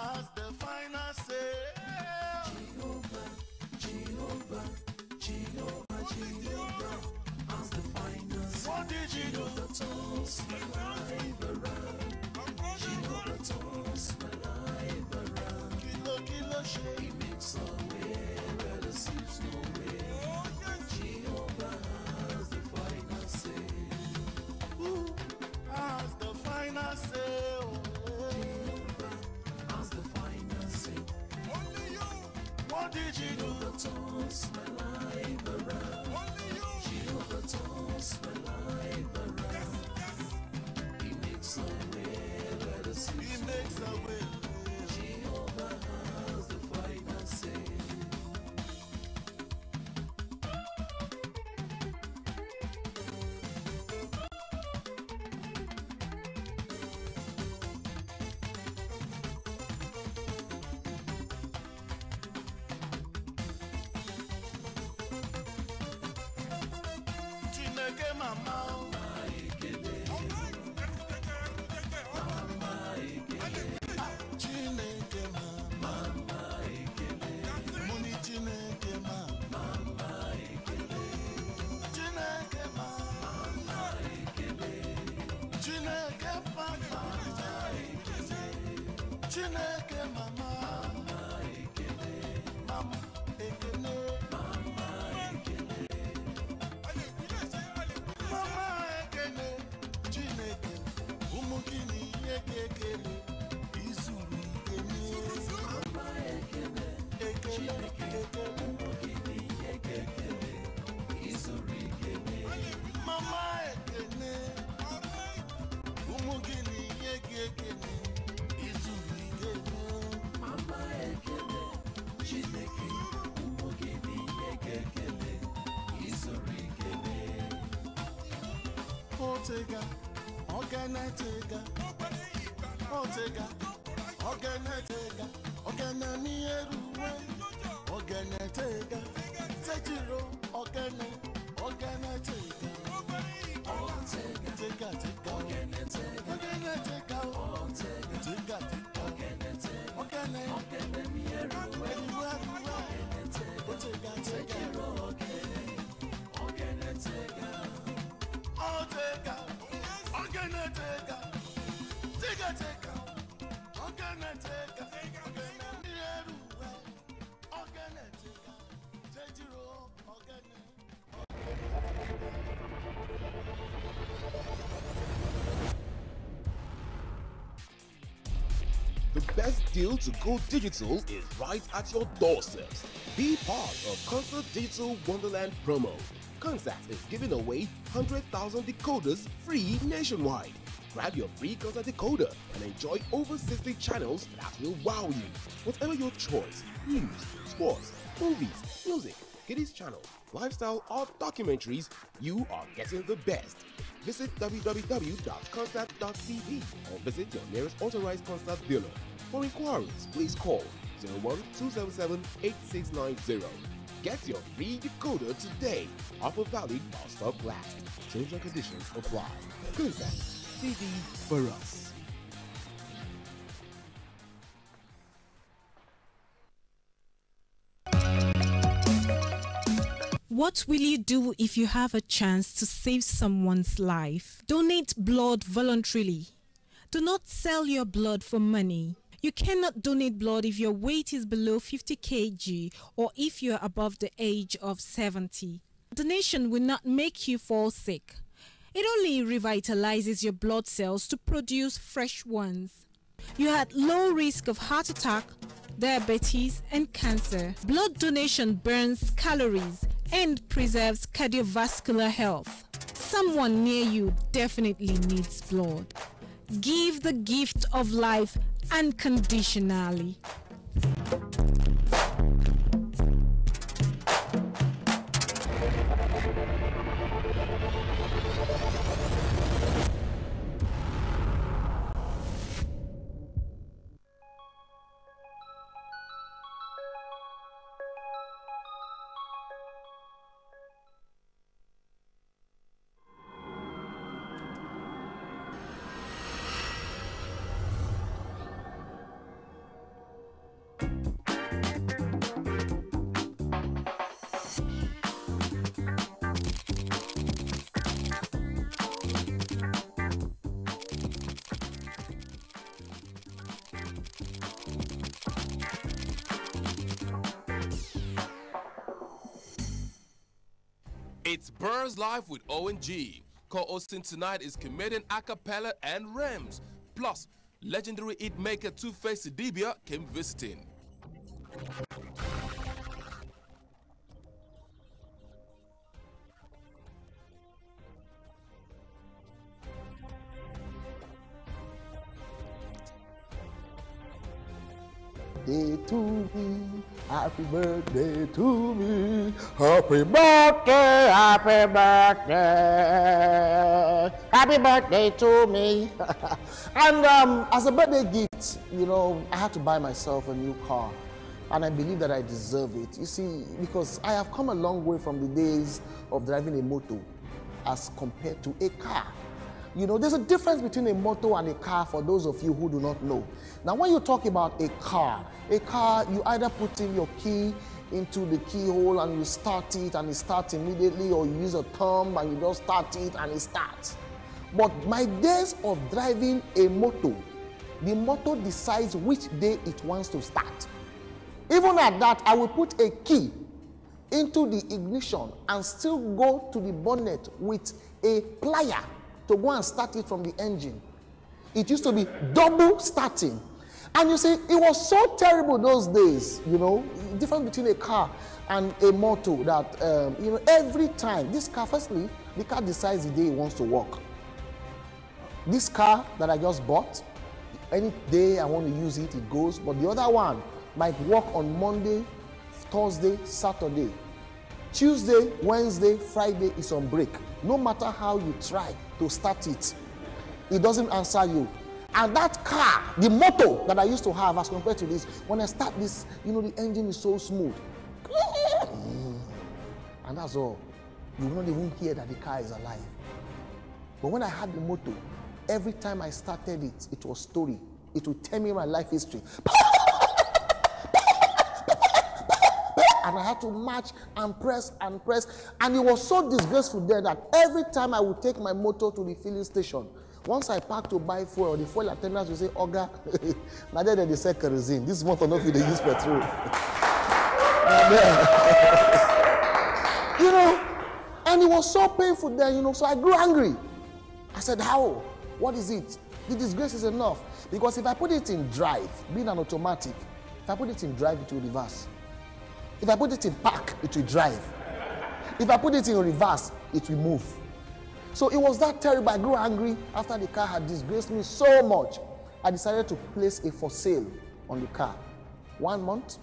has the final say. Jehovah, Jehovah, Jehovah, Jehovah has the final say. What did you do? Jehovah turns my life around. Jehovah turns my life around. Kilo shake. He makes a way where there seems no way. Jehovah has the final say. Who has the final say? Jehovah has the final say. Only you. What did you do? Jehovah turns my life around. Only you. Jehovah turns my life around. He makes a way where there He seems no makes a way. Jehovah has the final say. Chineke mama. Chineke mama. Muni Chineke mama. Chineke mama. Chineke mama. Chineke mama. Mama ekene. Mama ekene. Chineke umukini ekekele. Izuru ikene. Mama ekele, Ekele ekele. umugini ekekele, izuru ikele. Mama ekene. Umugini ekekele. Izuru ikene. Mama ekele, Chineke, umugini ekekele, izuru ikele. Otega, oganetega, otega, oganetega, ogananieruwe, oganetega, sejiro, oganetega, Otega, tega, tega, ogenetega, oganetega, otega, tega, tega, ogenetega, ogane, ogenemieruwe, eruwe, ogenetega, otega, tega, sejiro ogene, ogenetega. otega, oganetega, tega, tega, oganetega, ogananieruwe, oganetega, sejiro, ogane. The best deal to go digital is right at your doorstep. Be part of Concert Digital Wonderland promo. Concert is giving away 100,000 decoders free nationwide. Grab your free Concert decoder and enjoy over 60 channels that will wow you. Whatever your choice, news, sports, movies, music, kiddies channel, lifestyle or documentaries, you are getting the best. Visit www.concert.tv or visit your nearest authorized concert dealer. For inquiries, please call 01-277-8690. Get your free decoder today. Offer valid while stock lasts. Terms and conditions apply. Concert TV for us. What will you do if you have a chance to save someone's life? Donate blood voluntarily. Do not sell your blood for money. You cannot donate blood if your weight is below 50 kg or if you are above the age of 70. Donation will not make you fall sick. It only revitalizes your blood cells to produce fresh ones. You are at low risk of heart attack, diabetes, and cancer. Blood donation burns calories and preserves cardiovascular health. Someone near you definitely needs blood. Give the gift of life unconditionally. It's Burns Live with ONG. Co-hosting tonight is comedian Acapella and Rams. Plus, legendary hit maker Two-Face Dibia came visiting. Day to me, happy birthday to me, happy birthday, happy birthday, happy birthday to me. And as a birthday gift, you know, I had to buy myself a new car, and I believe that I deserve it. You see, because I have come a long way from the days of driving a motor as compared to a car. You know, there's a difference between a motor and a car for those of you who do not know. Now, when you talk about a car, you either put in your key into the keyhole and you start it and it starts immediately, or you use a thumb and you just start it and it starts. But my days of driving a motor, the motor decides which day it wants to start. Even at that, I will put a key into the ignition and still go to the bonnet with a plier to go and start it from the engine. It used to be double starting. And you see, it was so terrible those days, you know, the difference between a car and a motor that, you know, every time, this car, firstly, the car decides the day it wants to work. This car that I just bought, any day I want to use it, it goes. But the other one might work on Monday, Thursday, Saturday. Tuesday, Wednesday, Friday is on break. No matter how you try to start it, it doesn't answer you. And that car, the motor that I used to have as compared to this, when I start this, you know, the engine is so smooth. And that's all. You won't even hear that the car is alive. But when I had the motor, every time I started it, it was story. It would tell me my life history. And I had to march and press and press. And it was so disgraceful there that every time I would take my motor to the filling station, once I parked to buy fuel, the fuel attendants would say, Oga, now then they say kerosene. This motor not they use petrol. You know, and it was so painful there, you know, so I grew angry. I said, how? What is it? The disgrace is enough. Because if I put it in drive, being an automatic, if I put it in drive, it will reverse. If I put it in park, it will drive. If I put it in reverse, it will move. So it was that terrible. I grew angry after the car had disgraced me so much. I decided to place a for sale on the car. 1 month,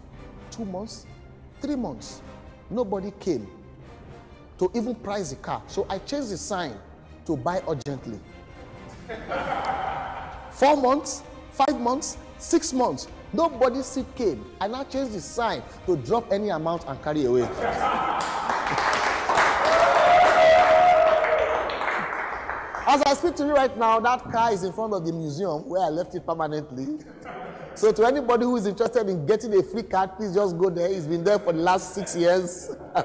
2 months, 3 months. Nobody came to even price the car. So I changed the sign to buy urgently. 4 months, 5 months, 6 months. Nobody still came. I now changed the sign to drop any amount and carry away. As I speak to you right now, that car is in front of the museum where I left it permanently. So to anybody who is interested in getting a free card, please just go there. It's been there for the last 6 years. All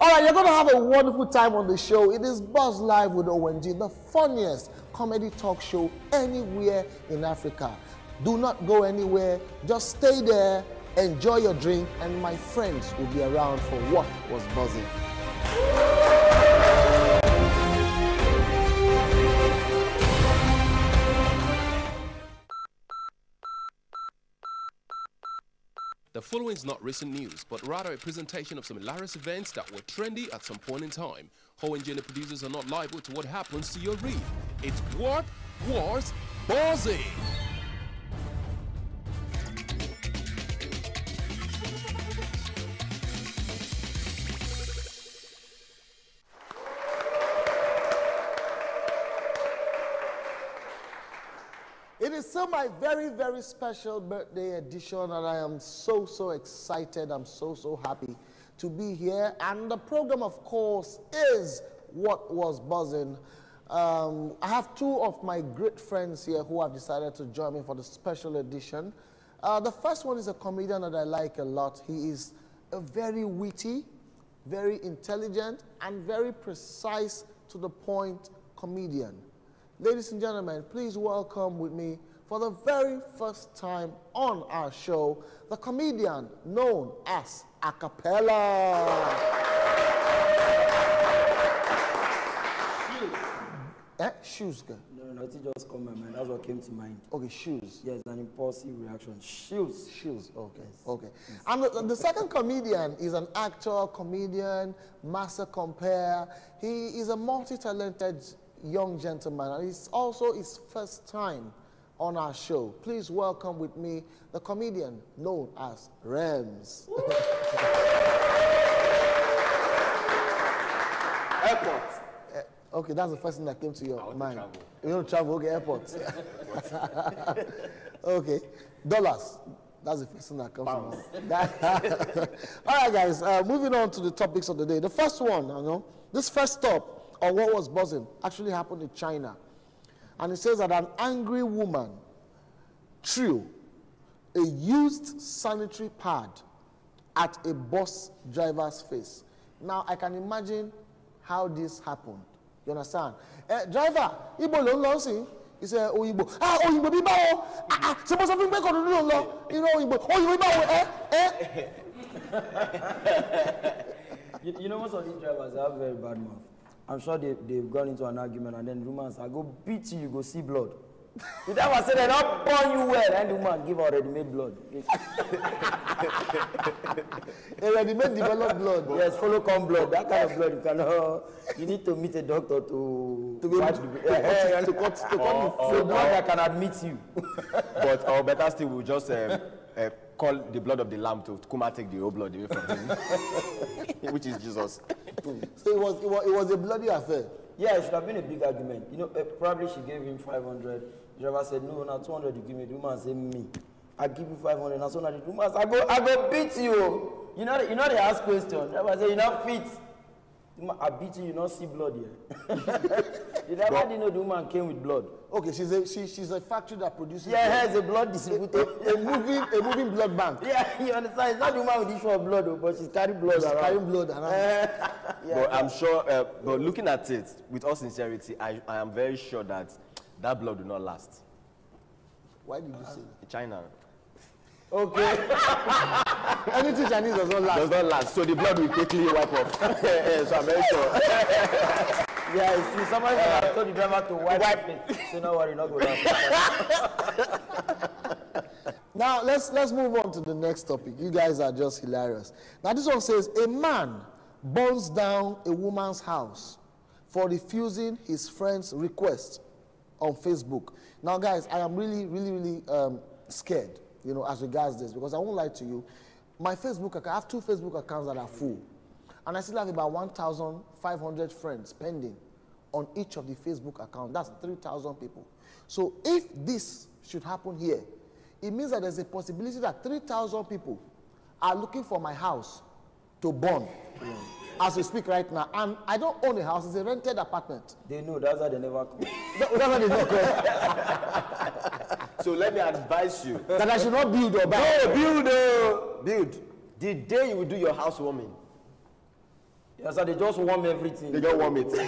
right, you're going to have a wonderful time on the show. It is Buzz Live with ONG, the funniest comedy talk show anywhere in Africa. Do not go anywhere. Just stay there, enjoy your drink, and my friends will be around for What Was Buzzing. The following is not recent news, but rather a presentation of some hilarious events that were trendy at some point in time. ONG and the producers are not liable to what happens to your read. It's What Was Buzzing? It is still my very, very special birthday edition, and I am so, so excited. I'm so, so happy to be here. And the program, of course, is What Was Buzzing. I have two of my great friends here who have decided to join me for the special edition. The first one is a comedian that I like a lot. He is a very witty, very intelligent, and very precise to the point comedian. Ladies and gentlemen, please welcome with me for the very first time on our show, the comedian known as Acapella. Shoes, girl. No, it just come to my mind. That's what came to mind. Okay, shoes. Yes, an impulsive reaction. Shoes. Shoes, okay, Yes. okay. And the second comedian is an actor, comedian, master compere. He is a multi-talented young gentleman, and it's also his first time on our show. Please welcome with me the comedian known as Rems. Airport. Okay, that's the first thing that came to your mind. Travel. You want to travel? Okay, airport. Okay, dollars. That's the first thing that comes to mind. All right, guys, moving on to the topics of the day. The first one, this first stop on what was buzzing actually happened in China. And it says that an angry woman threw a used sanitary pad at a bus driver's face. Now, I can imagine how this happened. You understand? Driver, Ibo long sing. He said, oh, Ibo. Ibo, Biba. Suppose something back on the road. You know, Ibo. Oh, Ibo. You know, most of these drivers have very bad mouth. I'm sure they've gone into an argument and then the woman said, I go beat you, you go see blood. The driver said, they don't burn you well. And the woman give her ready-made blood. A ready-made developed blood. Yes, follow come blood. That kind of blood, you cannot. You need to meet a doctor to cut the blood that can admit you. But or better still, we'll just call the blood of the lamb to Kuma take the whole blood away from him, which is Jesus. So it was a bloody affair. Yeah, it should have been a big argument. You know, probably she gave him 500. The driver said, no, now 200 you give me. The woman said, me. I give you 500. Now so now the woman said, I go beat you. You know they ask questions. The driver said, you not fit. I beat you not see blood here. The driver didn't know the woman came with blood. Okay, she's a factory that produces blood. It's a blood distributor. a moving blood bank. Yeah, you understand? It's not the woman with issue of blood, but she's carrying blood around. Carrying blood around. But I'm sure, but looking at it, with all sincerity, I am very sure that blood will not last. Why did you say that? China. Okay. Anything Chinese does not last. Does not last. So the blood will quickly wipe off. So I'm very sure. Yeah, it's true. Somebody told the driver to wipe it. So no worry, not go down. Now let's move on to the next topic. You guys are just hilarious. Now this one says a man burns down a woman's house for refusing his friend's request on Facebook. Now guys, I am really scared, as regards this, because I won't lie to you. My Facebook account, I have 2 Facebook accounts that are full. And I still have about 1,500 friends pending on each of the Facebook accounts. That's 3,000 people. So if this should happen here, it means that there's a possibility that 3,000 people are looking for my house to burn as we speak right now. And I don't own a house, it's a rented apartment. They know, that's why they never come. That's why they don't come. So let me advise you. That I should not build or buy. No, build. The day you will do your housewarming. Yes, so they just warm everything. They just warm it. So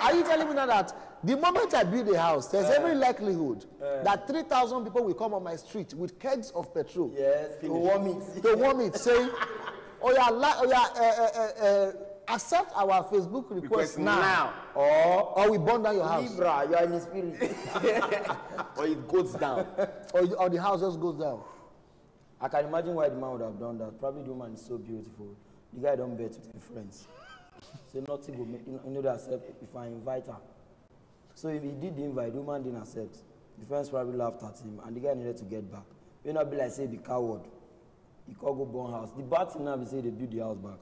are you telling me now that the moment I build a house, there's every likelihood that 3,000 people will come on my street with kegs of petrol to warm it. To warm it, saying, accept our Facebook request now. Or we burn down your house. Libra, you are in the spirit. Or it goes down. Or the house just goes down. I can imagine why the man would have done that. Probably the woman is so beautiful. The guy don't bet with his friends. So nothing will make, they accept if I invite her. So if he did the invite, the woman didn't accept. The friends probably laughed at him, and the guy needed to get back. You not be like, say, be coward. He can't go burn house. The bad thing now is say they build the house back.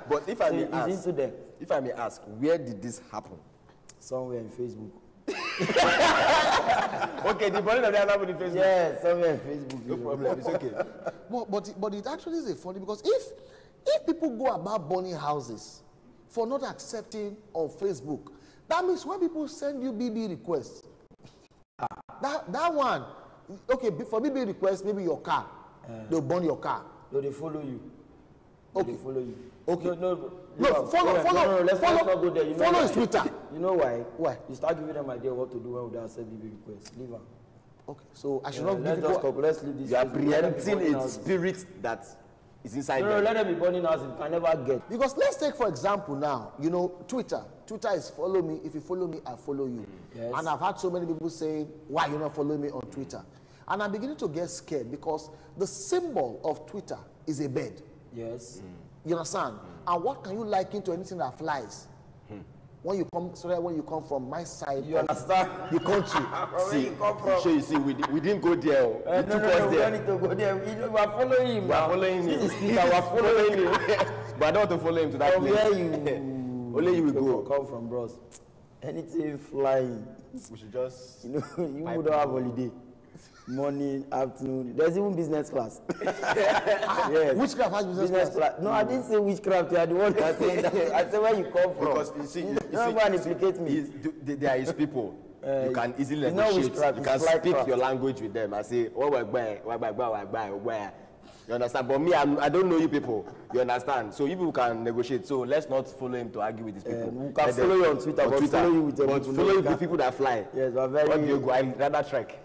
But if I may ask, into them. if I may ask, where did this happen? Somewhere in Facebook. Okay, the burning of the house happened in Facebook. Yeah, somewhere in Facebook. No problem, it's okay. But it actually is a funny, because if people go about burning houses for not accepting on Facebook, that means when people send you BB requests, that one, okay, for BB requests, maybe your car, they'll burn your car. No, they follow you. Okay. They follow you. Okay. No, follow. Let's not go there. You know follow why? his Twitter. You know why? Why? You start giving them idea what to do when they accept BB requests. Leave them. Okay, so I should Yeah, not let's give just talk. Let's leave this. You are Facebook. Let them preempting burn a houses. spirit that It's inside No, them. let them be burning us. You can never get. Because let's take, for example, now, you know, Twitter. Twitter is follow me. If you follow me, I follow you. Yes. And I've had so many people saying, why you not following me on Twitter? And I'm beginning to get scared because the symbol of Twitter is a bird. Yes. You understand? And what can you liken to anything that flies? When you come from my side, You understand? the country. Where you come from? So you see, we didn't go there. Oh. No, He took us we there. don't need to go there. We are following him. We are following him. This is Twitter. We are following him. But I don't want to follow him to that From place. where you Only you will go. come from, bros. Anything flying. We should just. You know, you don't have holiday. Morning, afternoon. There's even business class. Yes. Witchcraft has business class. No, I didn't say witchcraft. You are the one that said that. I said where you come from. Because you see, don't go and implicate me. They are his people. You can easily it's not negotiate. witchcraft, You can it's fly speak craft. your language with them. I say, you understand? But me, I don't know you people. You understand? So you people can negotiate. So let's not follow him to argue with these people. We can follow you on Twitter, but follow you with them. But follow you with people that fly. Yes, we are very. What do you go? I'd rather trek.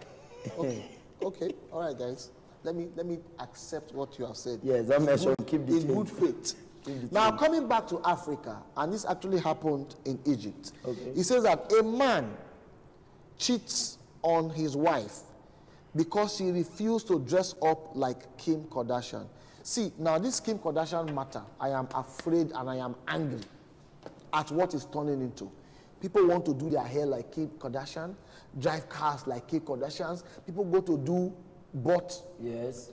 Okay, all right, guys. Let me accept what you have said. Yes, that mention. Keep the in change. good faith. Now, coming back to Africa, and this actually happened in Egypt. Okay. He says that a man cheats on his wife because she refused to dress up like Kim Kardashian. See, now this Kim Kardashian matter, I am afraid and I am angry at what it's turning into. People want to do their hair like Kim Kardashian, drive cars like Kim Kardashians. People go to do butt Yes.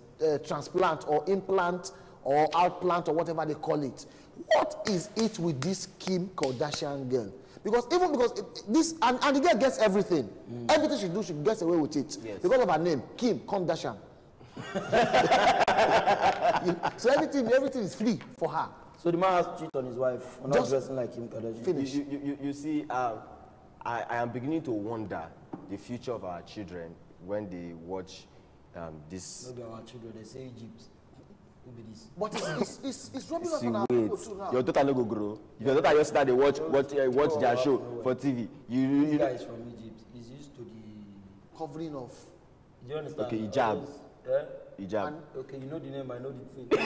transplant or implant or outplant or whatever they call it. What is it with this Kim Kardashian girl? Because this and the girl gets everything. Everything she do, she gets away with it. Yes. Because of her name, Kim Kardashian. So everything is free for her. So the man has to cheat on his wife for not Just dressing like Kim Kardashian. finish. You see, I am beginning to wonder the future of our children when they watch this. Look at our children. They say Egypt. Who be this? But it's rubbing off See, on our wait, people too now. your daughter no go grow. If your daughter just start they watch their show for TV, This guy is from Egypt. He's used to the. Covering of. Do you understand? Okay, hijab. Hijab. Okay, you know the name. I know the thing. And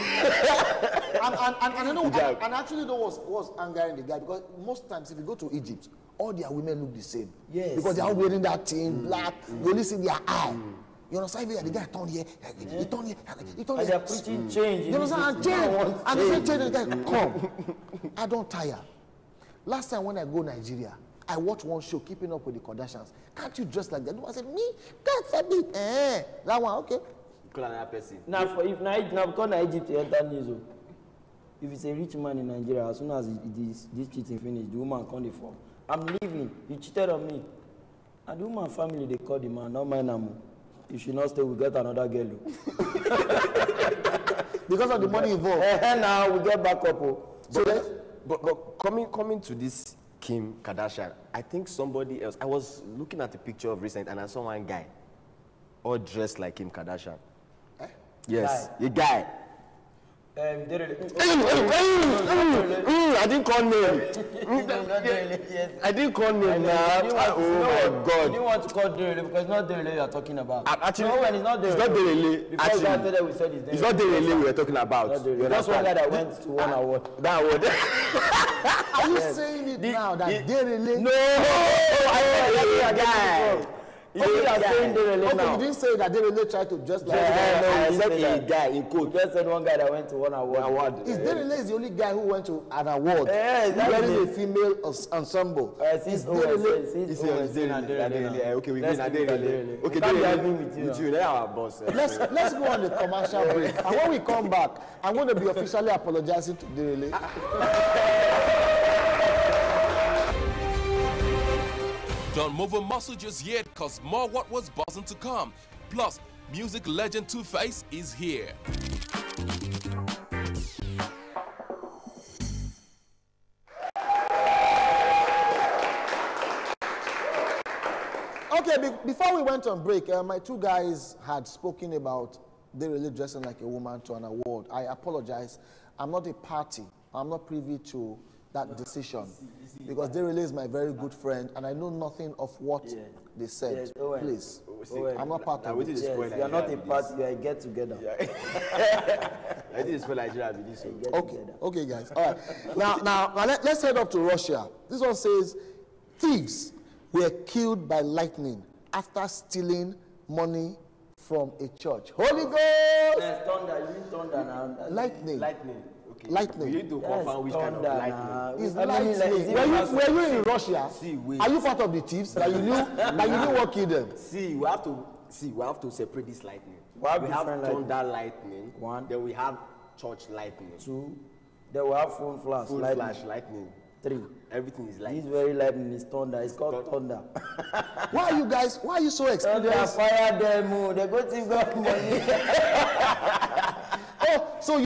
I know, Hijab. and I actually know what's angering the guy, because most times if you go to Egypt, all their women look the same. Yes. Because they are all wearing that thing, black, you only see their eye. You understand? The guy turn here, he turn here, he turn And here. they're preaching change. You understand? And change. And they say change, and the guy come. I don't tire. Last time when I go Nigeria, I watched one show, Keeping Up with the Kardashians. Can't you dress like that? I said, me? God forbid. That one, okay. Call another person. Now, because Egypt enter news. Oh. If it's a rich man in Nigeria, as soon as this cheating finish, the woman come the form. I'm leaving. You cheated on me. And the woman family, they call the man, not mine no more. If she not stay, we get another girl. Because of the money involved. Now we get back up. Oh. But coming to this Kim Kardashian, I think somebody else. I was looking at a picture of recent, and I saw one guy, all dressed like Kim Kardashian. Yes, a guy. I didn't call name. I didn't call name now. Oh my God. You didn't want to call Derele because it's not Derele you are talking about. Actually, no, when it's not Derele. It's not Derele. Before you got there, we said it's Derele. It's not Derele we are talking about. That's one guy that went to one award. That award. Are you saying it now that they relate? No, I said guy. You are saying Derele Okay, now. you didn't say that they really tried to dress like I said a guy in coat. You just said one guy that went to one award. Is Derele is the only guy who went to an award that's wearing it. a female ensemble? Since Derele. Okay, we win Derele. Okay, Derele. Derele. With you, they're our boss. Let's go on the commercial break. And when we come back, I'm going to be officially apologizing to Derele. Don't move a muscle just yet, cause more what was buzzing to come. Plus, music legend Two-Face is here. Okay, before we went on break, my two guys had spoken about they really dressing like a woman to an award. I apologize. I'm not a party. I'm not privy to that decision because Derele is my very good friend and I know nothing of what they said. Please. I'm not part of it. Yes, you are not a party, you are a get together. I think it's for Nigeria be this one. Okay, guys. All right. Now let's head up to Russia. This one says, thieves were killed by lightning after stealing money from a church. Holy Ghost! Yes, thunder. You mean thunder now? Lightning. Lightning. Okay. Lightning. We need to confirm which kind of lightning. It's lightning. Were you in Russia? See, wait. Are you part of the thieves that you knew what killed them? See, we have to separate this lightning. We have thunder lightning. One. Then we have church lightning. 2. Then we have phone flash. Full lightning. flash lightning. 3. Everything is This lightning. very lightning is thunder. It's called thunder. Why are you so Thunder experienced? fire them. They go to got money. Oh, so you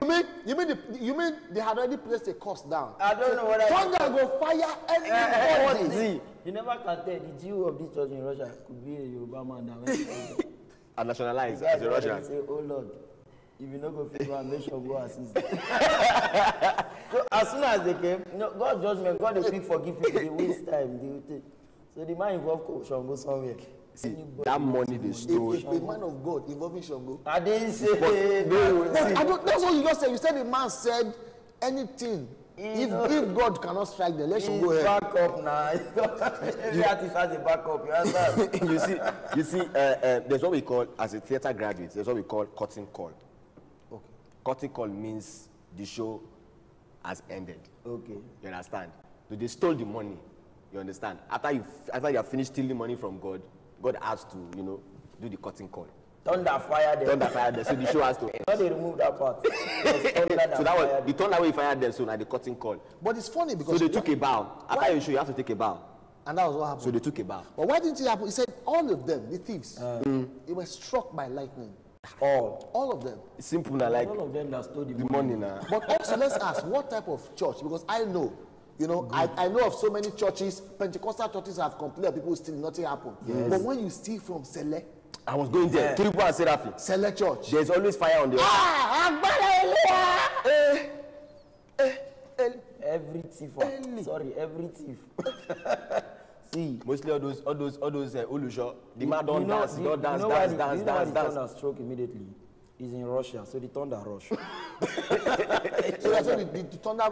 mean they had already placed a curse down? I don't know what Thunder go fire everybody. See, you never can tell the Jew of this church in Russia could be a Yoruba man that went to And nationalized guys as a Russian. say, oh Lord, if you not go figure and make sure go assist. So as soon as they came, God judgment, God will quick forgive people, they waste time, they will take. So the man involved Shango somewhere. See, that money they stole. A man of God involving Shango. I didn't say That's what you just said. You said the man said anything. If God cannot strike them, let him go ahead. Back up now. Every artist has a backup, you understand? you see, there's what we call, as a theater graduate, there's what we call curtain call. Okay. Curtain call means the show has ended. Okay. You understand? So they stole the money. You understand? After you have finished stealing money from God, God has to, do the curtain call. Thunder fire them. Thunder fired them, so the show has to end. How they remove that part? So that was the thunder way fired them, so now the curtain call. But it's funny because So they took a bow. After you show, you have to take a bow. and that was what happened. So they took a bow. But why didn't it happen? He said all of them, the thieves, they were struck by lightning. All of them. It's simple now, like All of them that stole the the money now. But also let's ask, what type of church? Because I know, I know of so many churches, Pentecostal churches have complained, people still nothing happened. Yes. But when you steal from Sele I was going there. Kiribu and Seraphim. Church, There's always fire on the every thief. Every thief. See. Mostly all those Ulusho. The man don't dance, You know dance. why the thunder stroke immediately is in Russia, so the thunder rush. So that's why the thunder,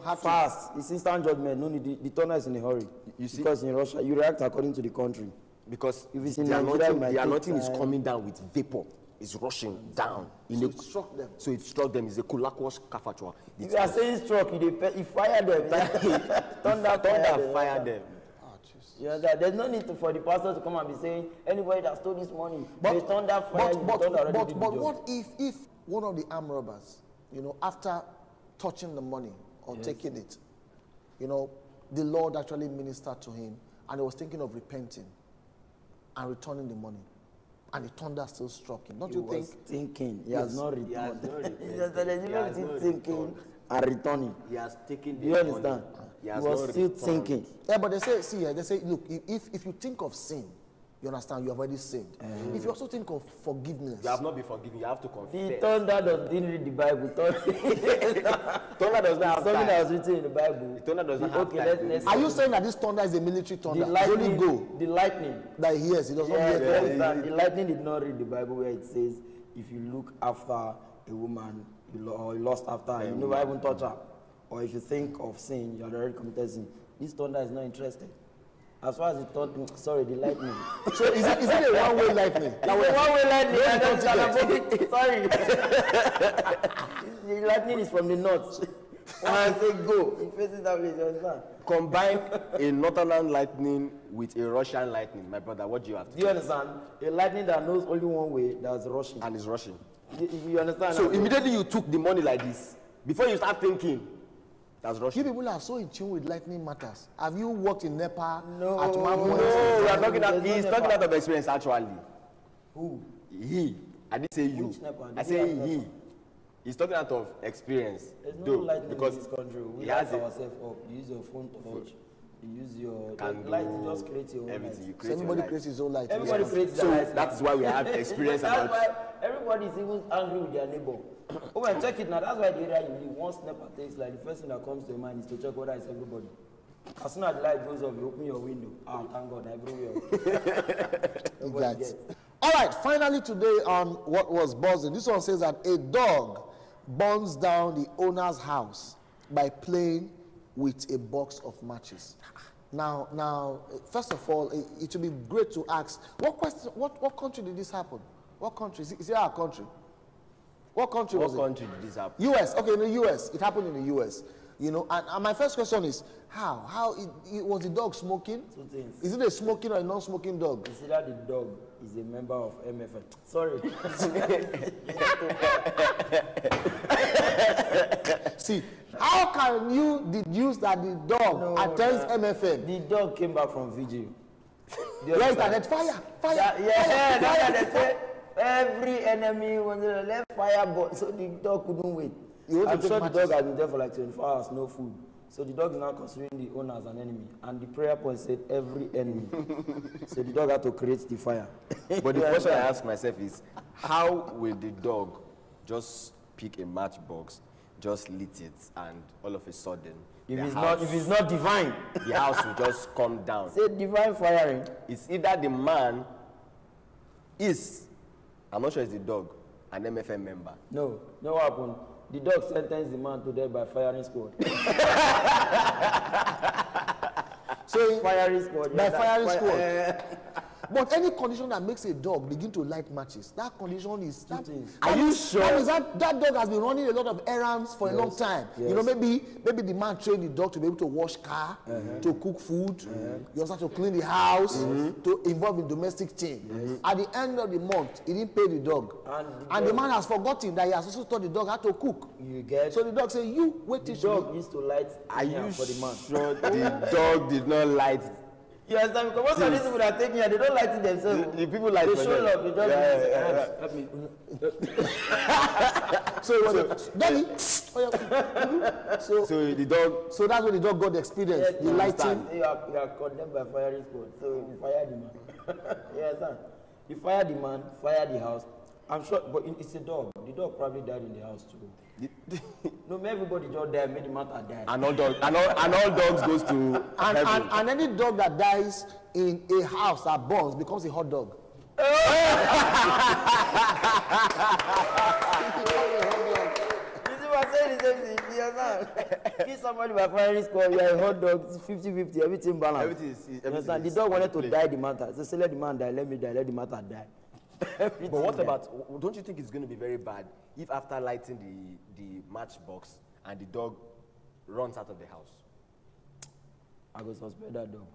had Fast. It's instant judgment. No need. The thunder is in a hurry. You see? Because in Russia, you react according to the country. Because If it's in the Nigeria, it might anointing take is time. coming down with vapor. It's rushing down. So it struck them. So it struck them. It's a kulakwash kafachwa. If you are saying stroke, you fire them. Thunder Fire them. Yeah, there's no need for the pastor to come and be saying anybody that stole this money, they thunder fire. But what if one of the armed robbers, after touching the money or taking it, the Lord actually ministered to him and he was thinking of repenting and returning the money, and the thunder still struck him? Don't you think? Thinking. He Yes. has not returned. He There's a difference between thinking and returning. He has taken Do you understand? He was still thinking. Yeah, but they say, look, if you think of sin, you understand, you have already sinned. If you also think of forgiveness, You have not been forgiven. You have to The confess. thunder didn't read the Bible. Thunder does not have Something time. that was written in the Bible. The thunder does not have Okay, time. let's are you saying that this thunder is a military thunder? the It's only lightning, go the lightning. that he hears, he does not hear. The lightning did not read the Bible where it says, if you look after a woman, or you lust after her, you never even touch her. Or if you think of sin, you are already committed sin. This thunder is not interested. As far as the lightning. So is it a one-way lightning? It's a one-way lightning. Sorry. The lightning is from the north. When I say go, it faces that way, you understand? Combine a northern lightning with a Russian lightning, my brother. What do you have to Do you understand? A lightning that knows only one way, that's rushing. And it's rushing. You understand? So immediately you took the money like this. Before you start thinking, that's You rushing. people are so in tune with lightning matters. Have you worked in Nepal No. at one point? No, we are talking There's about, no he's Nepal. talking out of experience actually. Who? He. I didn't say you. Which Nepal? I Did say you have he. Nepal? He's talking out of experience. There's no Though, lightning because in this country. We he light has it. ourselves up. You use your phone torch. You use your Candle, light. You just create your own everything. light. You So create your everybody light. creates his own light. Everybody Yes. creates their So light. that's why we have experience That's about. why everybody is even angry with their neighbor. Oh, and check it now. That's why the area you live, once NEPA takes, like the first thing that comes to your mind is to check whether it's everybody. As soon as the light goes off, you open your window. Ah, thank God, everywhere. Nobody gets. All right, finally today on What Was Buzzing, this one says that a dog burns down the owner's house by playing with a box of matches. Now, first of all, it would be great to ask, what country did this happen? What country? Is it our country? What country was it? What country did this happen? US. Okay, in the US. It happened in the US. You know, and my first question is, how was the dog smoking? Two things. Is it a smoking or a non-smoking dog? Consider the dog is a member of MFN. Sorry. See, how can you deduce that the dog attends MFM? The dog came back from vigil. Right, and then fire. Yeah, they say every enemy when they left fire, but so the dog couldn't wait. I'm sure the dog has been there for like 24 hours, no food. So the dog is now considering the owner as an enemy. And the prayer point said every enemy. So the dog had to create the fire. But the question I ask myself is, how will the dog just pick a matchbox, just lit it, and all of a sudden, if it's not divine, the house will just come down? Say divine firing. It's either the man is, I'm not sure it's the dog, an MFM member. No, what happened? The dog sentenced the man to death by firing squad. So firing squad. By firing squad. But any condition that makes a dog begin to light matches, that condition is... Are you sure? That means that dog has been running a lot of errands for a long time. Yes. You know, maybe the man trained the dog to be able to wash car, to cook food, you also have to clean the house, to involve in domestic things. At the end of the month, he didn't pay the dog. And the man has forgotten that he has also taught the dog how to cook. You get? So the dog said, you wait till the dog used to light Are you for the man. sure the dog did not light? You understand? Because most of these people that are taking here, they don't light it themselves. The people light they for show them. love, they just help me. So it was Daddy. So the dog. So that's when the dog got the experience. Yes, the lighting. You are condemned by firing squad. So you fire the man. You understand? You fire the man, fire the house. I'm sure, but it's a dog. The dog probably died in the house too. No, everybody just died, made the matter die. And all dogs goes to heaven. And any dog that dies in a house that burns becomes a hot dog. You see what I'm saying? The same thing. You understand? Kill somebody by firing squad, you are a hot dog, 50-50, everything balanced. Everything understand? The dog wanted to die the matter. So say, let the man die, let me die, let the matter die. But what about, don't you think it's going to be very bad if after lighting the matchbox and the dog runs out of the house? I go suspect that dog.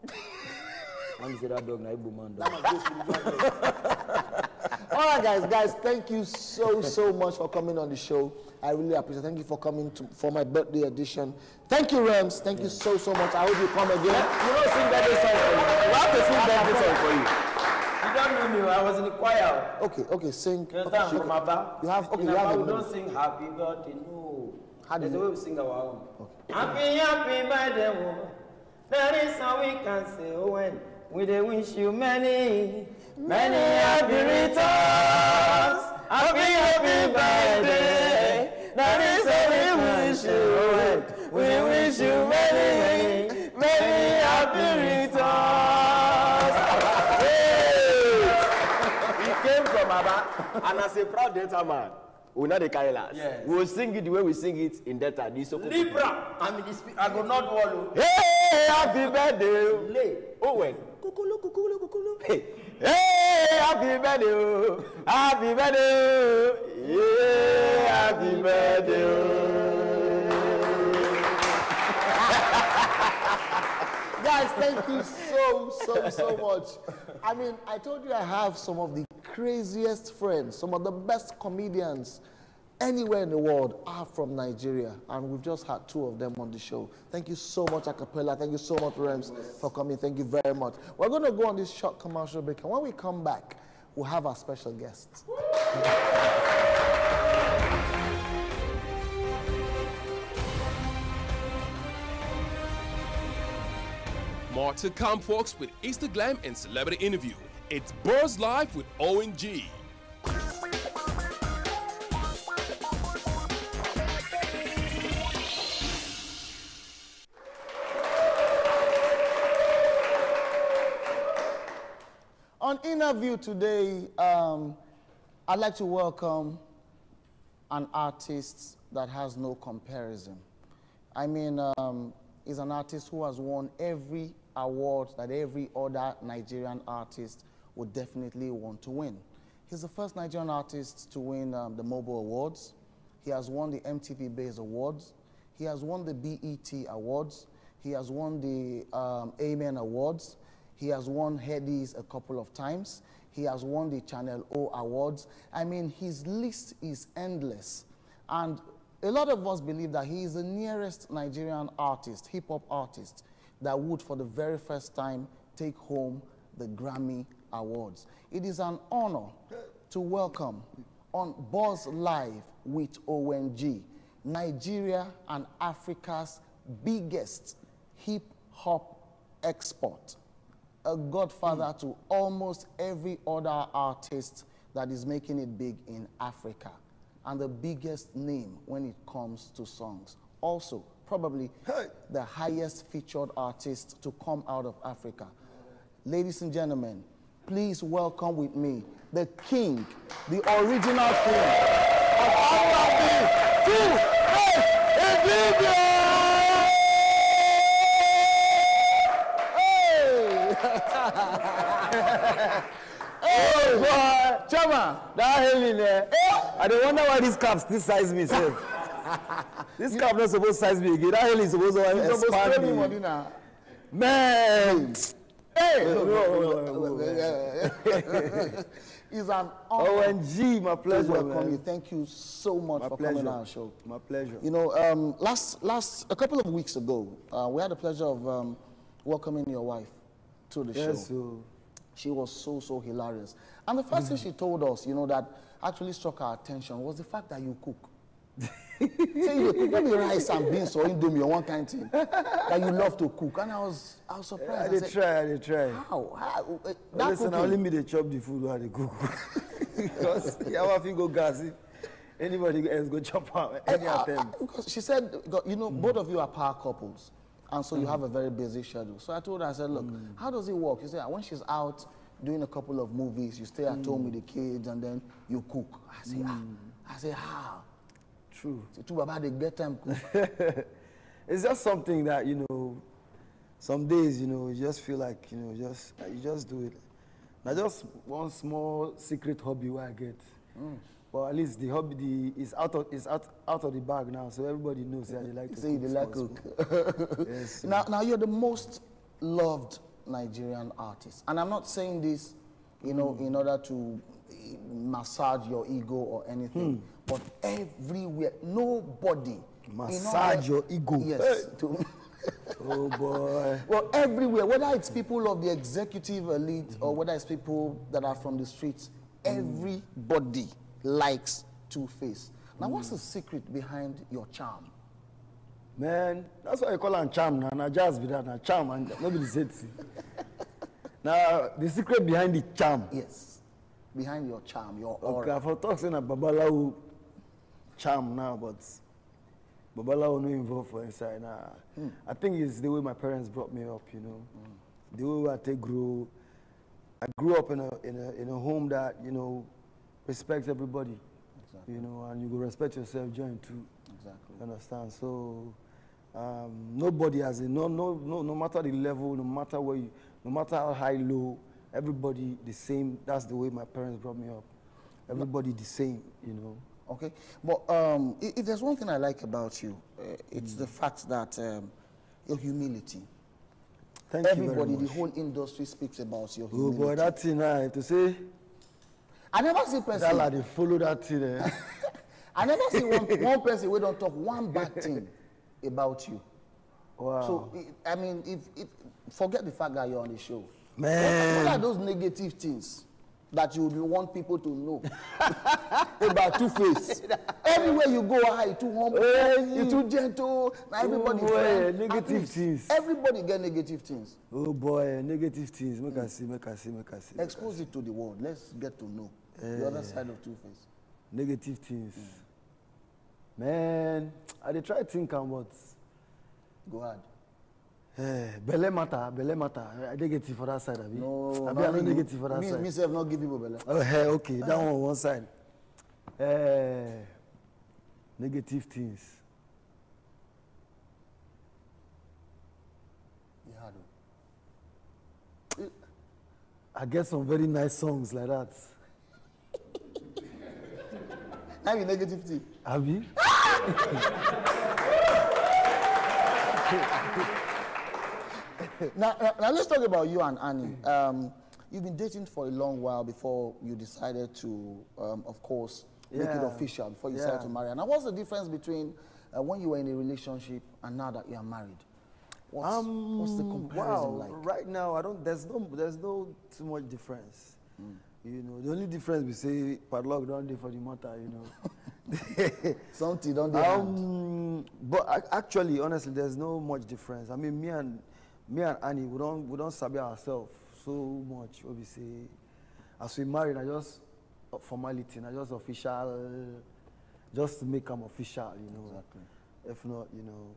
When you say that dog, na Igbo man dog. All right, guys, thank you so much for coming on the show. I really appreciate it. Thank you for coming for my birthday edition. Thank you, Rams. Thank you so much. I hope you come again. You don't sing birthday song for you. We have to sing birthday song for you. You don't know me. I was in the choir. Okay, sing. You understand? From Abba. You have, we don't sing happy birthday, no. There's a way we sing our own. Okay. Happy birthday, woman. That is how we can say, oh, when we wish you many happy returns. Happy birthday. That is how we wish you, we wish you many happy returns. He came from Abba, and as a proud Delta man, we know the Kailas. Yes. We will sing it the way we sing it in Delta. Libra. I go not wallow. Hey, happy birthday. Lay. Owen. Hey, happy birthday. Happy birthday. Yeah, happy birthday. Guys, thank you so much. I mean, I told you I have some of the craziest friends, some of the best comedians anywhere in the world are from Nigeria, and we've just had two of them on the show. Thank you so much, Acapella. Thank you so much, Rems, for coming. Thank you very much. We're going to go on this short commercial break, and when we come back, we'll have our special guest. More to come, folks, with Instagram and celebrity interview. It's Buzz Live with ONG. interview today, I'd like to welcome an artist that has no comparison. I mean, he's an artist who has won every award that every other Nigerian artist would definitely want to win. He's the first Nigerian artist to win the Mobile Awards. He has won the MTV Base Awards. He has won the BET Awards. He has won the Amen Awards. He has won Headies a couple of times. He has won the Channel O Awards. I mean, his list is endless. And a lot of us believe that he is the nearest Nigerian artist, hip-hop artist, that would, for the very first time, take home the Grammy Awards. It is an honor to welcome on Buzz Live with ONG, Nigeria and Africa's biggest hip-hop export, a godfather to almost every other artist that is making it big in Africa, and the biggest name when it comes to songs. Also, probably the highest featured artist to come out of Africa. Ladies and gentlemen, please welcome with me the king, the original king of Afrobeat, Oh boy, Chama, that hell in there. I don't wonder why these caps this size me, sir. This cap not supposed to size me again. That hell is supposed to expand me. Man. Hey! It's an honor. ONG, my pleasure. To welcome man. you. Thank you so much for coming on our show. My pleasure. You know, a couple of weeks ago, we had the pleasure of welcoming your wife to the show. So. She was so hilarious. And the first thing she told us, you know, that actually struck our attention was the fact that you cook. Say you cook maybe rice and beans or indomie or one kind of thing that you love to cook. And I was surprised. I did try. How? Listen, only me they chop the food while they cook. Because you have to go gas if anybody else go chop out any attempt. Because she said, you know, both of you are power couples. And so you have a very busy schedule. So I told her, I said, look, how does it work? She said, when she's out doing a couple of movies, you stay at home with the kids and then you cook. I say, how? True. Too about the get time cook. It's just something that, you know, some days, you know, you just feel like, you know, you just do it. Now just one small secret hobby where I get. But at least the hobby is out of the bag now, so everybody knows that they like to cook. Say they like cook. Yes. Now you're the most loved Nigerian artist, and I'm not saying this, you know, in order to massage your ego or anything, but everywhere, nobody massage your ego. Yes. Oh boy. Well, everywhere, whether it's people of the executive elite or whether it's people that are from the streets, everybody likes Two-Face. Now, what's the secret behind your charm? Man, that's why I call him charm now. Now just be that now charm and nobody said it. Now the secret behind the charm. Yes, behind your charm, your aura. Okay, I've talked saying a Babalawo charm now, but Babalawo no involved for inside now. I think it's the way my parents brought me up, you know. The way I grow. I grew up in a home that, you know, respect everybody, you know, and you go respect yourself, join too. Exactly. Understand? So nobody has a no matter the level, no matter where you, no matter how high, low, everybody the same. That's the way my parents brought me up. Everybody the same, you know. Okay, but if there's one thing I like about you, it's the fact that your humility. Thank you very Everybody, the much. whole industry speaks about your Oh humility. boy, that thing I to say. I never see person. That like they follow that thing. Eh? I never see one person who don't talk one bad thing about you. Wow. So I mean, if forget the fact that you're on the show. Man. What are those negative things that you would want people to know about Two-Face? Everywhere you go, you too humble, you too gentle. Now everybody friend. Negative things. Everybody get negative things. Oh boy, negative things. Make I see. Expose it to the world. Let's get to know the other side of Two-Face. Negative things. Man, I dey try think about. Go ahead. Belle matter. Negative for that side, Abi. No, Abi, I no negative for that side. Me self not give people belle. Oh, okay, that one side. Negative things. Yeah, though. I get some very nice songs like that. I mean negative thing. Abi? Now, let's talk about you and Annie. You've been dating for a long while before you decided to, of course, make it official, before you decided to marry. Now, what's the difference between when you were in a relationship and now that you are married? What's the comparison like? Right now, there's no too much difference. You know, the only difference we say padlock don't do for the matter, you know. Something don't do. But actually, honestly, there's no much difference. I mean, me and Annie, we don't sabi ourselves so much. What we say, as we married, I just formality, I just official, just to make them official, you know. Exactly. If not, you know,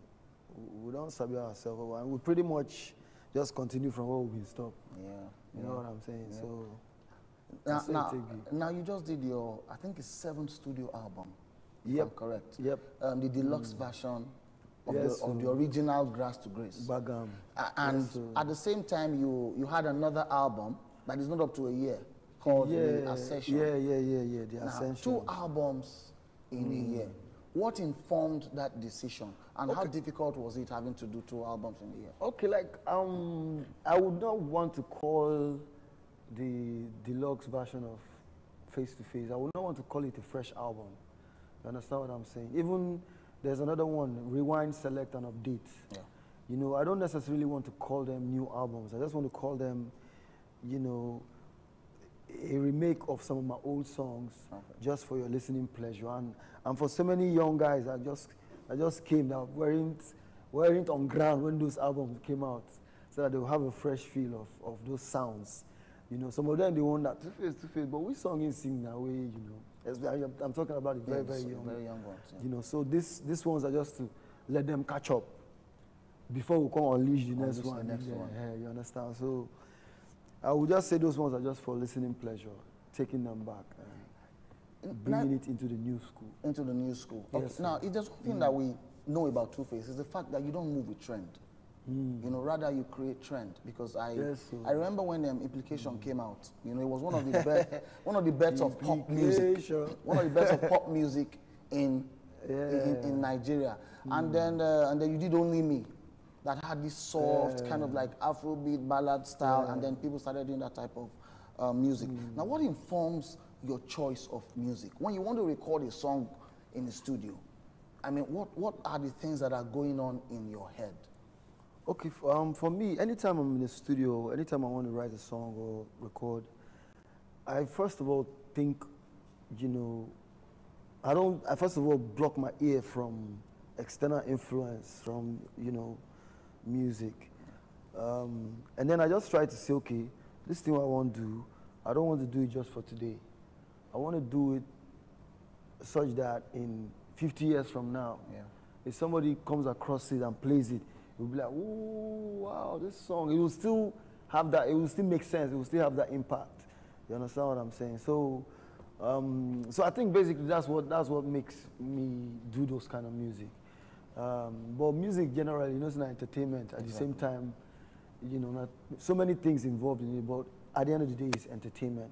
we don't sabi ourselves, and we pretty much just continue from where we've been stopped. Yeah. You know what I'm saying? Yeah. So. Now you just did your, I think it's 7th studio album. If Yep. I'm correct. Yep. The deluxe version of, Yes, of the original Grass to Grace. Bagam. And Yes, at the same time, you had another album that is not up to a year called the Ascension. Yeah. The Now, Ascension. 2 albums in a year. What informed that decision, and how difficult was it having to do 2 albums in a year? Okay, like I would not want to call the deluxe version of Face to Face. I would not want to call it a fresh album. You understand what I'm saying? Even there's another one, Rewind, Select, and Update. Yeah. You know, I don't necessarily want to call them new albums. I just want to call them, you know, a remake of some of my old songs, just for your listening pleasure. And for so many young guys that just came that weren't on ground when those albums came out, so that they'll have a fresh feel of those sounds. You know, some of them they want that to face, but we song in sing that way, you know. I'm talking about the very young ones. Yeah. You know, so these ones are just to let them catch up before we come unleash the next one. Yeah, you understand? So I would just say those ones are just for listening pleasure, taking them back and bringing it into the new school. Into the new school. Okay. Yes, Now, if there's one thing that we know about Two-Face, is the fact that you don't move with trend. You know, rather you create trend, because I remember when Implication came out. You know, it was one of the best of pop music, one of the best of pop music in Nigeria. And then you did Only Me, that had this soft kind of like Afrobeat ballad style, and then people started doing that type of music. Now, what informs your choice of music when you want to record a song in the studio? I mean, what are the things that are going on in your head? Okay, for me, anytime I'm in the studio, anytime I want to write a song or record, I first of all think, you know, I first of all block my ear from external influence, from, you know, music. And then I just try to say, okay, this thing I want to do, I don't want to do it just for today. I want to do it such that in 50 years from now, if somebody comes across it and plays it, it will be like, oh, wow, this song. It will still have that, it will still make sense, it will still have that impact. You understand what I'm saying? So, so I think basically that's what makes me do those kind of music. But music generally, you know, it's not entertainment. At the same time, you know, not so many things involved in it, but at the end of the day, it's entertainment.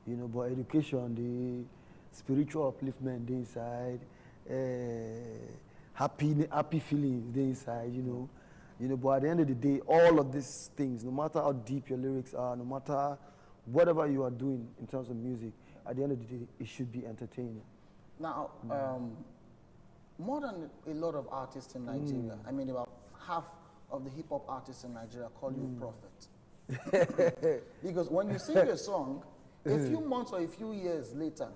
You know, but education, the spiritual upliftment, the inside, happy feelings, the inside, you know. You know, but at the end of the day, all of these things, no matter how deep your lyrics are, no matter whatever you are doing in terms of music, at the end of the day, it should be entertaining. Now, more than a lot of artists in Nigeria, I mean, about half of the hip-hop artists in Nigeria call you prophet. Because when you sing a song, a few months or a few years later,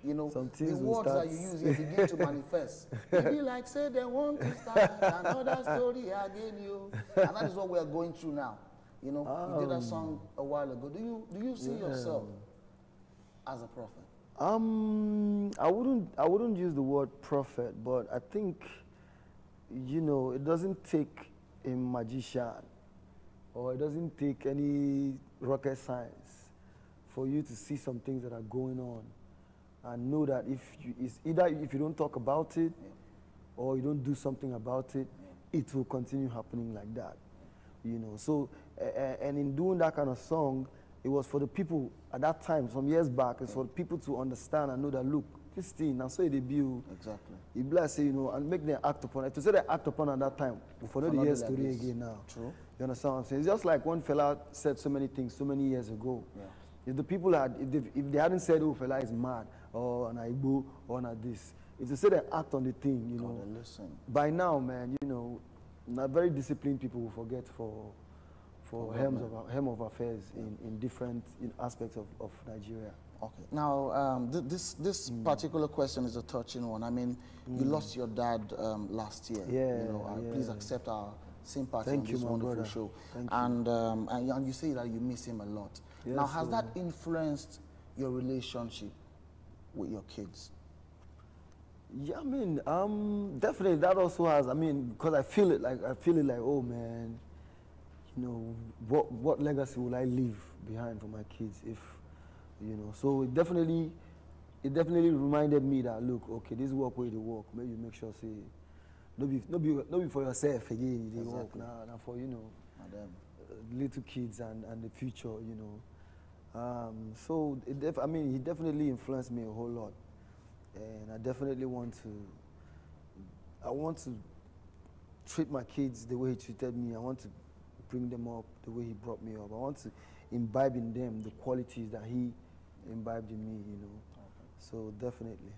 you know, the words that you use here begin to manifest. You be like, say they want to start another story again, you. And that is what we are going through now. You know, you did that song a while ago. Do you see yourself as a prophet? I wouldn't use the word prophet, but I think, you know, it doesn't take a magician, or it doesn't take any rocket science for you to see some things that are going on and know that it's either if you don't talk about it or you don't do something about it, it will continue happening like that. You know, so, and in doing that kind of song, it was for the people at that time, some years back, it's for the people to understand and know that, look, this thing, and so it debut. Exactly. It bless, you know, and make them act upon it. To say they act upon at that time, for not the years like story this. again now. True. You understand what I'm saying? It's just like one fella said so many things so many years ago. Yeah. If the people had, if they hadn't said, oh, fella is mad, or an Igbo, or not this, if they say they act on the thing, you know, Listen. by now, man, you know, not very disciplined people will forget for hem of affairs in different aspects of Nigeria. Okay. Now, this particular question is a touching one. I mean, you lost your dad last year. Yeah, You know, yeah. please accept our sympathy Thank on you, this my wonderful brother. show. Thank you. And you say that you miss him a lot. Yes, now, has sir. that influenced your relationship with your kids? Yeah, I mean, definitely that also has. I mean, because I feel it like oh man, you know, what legacy will I leave behind for my kids if, you know? So it definitely reminded me that, look, okay, this work where you work, maybe you make sure say, no be for yourself again. You work now for, you know, little kids and the future, you know. So he definitely influenced me a whole lot. And I definitely want to treat my kids the way he treated me. I want to bring them up the way he brought me up. I want to imbibe in them the qualities that he imbibed in me, you know. So definitely.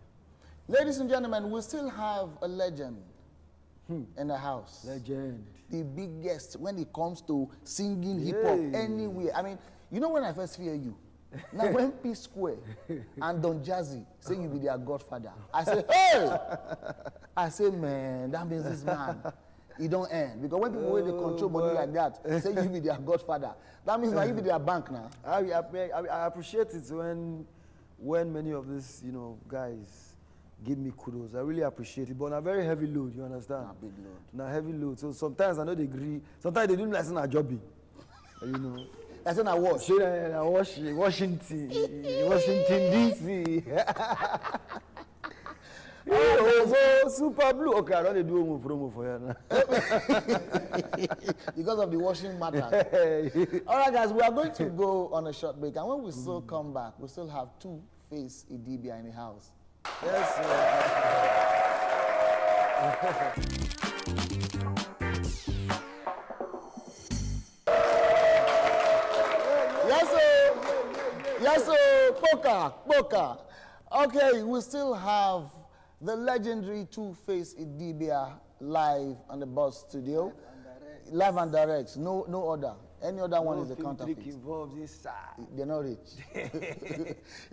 Ladies and gentlemen, we still have a legend in the house. Legend. The biggest when it comes to singing hip-hop anywhere. I mean, you know when I first hear you? Now when P Square and Don Jazzy say you be their godfather, I say, hey! I say, man, that means this man, he don't end. Because when people wey dey control money like that, say you be their godfather, that means now you be their bank now. I appreciate it when many of these, you know, guys give me kudos. I really appreciate it. But on a very heavy load, you understand? A big load. On a heavy load. So sometimes I know they agree. Sometimes they do me like a jobbing. You know. I said I was. Washington, DC. So Super Blue. Okay, I don't do a promo for you now. Because of the washing matter. All right, guys, we are going to go on a short break. And when we still come back, we still have Two-Face Idibia in the house. Yes, Yes, sir. Poker. Okay, we still have the legendary Two-Face Idibia live on the Boss Studio. Live and direct. No other. Any other one is a counterfeit. Involved inside. They're not rich.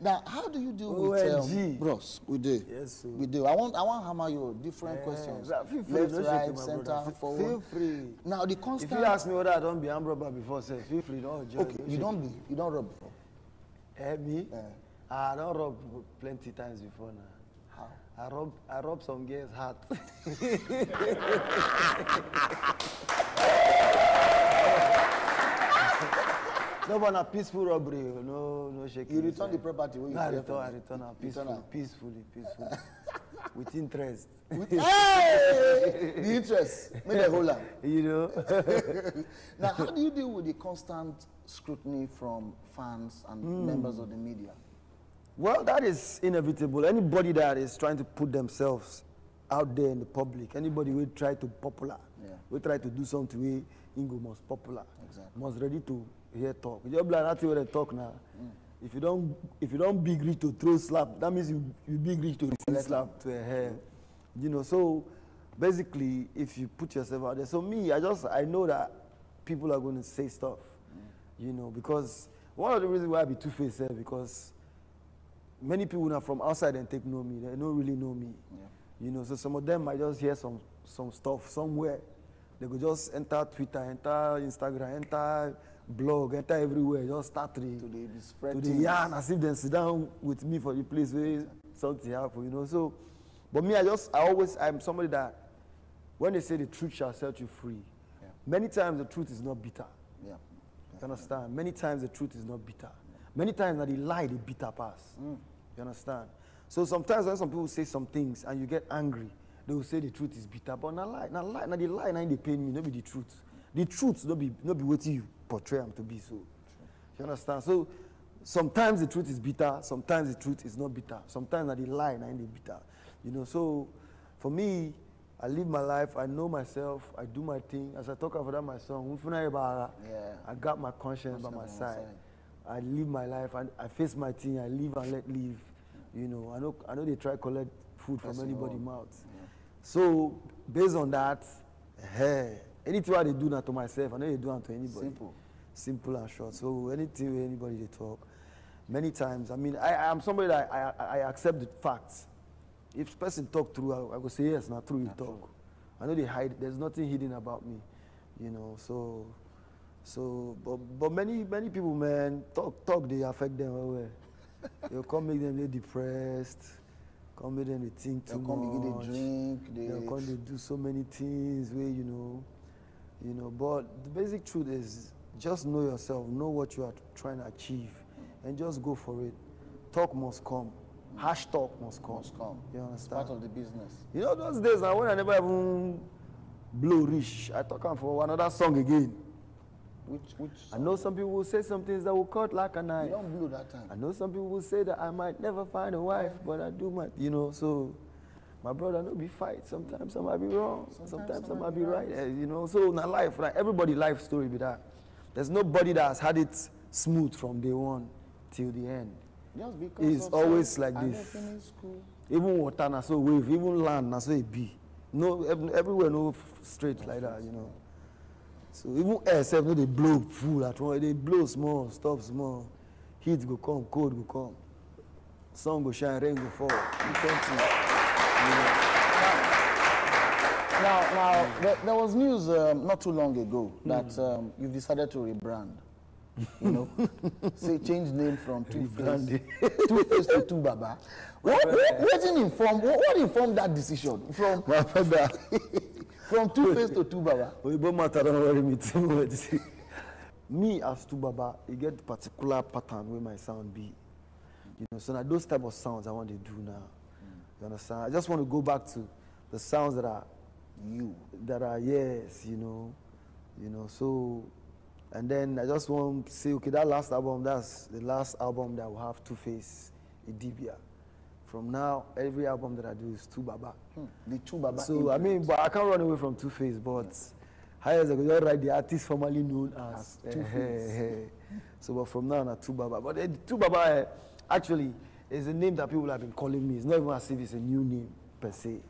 Now, how do you do with bros? We do. Yes, sir. We do. I want to hammer you different questions. Feel free, Left, no right, shake, my center, brother. forward. Feel free. Now the constant. If you ask me whether I don't be armed robber before, say, feel free. Don't judge. Okay, you don't rob before. Me? I don't rob plenty times before now. How? I rob some girls' heart. No, but a peaceful robbery. No shaking. You return the property when you I pay return peacefully. With interest. Hey! The interest. Make a whole lot. You know? Now, how do you deal with the constant scrutiny from fans and members of the media? Well, that is inevitable. Anybody that is trying to put themselves out there in the public, anybody will try to popular, will try to do something where Ingo must popular, must ready to hear talk. You just like that way they talk now. If you don't big reach to throw slap, that means you big reach to receive slap to a hair. You know, so basically, if you put yourself out there, so me, I know that people are going to say stuff, you know, because one of the reasons why I be Two-Face because many people now from outside and know me, they don't really know me. You know, so some of them might just hear some stuff somewhere. They could just enter Twitter, enter Instagram, enter blog, enter everywhere, just start to the yarn as if they sit down with me for the place where something happen, you know. So, but me, I'm somebody that when they say the truth shall set you free, Many times the truth is not bitter. Yeah. You understand? Many times the truth is not bitter. Many times that the lie, the bitter pass. You understand? So sometimes when some people say some things and you get angry, they will say the truth is bitter. But not lie, the lie, now they pain me, not be the truth. The truth not be what you portray them to be. So, you understand? So sometimes the truth is bitter, sometimes the truth is not bitter. Sometimes the lie, now they bitter. You know, so for me, I live my life, I know myself, I do my thing. As I talk about that, my song, I got my conscience by my side. I live my life, I face my thing, I live and let live. You know, I know they try to collect food from anybody's mouth. Yeah. So, based on that, anything I do not to myself, I know they do not to anybody. Simple and short. So, anything anybody they talk, many times, I mean, I'm somebody that I accept the facts. If person talk true, I go say yes, not true, you talk. True. I know they hide, there's nothing hidden about me, you know, but many people, man, talk they affect them well. They'll come make them depressed, come make them they think too much. They'll come begin to drink. They'll come they do so many things where, you know, but the basic truth is just know yourself, know what you are trying to achieve, and just go for it. Talk must come. Hash talk must come. You understand? It's part of the business. You know those days now when I never even blow rich, I talk for another song again. Which song? I know some people will say some things that will cut like a knife. You don't blow that time. I know some people will say that I might never find a wife, but I do my, you know, so my brother, no be fight. Sometimes I might be wrong. Sometimes I might be right. You know, so in life, like everybody life story be that. There's nobody that has had it smooth from day one till the end. Just because it's always like this. Even water na so wave, even land na so it be. No, everywhere no straight like that, you know. So even air self, no, they blow full at once. They blow small, stop small. Heat go come, cold go come. Sun go shine, rain go fall. Now, there was news not too long ago that you've decided to rebrand. You know, say change name from Two-Face to Two-Baba. What informed that decision from Two-Face to Two-Baba? Me as Two-Baba, you get particular pattern where my sound be. You know, so now those type of sounds I want to do now. You understand? I just want to go back to the sounds that are yes, you know, so. And then I just want to say, okay, that last album, that's the last album that will have Two-Face, Idibia. From now, every album that I do is Two-Baba. The Two-Baba. So, I mean, but I can't run away from Two-Face, but highest I could write the artist formerly known as Two-Face. So, but from now on, Two-Baba. But the Two-Baba actually is a name that people have been calling me. It's not even as if it's a new name per se.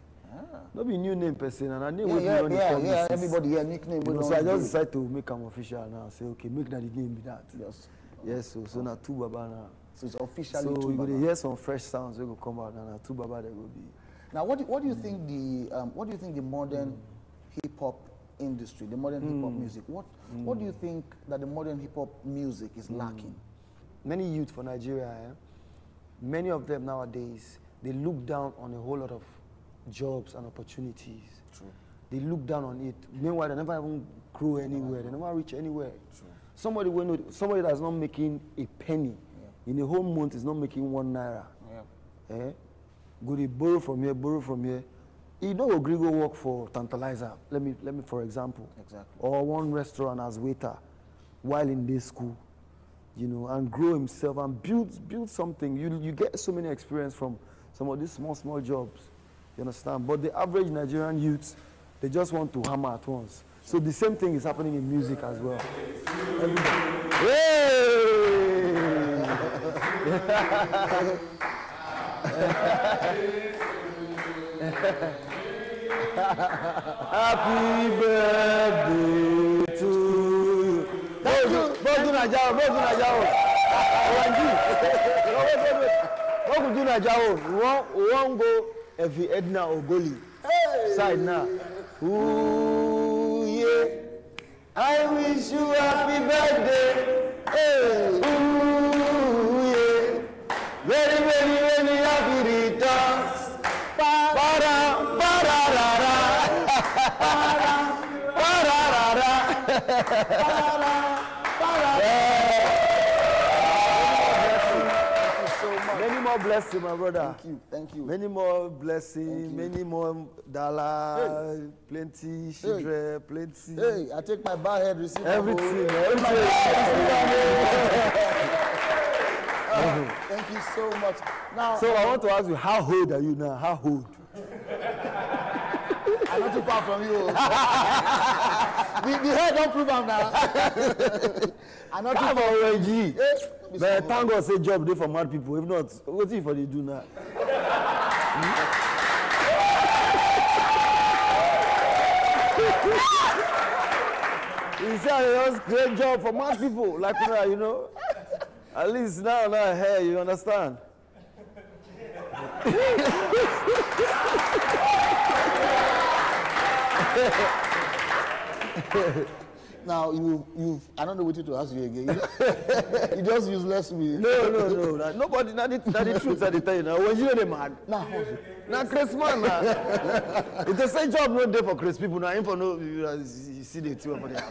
Not be new name per se, and I name everybody here nickname. You know, so I just decided to make them official now. Say, okay, make that the name be that. Yes. So now Two-Baba now. So it's officially Two-Baba. So you're gonna hear some fresh sounds. They will come out now. Two-Baba they will be. Now, what do you think the modern hip hop industry, the modern hip hop music, what do you think that the modern hip hop music is lacking? Many youth for Nigeria, many of them nowadays, they look down on a whole lot of jobs and opportunities. True. They look down on it. Meanwhile, they never even grow anywhere. They never reach anywhere. True. Somebody that's not making a penny in a whole month is not making 1 naira. Go to borrow from here. You don't agree go work for Tantalizer. Let me for example. Exactly. Or one restaurant as waiter while in this school, you know, and grow himself and build something. You get so many experience from some of these small jobs. You understand? But the average Nigerian youth, they just want to hammer at once. So the same thing is happening in music as well. Happy birthday to you. Thank you. Bogu Najao. We won't go every Edna Ogoli. Side now. Ooh, yeah. I wish you happy birthday. Hey. Ooh, yeah. Very happy returns. Para. Many more blessings, my brother. Thank you. Many more blessings, many more dollar, plenty, children, plenty. Hey, I take my bar head receipt. Everything. Thank you so much. Now, So I want to ask you, how old are you now? How old? I'm not too far from you. the hair don't prove I'm now. I'm not too I'm far. already. Yes. But thank God say job dey for mad people. If not, what if they do now? He said it was great job for mad people like you know. At least now here you understand. Now I don't know what to ask you again. You just useless me. No. Nobody. Not the truth I dey tell you now. When you know they mad. Now Chris man now. If they say job no day for Chris people now, for no you see the two over there.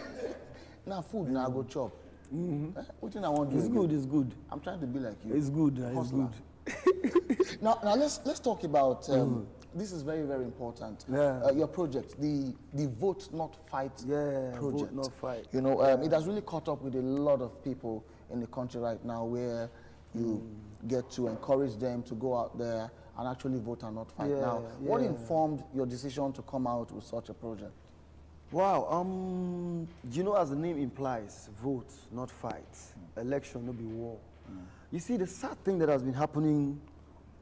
Now food now I go chop. What thing I want to do? It's good. It's good. I'm trying to be like you. It's good. It's Hustler. good. Now let's talk about this is very, very important. Yeah. Your project, the Vote Not Fight project. Vote Not Fight. You know, it has really caught up with a lot of people in the country right now, where you get to encourage them to go out there and actually vote and not fight. Now, what informed your decision to come out with such a project? Wow. You know, as the name implies, vote, not fight. Election, no be war. You see, the sad thing that has been happening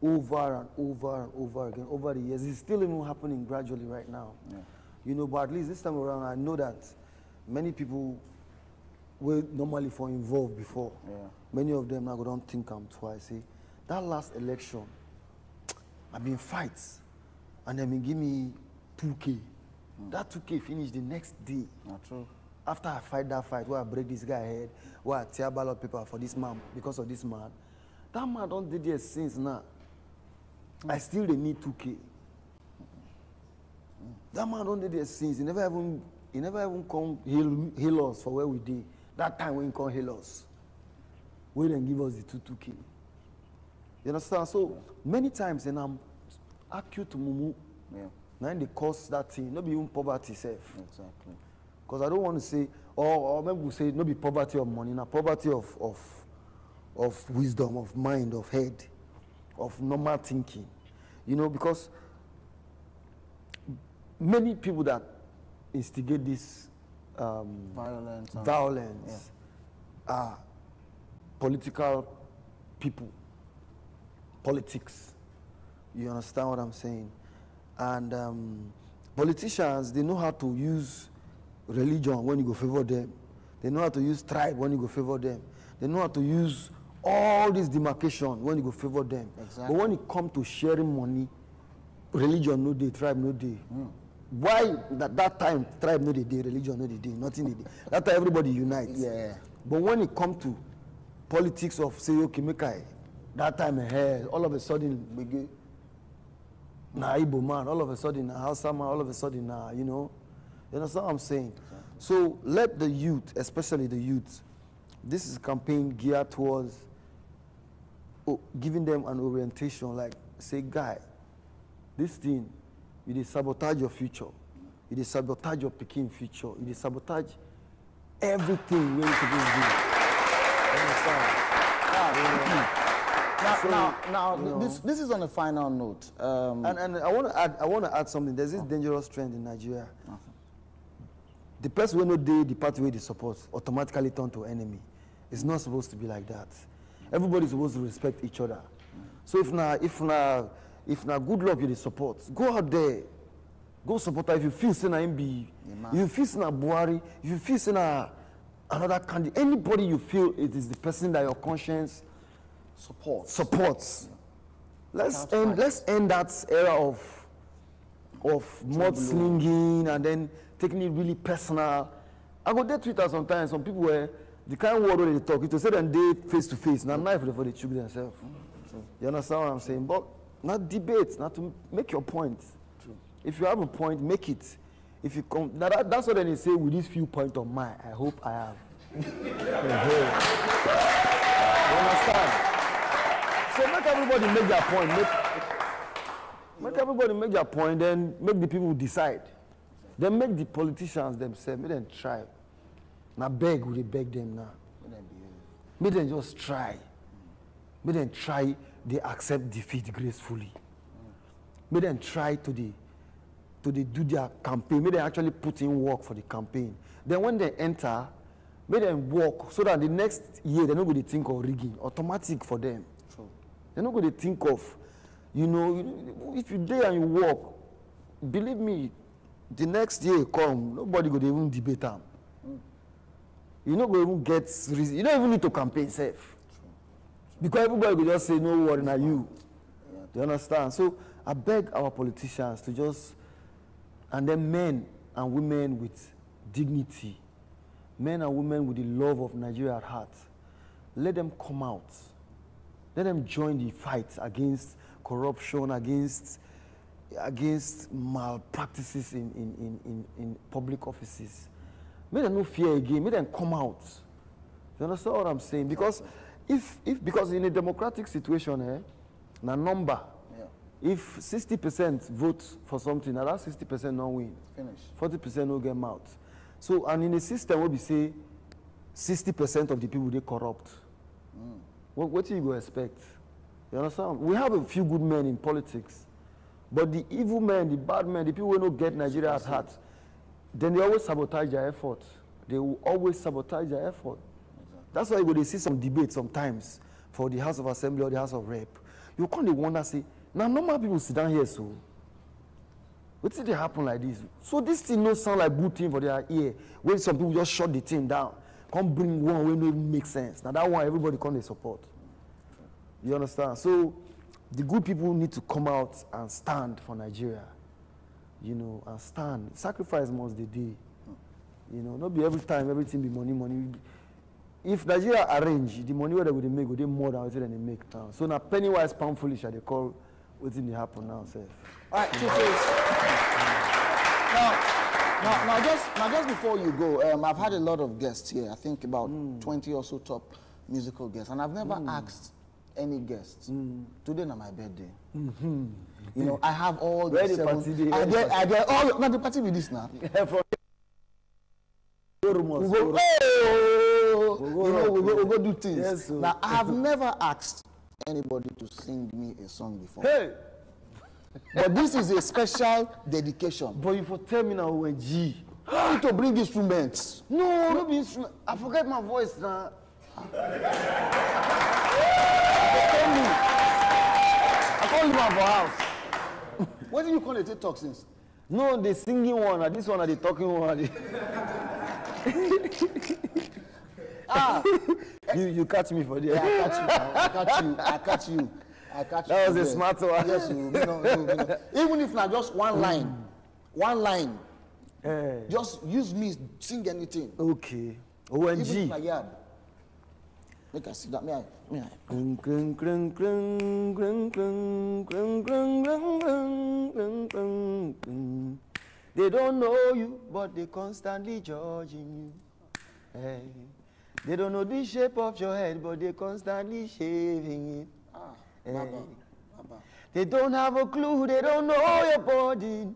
over and over and over again over the years is still even happening gradually right now. You know, but at least this time around, I know that many people were normally for involved before. Many of them now don't think I'm twice. See, that last election, I've been fights, and then they give me 2K. That 2K finished the next day. Not true. After I fight that fight, where I break this guy head, where I tear ballot paper for this man because of this man, that man don't did this since now. I still they need 2K. That man don't did this since. He never even come heal us for where we did. That time when he come heal us, we then give us the 2K. You understand? So many times, and I'm accused to mumu. Now they cause that thing, not be even poverty self. Exactly. Because I don't want to say, or maybe we say, not be poverty of money, now poverty of wisdom, of mind, of head, of normal thinking. You know, because many people that instigate this violence are political people, politics. You understand what I'm saying? And politicians, they know how to use religion when you go favor them. They know how to use tribe when you go favor them. They know how to use all this demarcation when you go favor them. Exactly. But when it comes to sharing money, religion no day, tribe no day. Why that time tribe no day, religion no day, nothing they day. That time everybody unites. But when it comes to politics of say okay, make that time ahead, all of a sudden we get na Igbo man, all of a sudden na Hausa man, all of a sudden na, you know. You understand what I'm saying? Exactly. So let the youth, especially the youth, this is a campaign geared towards giving them an orientation, like say, guy, this thing, it is sabotage your future. It is sabotage your Peking future. It is sabotage everything we're supposed to do. You understand? Now, you know, this is on a final note. And I want to add something. There's this dangerous trend in Nigeria. The person who know the party where they support automatically turn to enemy. It's not supposed to be like that. Everybody's supposed to respect each other. So if na good luck you dey support, go out there, go support her. If you feel say na him be, if you feel say na Buhari, if you feel say na another candidate, anybody you feel it is the person that your conscience supports. Let's end that era of mudslinging and then taking it really personal. I go there Twitter sometimes. Some people were the kind of word where they talk. It to say them they face to face. Now knife for they choke themselves. You understand what I'm saying? But not debate, not to make your point. If you have a point, make it. if you come, that's what they say with this few points of mine. I hope I have. You understand? So make everybody make their point. Make everybody make their point, then make the people decide. Then make the politicians themselves, make them try. Now beg, will they beg them now? Make them just try. Make them try, they accept defeat gracefully. Make them try to do their campaign. Make them actually put in work for the campaign. Then when they enter, make them work so that the next year they're not going to think of rigging. Automatic for them. True. They're not going to think of, you know, if you're there and you work, believe me, the next year come, nobody going to even debate them. You're not going to even get reason. You don't even need to campaign safe. Because everybody will just say, no worry, now you. Yeah. Do you understand? So I beg our politicians to just, and then men and women with dignity, men and women with the love of Nigeria at heart, let them come out. Let them join the fight against corruption, against malpractices in public offices. Make them no fear again. Make them come out. You understand what I'm saying? Because because in a democratic situation, na number. Yeah. If 60% vote for something, now that 60% not win. Finish. 40% no get out. So, and in a system where we say 60% of the people they corrupt, what do you go expect? You understand? We have a few good men in politics, but the evil men, the bad men, the people who don't get Nigeria at heart, then they always sabotage their effort. They will always sabotage their effort. Exactly. That's why when they see some debate sometimes for the House of Assembly or the House of Rep, you kind of wonder, say, now normal people sit down here, so what did they happen like this? So this thing don't sound like good thing for their ear. When some people just shut the thing down, come bring one when it don't make sense. Now that one everybody come they support. You understand? So the good people need to come out and stand for Nigeria. You know, and stand. Sacrifice must they do. You know, not be every time everything be money. If Nigeria arrange, the money where they would make would more than what they make now. So now penny wise, pound foolish, they call what's in the happen now, sir. All right, now just before you go, I've had a lot of guests here. I think about 20 or so top musical guests, and I've never asked any guests. Today na my birthday. You know, I have all the seven. I get all. Now the party with this now. We go do things. Yes, now I have never asked anybody to sing me a song before. Hey. But this is a special dedication. But you for tell me now when G. I need to bring instruments. No, not be instrument. I forget my voice now. I call you my house. What do you call it? Talk since? No, the singing one, and this one, and the talking one. You catch me for this. Yeah, I catch you. That was a smart one. Yes, no. Even if not just one line. Just use me, sing anything. Okay. ONG. Even if I yab. Make us see that. They don't know you, but they constantly judging you. Hey. They don't know the shape of your head, but they constantly shaving it. Hey. Baba. They don't have a clue, they don't know your body.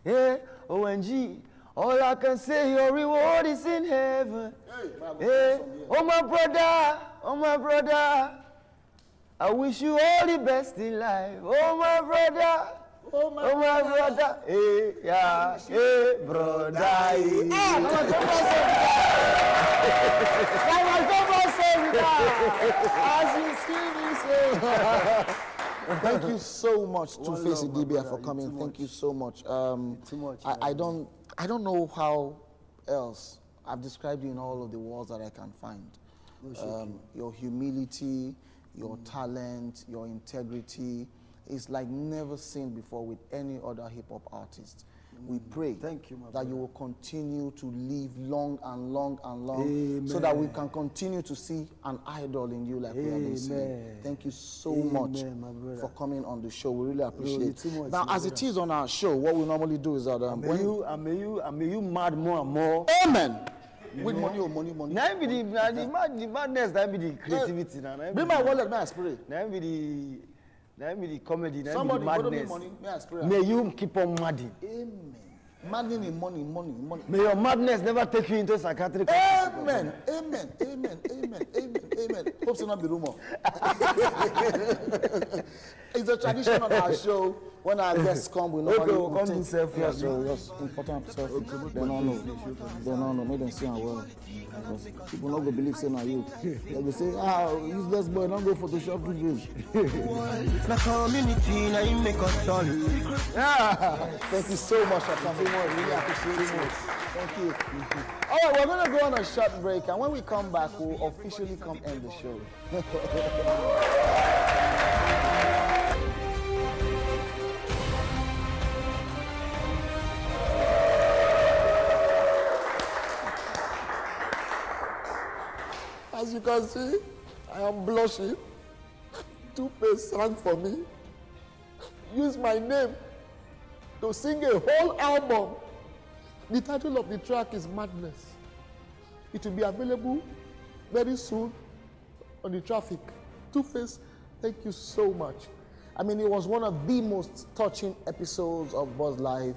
Hey, ONG, all I can say, your reward is in heaven. Hey, oh my brother, I wish you all the best in life. Oh my brother. Oh my brother, hey, yeah, hey, brother, hey. Thank you so much, Two-Face Idibia, for coming. Thank you so much. Too much. I don't know how else I've described you in all of the words that I can find. Your humility, your talent, your integrity, is like never seen before with any other hip-hop artist. We pray Thank you, my that brother. you will continue to live long and long and long, Amen. so that we can continue to see an idol in you like we have been seeing. Amen. Thank you so Amen, much my brother. for coming on the show. We really appreciate you're it. too much, Now, my as it brother. is on our show, what we normally do is that May you mad more and more. Amen. With money or money. Now be the madness, that be the creativity. Bring my wallet, may I spray? Now be the comedy. Now Somebody be the borrow me madness. money, may I spray? May you keep on madding. Amen. Maddening in money. May your madness never take you into psychiatric. Amen. Hope to not be rumor. It's a tradition on our show. When our guests come, we normally come take to selfie. Yeah, so just important selfie. They don't know. Make them see how well. Because people not go believe saying are you. They will say, useless boy, don't go Photoshop to this. The community, now you make us dull. Yeah. Thank you so much for coming. Really appreciate it. Thank you. All right, we're going to go on a short break, and when we come back, we'll officially come end the show. As you can see, I am blushing. Two-Face sang for me. Use my name to sing a whole album. The title of the track is Madness. It will be available very soon on the traffic. Two-Face, thank you so much. I mean, it was one of the most touching episodes of Buzz Live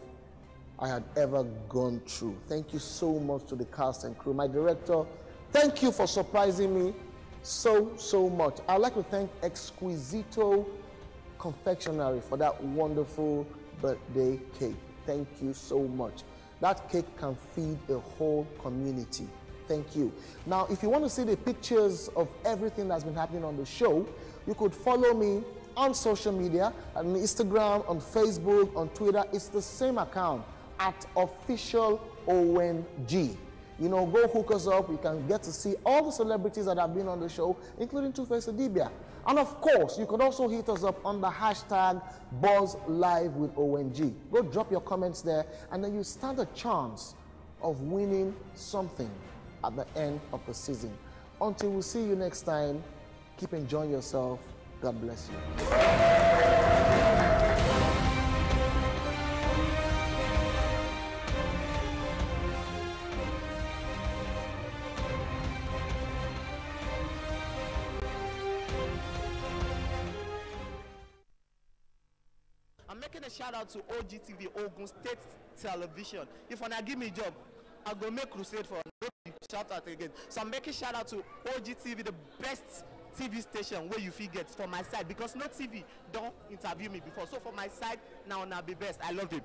I had ever gone through. Thank you so much to the cast and crew. My director, thank you for surprising me so much. I'd like to thank Exquisito Confectionery for that wonderful birthday cake. Thank you so much. That cake can feed a whole community. Thank you. Now, if you want to see the pictures of everything that's been happening on the show, you could follow me on social media, on Instagram, on Facebook, on Twitter. It's the same account, @officialONG. You know, go hook us up. You can get to see all the celebrities that have been on the show, including Two-Face Adibia. And of course, you could also hit us up on the hashtag BuzzLiveWithONG. Go drop your comments there, and then you stand a chance of winning something at the end of the season. Until we see you next time, keep enjoying yourself. God bless you. I'm making a shout out to OGTV, Ogun State Television. If I give me a job, I'll go make crusade for shout out again. So I'm making shout out to OGTV, the best TV station where you feel get for my side, because no TV don't interview me before. So for my side, now be best. I love it.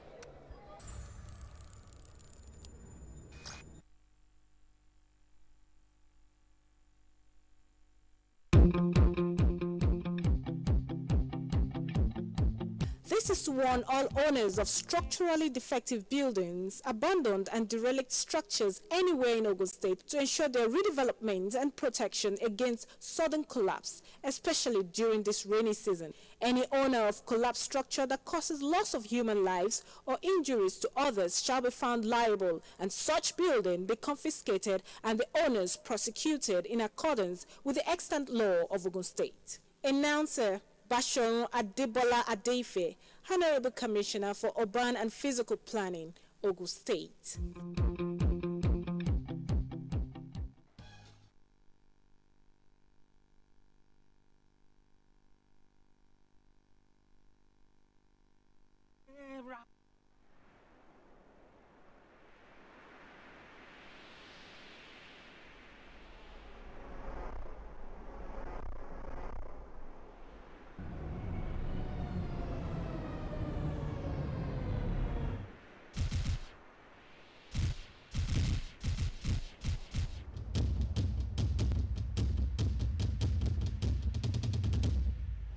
This is to warn all owners of structurally defective buildings, abandoned and derelict structures anywhere in Ogun State to ensure their redevelopment and protection against sudden collapse, especially during this rainy season. Any owner of collapsed structure that causes loss of human lives or injuries to others shall be found liable, and such building be confiscated and the owners prosecuted in accordance with the extant law of Ogun State. Announcer Bashorun Adebola Adeife, Honorable Commissioner for Urban and Physical Planning, Ogun State.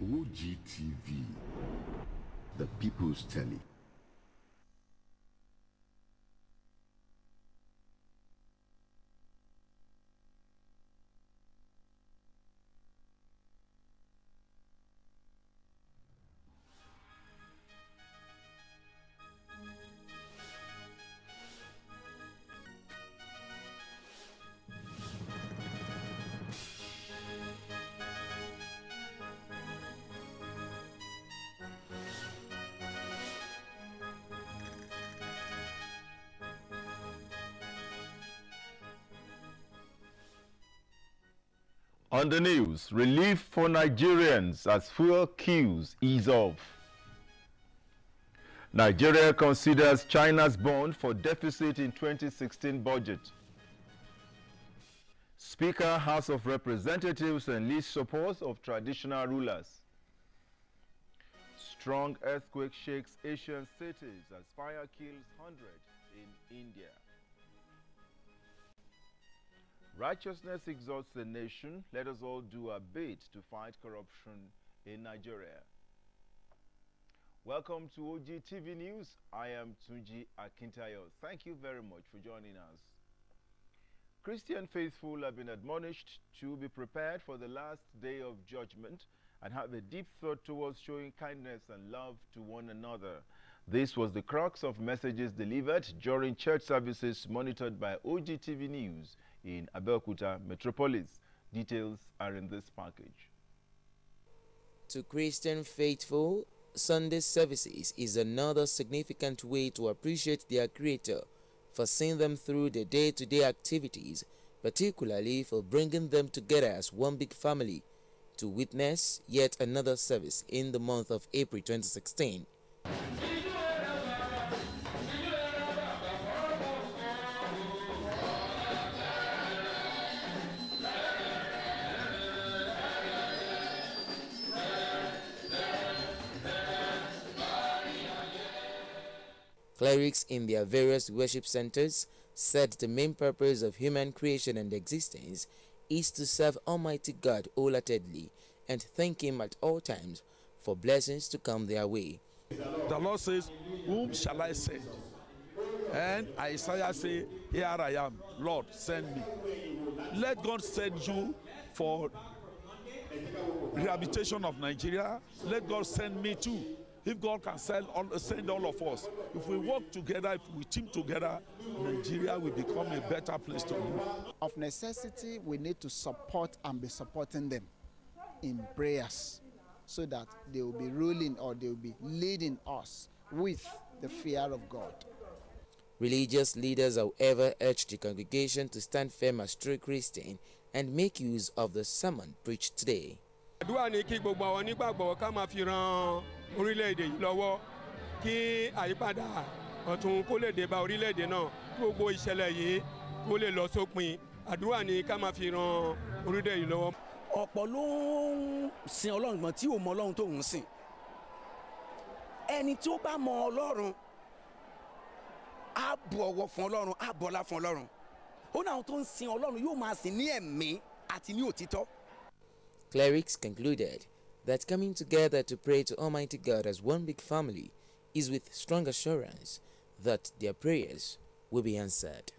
OGTV, the People's Telly. On the news, relief for Nigerians as fuel queues ease off. Nigeria considers China's bond for deficit in 2016 budget. Speaker, House of Representatives enlists support of traditional rulers. Strong earthquake shakes Asian cities as fire kills hundreds in India. Righteousness exalts the nation. Let us all do our bit to fight corruption in Nigeria. Welcome to OG TV News. I am Tunji Akintayo. Thank you very much for joining us. Christian faithful have been admonished to be prepared for the last day of judgment and have a deep thought towards showing kindness and love to one another. This was the crux of messages delivered during church services monitored by OG TV News in Abeokuta Metropolis. Details are in this package. To Christian faithful, Sunday services is another significant way to appreciate their Creator for seeing them through their day-to-day activities, particularly for bringing them together as one big family to witness yet another service in the month of April 2016. Clerics in their various worship centers said the main purpose of human creation and existence is to serve Almighty God wholeheartedly and thank Him at all times for blessings to come their way. The Lord says, "Whom shall I send?" And Isaiah says, "Here I am, Lord, send me." Let God send you for rehabilitation of Nigeria. Let God send me too. If God can send all of us, if we work together, if we team together, Nigeria will become a better place to live. Of necessity, we need to support and be supporting them in prayers so that they will be ruling or they will be leading us with the fear of God. Religious leaders, however, urged the congregation to stand firm as true Christian and make use of the sermon preached today. Àdúrà ni kí gbogbo àwọn onígbàgbọ́ ká máa fi ran orílẹ̀-èdè yìí lọ́wọ́ kí àyípadà ọ̀tun kó lè dé bá orílẹ̀-èdè náà gbogbo ìṣẹ̀lẹ̀ yìí kó lè lọ sópin. Àdúrà ni ká máa fi ran orílẹ̀-èdè yìí lọ́wọ́. Ọ̀pọ̀ ló ń sin Ọlọ́run gbọ́n tí ò mọ Ọlọ́run tó ń sìn. Ẹni tí ó bá mọ Ọlọ́run á bọ̀wọ̀ fún Ọlọ́run, á bọlá fún Ọlọ́run. Ó ní àwọn tó ń sin Ọlọ́run yóò máa sìn ní ẹ̀mí àti ní òtítọ́. Clerics concluded that coming together to pray to Almighty God as one big family is with strong assurance that their prayers will be answered.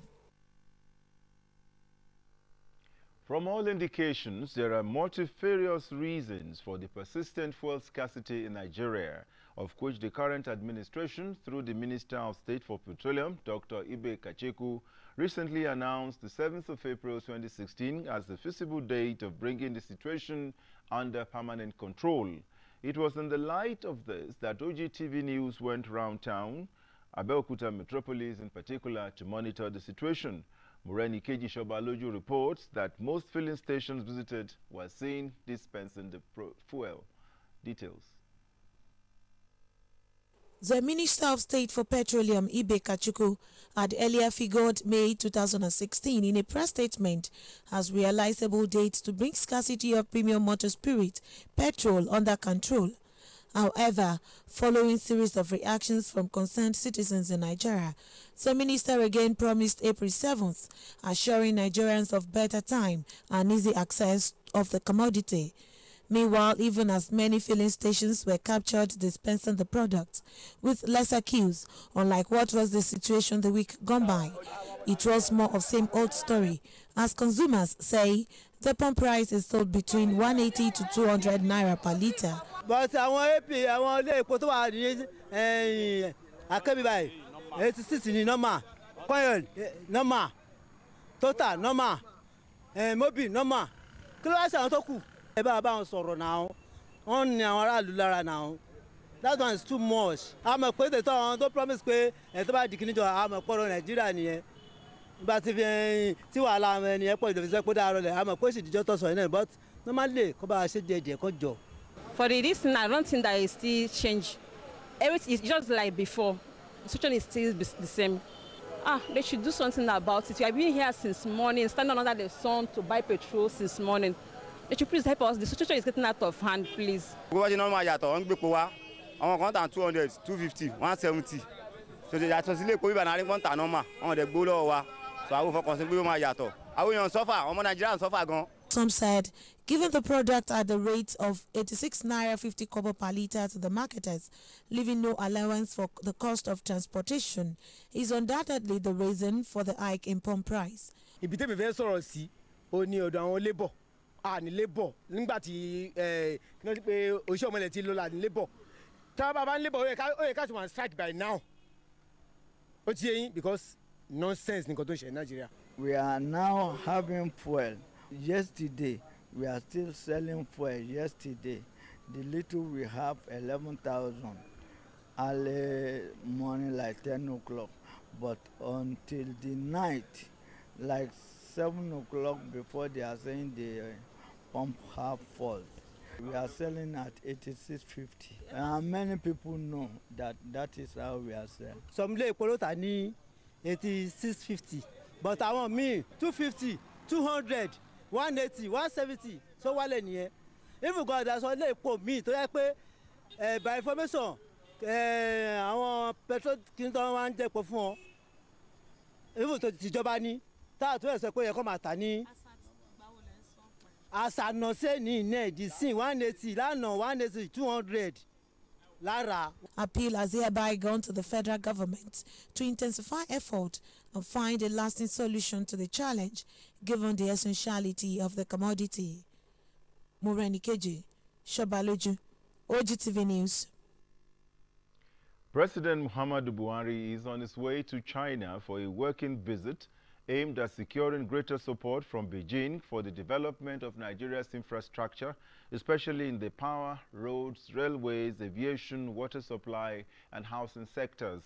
From all indications, there are multifarious reasons for the persistent fuel scarcity in Nigeria, of which the current administration, through the Minister of State for Petroleum, Dr. Abeokuta, recently announced the 7th of April 2016 as the feasible date of bringing the situation under permanent control. It was in the light of this that OGTV News went round town, Abeokuta Metropolis in particular, to monitor the situation. Moreni Keji Shobaloju reports that most filling stations visited were seen dispensing the fuel. Details. The Minister of State for Petroleum, Abeokuta, had earlier figured May 2016 in a press statement as realizable date to bring scarcity of premium motor spirit, petrol, under control. However, following series of reactions from concerned citizens in Nigeria, the minister again promised April 7th, assuring Nigerians of better time and easy access of the commodity. Meanwhile, even as many filling stations were captured dispensing the product with lesser queues, unlike what was the situation the week gone by, it was more of same old story, as consumers say the pump price is sold between 180 to 200 naira per litre. But àwọn AP àwọn ilé epo tó wà ní Akẹ́bí báyìí 86 ní normal, coil normal, total normal, mobi normal. Kí ló wá ṣe àwọn tó kù? Ẹ bá wọn sọ̀rọ̀ náà, wọ́n ní àwọn aráàlú lára náà. That one is too much. A mọ̀ pé tètè àwọn tó promise pé ẹ̀ tó bá di kíní jọ a mọ̀ pọ̀rọ̀ Nàìjíríà nìyẹn. But if tí wàhálà ẹni ẹ pọ̀ ìdòfin sẹ́ pé dáa rọlẹ̀ àmọ́ pé ìṣèdíjọ́ tó sọ yẹn náà but normally kó bá a ṣe díẹ̀ kó jọ. For this thing, I don't think that it still change. Everything is just like before. The situation is still the same. They should do something about it. We have been here since morning, standing under the sun to buy petrol since morning. They should please help us. The situation is getting out of hand, please. Gbogbo ọjọ́ náà máa yàtọ̀, wọ́n ń gbé po wá. Àwọn kan tà 200, 250, 170. So they yàtọ̀ sílé epo bíbá náà rí wọ́n tà nọ́mà. Wọ́n dẹ̀ gbó lọ́wọ́ wa. So àwọn fọkàn sí pé ó máa yàtọ̀. Àwọn èèyàn sọ́fà, ọmọ Nàìjíríà ń sọ́fà gan. Some said, given the product at the rate of 86 naira 50 kobo per litre to the marketers, leaving no allowance for the cost of transportation, is undoubtedly the reason for the hike in pump price. Ibi tẹ́mi fẹ́ sọ̀rọ̀ sí ó ní ọ̀dọ̀ àwọn labour ní labour nígbà tí kí wọ́n ti pé oṣù ọmọlẹ̀ ti lọ́la ní labour tá a bá bá ń labour ó yẹ ká tún wọn strike by now ó ti yé yín because nonsense nìkan tó ń ṣe Nàìjíríà. We are now having fuel. Yesterday, we are still selling fuel. Yesterday, the little we have 11,000. Early morning like 10 o'clock. But until the night, like 7 o'clock before they are saying the pump have fault. We are selling at 86.50. And many people know that that is how we are selling. Some lay polota ní 86.50. But àwọn míì 250, 200. 180, 170, so wálé nìyẹn. Even God has ilé epo míì tó yẹ pé by information àwọn petrol kí n tọ́ wá ń dẹ́pọ̀ fún ọ. Even tó tìjọba ní táà tó ẹ̀sẹ̀ pé yẹ kó máa tà ní. Àṣànàṣe ní ìná ìdísìn 180 lánàá 180 200 lára. Appeal has hereby gone to the federal government to intensify effort and find a lasting solution to the challenge, given the essentiality of the commodity. Moreni Keji, Shobaloju, OGTV News. President Muhammadu Buhari is on his way to China for a working visit aimed at securing greater support from Beijing for the development of Nigeria's infrastructure, especially in the power, roads, railways, aviation, water supply, and housing sectors.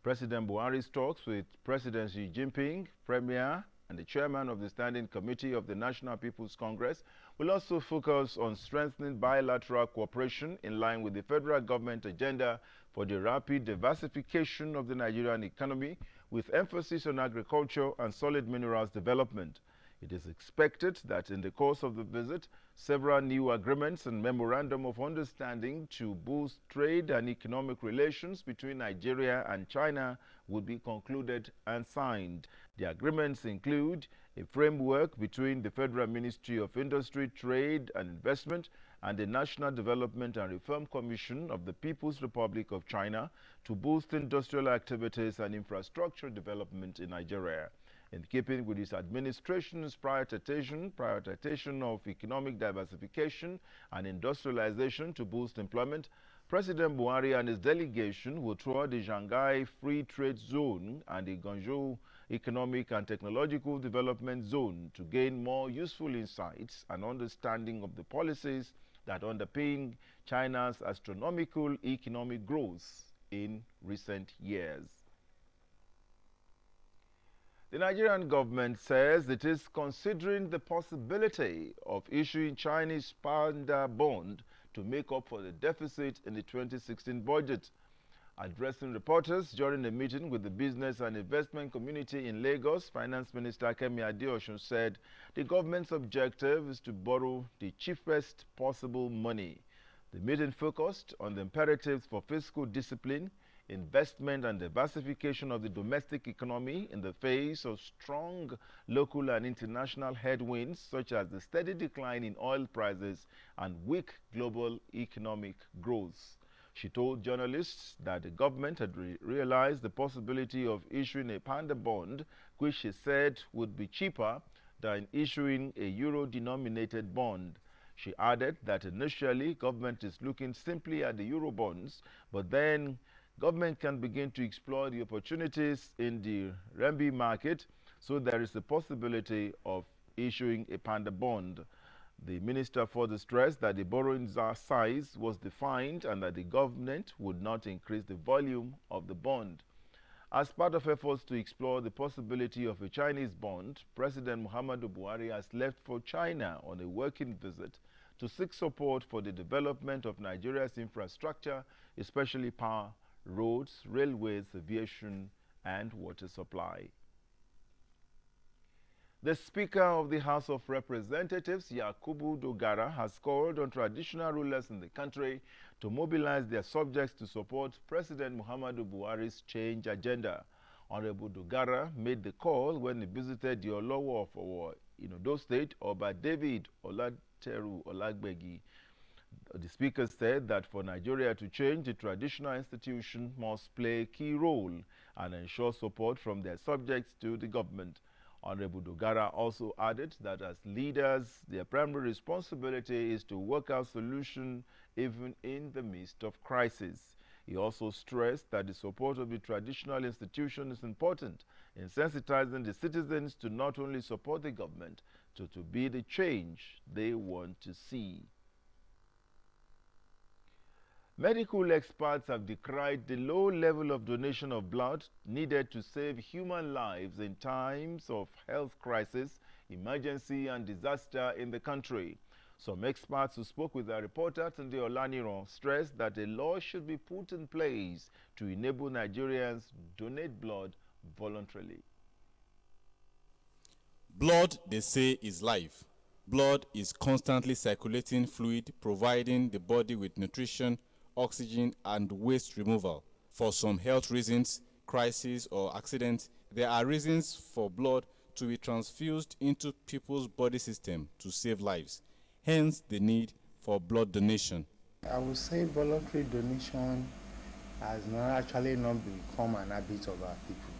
President Buhari's talks with President Xi Jinping, Premier, and the chairman of the Standing Committee of the National People's Congress will also focus on strengthening bilateral cooperation in line with the federal government agenda for the rapid diversification of the Nigerian economy, with emphasis on agriculture and solid minerals development. It is expected that in the course of the visit, several new agreements and memorandum of understanding to boost trade and economic relations between Nigeria and China would be concluded and signed. The agreements include a framework between the Federal Ministry of Industry, Trade and Investment and the National Development and Reform Commission of the People's Republic of China to boost industrial activities and infrastructure development in Nigeria. In keeping with his administration's prioritization of economic diversification and industrialization to boost employment, President Buhari and his delegation will tour the Shanghai Free Trade Zone and the Guangzhou Economic and Technological Development Zone to gain more useful insights and understanding of the policies that underpin China's astronomical economic growth in recent years. The Nigerian government says it is considering the possibility of issuing Chinese panda bond to make up for the deficit in the 2016 budget. Addressing reporters during a meeting with the business and investment community in Lagos, Finance Minister Kemi Adeosun said the government's objective is to borrow the cheapest possible money. The meeting focused on the imperatives for fiscal discipline, investment and diversification of the domestic economy in the face of strong local and international headwinds such as the steady decline in oil prices and weak global economic growth. She told journalists that the government had realized the possibility of issuing a panda bond, which she said would be cheaper than issuing a euro-denominated bond. She added that initially government is looking simply at the euro bonds, but then government can begin to explore the opportunities in the renminbi market, so there is a possibility of issuing a panda bond. The minister further stressed that the borrowing size was defined and that the government would not increase the volume of the bond. As part of efforts to explore the possibility of a Chinese bond, President Muhammadu Buhari has left for China on a working visit to seek support for the development of Nigeria's infrastructure, especially power, roads, railways, aviation, and water supply. The Speaker of the House of Representatives, Yakubu Dogara, has called on traditional rulers in the country to mobilize their subjects to support President Muhammadu Buhari's change agenda. Honorable Dogara made the call when he visited the Olowo of Owo in Odo State, Oba David Olateru Olagbegi. The Speaker said that for Nigeria to change, the traditional institution must play a key role and ensure support from their subjects to the government. Honorable Dogara also added that as leaders, their primary responsibility is to work out solutions even in the midst of crisis. He also stressed that the support of the traditional institution is important in sensitizing the citizens to not only support the government, but to be the change they want to see. Medical experts have decried the low level of donation of blood needed to save human lives in times of health crisis, emergency, and disaster in the country. Some experts who spoke with our reporter Tunde Olaniran stressed that a law should be put in place to enable Nigerians donate blood voluntarily. Blood, they say, is life. Blood is constantly circulating fluid, providing the body with nutrition, oxygen, and waste removal. For some health reasons, crisis or accident, there are reasons for blood to be transfused into people's body system to save lives. Hence, the need for blood donation. I would say voluntary donation has not become an habit of our people.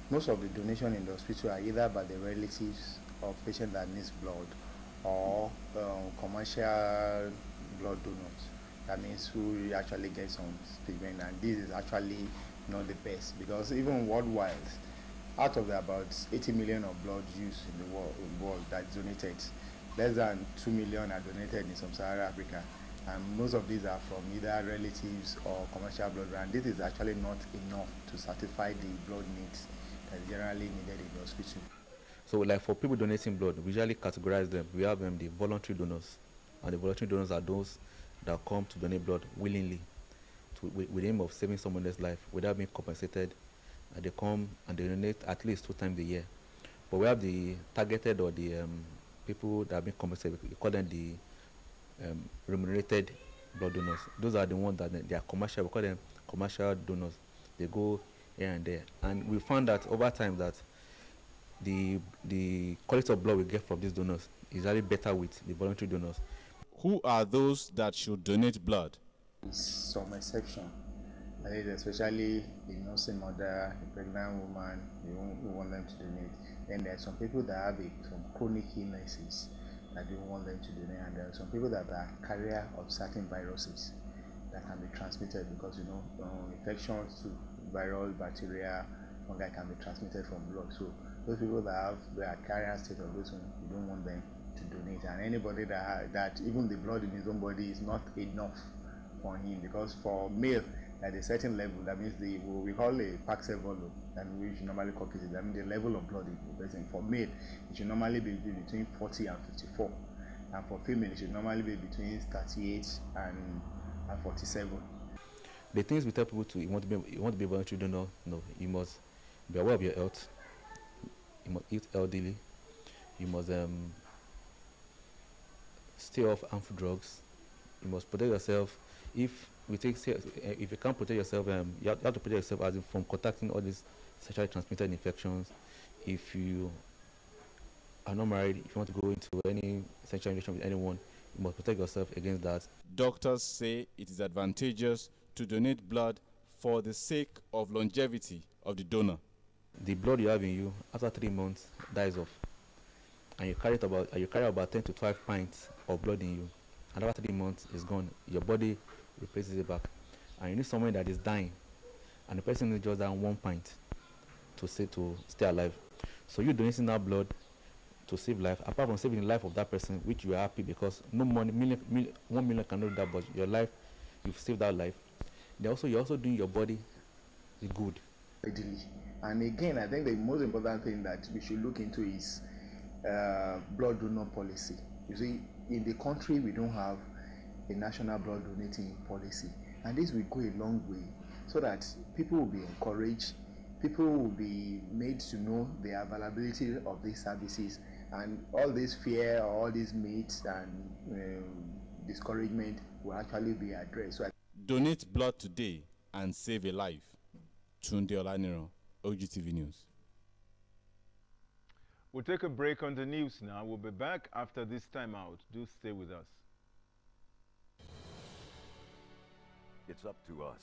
Most of the donation in the hospital are either by the relatives of patients that needs blood or commercial blood donors. That means who actually get some treatment, and this is actually not the best, because even worldwide, out of the about 80 million of blood used in the world that's donated, less than 2 million are donated in sub-Saharan Africa, and most of these are from either relatives or commercial blood, and this is actually not enough to satisfy the blood needs that is generally needed in the hospital. So like for people donating blood, we usually categorize them. We have the voluntary donors, and the voluntary donors are those that come to donate blood willingly with the aim of saving someone else's life without being compensated. They come and they donate at least 2 times a year. But we have the targeted or the people that have been compensated. We call them the remunerated blood donors. Those are the ones that they are commercial. We call them commercial donors. They go here and there. And we found that over time that the quality of blood we get from these donors is really better with the voluntary donors. Who are those that should donate blood? Some exception, especially the nursing mother, the pregnant woman, we want them to donate. Then there are some people that have some chronic illnesses that we want them to donate, and there are some people that are carrier of certain viruses that can be transmitted, because infections to viral bacteria, fungi can be transmitted from blood. So those people that are carrier state of those, we don't want them to donate, and anybody that even the blood in his own body is not enough for him, because for male at a certain level, that means we call a Paxel volume, and we should normally copy it. That means the level of blood in the person. For male, it should normally be between 40 and 54, and for female, it should normally be between 38 and 47. The things we tell people you want to be a voluntary donor, no, you must be aware of your health. You must eat healthily. You must stay off harmful drugs. You must protect yourself. If you can't protect yourself, you have to protect yourself as in from contacting all these sexually transmitted infections. If you are not married, if you want to go into any sexual relation with anyone, you must protect yourself against that. Doctors say it is advantageous to donate blood for the sake of longevity of the donor. The blood you have in you, after 3 months, dies off, and you carry about 10 to 12 pints of blood in you, and after 3 months it's gone. Your body replaces it back, and you need someone that is dying, and the person needs just that 1 pint to stay alive. So you donating that blood to save life, apart from saving the life of that person, which you are happy because no money, 1 million cannot do that, but your life, you've saved that life. You're also doing your body the good. readily. And again, I think the most important thing that we should look into is blood donor policy. You see, in the country, we don't have a national blood donating policy, and this will go a long way so that people will be encouraged, people will be made to know the availability of these services, and all this fear or all these myths and discouragement will actually be addressed. So Donate blood today and save a life. Tunde Olaniro, OGTV News. We'll take a break on the news now. We'll be back after this time out. Do stay with us. It's up to us,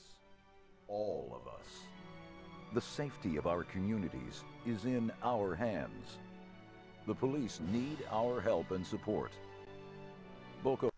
all of us. The safety of our communities is in our hands. The police need our help and support. Boko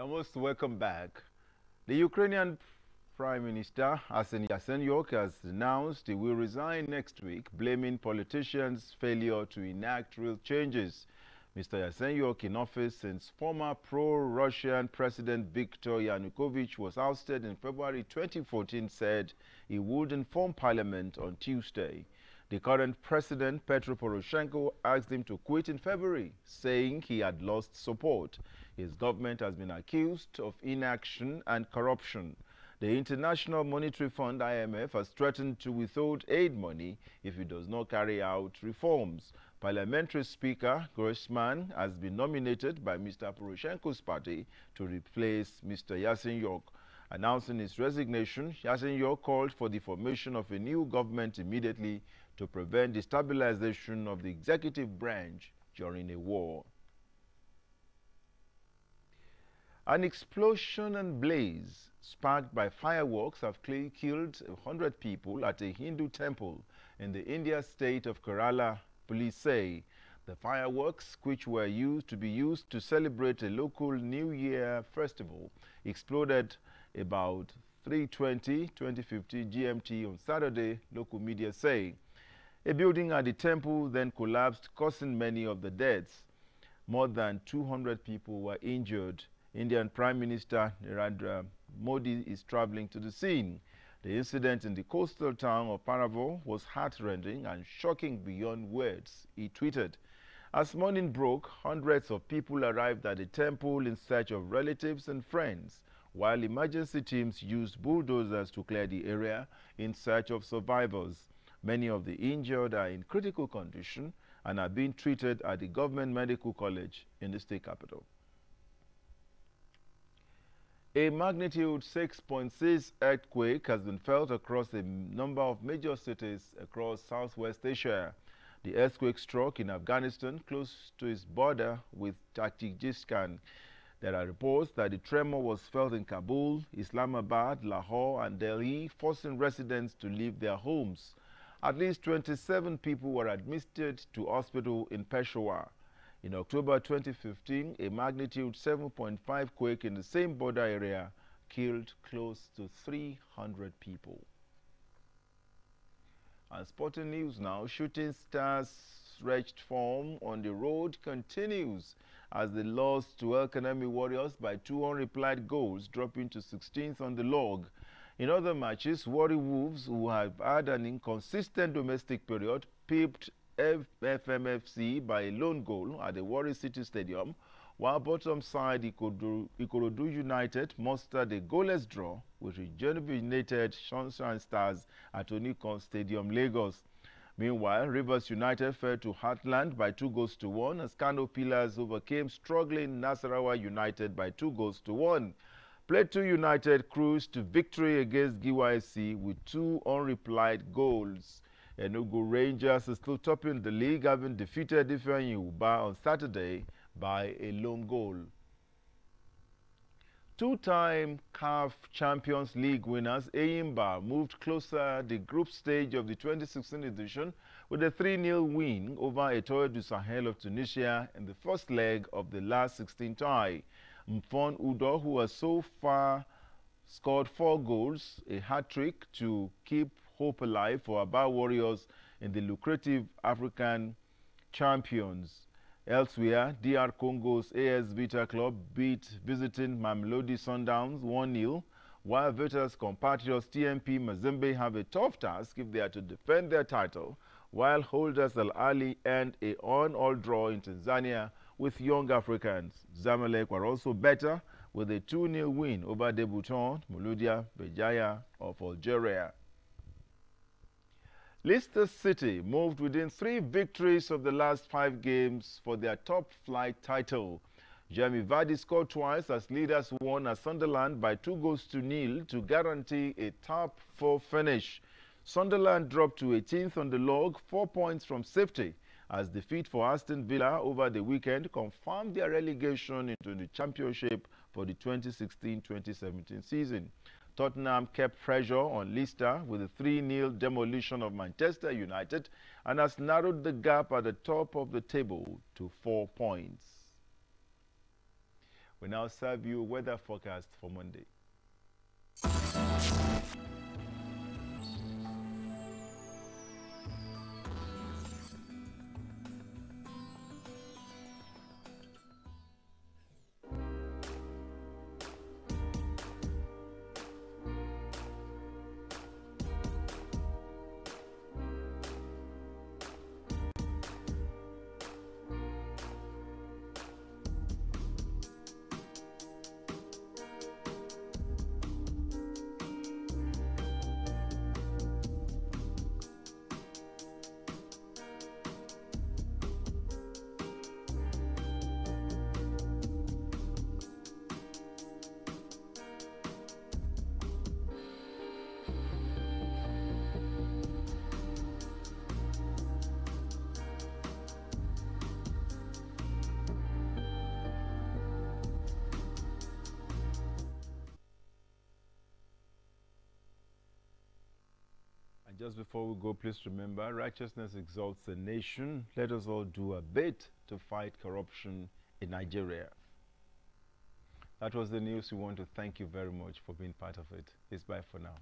You're most welcome back. The Ukrainian Prime Minister Arseniy Yatsenyuk has announced he will resign next week, blaming politicians' failure to enact real changes. Mr. Yatsenyuk, in office since former pro-Russian President Viktor Yanukovych was ousted in February 2014, said he would inform Parliament on Tuesday. The current president, Petro Poroshenko, asked him to quit in February, saying he had lost support. His government has been accused of inaction and corruption. The International Monetary Fund, IMF, has threatened to withhold aid money if it does not carry out reforms. Parliamentary Speaker Grossman has been nominated by Mr. Poroshenko's party to replace Mr. Yatsenyuk. Announcing his resignation, Yatsenyuk called for the formation of a new government immediately to prevent destabilization of the executive branch during a war. An explosion and blaze sparked by fireworks have killed 100 people at a Hindu temple in the India state of Kerala, police say. The fireworks, which were used to celebrate a local New Year festival, exploded about 3:20 GMT on Saturday, local media say. A building at the temple then collapsed, causing many of the deaths. More than 200 people were injured. Indian Prime Minister Narendra Modi is traveling to the scene. The incident in the coastal town of Paravur was heart-rending and shocking beyond words, he tweeted. As morning broke, hundreds of people arrived at the temple in search of relatives and friends, while emergency teams used bulldozers to clear the area in search of survivors. Many of the injured are in critical condition and are being treated at the government medical college in the state capital. A magnitude 6.6 earthquake has been felt across a number of major cities across Southwest Asia. The earthquake struck in Afghanistan, close to its border with Tajikistan. There are reports that the tremor was felt in Kabul, Islamabad, Lahore, and Delhi, forcing residents to leave their homes. At least 27 people were admitted to hospital in Peshawar. In October 2015, a magnitude 7.5 quake in the same border area killed close to 300 people. And sporting news now, Shooting Stars' wretched form on the road continues as they lost to El Kanemi Warriors by 2 unreplied goals, dropping to 16th on the log. In other matches, Warri Wolves, who have had an inconsistent domestic period, pipped FMFC by a lone goal at the Warri City Stadium, while bottom side Ikorodu United mustered a goalless draw with rejuvenated Sunshine Stars at Onikon Stadium, Lagos. Meanwhile, Rivers United fell to Heartland by 2-1 as Kano Pillars overcame struggling Nasarawa United by 2-1. Plateau United cruised to victory against Giwa FC with 2 unreplied goals. Enugu Rangers is still topping the league, having defeated Ifeanyi Uba on Saturday by a lone goal. Two-time CAF Champions League winners Eyimba moved closer the group stage of the 2016 edition with a 3-0 win over Etoile du Sahel of Tunisia in the first leg of the last 16 tie. Mfon Udo, who has so far scored 4 goals, a hat-trick to keep hope alive for Aba Warriors in the lucrative African Champions. Elsewhere, DR Congo's AS Vita Club beat visiting Mamelodi Sundowns 1-0, while Vita's compatriots TMP Mazembe have a tough task if they are to defend their title, while holders Al Ali earned a 1-1 draw in Tanzania with Young Africans. Zamalek were also better with a 2-0 win over debutant Mouloudia Bejaya of Algeria. Leicester City moved within 3 victories of the last 5 games for their top-flight title. Jamie Vardy scored twice as leaders won at Sunderland by 2-0 to guarantee a top 4 finish. Sunderland dropped to 18th on the log, 4 points from safety, as defeat for Aston Villa over the weekend confirmed their relegation into the Championship for the 2016-2017 season. Tottenham kept pressure on Leicester with a 3-0 demolition of Manchester United and has narrowed the gap at the top of the table to 4 points. We now serve you a weather forecast for Monday. Just before we go, please remember, righteousness exalts a nation. Let us all do a bit to fight corruption in Nigeria. That was the news. We want to thank you very much for being part of it. It's bye for now.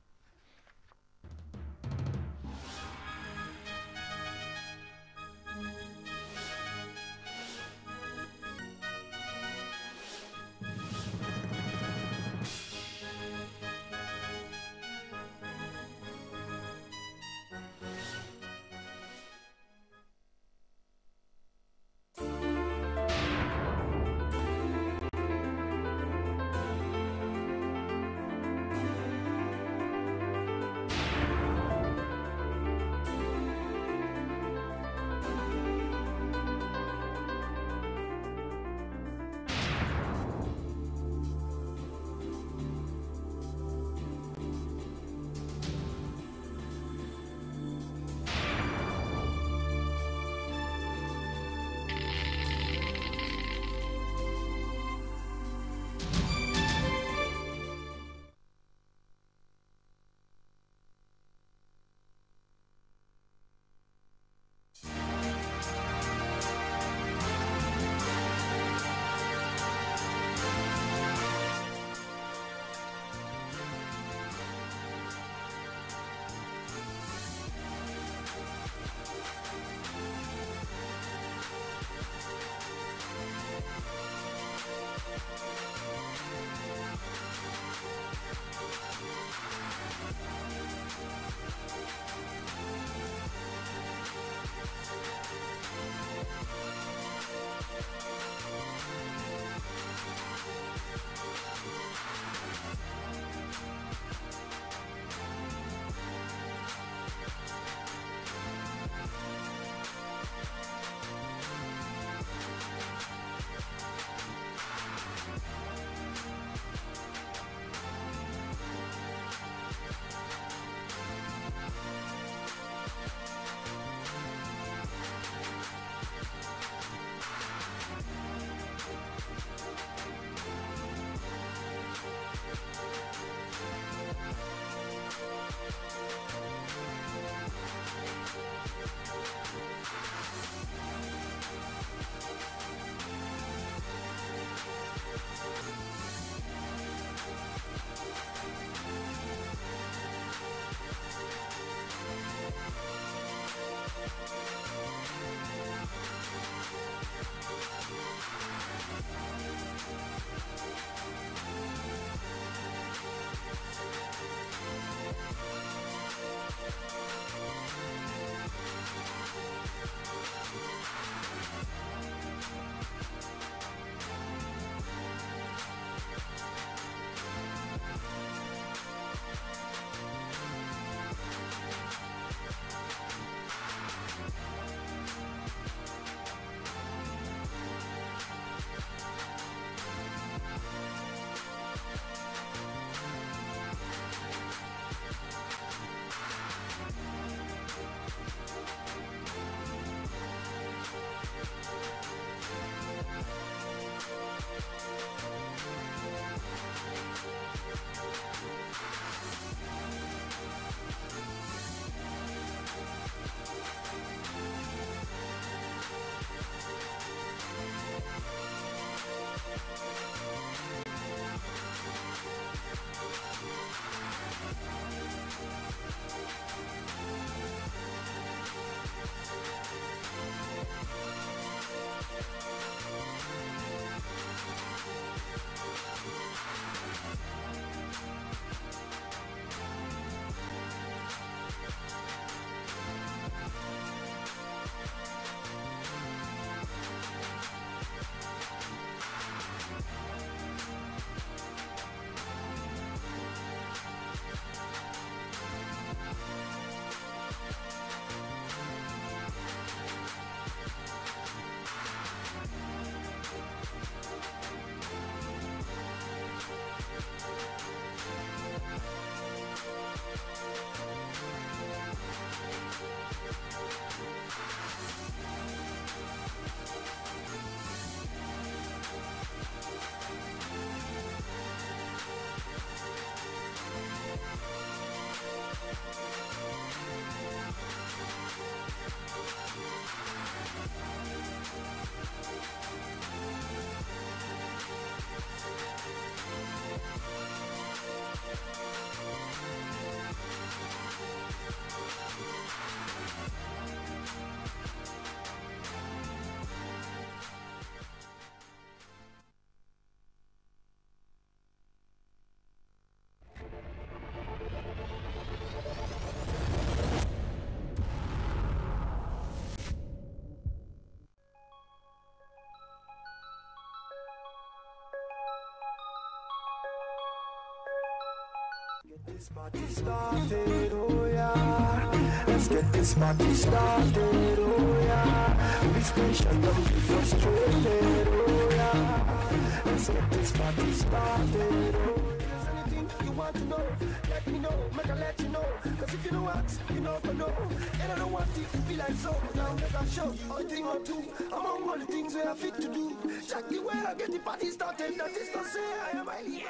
this party started, oh yeah. Let's get this party started, oh yeah. Be patient, don't be frustrated, oh yeah. Let's get this party started, oh yeah. If there's anything you want to know, let me know, make I let you know. Cause if you don't ask, you know to know. And I don't want it to be like so. Now let I show you a thing or two. Among all the things we are fit to do. Check the way I get the party started. That is to say I am a leader.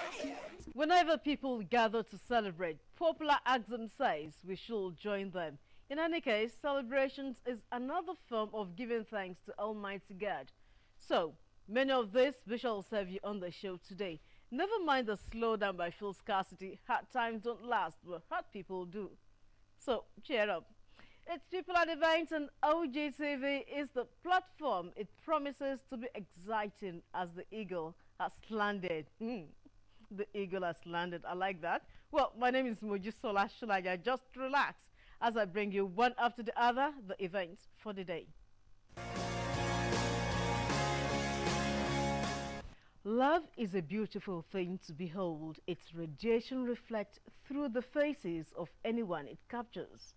Whenever people gather to celebrate, popular axiom says we should join them. In any case, celebrations is another form of giving thanks to Almighty God. So, many of these we shall serve you on the show today. Never mind the slowdown by fuel scarcity. Hard times don't last, but hard people do. So, cheer up. It's People and Events, and OGTV is the platform. It promises to be exciting as the eagle has landed. The eagle has landed. I like that. Well, my name is Mojisola Shulaja. Just relax as I bring you one after the other the events for the day. Love is a beautiful thing to behold. Its radiation reflects through the faces of anyone it captures.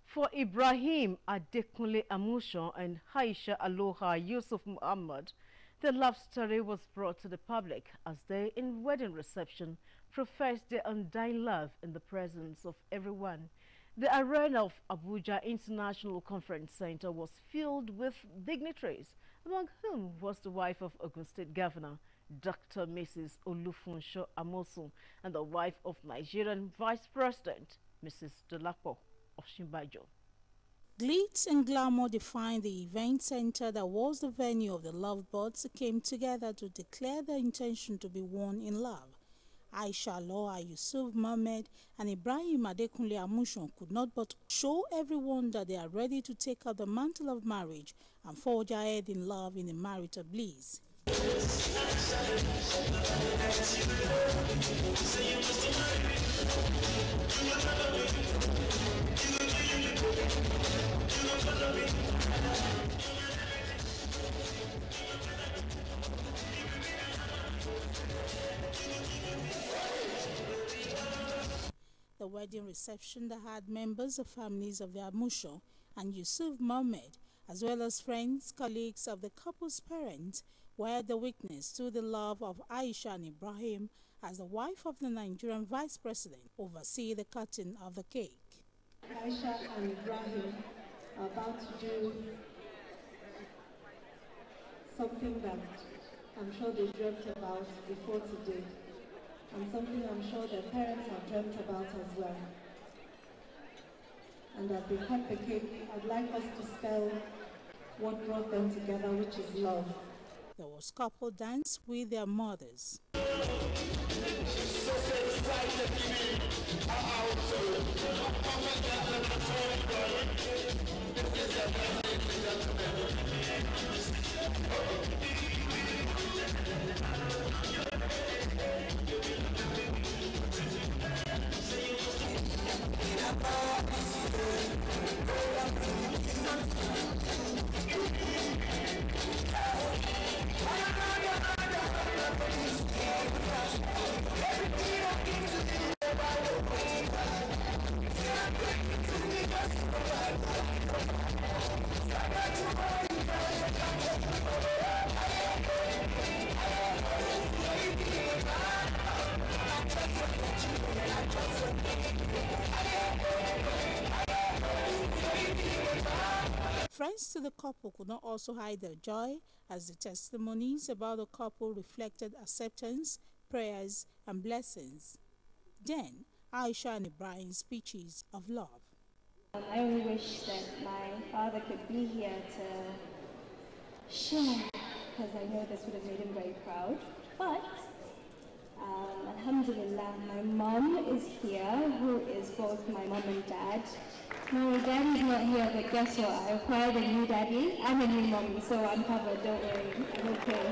For Ibrahim Adekunle Amushan and Aisha Aloha Yusuf Muhammad, the love story was brought to the public as they, in wedding reception, professed their undying love in the presence of everyone. The arena of Abuja International Conference Center was filled with dignitaries, among whom was the wife of Ogun State Governor, Dr. Mrs. Olufunsho Amosun, and the wife of Nigerian Vice President, Mrs. Dolapo Osinbajo. Glitz and glamour defined the event center that was the venue of the lovebirds came together to declare their intention to be one in love. Aisha Aloha Yusuf Mohammed and Ibrahim Adekunle Amushan could not but show everyone that they are ready to take up the mantle of marriage and forge ahead in love in the marital bliss. The wedding reception that had members of families of the Amushan and Yusuf Mohammed, as well as friends, colleagues of the couple's parents, were the witness to the love of Aisha and Ibrahim as the wife of the Nigerian Vice President oversee the cutting of the cake. Aisha and Ibrahim are about to do something that I'm sure they dreamt about before today, and something I'm sure their parents have dreamt about as well. And as they cut the cake, I'd like us to spell what brought them together, which is love. There was couple dance with their mothers. Friends to the couple could not also hide their joy as the testimonies about the couple reflected acceptance, prayers, and blessings. Then, Aisha and Ibrahim's speeches of love. I only wish that my father could be here to share, because I know this would have made him very proud. But, alhamdulillah, my mom is here, who is both my mom and dad. My daddy's not here, but guess what? I acquired a new daddy and a new mommy, so I'm covered, don't worry, I'm okay.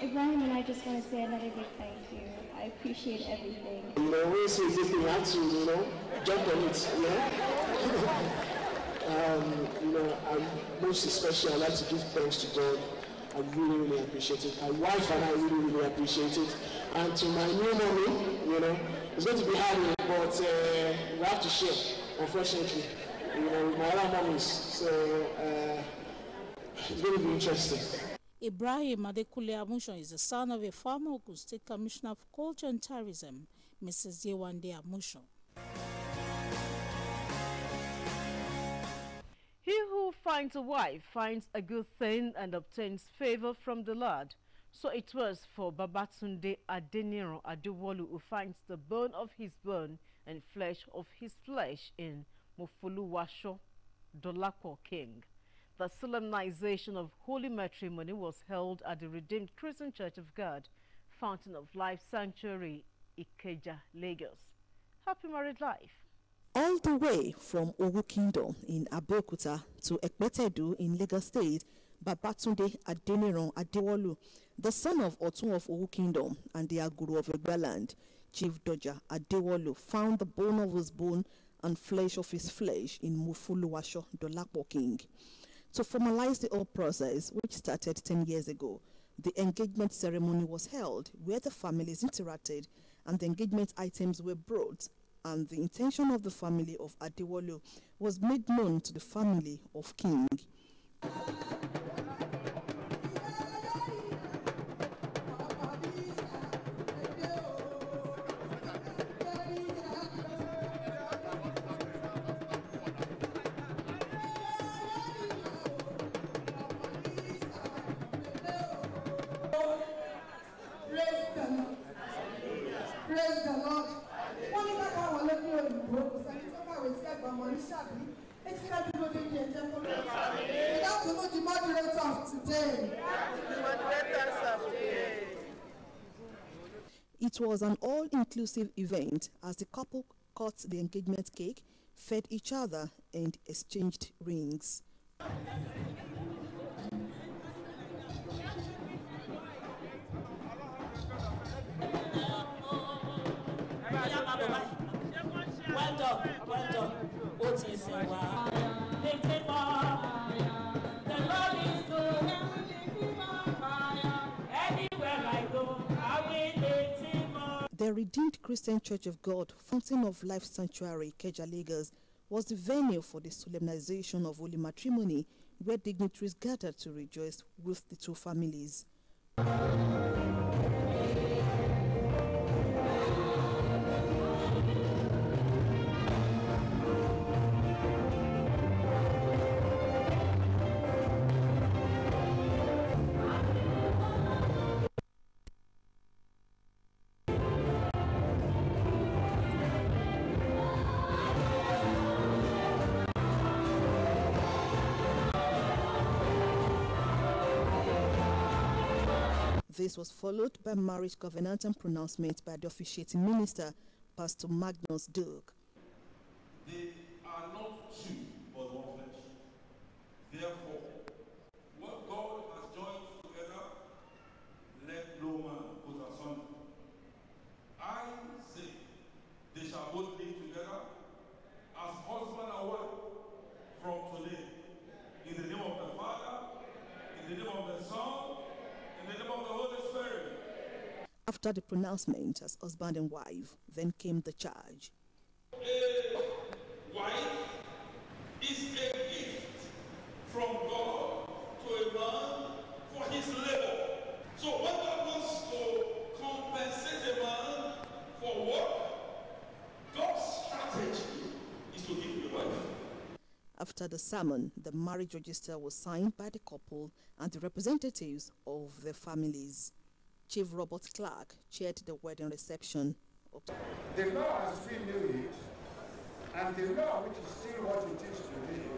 Ibrahim and I just want to say another big thank you. I appreciate everything. You know, when you say this thing, you have to, you know, jump on it, you know. And most especially, I like to give thanks to God I really, really appreciate it. My wife and I really, really appreciate it. And to my new mommy, you know, it's going to be hard, but we have to share, unfortunately, you know, with my other mommies. So it's going to be interesting. Ibrahim Adekule Amusho is the son of a former Ogun State Commissioner of Culture and Tourism, Mrs. Yewande Amusho. He who finds a wife finds a good thing and obtains favor from the Lord. So it was for Babatunde Adeniran Adewolu, who finds the bone of his bone and flesh of his flesh in Mofuluwasho, Dolapo King. The solemnization of holy matrimony was held at the Redeemed Christian Church of God, Fountain of Life Sanctuary, Ikeja, Lagos. Happy married life. All the way from Ogun Kingdom in Abeokuta to Ekpetedu in Lagos State, Babatunde Adeniran Adewolu, the son of Otun of Ogun Kingdom and the Aguru of Egbaland, Chief Doja Adewolu, found the bone of his bone and flesh of his flesh in Mofuluwasho, Dolapo King. To formalize the whole process, which started 10 years ago, the engagement ceremony was held where the families interacted and the engagement items were brought, and the intention of the family of Adewolu was made known to the family of King. Praise the Lord. It was an all-inclusive event as the couple cut the engagement cake, fed each other, and exchanged rings. Well done, well done. The Lord is good. Anywhere I go, I will lift him up. The Redeemed Christian Church of God, Fountain of Life Sanctuary, Ikeja, Lagos, was the venue for the solemnization of holy matrimony, where dignitaries gathered to rejoice with the two families. This was followed by marriage covenant and pronouncement by the officiating minister, Pastor Magnus Duke. They are not two, but one flesh. Therefore, what God has joined together, let no man put asunder. I say, they shall both live together as husband and wife from today. In the name of the Father, in the name of the Son, in the name of the Holy Spirit. After the pronouncement as husband and wife, then came the charge. A wife is a gift from God to a man for his labor. So when God wants to compensate a man for work, God's strategy is to give him a wife. After the sermon, the marriage register was signed by the couple and the representatives of their families. Chief Robert Clark chaired the wedding reception. The law has renewed it, and the law, which is still what it is today,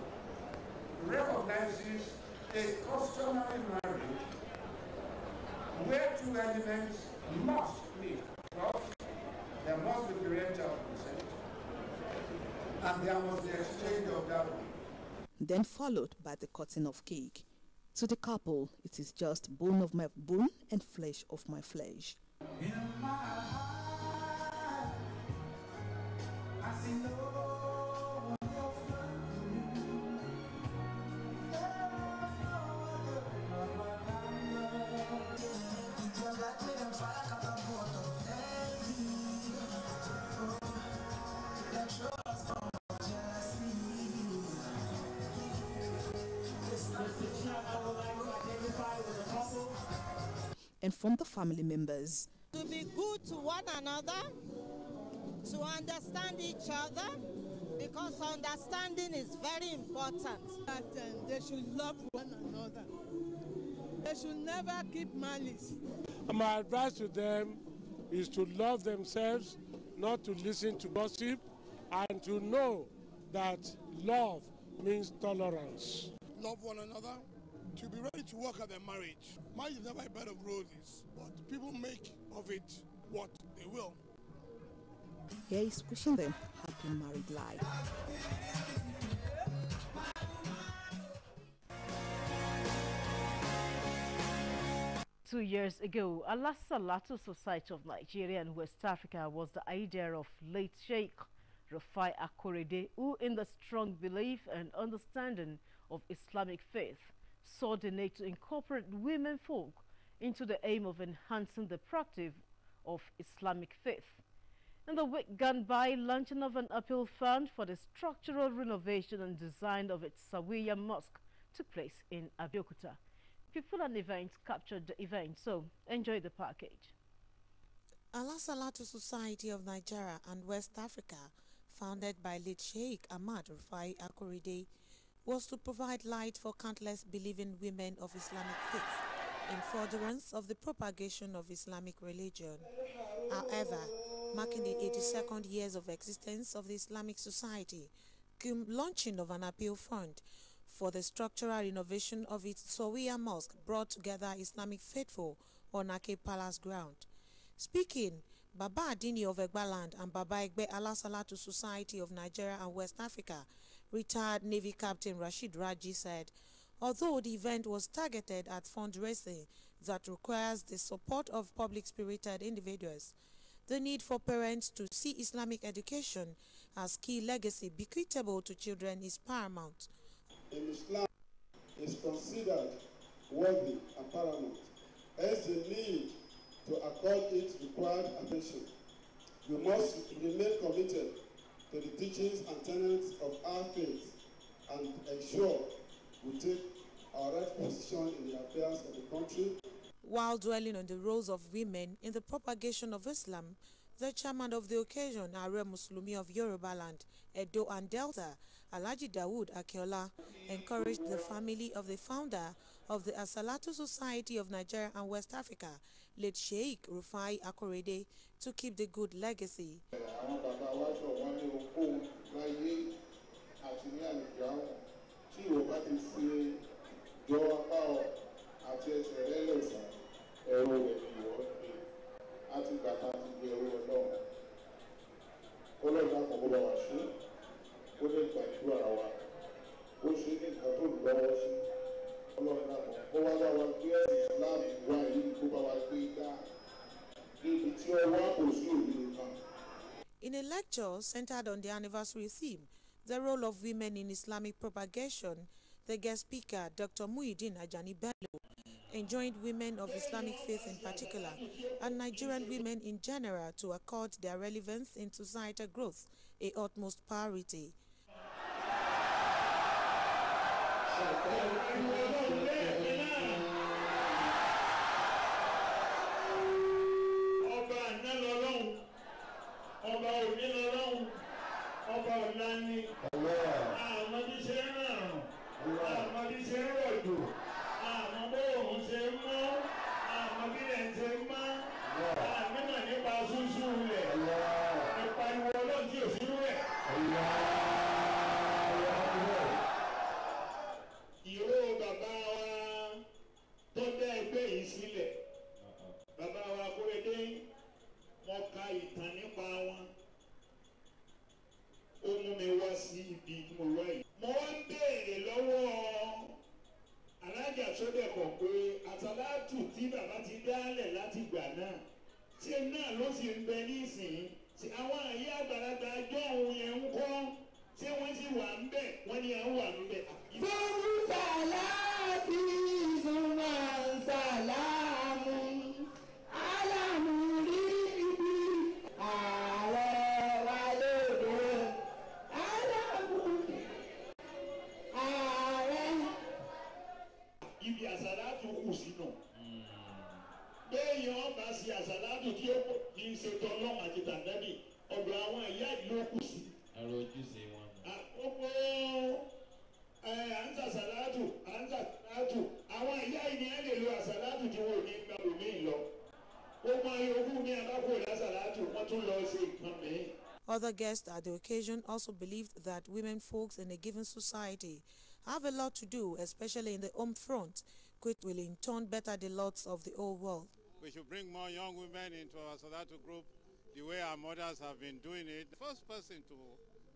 recognizes a customary marriage where two elements must meet. First, there must be parental consent, and there must be exchange of dowry. Then followed by the cutting of cake. To the couple, it is just bone of my bone and flesh of my flesh. In my heart, I see no one else but you. There's no other, and from the family members. To be good to one another, to understand each other, because understanding is very important. That they should love one another. They should never keep malice. My advice to them is to love themselves, not to listen to gossip, and to know that love means tolerance. Love one another, to be ready to work at their marriage. Marriage is never a bed of roses, but people make of it what they will. Here is wishing them happy married life. Two years ago, Allah Salatu Society of Nigeria and West Africa was the idea of late Sheikh Rufai Akorede, who, in the strong belief and understanding of Islamic faith, saw the need to incorporate women folk into the aim of enhancing the practice of Islamic faith. In the week gone by, launching of an appeal fund for the structural renovation and design of its Sawiya Mosque took place in Abeokuta. People and events captured the event, so enjoy the package. Allah Salatu Society of Nigeria and West Africa, founded by late Sheikh Ahmad Rufai Akorede, was to provide light for countless believing women of Islamic faith in furtherance of the propagation of Islamic religion. However, marking the 82nd years of existence of the Islamic Society, came launching of an appeal fund for the structural renovation of its Sawiya Mosque brought together Islamic faithful on Ake Palace ground. Speaking, Baba Adini of Egbaland and Baba Egbe Allah Salatu Society of Nigeria and West Africa, retired Navy Captain Rashid Raji said, although the event was targeted at fundraising that requires the support of public-spirited individuals, the need for parents to see Islamic education as key legacy bequeathable to children is paramount. In Islam is considered worthy and paramount, hence the need to accord it required attention. We must remain committed to the teachings and tenets of our faith and ensure we take our right position in the affairs of the country. While dwelling on the roles of women in the propagation of Islam, the chairman of the occasion, Are Muslumi of Yorubaland, Edo and Delta, Alhaji Dawood Akeola, encouraged the family of the founder of the Asalatu Society of Nigeria and West Africa, late Sheikh Rufai Akorede, to keep the good legacy. In a lecture centered on the anniversary theme, the role of women in Islamic propagation, the guest speaker, Dr. Muhyiddin Ajani Bello, enjoined women of Islamic faith in particular and Nigerian women in general to accord their relevance in societal growth a utmost priority. ṣe àṣàlátù tí ó kì í ṣe tọ́lọ́ àti tàǹdẹ́bì ọ̀dọ̀ àwọn ìyá ìlú ó kù sí. Àrò ojúṣe wọn. Àkókò à ń ṣàṣàlátù àwọn ìyá ìní ẹ̀ lè lo àṣàlátù tí wọn ò ní gba òmí lọ. Ó máa yọ ogún ní abákò ìlàṣàlátù wọ́n tún lọ sí nǹkan mìíràn. Other guests at the occasion also believed that women folks in a given society have a lot to do, especially in the home front, which will in turn better the lots of the whole world. We should bring more young women into our Salatu group the way our mothers have been doing it. The first person to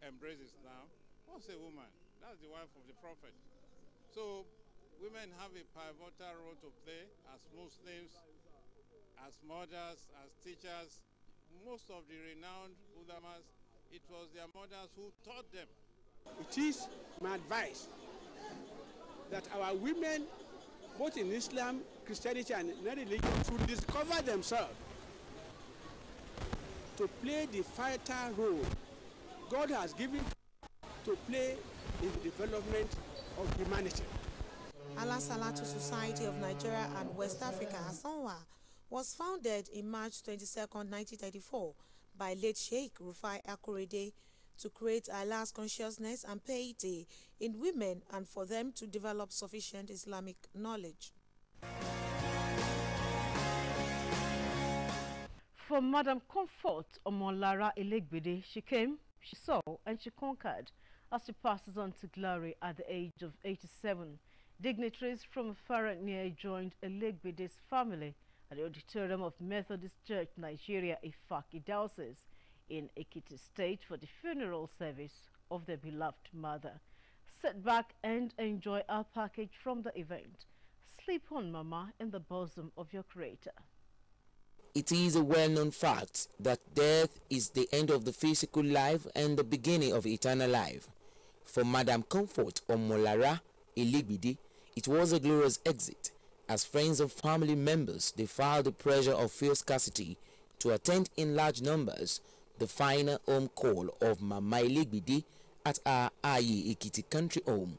embrace Islam was a woman. That's the wife of the Prophet. So women have a pivotal role to play as Muslims, as mothers, as teachers. Most of the renowned ulamas, it was their mothers who taught them. It is my advice that our women, both in Islam, Christianity, and non-religion, should discover themselves to play the fighter role God has given to play in the development of humanity. Allah Salatu Society of Nigeria and West Africa, Asanwa, was founded in March 22, 1934 by late Sheikh Rufai Akorede to create Allah's consciousness and piety in women and for them to develop sufficient Islamic knowledge. For Madam Comfort Omolara Elegbede, she came, she saw, and she conquered as she passes on to glory at the age of 87. Dignitaries from far and near joined Elegbede's family at the auditorium of Methodist Church, Nigeria, Ifaki Diocese in Ekiti State for the funeral service of their beloved mother. Sit back and enjoy our package from the event. Sleep on, Mama, in the bosom of your Creator. It is a well-known fact that death is the end of the physical life and the beginning of eternal life. For Madam Comfort Omolara Elegbede, it was a glorious exit. As friends and family members, they filed the pressure of fuel scarcity to attend in large numbers the final home call of Mama Elegbede at our Aye Ekiti country home.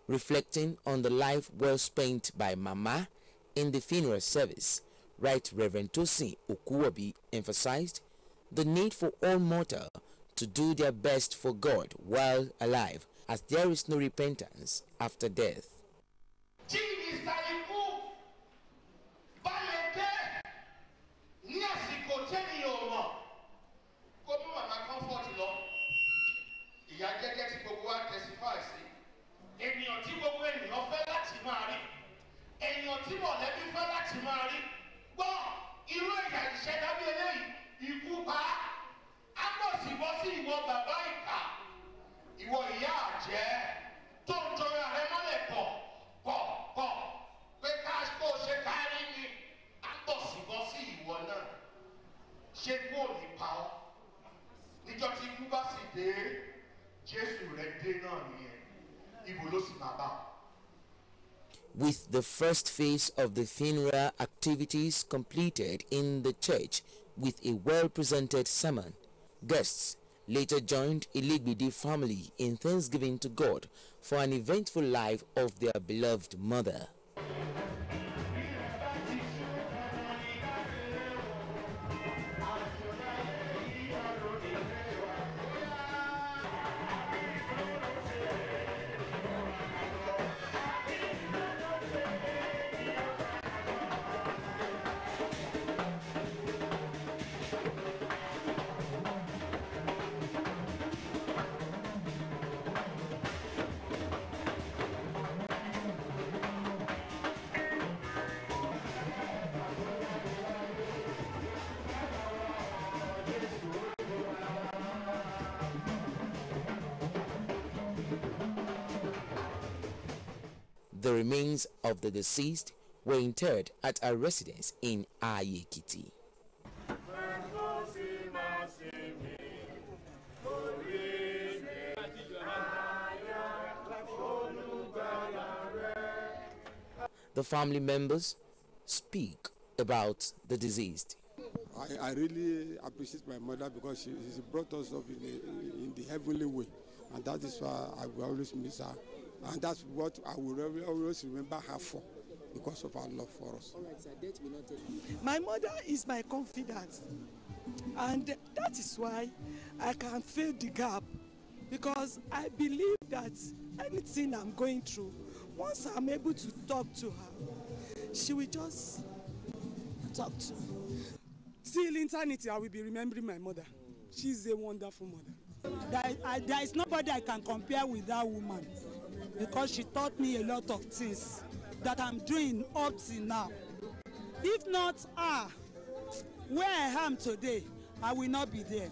Reflecting on the life well spent by Mama in the funeral service, Right Reverend Tosin Okuwobi emphasized the need for all mortals to do their best for God while alive, as there is no repentance after death. Ènìyàn tí gbogbo ènìyàn fẹ́ láti máa rí, ènìyàn tí mọ̀lẹ́bí fẹ́ láti máa rí, gbọ́ irú ẹ̀yà ìṣẹ̀dá bí eléyìí, ikú pa á bọ̀ sí bọ́ sí ìwọ bàbá ìkà, ìwọ ìyá àjẹ́ tó ń jọra rẹ mọ́lẹ̀ pọ̀ pé ká kó ṣe kárí ni á bọ̀ sí bọ́ sí ìwọ náà, ṣé kó ní pa ọ́ níjọ́ tí ikú bá sì dé Jésù rẹ̀ dé náà nìyẹn. With the first phase of the funeral activities completed in the church with a well-presented sermon, guests later joined Elegbede family in thanksgiving to God for an eventful life of their beloved mother. The remains of the deceased were interred at a residence in Abeokuta. The family members speak about the deceased. I really appreciate my mother because she brought us up in the heavenly way, and that is why I will always miss her, and that's what I will always remember her for, because of her love for us. All right, sir, death will not take. My mother is my confidant, and that is why I can fill the gap, because I believe that anything I'm going through, once I'm able to talk to her, she will just talk to me. Till eternity, I will be remembering my mother. She's a wonderful mother. There is nobody I can compare with that woman, because she taught me a lot of things that I'm doing up till now. If not her, where I am today, I will not be there.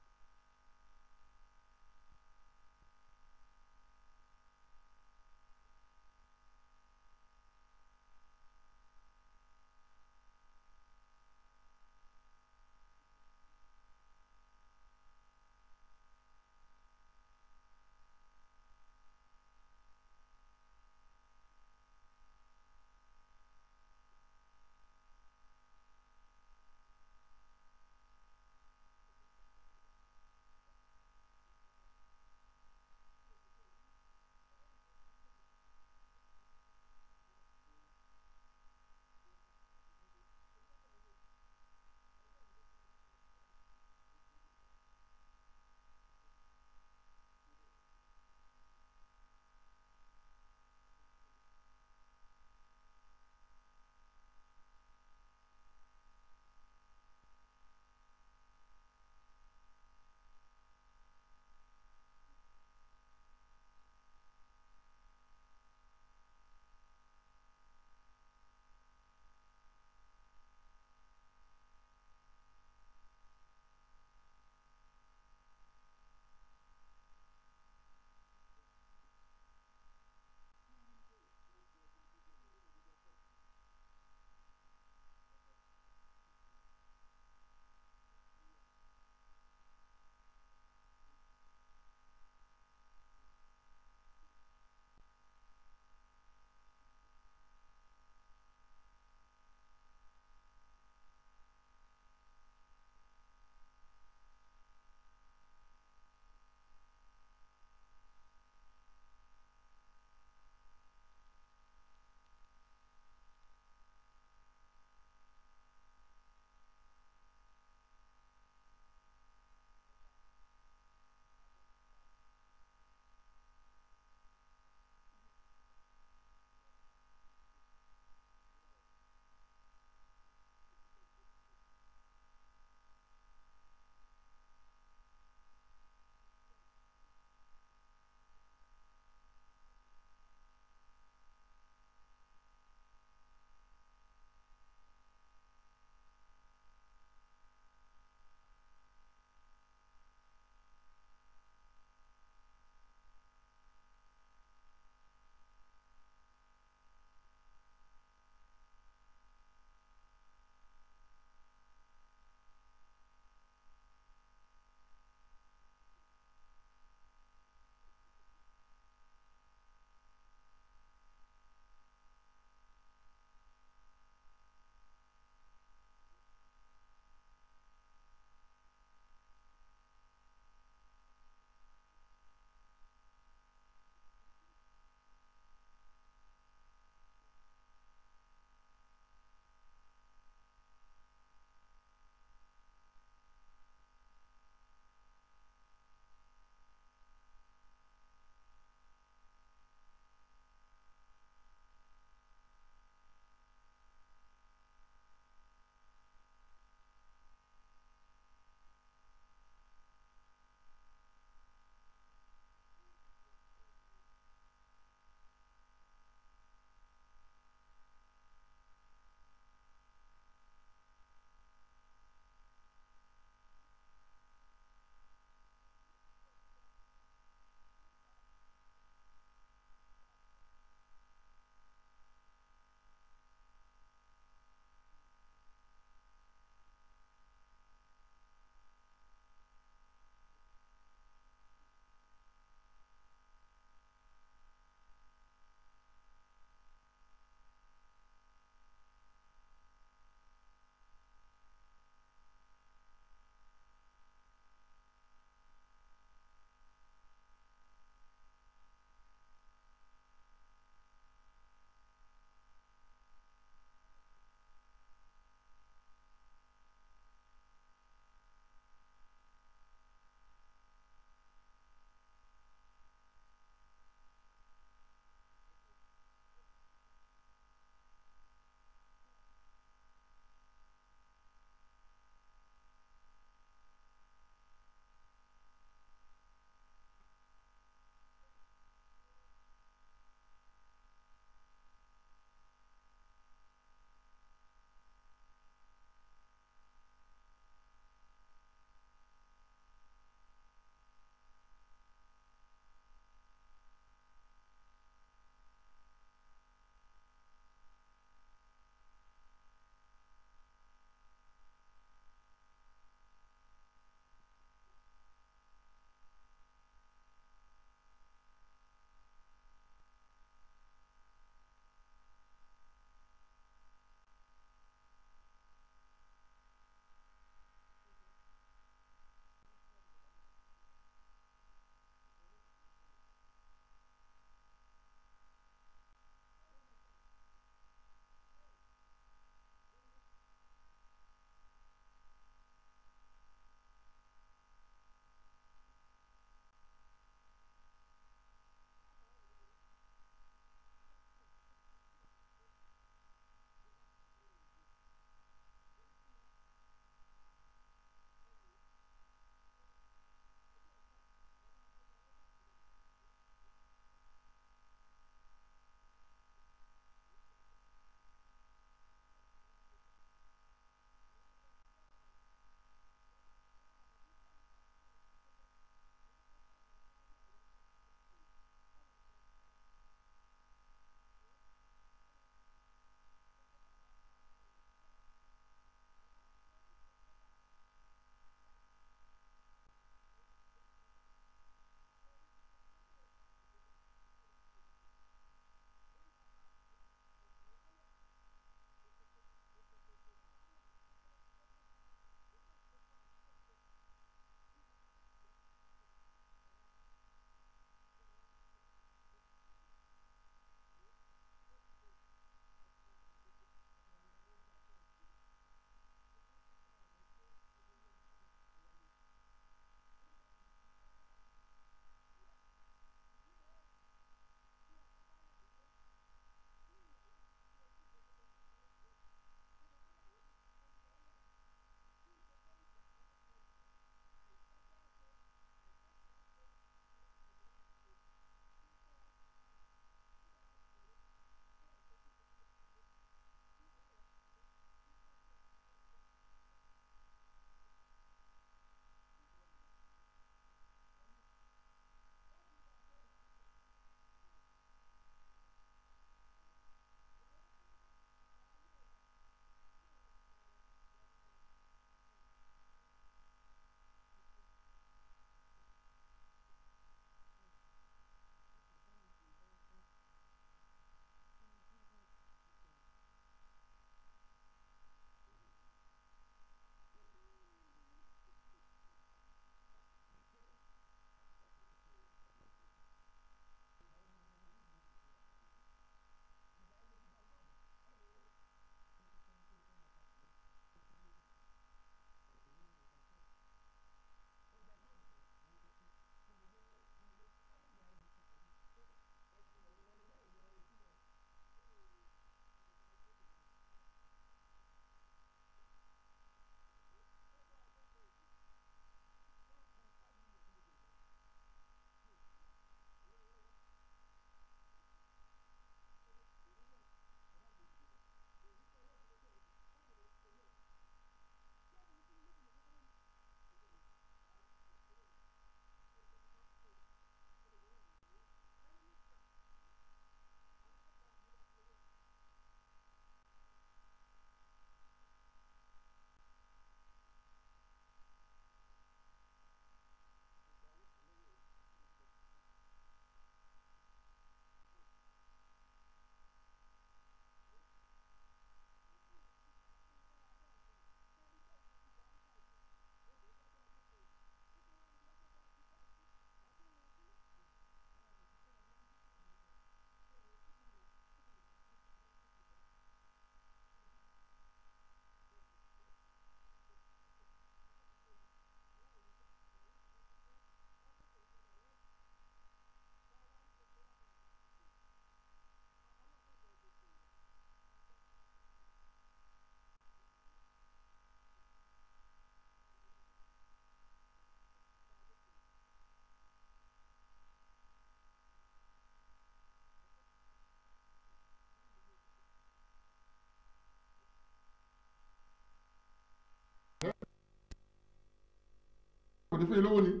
ní fún ilé owó ni.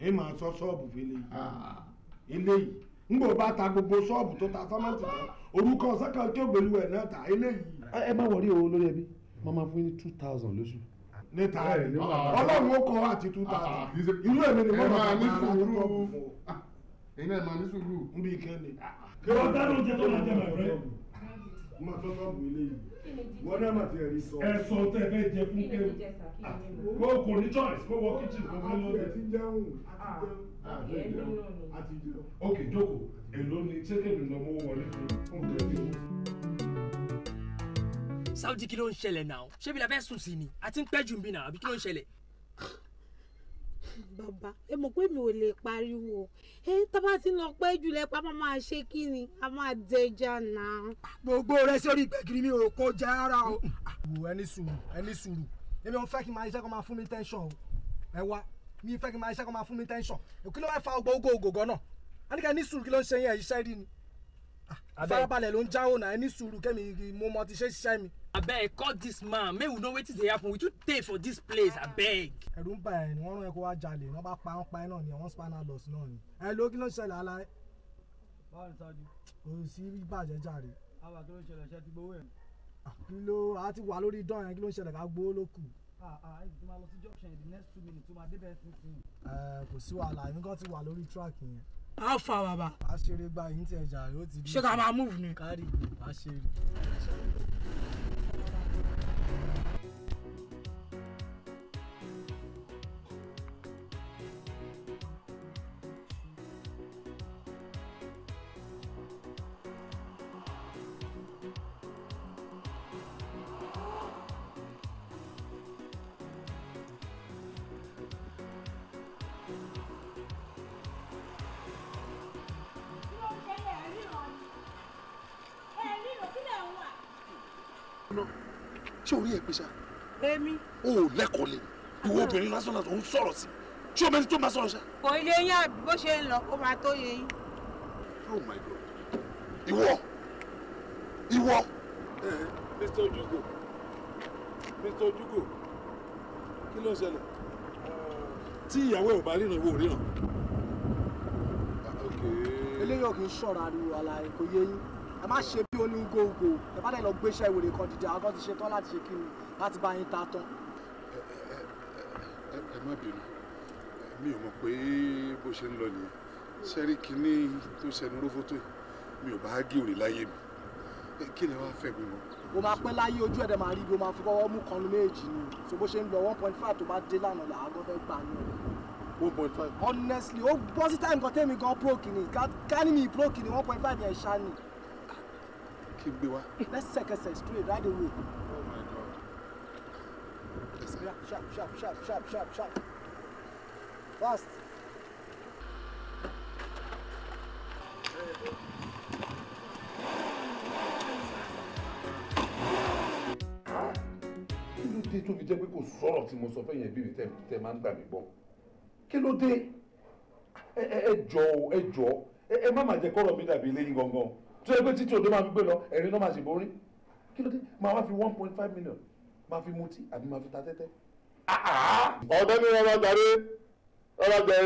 ẹ máa sọ ṣọ́ọ̀bù fẹ́lẹ́ eléyìí ngbò bá ta gbogbo ṣọ́ọ̀bù tó ta sọ́mẹ́ǹtì tán orúkọ sẹ́kàn tó gbèlú ẹ̀ náà ta eléyìí. ẹ má wọrí o lórí ẹbí máa máa fún yín ní 2,000 lóṣù. níta rẹ̀ ọlọ́run ó kọ́ àti 2,000 irú èmi ni wọ́n máa ní sùúrù ẹ̀yin náà máa ní sùúrù. ń bí kẹ́ni. kí wọ́n dáná oúnjẹ tó máa jẹ mọ̀ fẹ́. mo sọ ṣọ́ọ̀bù eléyìí wọ́n náà mà ti rí sọ. ẹ sọ tẹ fẹ́ jẹ fún kéwù kó kò ní choice kó wọ kitchen kó fẹ́ lóde. àti jẹun ok jókòó èló ni ṣékèmí lọ mọ́ wọlé fún òkè. Saudi kí ló ń ṣẹlẹ̀ náà ṣé bí la fẹ́ sùn sí ni àti ń pẹ́ jù ń bí náà àbí kí ló ń ṣẹlẹ̀. bàbá ẹ mọ̀ pé mi ò lè pariwo tábà tí ń lọ pẹ́ jù lẹ́pà máa ṣe kí ni a máa dẹja náà. gbogbo rẹ sórí ìgbẹ́gìrì mi ò kó jẹ́ ara o. ẹni sùúrù èmi ò fẹ́ kí n máa iṣẹ́ kan máa fún mi tẹ́ńṣọ̀n o ẹ wá mi fẹ́ kí n máa iṣẹ́ kan máa fún mi tẹ́ńṣọ̀n kí ló wá fa ògógó gan náà a ní ká ní sùúrù kí ló ń ṣe yẹn iṣẹ́ rí ni farabalẹ̀ ló ń jáwó náà ẹ ní sùúrù kẹ́mi mo mọ ti ṣe ṣiṣẹ́ mi. abeg call this man make we know wetin dey happen we too tey for this place abeg. ẹ̀rù ń bà ẹ́ ni wọ́n rán ẹ kó wá jalè wọ́n bá pa ẹ́ náà ni wọ́n spinal loss náà ni ẹ ló kí ló ń ṣẹlẹ̀ ala ẹ. báwo ni sáájú. kò sí bàjẹ́ jàre. àwa kí ló ń ṣẹlẹ̀ ṣe ti gbowó ẹ̀. kí ló a ti wà lórí dán yẹn kí ló ń ṣẹlẹ̀ ká gbowó ló kù. ẹ ti máa lọ sí junction in the next 2 minutes tó máa débẹ̀ sísìn. kò sí wàhálà èmi kan ti wà lórí track yẹn. how far baba. a ṣeré gba yìí tí ẹ jàre ó ti di. ṣé ká máa move ni. kárì a ṣeré. ṣé orí ẹ pé ṣá. èmi. o ò lẹ́kọ̀ọ́ lè ìwọ obìnrin lásán lásán òun sọ̀rọ̀ sí ṣé o mẹ́ni tó máa sọ̀rọ̀ ṣá. kò ilé yín àbí bó ṣe ń lọ ó máa tó yẹ yín. oh my god ìwọ. Mr. Ojugo kí ló ń ṣẹlẹ̀ tí ìyàwó ẹ̀ ò bá ríran ìwọ ò ríran. eléyìí ò kì í ṣọ̀rọ̀ ariwo àlàyé kò yé yín ẹ má ṣe bí oní gógó ẹ bá dẹ̀ lọ gbéṣẹ́ ìwèrè kan dìde àwọn kan ti ṣe tán láti ṣe kí ni láti bá yín ta tán. ẹ má bínú mi ò mọ̀ pé bó ṣe ń lọ nìyẹn ṣẹ́rí kínní tó ṣẹnu rófótó yìí mi ò bá gé òrè láyé mi kí ni wàá fẹ́ mi wọn. o máa pẹ́ láyé ojú ẹ̀dẹ̀ máa rí bí o máa fi kọ́wọ́ mú kan méjì ni so bó ṣe ń lọ 1.5 tó bá dé lánàá làágọ́ fẹ́ gbà ní ọ̀rẹ́. 1.5. honestly ó bọ́ sí time kan tẹ́mi gan pro kìíní ká ní mi pro kìíní 1.5 yẹn ṣá ni. kí n gbé wá. lẹ́sẹ̀kẹsẹ̀ straight right away. oh my god. sharp fast. kí ló dé tó fi jẹ́ pé kò sọ̀rọ̀ tí mo sọ fẹ́ yẹn bí mi tẹ́ máa ń gbà mí gbọ́ kí ló dé ẹ jọ̀ọ́ ẹ má má jẹ́ kọ́rọ̀ mi dàbí eléyìí gangan tó yẹ pé títí odò máa fi gbé lọ ẹ̀rín náà máa ṣe borí kí ló dé máa wá fi 1.5 million máa fi mutí àbí máa fi ta tẹ́tẹ́. ọ̀dọ́ ni ọba jàre ọmọ ìgbé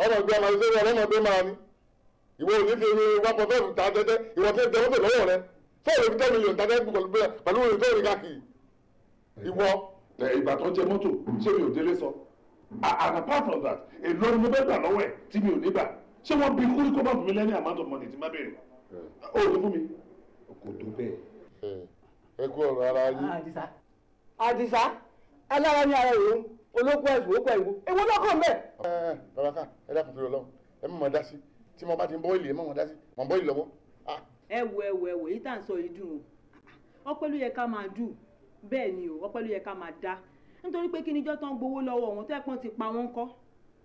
ọmọ ìṣẹ́yìn ọlọ́mọdé máa ní ìwọ ò ní fi 1.5 ta tẹ́tẹ́ ìwọ tí ń jẹ mọ́tò lọ́wọ́ rẹ fọ́ọ̀lù fi 10 million ta tẹ́tẹ́ pẹ̀lú ìrìn tó rí káàkiri ìwọ. ìgbà tó jẹ mọ́tò ṣé mi ò délé sọ and apart from that èlò ni mo fẹ́ gbà lọ́wọ́ ẹ̀ tí mi ò ní gbà ṣé wọ́n bí kúrí kó má fún mi lẹ́ni amount of money tí má béèrè ó ní fún mi kò tó bẹ́ẹ̀. ẹ kú ọ̀rọ̀ ara yín. àdìsá alára ní ara ìrún olókùn ẹ̀sùn òkú ẹ̀wò ewu lọ́kàn mẹ́. bàbá ká ẹ dákun fèrè ọlọ́run ẹ mọ̀ dá sí tí mo bá ti ń bọ́ ìlì ẹ mọ̀ dá sí mọ̀ bọ́ ìlì lọ́wọ́. ẹ wo èyí tá à ń sọ yìí dùn o ọpẹ́ ló yẹ ká máa dùn bẹ́ẹ̀ ni o ọpẹ́ ló yẹ ká máa dá nítorí pé kí níjọ́ tán gbowó lọ́wọ́ wọn tó ẹ̀pọ́n ti pa wọ́n kọ́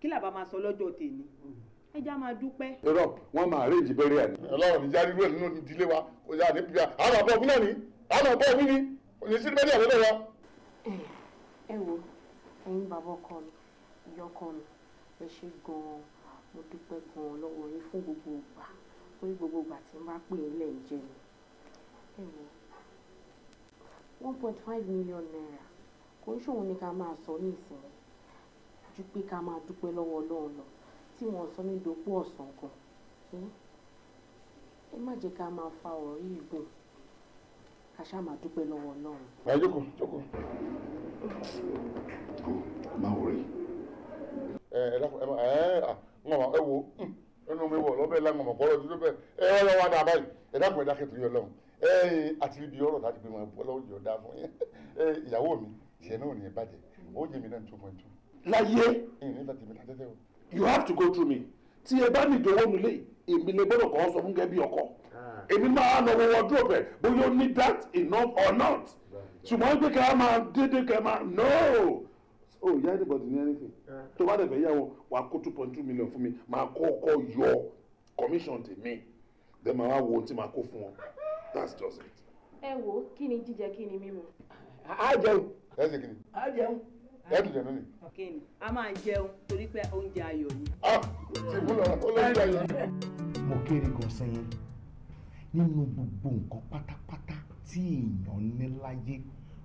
kí làbá máa sọ lọ́jọ́ tèmi ẹ já máa dúpẹ́. irọ́ wọ́n máa arrange bẹ́rẹ̀ àná. ọlọ́run ní jáde nínú ìdílé wa kò yá ní bíbí àwọn àbọ̀ òfin náà ní àwọn àbọ̀ òfin ní òní sí bẹ́rẹ̀ àná lọ́wọ́. ẹ wo ẹ̀yin bàbá ọkọ mi ìyá ọkọ mi ẹ ṣe gan-an mo dúpẹ́ gan-an lọ́wọ́ yín fún gbogbo ìgbà orí gbogbo ìgbà tí n bá pè é lẹ́yìn jẹ́ mi. ẹ wo 1.5 million naira kò ń ṣòwò ní ká máa sọ ní ìsinmi ju pé ká máa dúpẹ́ lọ́wọ́ Ọlọ́run lọ tí wọ́n sọ ní dopó ọ̀sán kan. Ẹ má jẹ́ ká máa fa ọ̀rọ̀ yìí gùn ká ṣáà máa dúpẹ́ lọ́wọ́ Ọlọ́run. Ẹ jókòó. Má wọrí. Ẹ wo ẹnu mi wọ̀ lọ́bẹ̀ láwọn ọmọ kọ́rọ̀ dúró bẹ́ẹ̀ ẹ wọ́n wá dáa báyìí ẹ dákun ẹ dákẹ́ torí Ọlọ́run àti ibi ọ̀rọ̀ láti gbé wọn bọ́ lọ́wọ́ yóò dáa fún yẹn ìyàwó mi ìṣẹ́ náà ò ní ẹ bàjẹ́ ó jẹ́ mi náà 2.2. láyé nígbà tí mi ta tẹ́tẹ́ o. You have to go through me tí ẹ bá nìjọ owó mi lé èmi lè gbọ́dọ̀ kọ́ sọ fún gẹ́gẹ́ bí ọkọ èmi máa lọ wọ́wọ́ dúró bẹ̀ bóyá ó ní that enough or not ṣùgbọ́n pé kẹ́ ẹ máa dédé kẹ́ ẹ máa no. Oh, yeah, anybody need anything. To what if you want 2.2 million for me, my call your commission to me. Then my want my call for. That's just it. Ẹ wo kí ni jíjẹ kí ni mímu. A jẹun. Ẹ ṣe kí ni? A jẹun. Ẹ tún jẹun ni. Kí ni? A máa jẹun torí pé oúnjẹ ayọ̀ ni. Ti fún lọ oúnjẹ ayọ̀ ni. Mo kéré gan sẹ́yìn nínú gbogbo nǹkan pátápátá tí èèyàn ní láyé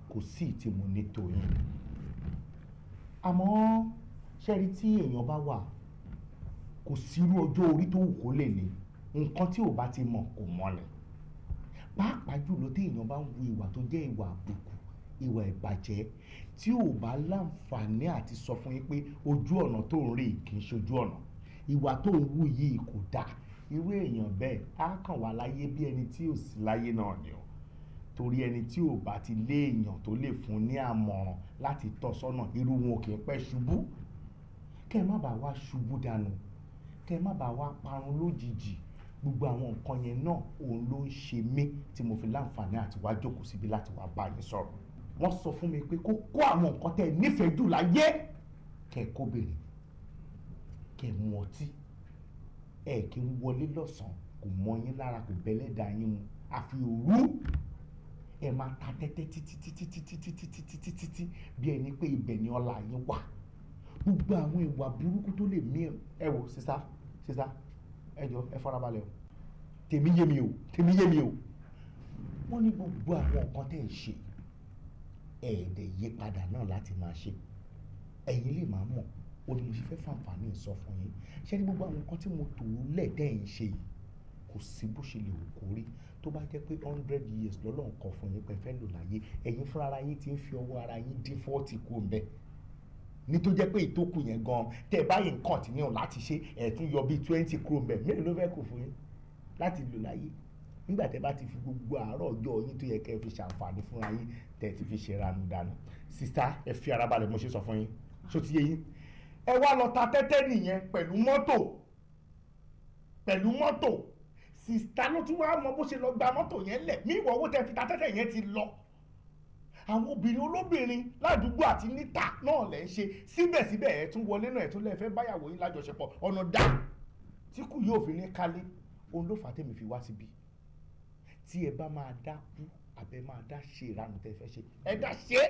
kò sí tí mo ní tó yín. Àmọ́ ṣẹ́rí tí èèyàn bá wà kò sírú ọjọ́ orí tó wù kó lè ní nǹkan tí ò bá ti mọ̀ kò mọ̀ ni pàápàá jùlọ tí èèyàn bá ń wu ìwà tó jẹ́ ìwà àbùkù ìwà ìbàjẹ́ tí ò bá láǹfààní àti sọ fún yín pé ojú ọ̀nà tó ń rí kì í ṣojú ọ̀nà ìwà tó ń wù yìí kò dáa irú èèyàn bẹ́ẹ̀ á kàn wá láyé bí ẹni tí ò sí láyé náà ni o torí ẹni tí ò bá ti lé èèyàn tó lè fún ní àmọ̀ràn láti tọ́ sọ́nà irú wọn kì í pẹ́ ṣubú kẹ́ ẹ má bàa wá ṣubú dànù kẹ́ ẹ má bàa wá parun lójijì gbogbo àwọn nǹkan yẹn náà òun ló ń ṣe mí tí mo fi láǹfààní àti wá jókòó síbi láti wá bá yín sọ̀rọ̀ wọ́n sọ fún mi pé kó kó àwọn nǹkan tẹ́ ẹ nífẹ̀ẹ́ jù láyé kẹ́ ẹ kó bèrè kẹ́ ẹ mu ọtí ẹ kí ń wọlé lọ́sàn-án kò mọ yín lára kò bẹ́lẹ́dà yín mu àfi òru ẹ máa ta tẹ́tẹ́ títí bí ẹni pé ibẹ̀ ni ọlá yín wà gbogbo àwọn ìwà burúkú tó lè mí ẹ wò sísá ẹ jọ ẹ farabalẹ̀ o tèmi yé mi o wọ́n ní gbogbo àwọn nǹkan tẹ́ ẹ ṣe ẹ̀ẹ́dẹ̀ yí padà náà láti máa ṣe ẹ̀yin lè máa mọ̀ ó ní mo ṣe fẹ́ fàǹfààní sọ fún yín ṣé ní gbogbo àwọn nǹkan tí mo tò ó lẹ̀ tẹ́ ẹ̀ ń ṣe yìí kò sí bó ṣe lè wò kó rí tó bá jẹ́ pé 100 years lọ́lọ́run kọ fún yín pé fẹ́ lò láyé ẹ̀yin fúnra ara yín ti ń fi ọwọ́ ara yín dín 40 kú ń bẹ ní tó jẹ́ pé ìtókù yẹn gan tẹ́ ẹ báyìí ń continue láti ṣe ẹ̀ tún yọ bí 20 kú ń bẹ mélòó ló fẹ́ kù fún yín láti lò láyé nígbà tẹ́ bá ti fi gbogbo àárọ̀ ọjọ́ yín tó yẹ kẹ́ ẹ fi ṣàǹfààní fúnra yín tẹ́ ẹ ti fi ṣe ranú dànù sista ẹ fi ara balẹ̀ mo ṣe sọ fún yín ṣó ti yé yín ẹ wá lọ ta tẹ́tẹ́ nìyẹn pẹ̀lú mọ́tò sista ló tún wá mọ bó ṣe lọ gba mọ́tò yẹn lẹ̀ ní ìwọ owó tẹ́ fi ta tẹ́tẹ́ yẹn ti lọ àwọn obìnrin olóbìnrin ládùúgbò àti níta náà lẹ̀ ń ṣe síbẹ̀síbẹ̀ ẹ̀ tún wọlé náà ẹ̀ tún lẹ́ẹ̀ fẹ́ báyàwó yín lájọṣepọ̀ ọ̀nà dá tí kù yóò fi ní kálé òun ló fà á tèmi fi wá síbi tí ẹ bá máa dá kú àbẹ máa dá ṣe ìranù tẹ́ fẹ́ ṣe ẹ dá ṣe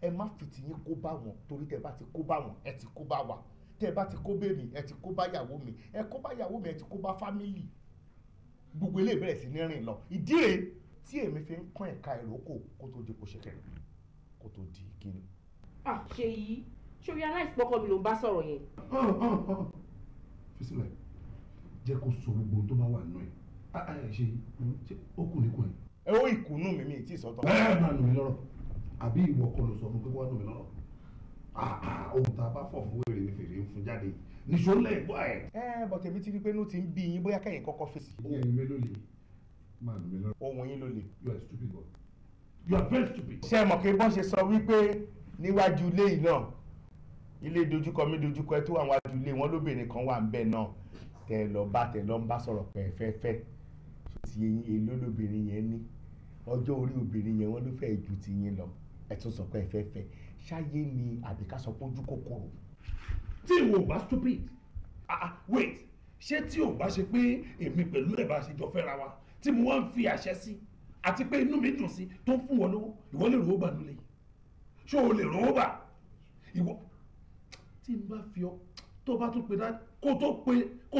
ẹ má fi tìyín kó bá wọn torí tẹ́ bá ti kó bá wọn ẹ ti kó bá wa tẹ́ bá ti kó bèmí ẹ ti kó bá yàwó mi ẹ kó bá yàwó mi ẹ ti kó bá fámìlì gbogbo ilé ìbẹ̀rẹ̀ sí ní rìn lọ ìdí rèé tí èmi fi ń kún ẹ̀ka ìrókò kó tó di kòṣèkèrè kó tó di kíni. ṣe yìí ṣé realize pọkọ mi ló ń bá sọ̀rọ̀ yẹn. fi sílẹ̀ jẹ́ kó sọ gbogbo tó bá wà nínú ẹ̀ ṣe ó kù níkùn ẹ̀. ẹ ó ìkùnú mi tí ì sọ́tọ̀. ẹ máa nù mí lọ́rọ̀ àbí ìwọ kọ́ ló sọ fún pé wọ́n nù mí lọ́rọ̀ ohun tá a bá fọ̀ fún wèrè ni fèrè ń fún jáde nìṣó lẹ̀ gbọ́ ẹ̀. bọ̀ tèmi ti rí pé inú ti ń bí yín bóyá kẹ́yìn kọ́kọ́ fèsì. ìyẹn mi ló lè máa nù mí lọ́rọ̀. ohun yín ló lè. you are stupid boy. you are very stupid. ṣé ẹ mọ̀ pé bọ́n ṣe sọ wípé níwájú ilé yìí náà ilé dojúkọ mi dojúkọ ẹ tó wà wájú ilé wọn lóbìnrin kan wà ń bẹ náà tẹ lọ ń bá sọ̀rọ̀ pẹ̀fẹ́fẹ́ ti yẹn èlò lóbìnrin yẹn ní ọjọ́ orí obìnrin yẹn wọ́n ló fẹ́ ju ti yín lọ ẹ tún sọ pẹ̀fẹ́fẹ́ ṣáyé ni àbí ká sọ pé ojú kòkòrò. tí ìwọ ò bá stupid wait ṣé tí ò bá ṣe pé èmi pẹ̀lú ẹ̀ bá ṣe jọ fẹ́ra wa tí mo wá ń fi àṣẹ sí àti pé inú mi dùn sí tó ń fún wọn lówó ìwọ lè rówó bà nílé ṣé o lè rówó bà ìwọ tí n bá fi ọ tó bá tún pe dáàdì kó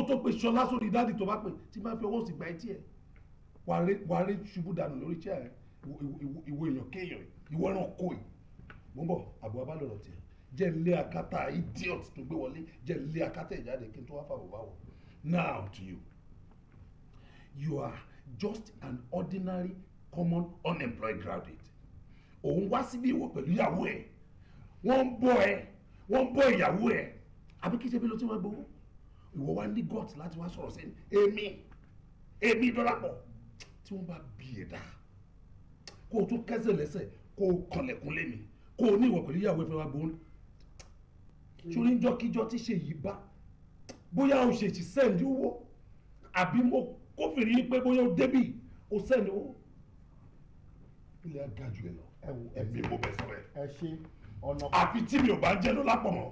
tó pe ṣọlá sórí dáàdì tó bá pè tí n bá fi ọwọ́ sí gba etí ẹ̀ wàá rí ṣubú dànù lórí iṣẹ́ ẹ̀ ìwọ èèyàn kéèyàn ìwọ ẹran kó ì mo ń bọ̀ àbúrò abálọ̀rọ̀ tiẹ̀ jẹ́ ilé akátá idiot tó gbé wọlé jẹ́ ilé akátá ìjáde kí n tó wá fàbọ̀ báwọ̀. Now to you. You are just an ordinary common unemployed graduate. Òun wá síbí ìwọ pẹ̀lú ìyàwó ẹ̀. Wọ́n ń bọ́ ìyàwó ẹ̀. Àbí kí ṣe bí ló ti wá gbowó? Ìwọ wá ní gut láti wá sọ̀rọ̀ sí èmi Dọ́lápọ̀. Tí wọ́n bá bí ẹ̀dá kó o tún kẹ́sẹ̀ lẹ́sẹ̀ kó o kọlẹ̀kùn lé mi kó o ní ìwọ pẹ̀lú ìyàwó ẹ̀ fẹ́ wá gbowó. Sórí ń jọ́kíjọ́ tí ṣe yìí bá bóyá o ṣèṣì sẹ́ǹdì owó àbí mo kófìrí pé bóyá o débì o sẹ́ǹdì owó. Ilé aga jù ẹ lọ ẹ̀mí mo bẹ̀ sọ̀rọ̀ ẹ̀. ẹ ṣe ọ̀nà. Àfi tí mi ò bá jẹ́ Dọ́lápọ̀ mọ́.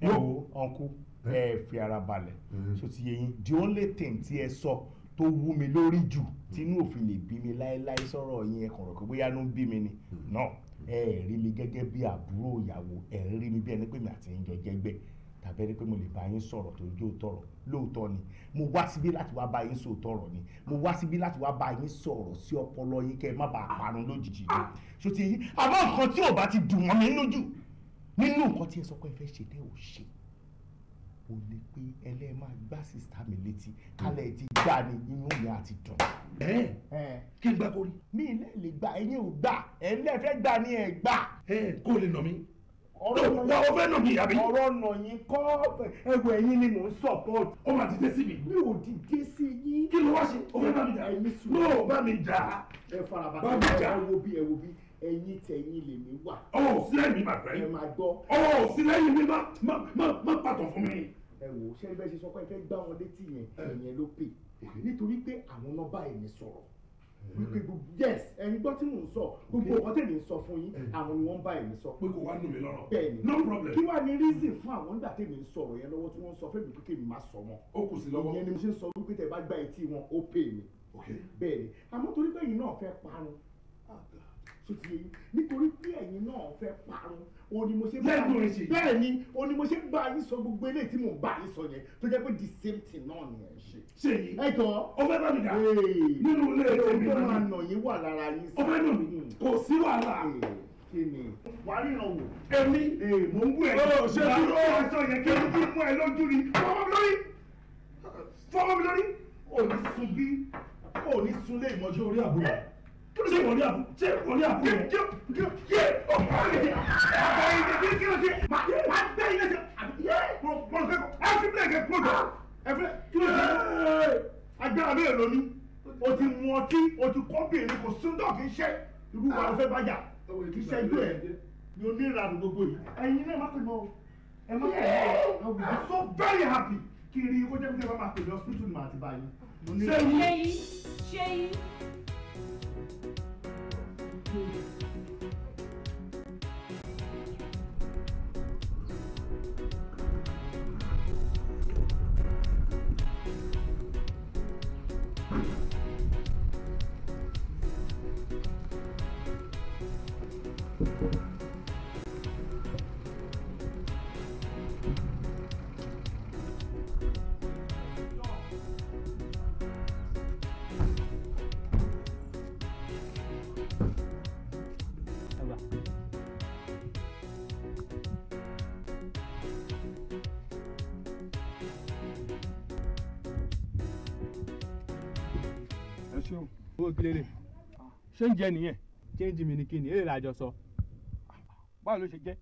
ẹ wo ọ̀nkú ẹ fi ara balẹ̀ so ti yé yín the only thing tí ẹ sọ tó wú mi lórí jù tínú òfin lè bí mi láéláé sọ̀rọ̀ yín ẹ kàn rò pé bóyá ló ń bí mi ni náà ẹ rí mi gẹ́gẹ́ bí àbúrò ìyàwó ẹ rí mi bí ẹni pé mi àti yín jọ jẹ́gbẹ́ tàbí ẹni pé mo lè bá yín sọ̀rọ̀ tó jó tọ̀rọ̀ lóòótọ́ ni mo wá síbí láti wá bá yín sòótọ́ ọ̀rọ̀ ni mo wá síbí láti wá bá yín sọ̀rọ̀ sí ọpọlọ yín kẹ́ ẹ má bàa parun lójijì ni so ti yín àmọ́ nǹkan tí ò bá ti dùn wọ́n mi lójú nínú nǹkan tí ẹ sọ pé ẹ fẹ́ ṣe tẹ́ ò ṣe o lè pé ẹlẹ́ẹ̀ máa gbá sísá mi létí kálẹ̀ ti gbá ni inú mi àti dùn. Kí n gbá kórì. mi ilé lè gbà ẹ̀yin ò gbà ẹ̀lẹ́ fẹ́ gbà ni ẹ̀ gbà. Kó o lè nà mí. Wà ó fẹ́ nà mí àbí. ọ̀rọ̀ nà yín kọ́ ẹ̀wọ̀ ẹ̀yin ni mò ń support. Ó máa ti dé sí mi. mi ò dìde sí yín. Kí ló wá ṣe? O fẹ́ bá mi jà. No, bá mi jà. ẹ farabalẹ̀ bá mi jà. ẹ wo bí ẹ̀yin tẹ̀yin lèmi wà. Ọ̀ sí lẹ́yìn mi my friend. ẹ máa gbọ́. Ọ̀ sí lẹ́yìn mi má pàtó fún mi. ẹ wò ṣé bẹ́ẹ̀ ṣe sọ pé ẹ fẹ́ gbá wọn létí yẹn ẹ̀yẹn ló pè nítorí pé àwọn náà bá èmi sọ̀rọ̀ wípé gbogbo yes ẹni gbọ́ tí mò ń sọ gbogbo ọkọ tèmi ń sọ fún yín àwọn ni wọ́n bá èmi sọ. pé kò wá nù mí lọ́rọ̀. bẹ́ẹ̀ni no problem. kí wàá ní reason fún àwọn nígbà tèmi ń sọ̀rọ̀ yẹn lọ́wọ́ tí wọ́n ń sọ fẹ́mi pé kémi má sọ wọn. ó kù sí lọ́wọ́. ìyẹn ni mo ṣe ń sọ wípé tẹ bá gbá etí wọn ó pè mí. bẹ́ẹ̀ni àmọ́ torí pé ẹ̀yin náà fẹ́ parun so ti yẹ nítorí pé ẹ̀yin náà fẹ́ parun o ni mo ṣe bẹ́ẹ̀ ni o ni mo ṣe bá yín sọ gbogbo eléyìí tí mo bá yín sọ yẹn tó jẹ́ pé the same thing náà ni ẹ̀ ń ṣe. ṣe yìí ẹ jọ ọ fẹ́ bá mi dà nínú ilé ẹ̀ mi náà máa nà yín wà lára yín. ọ fẹ́ nà mí kò sí wàhálà. kí ni wà á ríran wò. èmi mò ń wú ẹ. ṣe dúró aṣọ yẹn kí ló mú ẹ lójú ni fọwọ́ mi lórí. òní sun bí òní sun lé ìmọ̀jú orí àbúrò. ṣé wọ́n ní àbú ṣé wọ́n ní àbú rẹ̀. yé ọ̀pọ̀ àgbẹ̀ àgbẹ̀ kí ló ṣe máa gbé ilé ṣe pọ̀lọ́kẹ́kọ̀ọ́ ẹ fi bílẹ̀ kẹ́ kúrò jọ ẹ fi kí ló ṣe. agbára mi èlò ni o ti mu ọtí o ti kọ́bìnrin kò súndọ̀ kì í ṣe irú wa ló fẹ́ bájà kì í ṣe ẹjọ́ ẹ̀ ni o ní ìranù gbogbo yìí ẹ̀yin náà má pè mọ́ o ẹ má pè mọ́ o I will be so very happy kí n rí i kó jẹ́ pé ẹ bá máa pè ní hospital ni màá ti bá yín. ṣé yí. owó kílélè ṣé ń jẹ nìyẹn change mi ni kí ni èrè làjọ sọ báwo ló ṣe jẹ.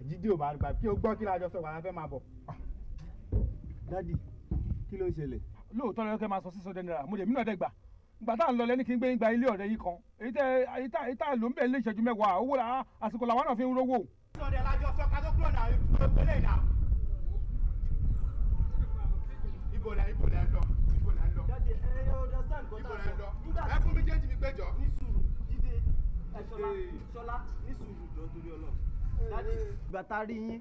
jíjí ò bá gbà kí o gbọ́ kí làjọ sọ wàá fẹ́ máa bọ̀. dádì kí ló ń ṣẹlẹ̀. lóòótọ́ lọ́yọ́ kẹ́ máa sọ $600 mo lè mí náà dẹ́ gbà gbà tá à ń lọ lẹ́ni kí n gbé gba ilé ọ̀rẹ́ yìí kan èyí tá à ló ń bẹ̀ lé ìṣẹ́jú mẹ́wàá owó la àsìkò làwọn náà fi ń rówó. $600 làjọ sọ ká tó kúrò náà ìpínlẹ̀ ìdá. ibo la ń lọ. jáde ẹ understand kọ́ tá a sọ. ẹ fún mi jẹ́jì mi péjọ. ní sùúrù jíde ẹ ṣọlá ní sùúrù jọ torí ọlọ. dáàdì bàtà rí yín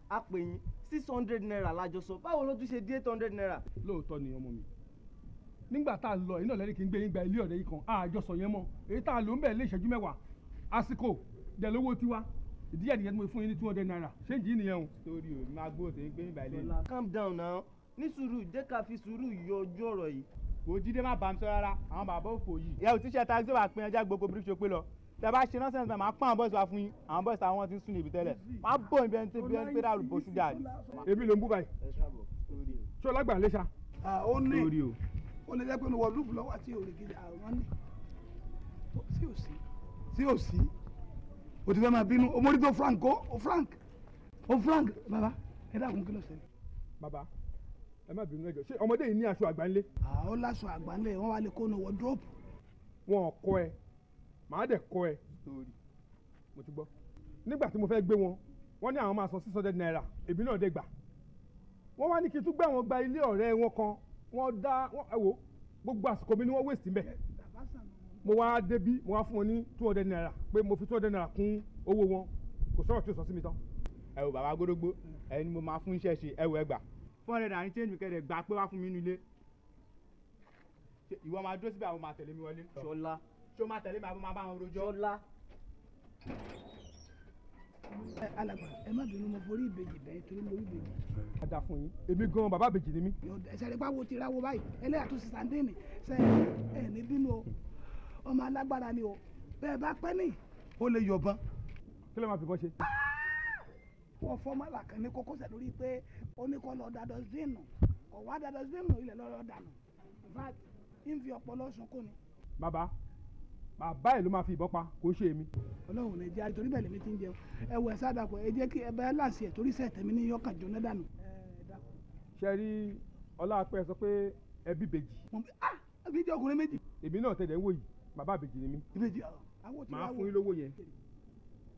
a pè yín $600 lájọ sọ báwo ló tún ṣe di $800. lóòótọ́ ni ọmọ mi nígbà tá a lọ iná lẹ́ni kí n gbé yín gba ilé ọ̀rẹ́ yìí kan àjọsọ yẹn mọ́ èyí tá a lò ń bẹ̀ lé ìṣẹ́jú mẹ́wàá àsìkò dẹ̀ lówó tiwa ìdíyẹ̀ nìyẹn tí mo fún yín ní $200 ṣé ìjì nìyẹn o. torí o máa gbó òsè ń gbé yín gba ilé yìí. calm down now ní sùúrù jẹ́ ká fi sùúrù yọjú ọ̀rọ̀ yìí. kò jíde má bá mi sọ rárá àwọn bàbá òfò yìí. ìyá òtíṣẹ́ taxi wà pín ẹja gbogbo bí ṣe pé lọ tẹ bá ṣe nọ́sẹ̀nsì náà máa pọ́n àwọn bọ́ọ̀sì wá fún yín àwọn bọ́ọ̀sì àwọn ti ń sún ní ibi tẹ́lẹ̀ máa bọ̀ níbi ẹni pé dàrú bó ṣúgà ni. èmi ló ń bú báyìí ṣé ọlágbà ń lé ṣá. ó ní ó lè jẹ́ pé wọ́n lùbù lọ́wọ́ àti òrìgidì àwọn ní sí ò sí o ti fẹ́ máa bínú o mórí tó Frank o Frank baba ẹ dákun kí ló ṣẹlẹ̀. baba ẹ má bínú ẹjọ ṣé ọmọdé yìí ní aṣọ àgbáńlé. ó láṣọ àgbáńlé wọn wá lè kó nu wọdúrópù. wọn ò kọ ẹ màá dẹ̀ kọ ẹ mo ti gbọ́ nígbà tí mo fẹ́ gbé wọn wọ́n ní àwọn máa san 600 naira èmi náà dé gbà wọ́n wá ní kí n tún gbé àwọn gba ilé ọ̀rẹ́ wọn kan wọ́n dá ẹ wò gbogbo àsìkò mi ni wọ́n wéèsì mbẹ̀ mo wá débí mo wá fún wọn ní 200 naira pé mo fi 200 naira kún owó wọn kò sọ̀rọ̀ tí o sọ sí mi tán. ẹ wò bàbá gódógbó ẹni mo máa fún iṣẹ́ ṣe ẹ wò ẹ gbà 400 naira ní change mi kẹ́dẹ̀ gbà pé wá fún mi nílé ìwọ máa dúró síbẹ̀ àwọn máa tẹ̀lé mi wọlé. Ṣọlá ṣó máa tẹ̀lé mi àbí máa bá wọn rojọ́. Ṣọlá. alàgbà ẹ má bínú mo forí ìbejì bẹ́ẹ̀ torí mo rí ìbejì. a dà fún yín èmi gan bàbá ìbejì ni mí. ẹsẹ̀ rí pàwọ́ ti ráwọ́ báyìí ẹlẹ́yà tó sì sàndéènì ṣe ẹ ní bínú o ọmọ alágbára ni o bẹ́ẹ̀ bá pẹ́ ní o lè yọ̀bọ̀n. kí ló máa fi bọ́ ṣe. wọ́n fọ́mọ́là kan ní kókósẹ̀ lórí pé ó ní kọ́ lọ da dustbin kò wá da dustbin ilẹ̀ lọ́rọ̀ dànù in fact ń fi ọpọlọ sunkún ni. bàbá ẹ̀ ló máa fi ìbọn pa kò ṣe èmi. ọlọ́run ní jẹ́ àìtorí bẹ́ẹ̀ lèmi ti ń jẹun ẹ wọ ẹ sádàpọ̀ ẹ jẹ́ kí ẹ bẹ́ẹ̀ láṣì ẹ̀ torí sẹ́ẹ̀ tẹ̀mí ní yọkàn jóná dànù. ṣe rí ọlápẹ́ sọ pé ẹbí bèjì. ẹbí jẹ́ ọkùnrin méjì. èmi náà tẹ̀lé ń wò yìí bàbá bèjì ni mí. ìbejì màá fún yín lówó yẹn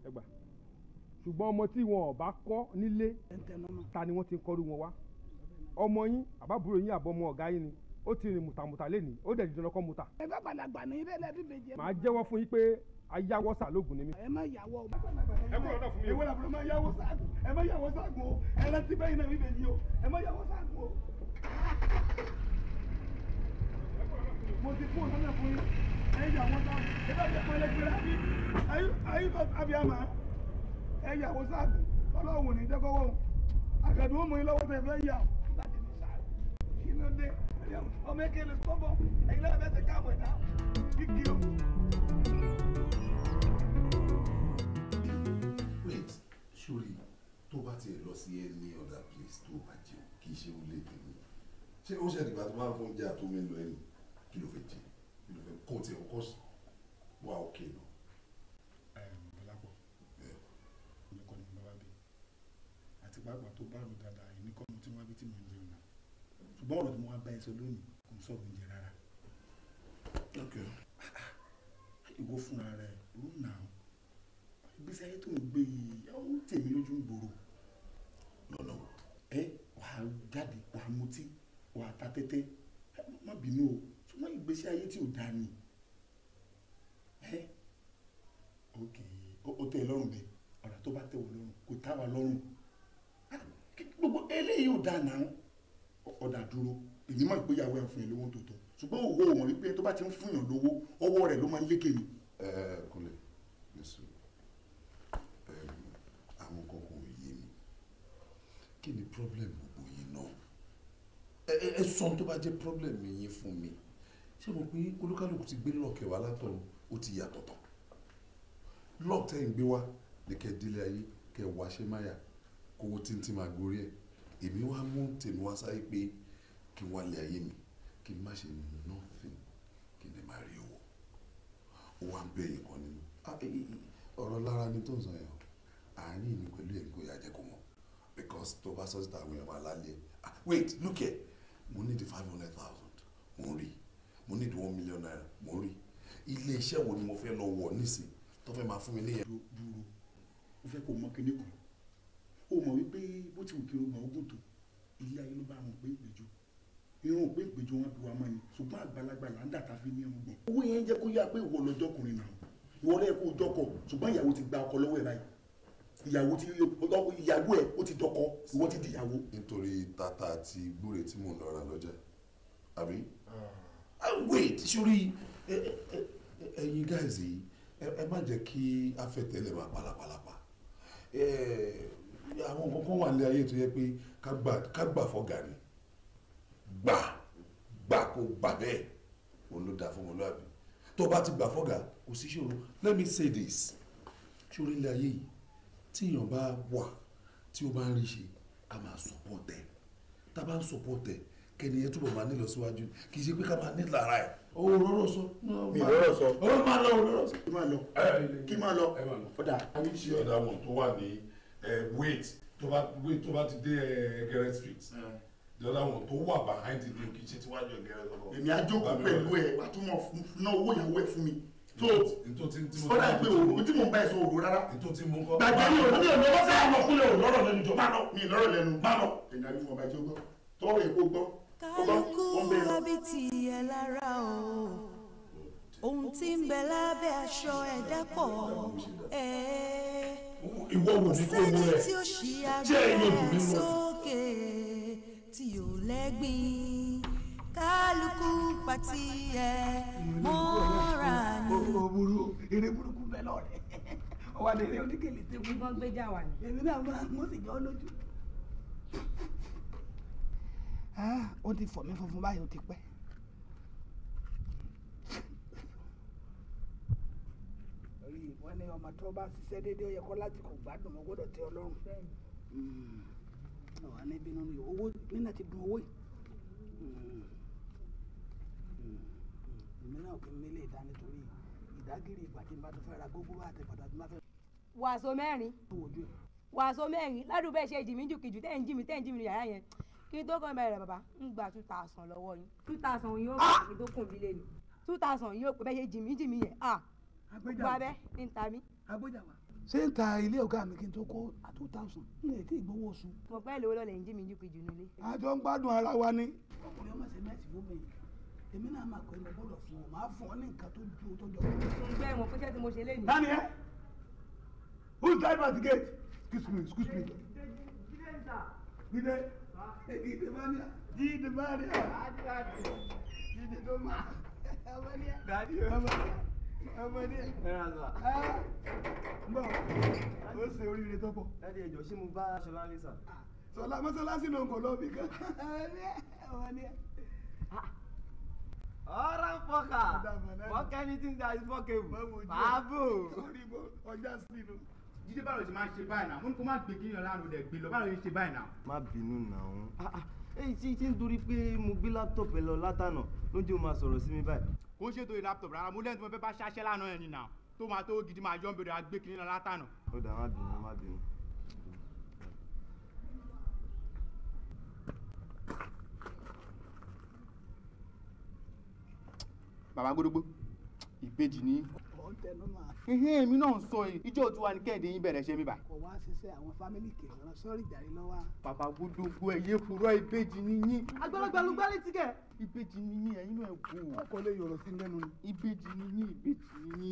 ẹ gbà ṣùgbọ́n ọmọ tí wọn ò bá kọ́ nílé ta ni wọ́n ti ń kọ́rú wọn wá ọmọ yín àbábúrò yín àbọ̀mọ ọ̀gá yín ni ó ti rìn mùtàmùtà lẹ́nìí ó dẹ̀ dídán lọ́kọ́ mùtà. ẹ bá gbàlagbà ní ibẹ̀ lẹ́bí bèjì. màá jẹ́wọ́ fún yín pé ayáwọ́ sàlógún ni mí. ẹ má yàwọ́ o. ẹ kúrò náà fún mi. ewé làbúrò máa yàwọ́ sáàgùn ẹ má yàwọ́ sáàgùn o ẹ rántí bẹ́yìn náà bíbélì o ẹ má yàwọ́ sáàgùn o. mo ti fún ọ̀nà fún yín ẹ yàwọ́ sáàgùn ẹ bá jẹ́ pẹ́lẹ́ gbéra bí ayé abiyama ẹ yàwọ́ sáàgùn ọlọ́run ní jẹ́kọ́wọ́ àgàdùn ó mú yín lọ́wọ́ tẹ̀ fẹ́ yà láti ní sáà kí ló dé ọmọ ekele sọ́bọ̀ ẹ̀yin lẹ́yìn bẹ́ẹ̀ ti káàbọ̀ ẹ̀dá kíkì o. wait sori tó bá tiẹ̀ lọ sí any other place tó bá jẹun kì í ṣe olè tèmi ṣé ó ṣe ìdìbò àti máa ń fún oúnjẹ àtòmí lọ ẹni kí ló fẹ́ jẹ kí ló fẹ́ kó tiẹ̀ kọ́ wá òkè náà. bọ́lápọ̀ mi kọ́ ni mo bá bí àti pàápàá tó bá rò dáadáa èmi kọ́ mo ti wá bí tí mo ń jẹun náà ṣùgbọ́n ọ̀rọ̀ tí mo wá bá ẹ sọ lónìí kò ń sọ̀rọ̀ oúnjẹ rárá. ìwọ fúnra rẹ ló nà ó ìgbésí ayé tó ń gbé yìí ó ń tèmi lójú ń gbòòrò. lọ́nà wàá jáde wàá mutí wàá ta tẹ́tẹ́ má bínú o ṣùgbọ́n ìgbésí ayé tí ò dáa ni. ok ó tẹ́ ẹ lọ́rùn bẹ́ẹ̀ ọ̀rọ̀ tó bá tẹ́ wọ lọ́rùn kò tá wa lọ́rùn gbogbo eléyìí ò dáa náà ọ̀dà dúró èmi máa ń gbéyàwó ẹ̀ fún ẹ lówó tó tọ́ ṣùgbọ́n òwò wọn wípé tó bá ti ń fún yàn lówó ọwọ́ rẹ̀ ló máa ń lékè ni. kúnlẹ̀ lẹ́sọ̀ àwọn kankan ò yé mi kí ni problem gbogbo yìí náà ẹ sọ tó bá jẹ́ problem yín fún mi ṣé mo pé olúkálùkù ti gbé lọ́ọ̀kẹ́ wá látọ̀run ó ti yàtọ̀ tán lọ́ọ̀tẹ́ ń gbé wá ní kẹ́ délé ayé kẹ́ wá ṣe máyà kówó tíntín máa gorí ẹ̀ èmi wá mú tèmi wá sáyé pé kí n wá lé ayé mi kí n má ṣe nothing kí n lè máa rí owó ó wá ń bẹ̀yìn kan nínú ọ̀rọ̀ lára ni tó ń sọ yẹn àárín mi pẹ̀lú ẹ̀ kó yà jẹ́ kó mọ̀ because tó bá sọ síta àwọn èèyàn máa lálẹ́ wait look here mo need 500,000 mo ń rí mo need 1 million naira mo ń rí ilé iṣẹ́ wo ni mo fẹ́ lọ wọ̀ nísìn tó fẹ́ máa fún mi níyẹn. dúró ó fẹ́ kó mọ kíní kan ó mọ̀ wípé bó ti wù kí o mọ̀ ogún tó ilé ayé ló bá wọn pé ìgbèjò irun pé ìgbèjò wọn bí wa máa ní ṣùgbọ́n àgbàlagbà là ń dàtà fi ní ẹran gbọ̀n. owó yẹn jẹ́ kó yá pé ìwọ lọ́jọ́kùnrin náà ìwọ lẹ́yìn kó jọkọ̀ ṣùgbọ́n ìyàwó ti gba ọkọ lọ́wọ́ ẹ̀ báyìí ìyàwó ẹ̀ ó ti dọkọ ìwọ ti di ìyàwó. nítorí tata àti gbúre tí mò ń lọ ra lọ́jà àbí. wait sórí ẹ̀yin guys yìí ẹ má jẹ́ kí afẹ́tẹ́lẹ̀ máa palapalapa àwọn kankan wà ní ayé tó yẹ pé ká gbà fọ́gà ni gbà kó gbà bẹ́ẹ̀ òun ló dáa fún ọmọlúwàbí tó bá ti gbà fọ́gà kò sí ṣòro. Let me say this ṣòro ilé ayé yìí tí èèyàn bá wà tí ó bá ń rí ṣe ká máa support ẹ̀ tá a bá ń support ẹ̀ kẹ́ni ẹ túbọ̀ máa nílọ síwájú kì í ṣe pé ká máa ní lára ẹ̀. ó rọrọ sọ. mi rọrọ sọ. ó máa lọ rọrọ sọ. kí máa lọ kí máa lọ. ọ̀dà àwọn iṣẹ́ ọ̀dà wọn tó wà ní wait tó bá ti dé Ẹgẹrẹ street the other one tó wà behind the lane kì í ṣe tíwájú Ẹgẹrẹ lọ́wọ́. èmi á jókòó pẹ̀lú ẹ̀ wàá tún mọ̀ ná owó ìyàwó ẹ̀ fún mi. tó ó dà pé òru tí mò ń bá ẹ̀ sọ òru rárá. gbàgbé mi ò ní ọ̀nà wọ́n fẹ́ lọ kúlẹ̀ ò lọ́rọ̀ lẹ́nu jọ má lọ. mi lọ́rọ̀ lẹ́nu má lọ. ẹ̀dá ní fún ọba tí ó gbọ́ tọ́wọ́ èkó gbọ́. kálukú àbí tiẹ̀ lára o ohun tí ń bẹ lábẹ́ aṣọ ẹ̀dá pọ̀ ìwọ wò ní kó wọ ẹ tí ó ṣí abẹ́ sókè tí ò lẹ́gbìn kálukú pàtí ẹ̀ mọ́ra ni. ó burú eré burúkú bẹ́ẹ̀ lọ́rẹ̀ ọwọ́ adé oníkèlè tí mo gbọ́n gbéjà wà ní. èmi náà mo sì jọ lójú. ó ti fọ̀ mí funfun báyìí ó ti pẹ́. wọ́n ní ọmọ tó bá ṣiṣẹ́ déédéé ó yẹ kó láti kò gbádùn mọ́ gbọ́dọ̀ tẹ́ Ọlọ́run. ọ̀hún ní bínú ni owó nínà ti dun owó yìí. èmi náà kì í mélé ìdá nítorí ìdágìrì ìgbà tí n bá tó fẹ́ ra gógó àti pàtàkì tí n bá fẹ́. wàásù mẹ́rin ládùúgbò bẹ́ẹ̀ ṣe jìmí jùkìjù tẹ́ ń jí mi ní yàrá yẹn kí n tó kàn bẹ̀rẹ̀ bàbá ń gba 2000 lọ́wọ́ yín 2000 yóò pè kí n tó kùn mí lé ní 2000 yóò pè bẹ́ẹ̀ ṣe jìmí yẹn gbogbo abẹ́ ní ta mí. ṣé ń ta ilé ọ̀gá mi kí n tó kó 2000 n lè tí ì gbowó oṣù. mo pẹ́ lówó lọ́lẹ̀ ń jí mi jùkìjù nílé. àjọ ń gbádùn ara wa ni. ọkùnrin ọmọ ṣe mẹ́sì fún mi èmi náà máa pẹ́ ní gbọ́dọ̀ fún ọ máa fún ọ ní nǹkan tó ju tó jọ. ǹjẹ́ ìwọ̀n pẹ́ṣẹ́ tí mo ṣe léyìn. dani ẹ who's driver at the gate excuse me. Gide mania. Gide tó máa. Dadi ọmọdé. Bọ́ ó ṣe oríire tó pọ̀. Dádì ẹjọ́ ṣé mo bá Ṣọlá lé sà? Ṣọlá mọ́ṣáláṣí ló ń kọ́ lọ́bì kan. Ọmọdé. Ọ̀rọ̀ fọ́kà. Fuck anything that is fuckable. Báàbò. Ọjà sí inú. Jídé báwo ṣe máa ń ṣe báyìí náà? Mo ní kó má gbé kí yàn lánàá rẹ̀ gbé lọ. Báwo ṣe ṣe báyìí náà? Má bínú náà. Èyí tí ń torí pé mo gbé láptọ̀pù ẹ lọ látànà ló jẹ́ o máa sọ̀rọ̀ sí mi báyìí. Kò ń ṣètò láptọ̀pù rárá, mo lẹ́yìn tí mo fẹ́ bá ṣáṣẹ́ lánàá yẹn nìyà tó máa tó gidi máa yọ̀ ń bèrè àgbé kí yàn látànà. Ó dà má bínú. Bàbá Gbódógbó, ìbejì ni. Ọ̀ ń tẹnu máa. Èmi náà ń sọ ìjọ tí wà ní kẹ́hìndé yín bẹ̀rẹ̀ ṣe mi báyìí. Kò wá ṣiṣẹ́ àwọn fámìlì kẹ̀rọ sọ́ọ̀rì jàre lọ́wọ́. Bàbá Gbódógbó ẹ̀yẹ purọ́ ìbejì ni yín. Àgbàlagbà ló gbálẹ̀ tí kẹ̀. Ìbejì ni yín ẹ̀yin náà wò. Ọkọ lè yọ̀rọ̀ sí lẹ́nu ni. Ìbejì ni yín ìbejì ni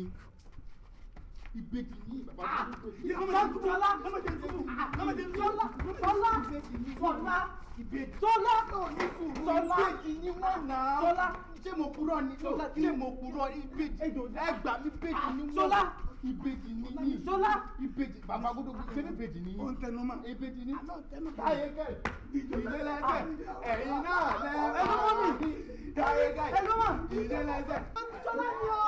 yín bàbá Gbódógbó. Ìbejì ni wọ́n náà. Ṣé mo purọ́ ni? Ṣé mo purọ́ ìbejì? Ẹgbà mi ìbejì ni wọ́n. Ìbejì ni yín. Ìbejì bàbá Gbódógbó ṣé ní ìbejì ni yín? Ó ń tẹnu mọ́. Ìbejì ni. Táyé kẹ́ ìdílé lẹ́sẹ̀ ẹ̀yin náà lẹ́ẹ̀. Táyé kẹ́ ìdílé lẹ́sẹ̀. Ṣọlá ni ó.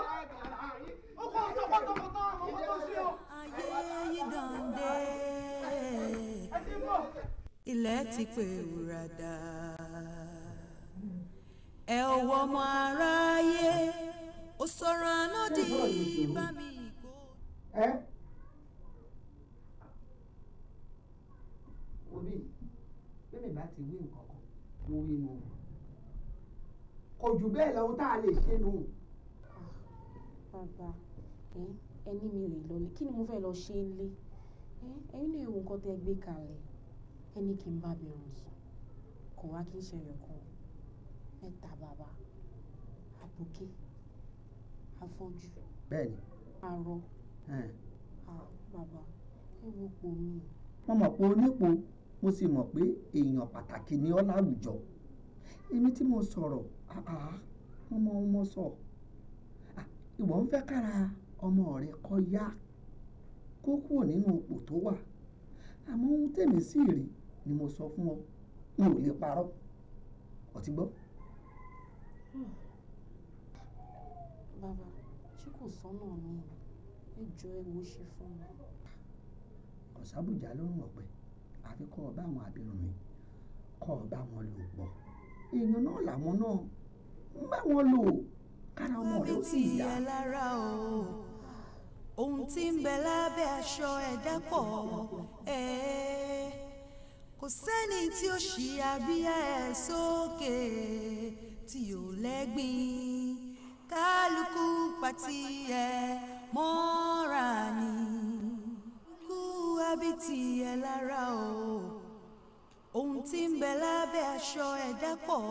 Ó kọ́ tọkọtọkọtọ ọmọ tó ṣe o. Ayé yìí dàndé. Ilẹ̀ ti pè wúradà. Ẹ ò wọ ọmọ aráyé. Ó sọ̀rọ̀ àná di bá mi kó. Obi, bẹ́ẹ̀ bá ti wí nǹkan kan, mo wí nu. Kò jù bẹ́ẹ̀ lọ tá a lè ṣe nù. Bàbá, ẹni mi rè lọlé, kí ni mo fẹ́ lọ ṣe ń lé? Ẹ̀yin lè wo nǹkan tẹ́ gbé kalẹ̀. Ẹni kí n bá bẹ̀rù sùn, kò wá kí n ṣe ẹ̀yọ̀kan. Mẹ́ta bàbá, àbùké, afọ́jú. Bẹ́ẹ̀ni. Arọ. Bàbá, ẹ wo pò mí. Mo mọ̀ pé onípo, mo sì mọ̀ pé èèyàn pàtàkì ni ọ́ láwùjọ. Èmi tí mo sọ̀rọ̀, mo sọ. Ìwọ ń fẹ́ kára ọmọ rẹ kó yá kó kúrò nínú ipò tó wà. Àmọ́ ohun tèmi sì rí ni mo sọ fún ọ, n ò lè parọ́. Ó ti gbọ́? Bàbá, sọ́nà ni ẹ jọ ẹ wo ṣe fún mi. ọ̀sábùjá ló ń ọ̀pẹ àfi kọ́ ọ bá àwọn abirùn mi kọ́ ọ bá wọn lò pọ̀ èèyàn náà làwọn náà ń bá wọn lò kára ọmọ rẹ ó sì yá. ohun tí ń bẹ lábẹ́ aṣọ ẹ̀dá pọ̀ kò sẹ́ni tí ó ṣí abíyá ẹ̀ sókè tí ò lẹ́gbìn kálukú pàtí ẹ̀ mọ́ra ni kú abítí ẹ̀ lára o ohun tí ń bẹ lábẹ́ aṣọ ẹ̀dá pọ̀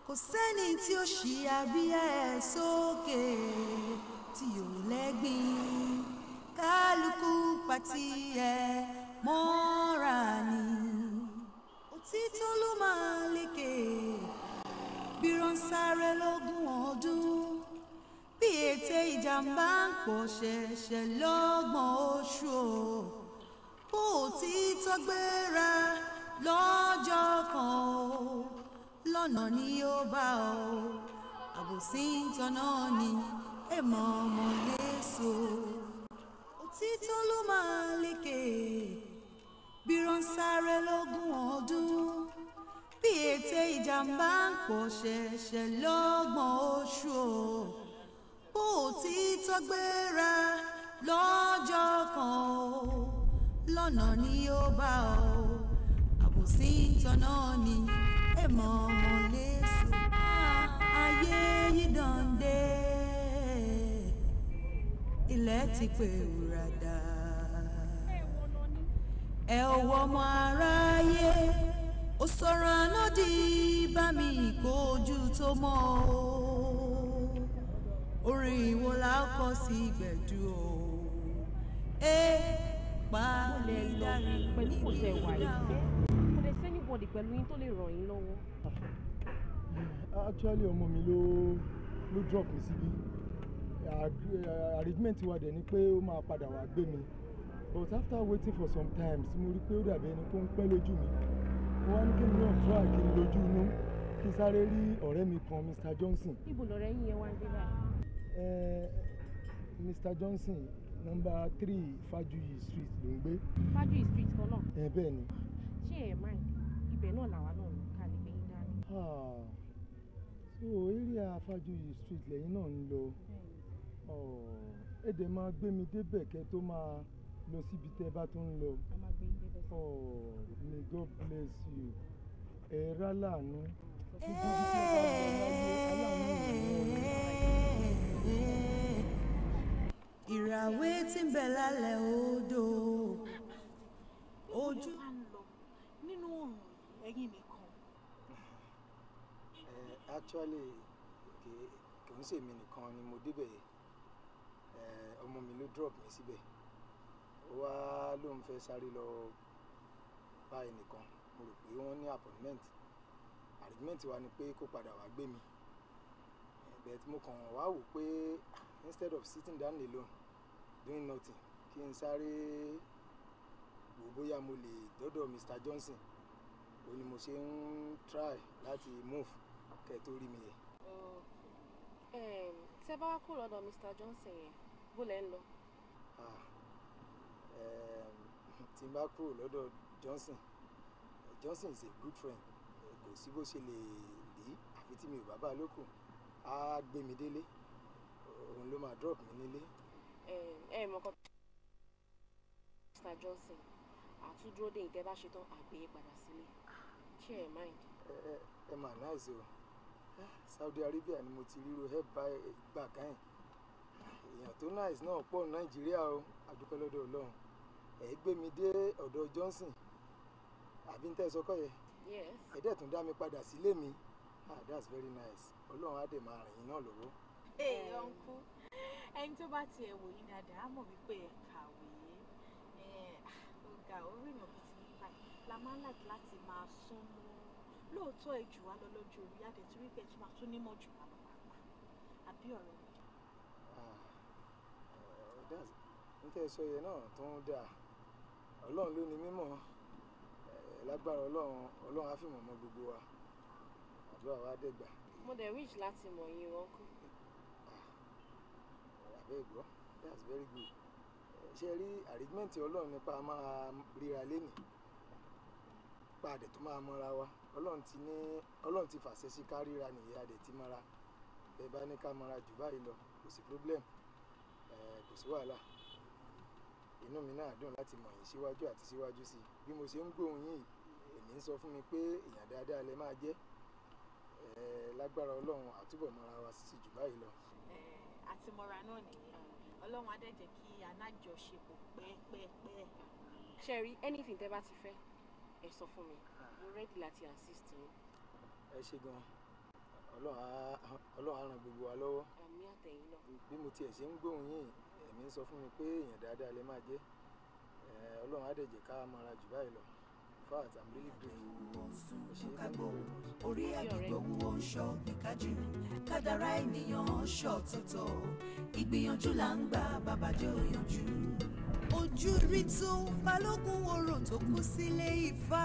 kò sẹ́ni tí ó ṣí abíyá ẹ̀ sókè tí ò lẹ́gbìn kálukú pàtí ẹ̀ mọ́ra ni òtítọ́ ló máa lékè bí rọ́nsáré lógún ọdún bí ète ìjàmbá ń pọ̀ ṣẹ̀ṣẹ̀ lọ́gbọ̀n oṣù o bó òtítọ́ gbéra lọ́jọ́ kan o lọ́nà ni ó bá o àbòsí ń tanná ni èèmọ̀ ọmọ léṣo òtítọ́ ló máa lékè bí rọ́nsáré lógún ọdún bí ète ìjàmbá ń pọ̀ ṣẹ̀ṣẹ̀ lọ́gbọ̀n oṣù o bó òtítọ́ gbéra lọ́jọ́ kan o lọ́nà ni ó bá o àbòsí ń tanná ni èèmọ̀ ọmọ léṣo ayé yìí dànde ilẹ̀ ti pè wúradà ẹ ò wọ ọmọ aráyé ó sọ̀rọ̀ àná di bá mi ìkójú tó mọ́ o orin ìwo la kọ sí gbẹ̀du o pa ìdarí pẹ̀lú kò tẹ̀ wá yìí kò lè sẹ́ni bọ̀dì pẹ̀lú yín tó lè ràn yín lọ́wọ́. actually ọmọ mi ló drop mi síbí arrangement wa dẹ̀ ni pé ó máa padà wá gbé mi but after waiting for some time mo rí pé ó dàbí ẹni tó ń pẹ́ lójú mi mo wá ní kí mi náà try kí n lójú inú kí n sáré rí ọ̀rẹ́ mi kan Mr. Johnson. ibo lọ̀rẹ́ yín yẹn wá ń gbé báyìí. Mr. Johnson number 3 Fajuyi Street ló ń gbé. Fajuyi Street kan náà. Bẹ́ẹ̀ ni. ṣé ẹ máa ibẹ̀ náà làwa náà ló ká lè gbé yín dání. so area Fajuyi Street lẹ́yìn náà ń lọ ẹ dẹ̀ máa gbé mi débẹ̀ kẹ́ tó máa lọ síbi tẹ́ bá tó ń lọ. a máa gbé yín débẹ̀ sí. May God bless you. ẹ rà láàánú. ìràwé tí ń bẹ lálẹ́ odò ojú. nínú òrùn ẹ̀yìn nìkan. actually kì í ṣèmi nìkan ni mo débẹ̀ ọmọ mi ló drop mi síbẹ̀ ó wá lóun fẹ́ sáré lọ bá ẹnìkan mo rò pé wọ́n ní appointment arrangement wa ni pé kó padà wá gbé mi but mo kàn wá wò pé instead of sitting down alone doing nothing kí n sáré wò bóyá mo lè dọ́dọ̀ Mr. Johnson ó ní mo ṣe ń try láti move kẹ́ tó rí mi yẹ. tẹ́ bá wá kúrò lọ́dọ̀ Mr. Johnson yẹn bó lẹ́ ń lọ. tí n bá kúrò lọ́dọ̀ Johnson is a good friend kò sí bó ṣe lè rí àfi tí mi ò bá bá lókù á gbé mi délé òun ló máa drop mi nílé. mọ̀kàn Mr. Johnson àtúndúró dé ìtẹ́ bá ṣe tán àgbéyé padà sílé ṣé ẹ mind. ẹ mà nice o Saudi Arabia ni mo ti ríro help by gbà káyìn èèyàn tó nice náà pọ̀ ní Nàìjíríà o àdúpẹ́ lọ́dọ̀ Ọlọ́run ẹ gbé mi dé ọ̀dọ̀ Johnson àbí n tẹ́ sọkọ́ yẹ ẹ dẹ̀ tún dá mi padà sílé mi that's very nice Ọlọ́run á dẹ̀ máa rìn yín náà lọ́wọ́. ọ̀nkú ẹni tó bá tiẹ̀ wò yín dáadáa á mọ̀ wípé ẹ kàwé ọ̀gá orí ìnà bíi ti yín báyìí la máa ń láti máa sún mọ́ lóòótọ́ ẹ jù wá lọ lọ́jọ́ orí adẹ̀ torí pé ẹ tún máa tún nímọ̀ jù wá lọ pàápàá àbí ọ̀rẹ́ mi. n tẹ́ sọ yẹn náà tó ń dáa Ọlọ́run ló ní mímọ̀ lágbára Ọlọ́run á fi mọ̀ mọ́ gbogbo wa àdúrà wa dẹ̀gbà. mo dẹ̀ reach láti mọ̀ yín ọ̀nkú. àbẹ́ ìgbọ́ that's very good. Ṣé rí arrangement ọlọ́run nípa máa ríra lénìí pa àdẹ̀ tó máa mọ́ra wa ọlọ́run ti fàṣẹ sí ká ríra nìyẹn àdẹ̀ ti mọ́ra bẹ́ẹ̀ bá ní ká mọ́ra jù báyìí lọ kò sí problem kò sí wàhálà inú mi náà dùn láti mọ̀ yín síwájú àti síwájú sí bí mo ṣe ń gbóhùn yín èmi ń sọ fún mi pé èèyàn dáadáa lẹ máa jẹ́ lágbára ọlọ́run àtúbọ̀ mọ́ra wa sí jù báyìí lọ. àti mọ́ra náà nìyẹn ọlọ́run á dẹ̀ jẹ́ kí anájọṣepọ̀ pẹ́ẹ́pẹ́ẹ́pẹ́. Sherry, anything tẹ́ bá ti fẹ́ ẹ sọ fún mi mo ready láti assist yín. Ẹ ṣé gan ọlọ́run á ràn gbogbo wa lọ́wọ́. Àmì àtẹ̀yìn náà. Bí mo tiẹ̀ ṣe ń gbóhùn yín èmi ń sọ fún mi pé èèyàn dáadáa lẹ máa jẹ́ ọlọ́run á dẹ̀ jẹ́ ká mọ́ra jù báyìí lọ. In fact, I'm really grateful. Orí àgbègbè wo ń ṣọ́ kíkájú kádàrá ènìyàn ṣọ̀tọ̀tọ̀ ìgbìyànjú là ń gbà bàbájọ́ yanjú. Ojú rí tó balógun orò tó kú sílé Ifá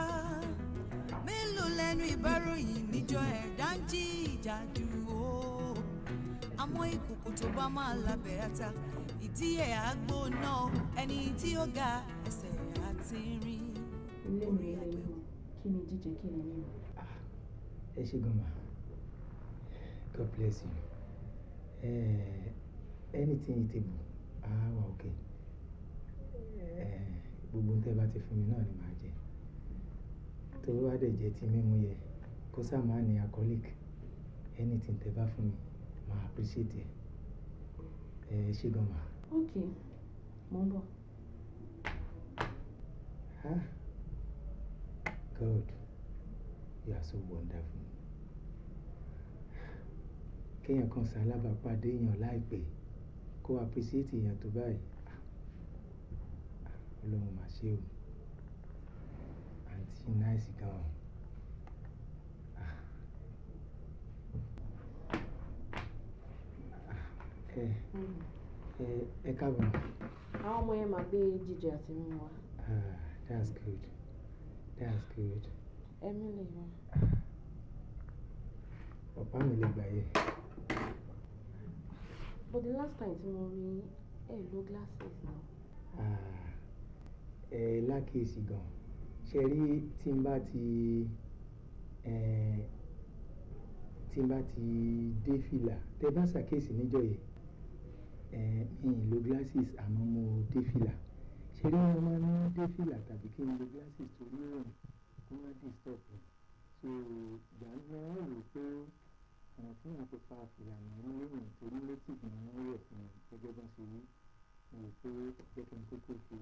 mélòó lẹ́nu ìbáròyìn níjọ ẹ̀dá ń jí ìjà dúró àmọ́ ìkòkò tó bá máa labẹ̀ ata ìdí ẹ̀ á gbóná ẹni tí ó ga ẹsẹ̀ àti rìn. Ilé mi kí ni jíjẹ kí ni mímu. Ẹ ṣé gan ma, God bless you. Anything eatable wà okay. Gbogbo tẹ́ bá ti fún mi náà ni màá jẹ tó bá dẹ̀ jẹ́ ti mímu yẹ kó sáà máa ní alcoholic anything tẹ́ bá fún mi màá appreciate ẹ. Ẹ ṣé gan ma. Ok, mo ń bọ̀. God, you are so wonderful. Kéèyàn kan ṣalábàápàdé èèyàn láìpẹ́ kó appreciate èèyàn tó báyìí. Ọlọ́run mà ṣe o. Àǹtí náìsì gan. Ẹ káàbọ̀. Àwọn ọmọ yẹn máa gbé jíjẹ àti mímu wá. That's good. That's good. Ẹ̀mí lè wá. Ọ̀pá mi lè gbà yẹ. But the last time tí mo rí ẹ lo glasses náà. Lákèésí gan. Ṣé rí tí n bá ti dé fìlà tẹ́ bá ṣàkíyèsí níjọ́ yẹn mi ì lo glasses àmọ́ mo dé fìlà. Ṣé rí mo máa ń dé fìlà tàbí kí n lo glasses torí òòrùn kó má disturb mi. So ìgbà tí wọ́n rò pé ọ̀nà tí wọ́n fi pa fìlà nìyẹn lẹ́yìn torí létí ni wọ́n rẹ̀ fún mi gẹ́gẹ́ bá ṣe rí mo rò pé jẹ́ kí n kókó fi.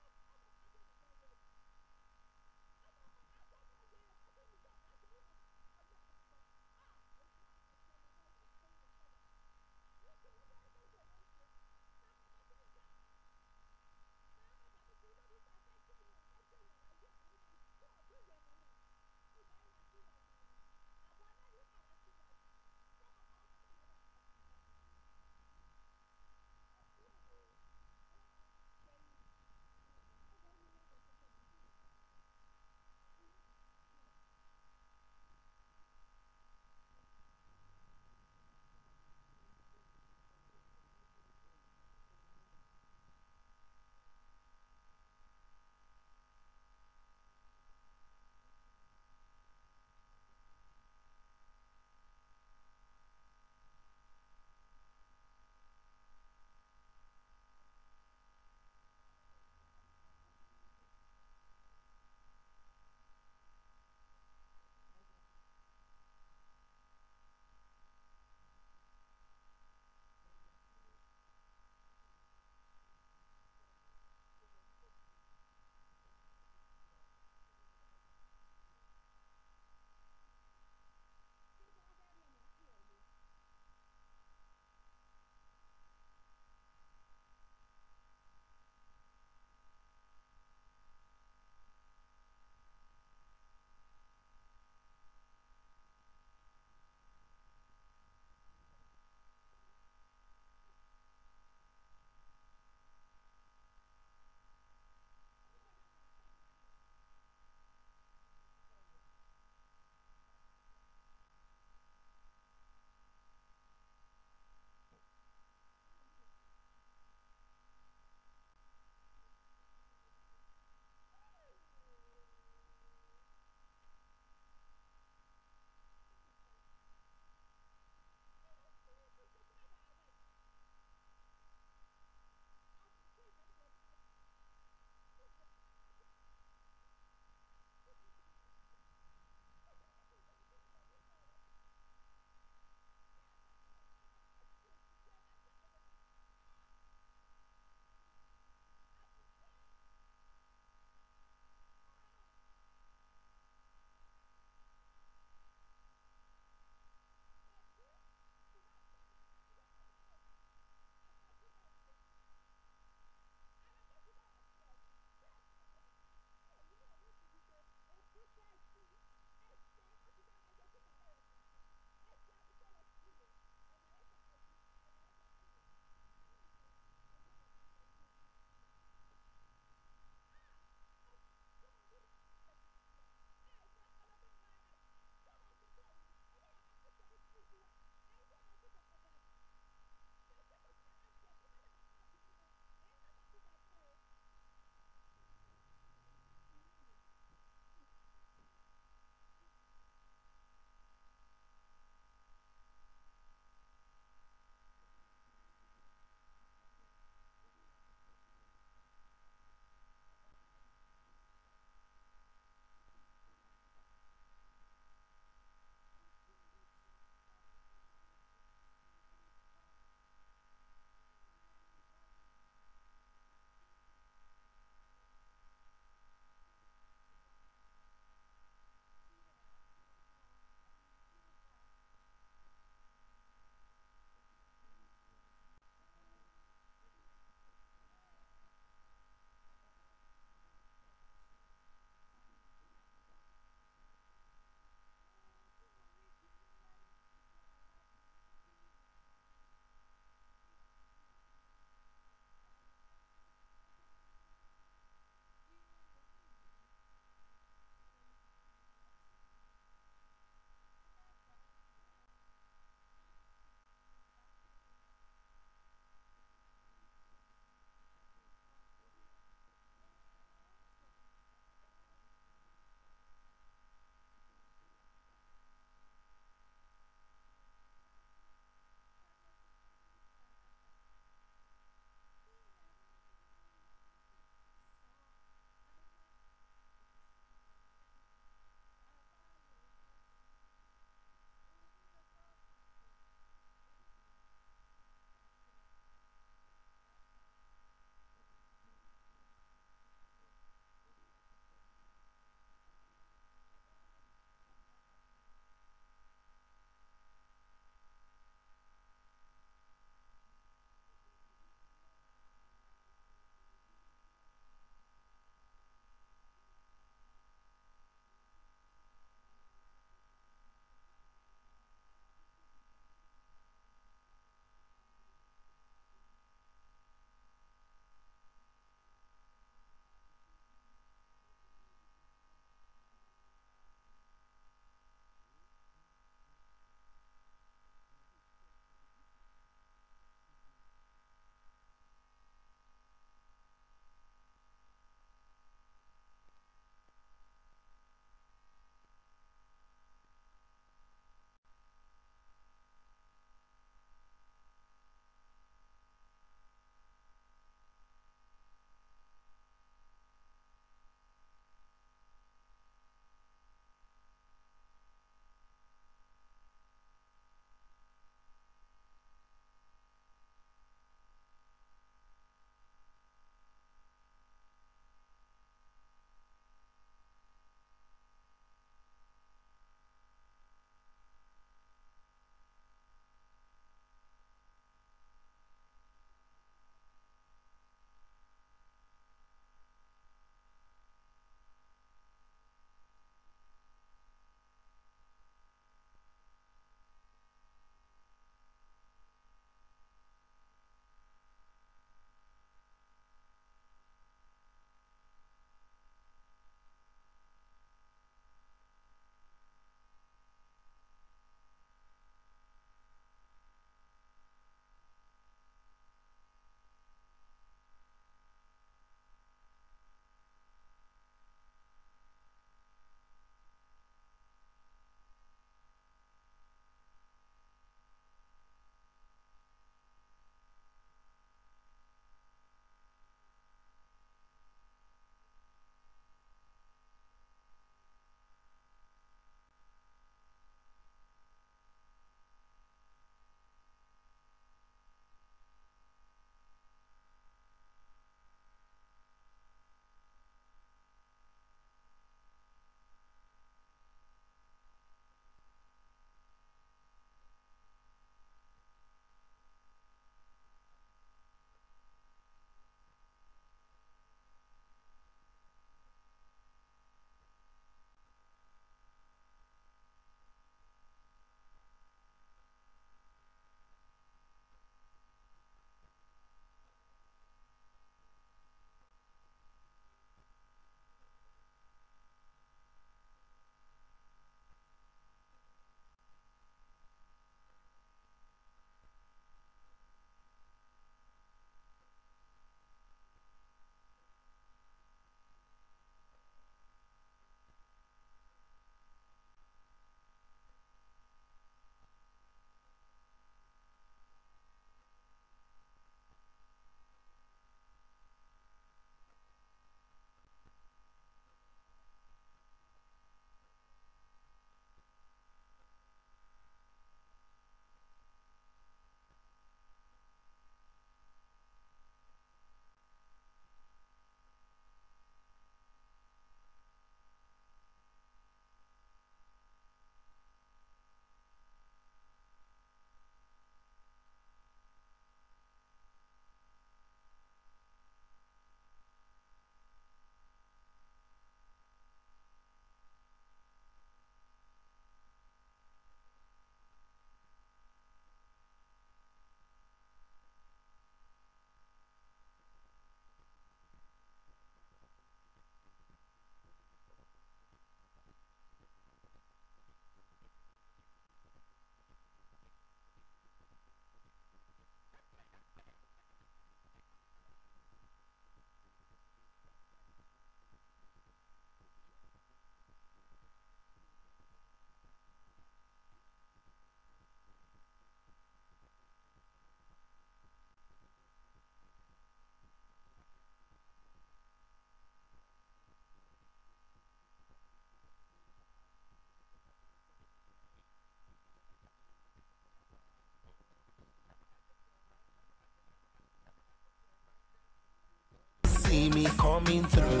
see me coming through.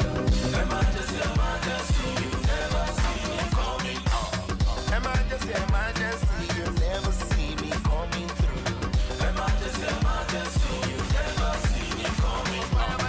Emergency, emergency, you never see me coming out. Emergency, emergency, you never see me coming through. Emergency, emergency, you never see me coming out.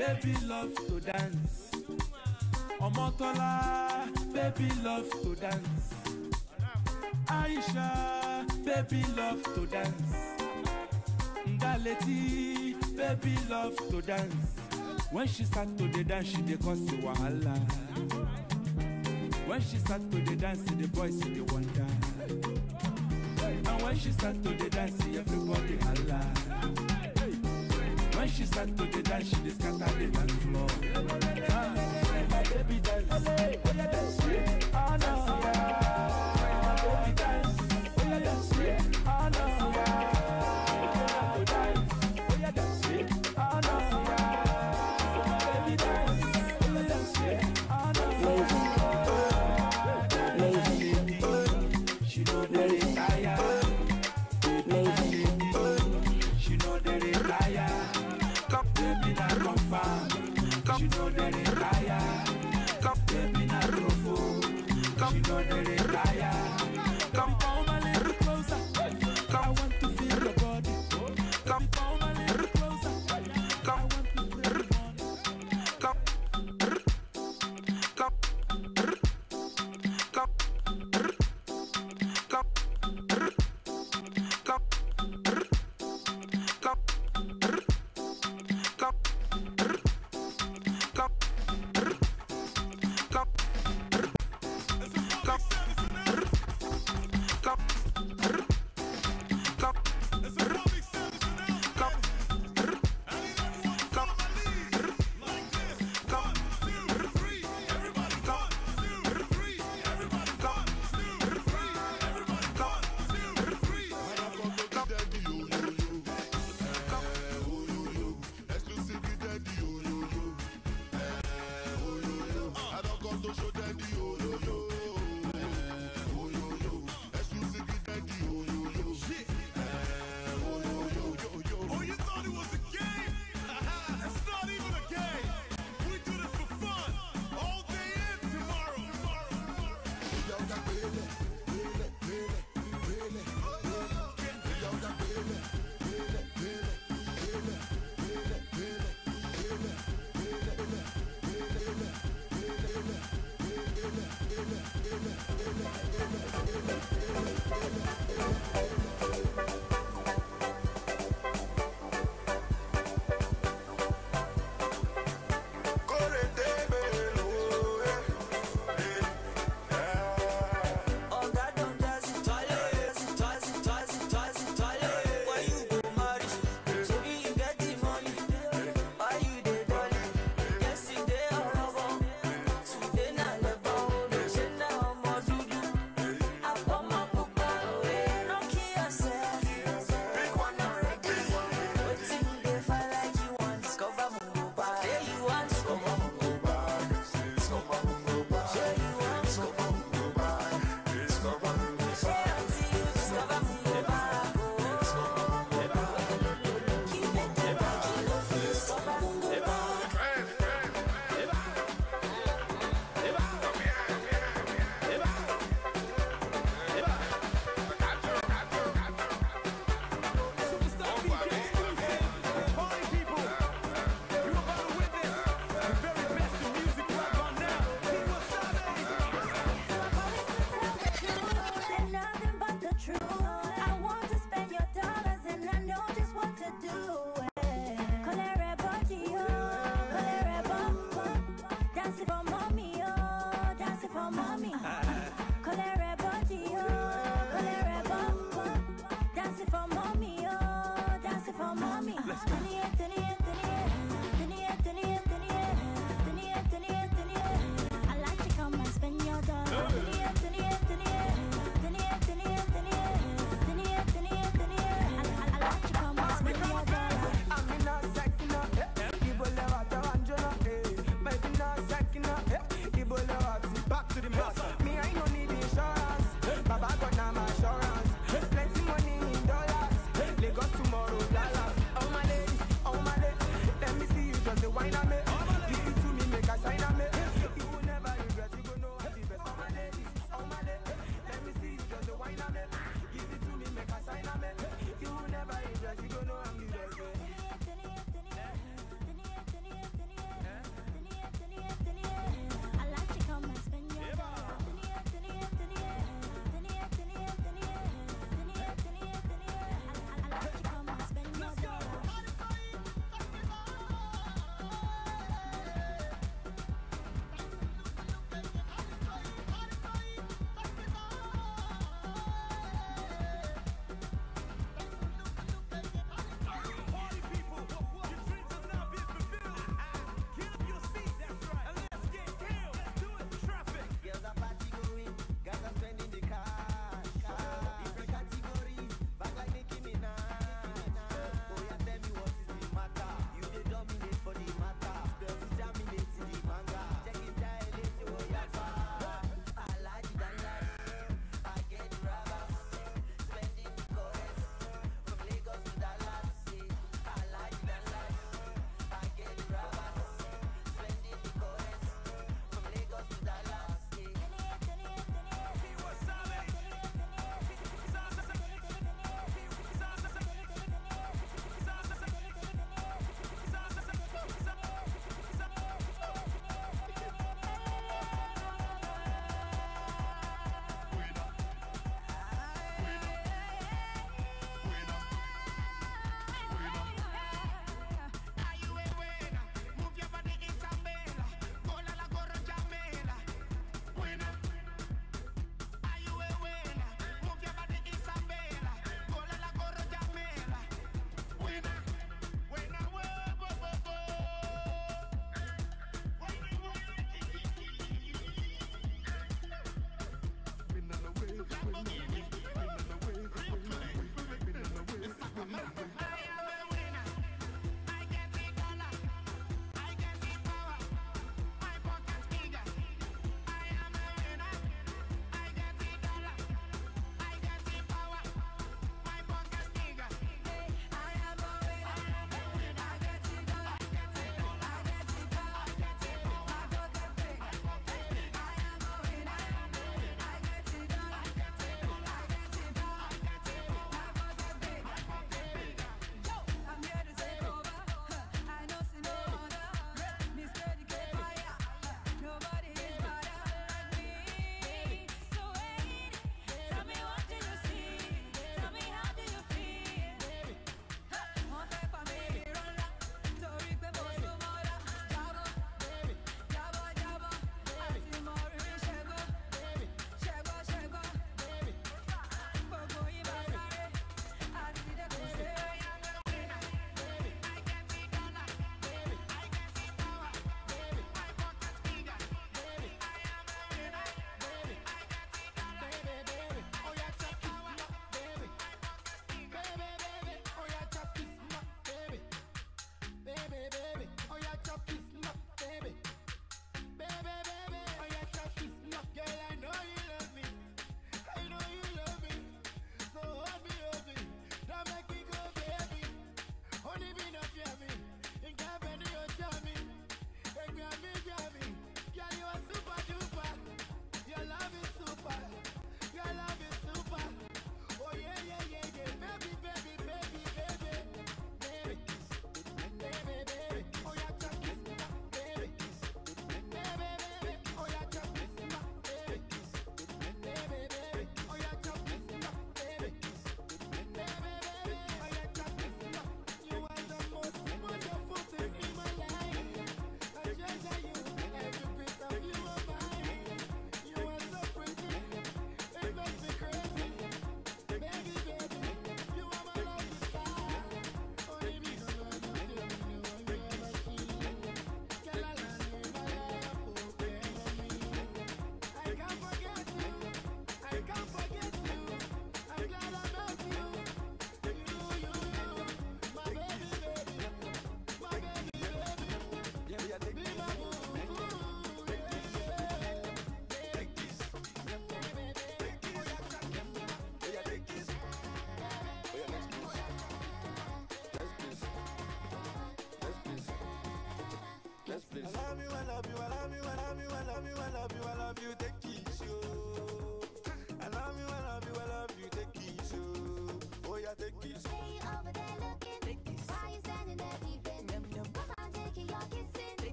baby love to dance. Omotola, baby love to dance. Aisha, baby love to dance. Ndaleti, baby love to dance. When she start to the dance, she dey cause the wahala. When she start to the dance, the boys see the wonder. And when she start to the dance, everybody holla. When she start to the dance, she dey scatter the dance floor. My baby dance, oh yeah dance, oh no, yeah. My baby dance, oh yeah dance, oh no, yeah. My baby dance, oh yeah dance, oh no, yeah. So my baby dance, oh yeah dance, oh no, yeah. She know that it's tired. She know that it's tired. Baby not confirm. She know that it's tired. Baby not profo. She know that it's tired. Come on a little closer. I want to feel your body. Come on a little closer. I want to feel your body. Come.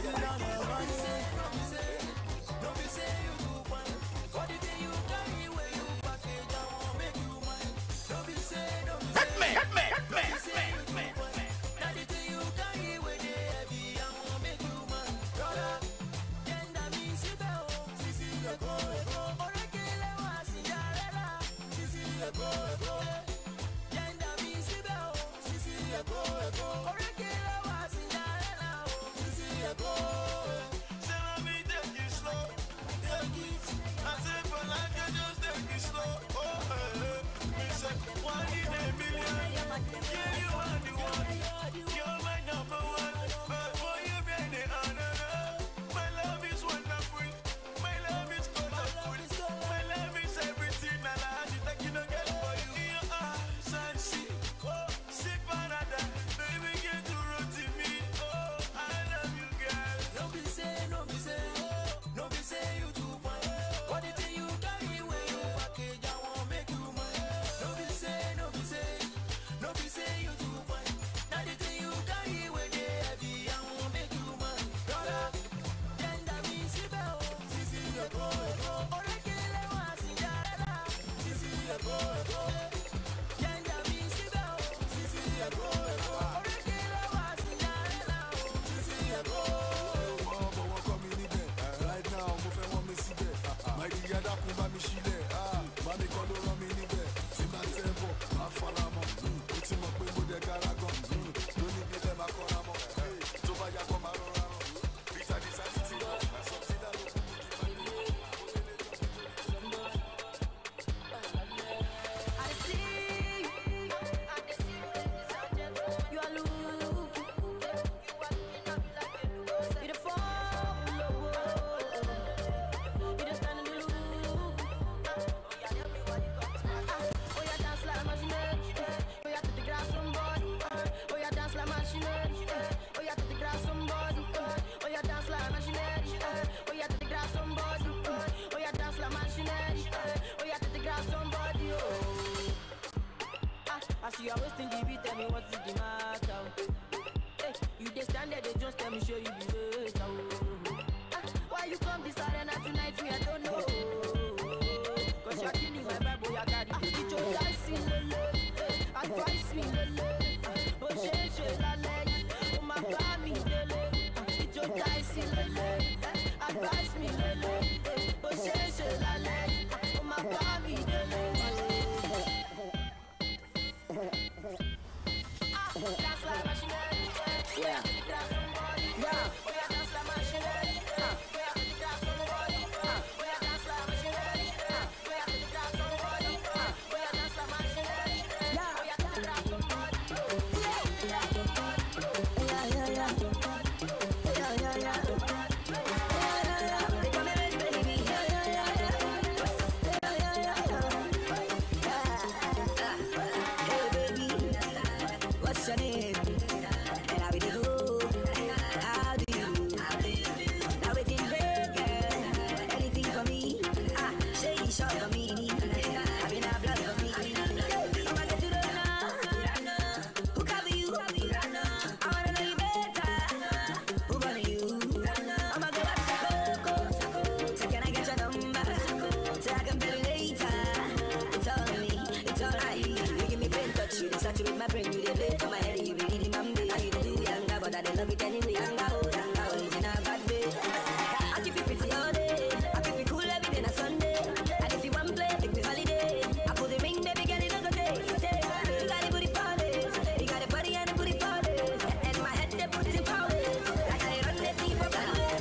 it on your money. Don't be say you too fine. What the thing you carry where you package, I won't make you mine. Don't be say you too fine. Now the thing you carry where they heavy, I won't make you mine. Brother, genda mi sibe o, sisi eko eko. Orekele wa Cinderella, sisi eko eko. Genda mi sibe o, sisi eko eko. Orekele wa Cinderella, sisi eko. Say let me take it slow, take it. I say for life you just take it slow. Oh, me say 1 in a million. Yeah, you are the one. You're my number one. For you, baby, my love is wonderful. My love is colorful. My love is everything. My love is like you don't get for you. You are sunshine. Oh, see paradise. Baby, get to roti me. Oh, I love you, girl. No be say, no be say, no be say you too fine. What the thing you carry when you package, I won't make you mine. No be say, no be say, no be say you too fine. Now the thing you carry when they heavy, I won't make you mine. Brother, gender me sibe o, sisi eko eko. Orekele wa Cinderella, sisi eko eko. Gender me sibe o, sisi eko eko. Orekele wa Cinderella, sisi eko. But wọ́n kọ́ mi níbẹ̀. Right now mo fẹ́ wọ́n mi síbẹ̀. My dear dákun bá mi sílẹ̀. Mami kan ló rán mi níbẹ̀. Tí bá tẹ́ bọ̀, máa fara mọ́. Ó ti mọ̀ pé mo dẹ̀ gara gan. Lónìí bí lẹ́ máa kọ́ra mọ́. Tó bá yá kọ́ máa rọra rán. Peter di sáyé tí wọ́n sọ̀tìdá ló kú ní ìpàdé. I see you. You are looking. You the follow. You the stand in the loop. Oh yeah, dance like a machine. Oh yeah, to the grass somebody. Oh yeah, dance like a machine. Oh yeah, to the grass somebody. Oh yeah, dance like a machine. Oh yeah, to the grass somebody. Oh yeah, dance like a machine. Oh yeah, to the grass somebody. I see you wasting the beat, tell me what's the matter. Hey, you just stand there, they just tell me show you the way. Why you come this arena tonight? Me I don't know. Cause you're killing my vibe, boy, I got it. It's your dancing, advice me, oh she la leg, oh my God, me, it's your dancing, advice me, oh she la leg, oh my God, me, dance like machinery, yeah. Yeah. Dance like machinery, dance somebody, dance like machinery, dance somebody, dance like machinery, dance somebody. They call me Red Baby. Hey baby, what's your name? And how do you do? How do you do? Now it is big, anything for me. Say it's short for me. Having a blood for me. I'm gonna do the now. Who cover you? I wanna know you better. Who gonna you? I'm gonna go back to Coco. So can I get your number? So I can pay later. It's all me, it's all right. You give me brain touch, you saturate my brain, you the blade for my head, you really the mammy. I you do younger, but I don't love it anyway. Younger, original bad babe. I keep it pretty all day. I keep it cool every day, na Sunday. And if you want play, take me holiday. I put the ring, baby, get it on the day. You got the booty for this. You got the body and the booty for this. And my head, they put it for this. Like I run the team for Broadway.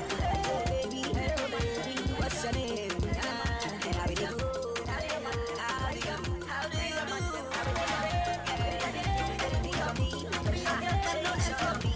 Hey baby, what's your name? And how do you do? How do you do? How do you do? Anything for me. Say it's for me.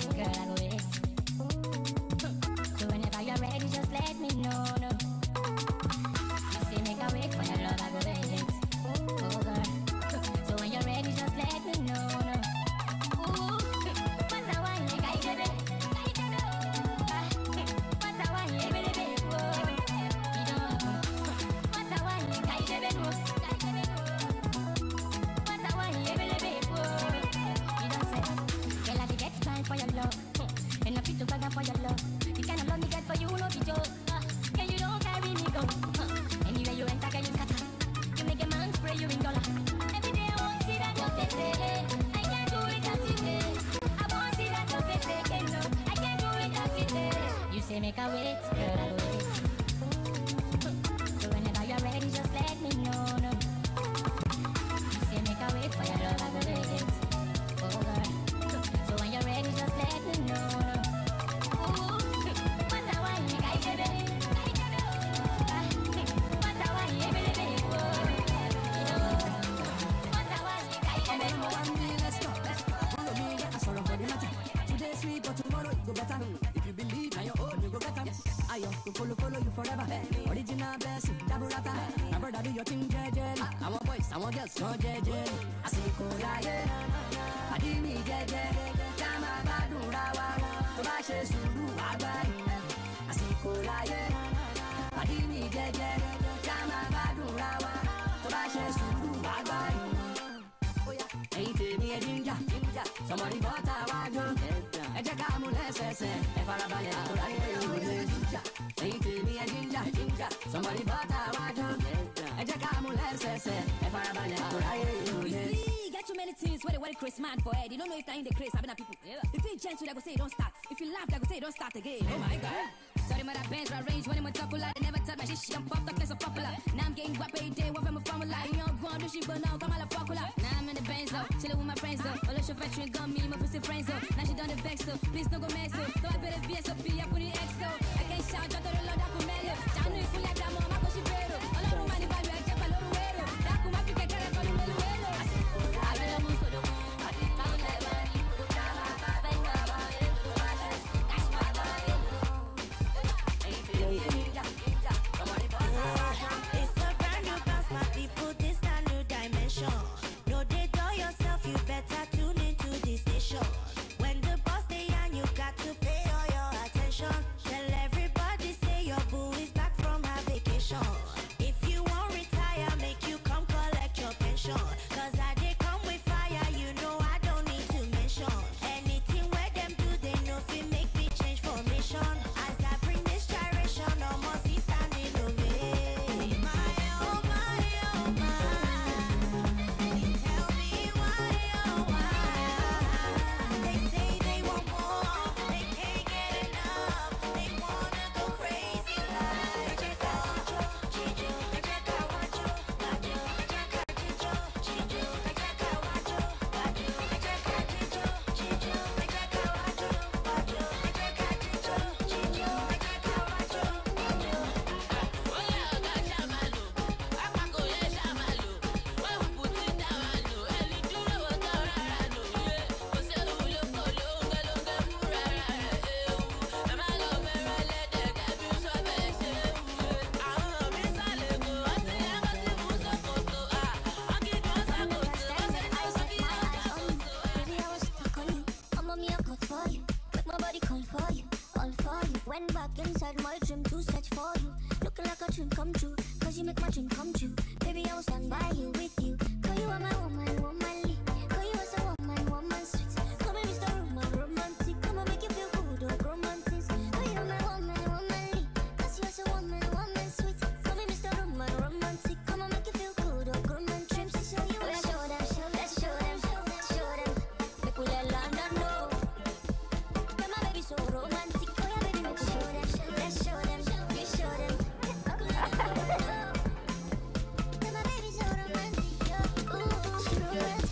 girl, I go wait. So whenever you're ready, just let me know, no. You say make a wait for your love, I go wait. Oh girl, so when you're ready, just let me know, no. Ooh, what I want, like I did it. What I want, yeah, baby, oh. You know, what I want, like I did it, oh. What I want, yeah, baby, oh. You know, say, girl, I get time for your love, and I fit to bag for your love. The kind of love me get for you, no be joke. Girl, you don't carry me go. Anywhere you enter, girl, you scatter. You make a man spray you in dollar. Every day I won't see that your face, I can't do it as you say. I won't see that your face again, no. I can't do it as you say. You say make a wait, girl, I go wait. So whenever you're ready, just let me know, no. You say make a wait for your love, I go wait. Oh girl, so when you're ready, just let me know, no. Ooh, what I want, like I did it. What I want, yeah, baby, oh. You know, what I want, like I did it. Let's go. Follow me, get a sorrow for the matter. Today sweet, but tomorrow it go better. If you believe on your own, you go better. I go follow you forever. Original blessing, double rata. My brother do your thing, JJ. I want boys, I want girls, no JJ. I say, Koraye. I didn't need JJ. Jama badura wa. To ba she suru agbai. I say, Koraye. I didn't need JJ. Jama badura wa. To ba she suru agbai. Ain't me a ginger. Somebody bought a wagon. Eja kamu nesese. Efarabalẹ̀ àkùráyé òye. Ain't me a ginger. Somebody bought a wagon. Eja kamu nesese. Efarabalẹ̀ àkùráyé òye. Get too many things where they Chris man for head. You don't know if they're in the craze, having a people. If you gentle, they go say don't start. If you laugh, they go say don't start again. Oh my God. Sorry, my bands are arranged when I'm a chocolate. They never touch my shit. I'm popped up, that's so popular. Now I'm getting guap every day. What from a formula? You know, go on, do shit, but now come all popular. Now I'm in the bands, though. Chilling with my friends, though. All the show factory gun me, my pussy friends, though. Now she done the vex, so please don't go mess, though. So I better be SOP, I put it X, though. I can't shout, I thought the Lord, I could mellow. Shout, no, if you like that, mom, I push it better. All of the money, baby, I check a little weirdo. That come up, you can carry for the middle weirdo. I better move for the moon. I think I'm like money. Spend my money. That's my money. It's a brand new bounce, my people, this a new dimension. No, they tell yourself you better tune into this station. When the boss they on, you got to pay all your attention. Tell everybody say your boo is back from her vacation. If you won't retire, make you come collect your pension. Cause I did come with fire, you know I don't need to mention. Anything where them do, they know if it make me change formation. As I bring this gyration, almost he's standing over. Went back inside my dream to search for you. Looking like a dream come true, cause you make my dream come true. Baby, I will stand by you, with you. Cause you are my woman, womanly. Cause you are so woman, sweet. Call me Mr. Roman, romantic. Come on, make you feel good, oh, romantic. Cause you are my woman, womanly. Cause you are so woman, sweet. Call me Mr. Roman, romantic. Come on, make you feel good, oh, romantic. Trips to show you, let's show them, let's show them, show them. Make we let London know. Cause my baby so romantic. Let's show them, we show them. My baby's so romantic, ooh, she romantic.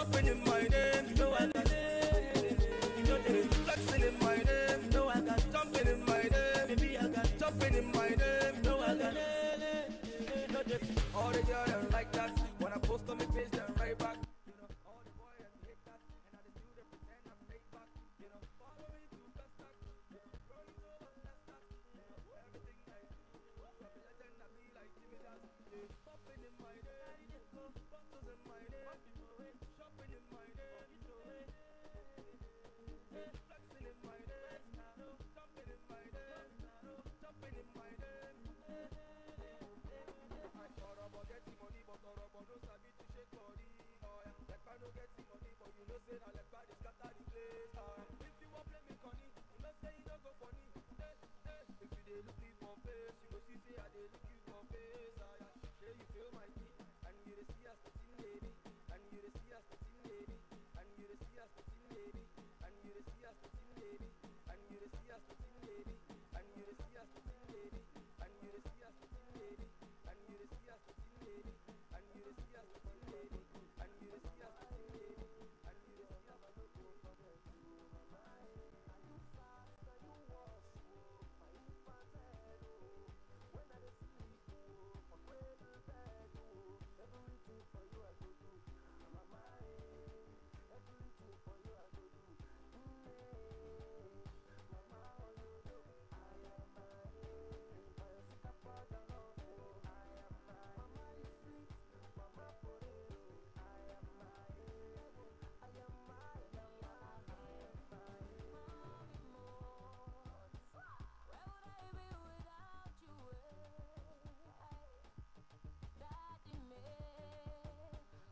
jumping in my name. You know I got you know they flexing in my name. You know I got jumping in my name. Baby, I got jumping in my name. You know I got you know they all the girls them like that. When I post on my page, them right back. You know all the boys them hate that, and I just do them pretend I'm laid back. You know follow me to best stack. You know roll it over that's that. You know everything I do, I be legend, I be like Jimmy Jazz. Yeah, popping in my name, bottles in my name, shopping in my name, flexing in my name, jumping in my name, jumping in my name. I thought about getting money, but thought about no sabi to shake body. Oh yeah, like I no getting money, but you know say I like body scatter the place. If you want play me conny, you know say you don't go funny. If you dey look me for face, you go see say I dey look you for face. Yeah, say you feel my key, and you dey see us sitting lady, and you dey see us sitting lady, and you dey see us sitting lady, and you dey see us sitting lady, and you dey see us sitting lady, and you dey see us sitting lady, and you dey see us sitting lady, and you dey see us sitting lady, and you dey see us sitting lady, and you dey see us sitting lady, and you dey see us look for them to my mind. Are you fast? Are you wash? My infant head, when I dey sleep, for cradle bed, everything for you I go do. My mind, everything for you I go do. Mama, oh yo yo, I am my sick apart and love. I am my mama is sweet, mama potato. I am my I am my mommy more. Where would I be without you? Daddy me,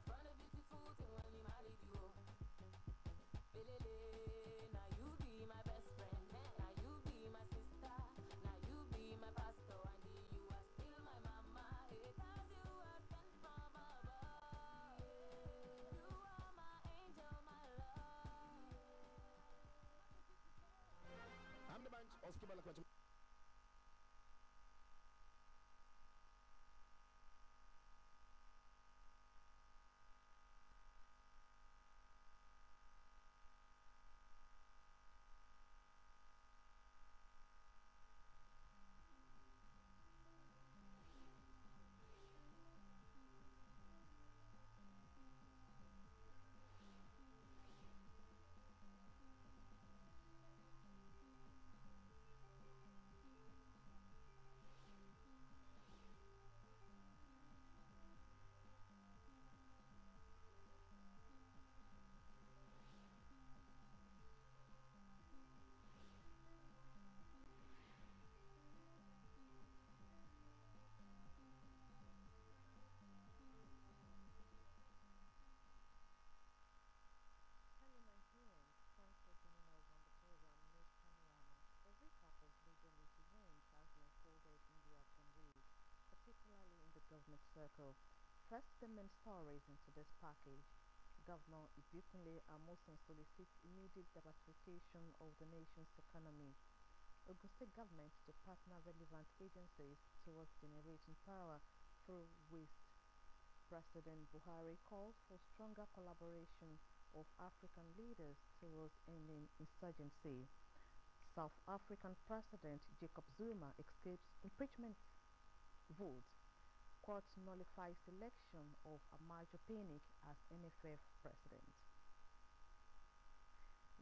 found a beautiful thing when he married you. Belele, now you be my best friend. Now you be my sister. Now you be my pastor, and you are still my mama. Cause you are sent from above. You are my angel, my love. I'm the bunch of Skibala. Hello Nigerians, thanks for joining us on the program News Panorama. A recap of major news events has been unfolded in the action week, particularly in the government circle. First, the main stories into this package. Governor Abeokuta solicits immediate diversification of the nation's economy. Ogun State government to partner relevant agencies towards generating power through waste. President Buhari calls for stronger collaboration of African leaders towards ending insurgency. South African President Jacob Zuma escapes impeachment vote. Court nullifies election of Amajo Pinnick as NFF president.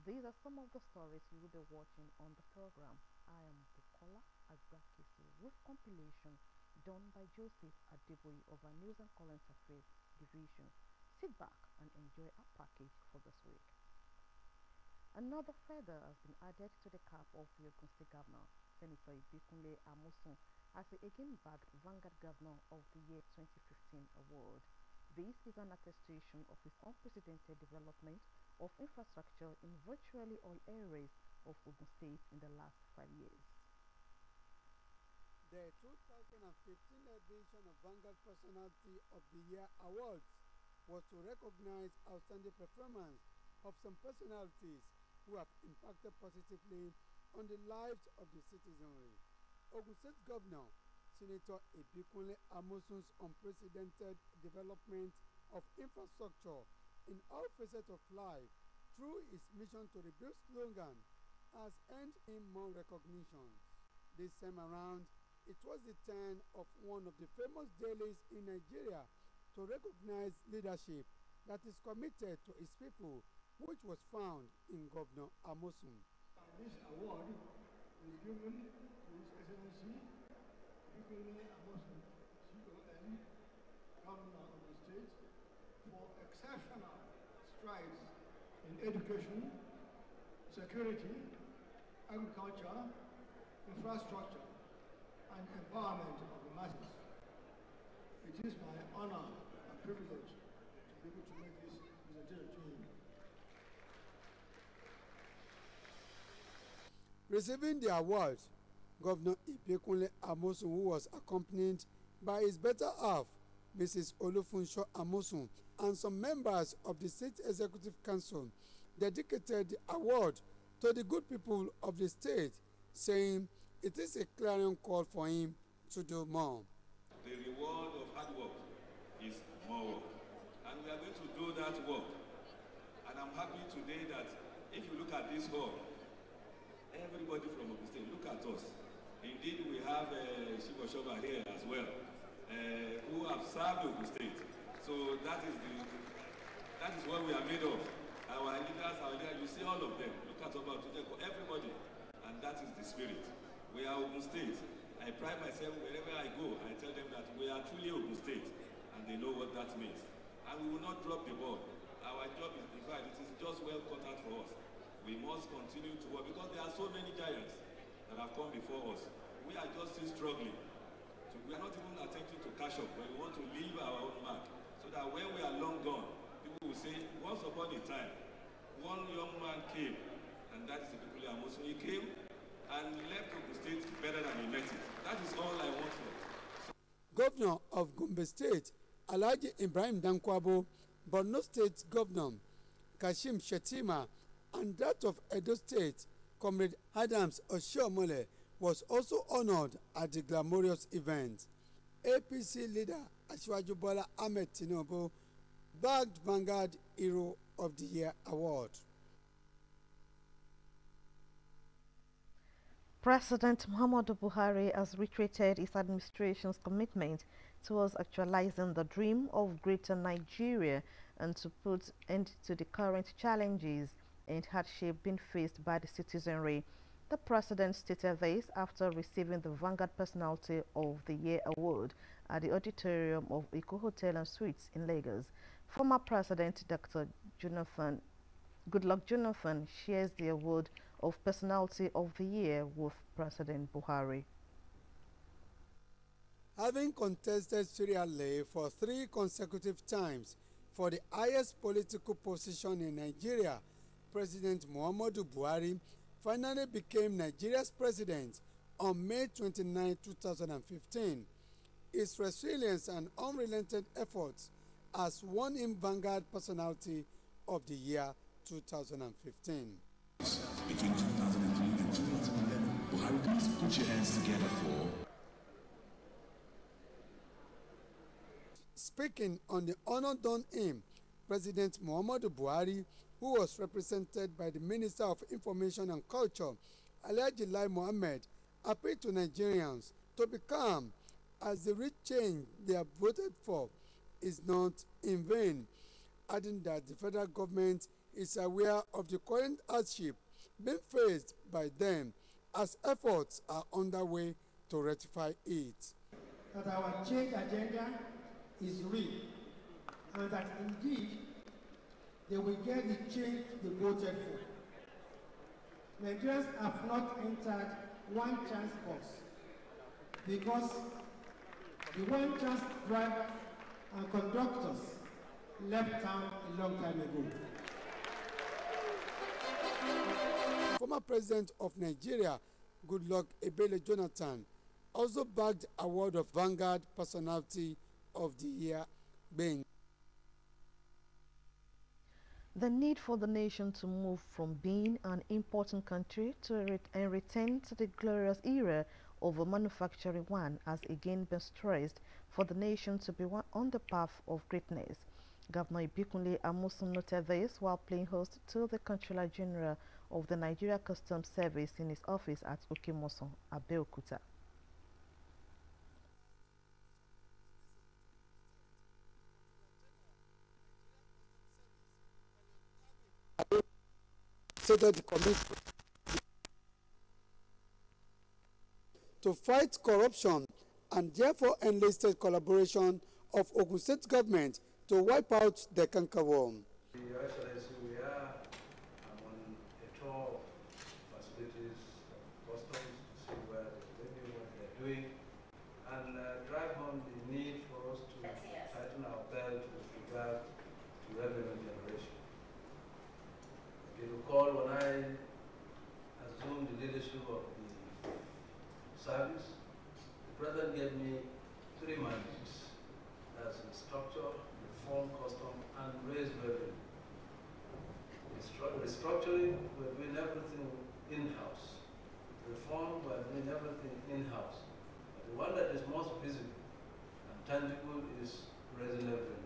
These are some of the stories you will be watching on the program. I am Bukola Agbakisu with compilation done by Joseph Adeboye of our News and Current Affairs Division. Sit back and enjoy our package for this week. Another feather has been added to the cap of the Ogun State Governor, Senator Abeokuta, as he again bagged Vanguard Governor of the Year 2015 award. This is an attestation of his unprecedented development of infrastructure in virtually all areas of Ogun State in the last 5 years. The 2015 edition of Vanguard Personality of the Year Awards was to recognize outstanding performance of some personalities who have impacted positively on the lives of the citizenry. Ogun State Governor Senator Abeokuta unprecedented development of infrastructure in all facets of life through his mission to rebuild slogan has earned him more recognitions. This time around, it was the turn of one of the famous dailies in Nigeria to recognize leadership that is committed to his people, which was found in Governor Amosun. This award is given to His Excellency Abeokuta Amosun, CON, Governor of the state, for exceptional strides in education, security, agriculture, infrastructure, and empowerment of the masses. It is my honor and privilege to be able to make this presentation to him. Receiving the award, Governor Abeokuta Amosun, who was accompanied by his better half, Mrs. Olufunsho Amosun, and some members of the State Executive Council, dedicated the award to the good people of the state, saying it is a clarion call for him to do more. The reward of hard work is more work, and we are going to do that work. And I'm happy today that if you look at this hall, everybody from Ogun State, look at us. Indeed, we have Shiva Shoba here as well, who have served Ogun State. So that is what we are made of. Our leaders, you see all of them. Look at everybody, and that is the spirit. We are Ogun State. I pride myself wherever I go. I tell them that we are truly Ogun State, and they know what that means. And we will not drop the ball. Our job is, in fact, it is just well cut out for us. We must continue to work because there are so many giants that have come before us. We are just still struggling. So we are not even attempting to catch up, but we want to leave our own mark so that when we are long gone, people will say, once upon a time, one young man came, and that is the people Amosun. He came and left Ogun State better than he met it. That is all I want for. Governor of Gombe State, Alhaji Ibrahim Dankwabo, Borno State Governor Kashim Shettima, and that of Edo State, Comrade Adams Oshiomhole, was also honored at the glamorous event. APC leader Asiwaju Bola Ahmed Tinubu bagged Vanguard Hero of the Year award. President Muhammadu Buhari has reiterated his administration's commitment towards actualizing the dream of Greater Nigeria and to put end to the current challenges and hardship being faced by the citizenry. The president stated this after receiving the Vanguard Personality of the Year award at the auditorium of Eko Hotel and Suites in Lagos. Former President Dr. Goodluck Jonathan shares the award of Personality of the Year with President Buhari. Having contested serially for 3 consecutive times for the highest political position in Nigeria, President Muhammadu Buhari finally became Nigeria's president on May 29, 2015. His resilience and unrelenting efforts has won him Vanguard Personality of the Year 2015. Between 2003 and 2011, Buhari, please put your hands together for... Speaking on the honor done him, President Muhammadu Buhari, who was represented by the Minister of Information and Culture, Alhaji Lai Mohammed, appealed to Nigerians to be calm as the rich change they have voted for is not in vain, adding that the federal government is aware of the current hardship being faced by them as efforts are underway to rectify it. That our change agenda is real, and that indeed they will get the change they voted for. Nigerians have not entered one chance box because the one chance drivers and conductors left town a long time ago. Former President of Nigeria, Goodluck Ebele Jonathan, also bagged award of Vanguard Personality of the Year being. The need for the nation to move from being an important country to and return to the glorious era of a manufacturing one has again been stressed for the nation to be on the path of greatness. Governor Abeokuta Amosun noted this while playing host to the Controller General of the Nigeria Customs Service in his office at Okimoson, Abeokuta. Stated the commitment to fight corruption and therefore enlisted collaboration of Ogun State government to wipe out the cankerworm. Your Excellency, we are on a tour of facilities of customs to see where they're living, what they're doing, and drive home the need for us to tighten our belt with regard to revenue generation. If you recall, when I assumed the leadership of the service, the President gave me 3 mandates. That's restructure, reform custom, and raise revenue. Restructuring, we're doing everything in-house. Reform, we're doing everything in-house. But the one that is most visible and tangible is raising revenue.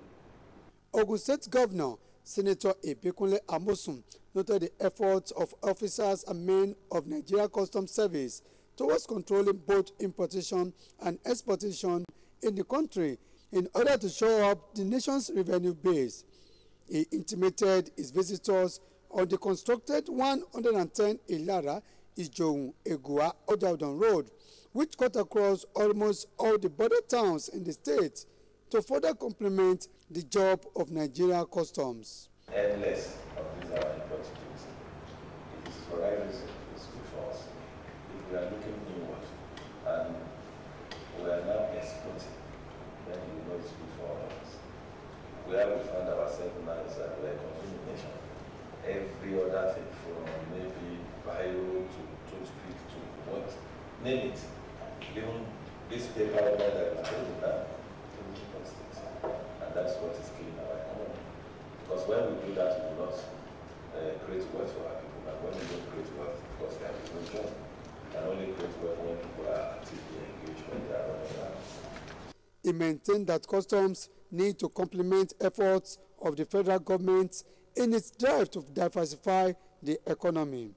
Ogun State Governor Senator Abeokuta Amosun noted the efforts of officers and men of Nigeria Customs Service towards controlling both importation and exportation in the country in order to shore up the nation's revenue base. He intimated his visitors on the constructed 110 Ilara Ijohun Egua Ojaudon Road, which cut across almost all the border towns in the state to further complement the job of Nigeria Customs. Endless of these are import duties. It is for right reason, it's good for us. If we are looking inward and we are now exporting, then we know it's good for all of us. Where we find ourselves now is that we are a consuming nation. Every other thing from maybe bio to toothpick to what, name it. Even this paper that we told you now, and that's what is killing our economy. Because when we do that, we will not create wealth for our people. And when we don't create wealth, of course, there will be no job. We can only create wealth when people are actively engaged, when they are running around. He maintained that customs need to complement efforts of the federal government in its drive to diversify the economy.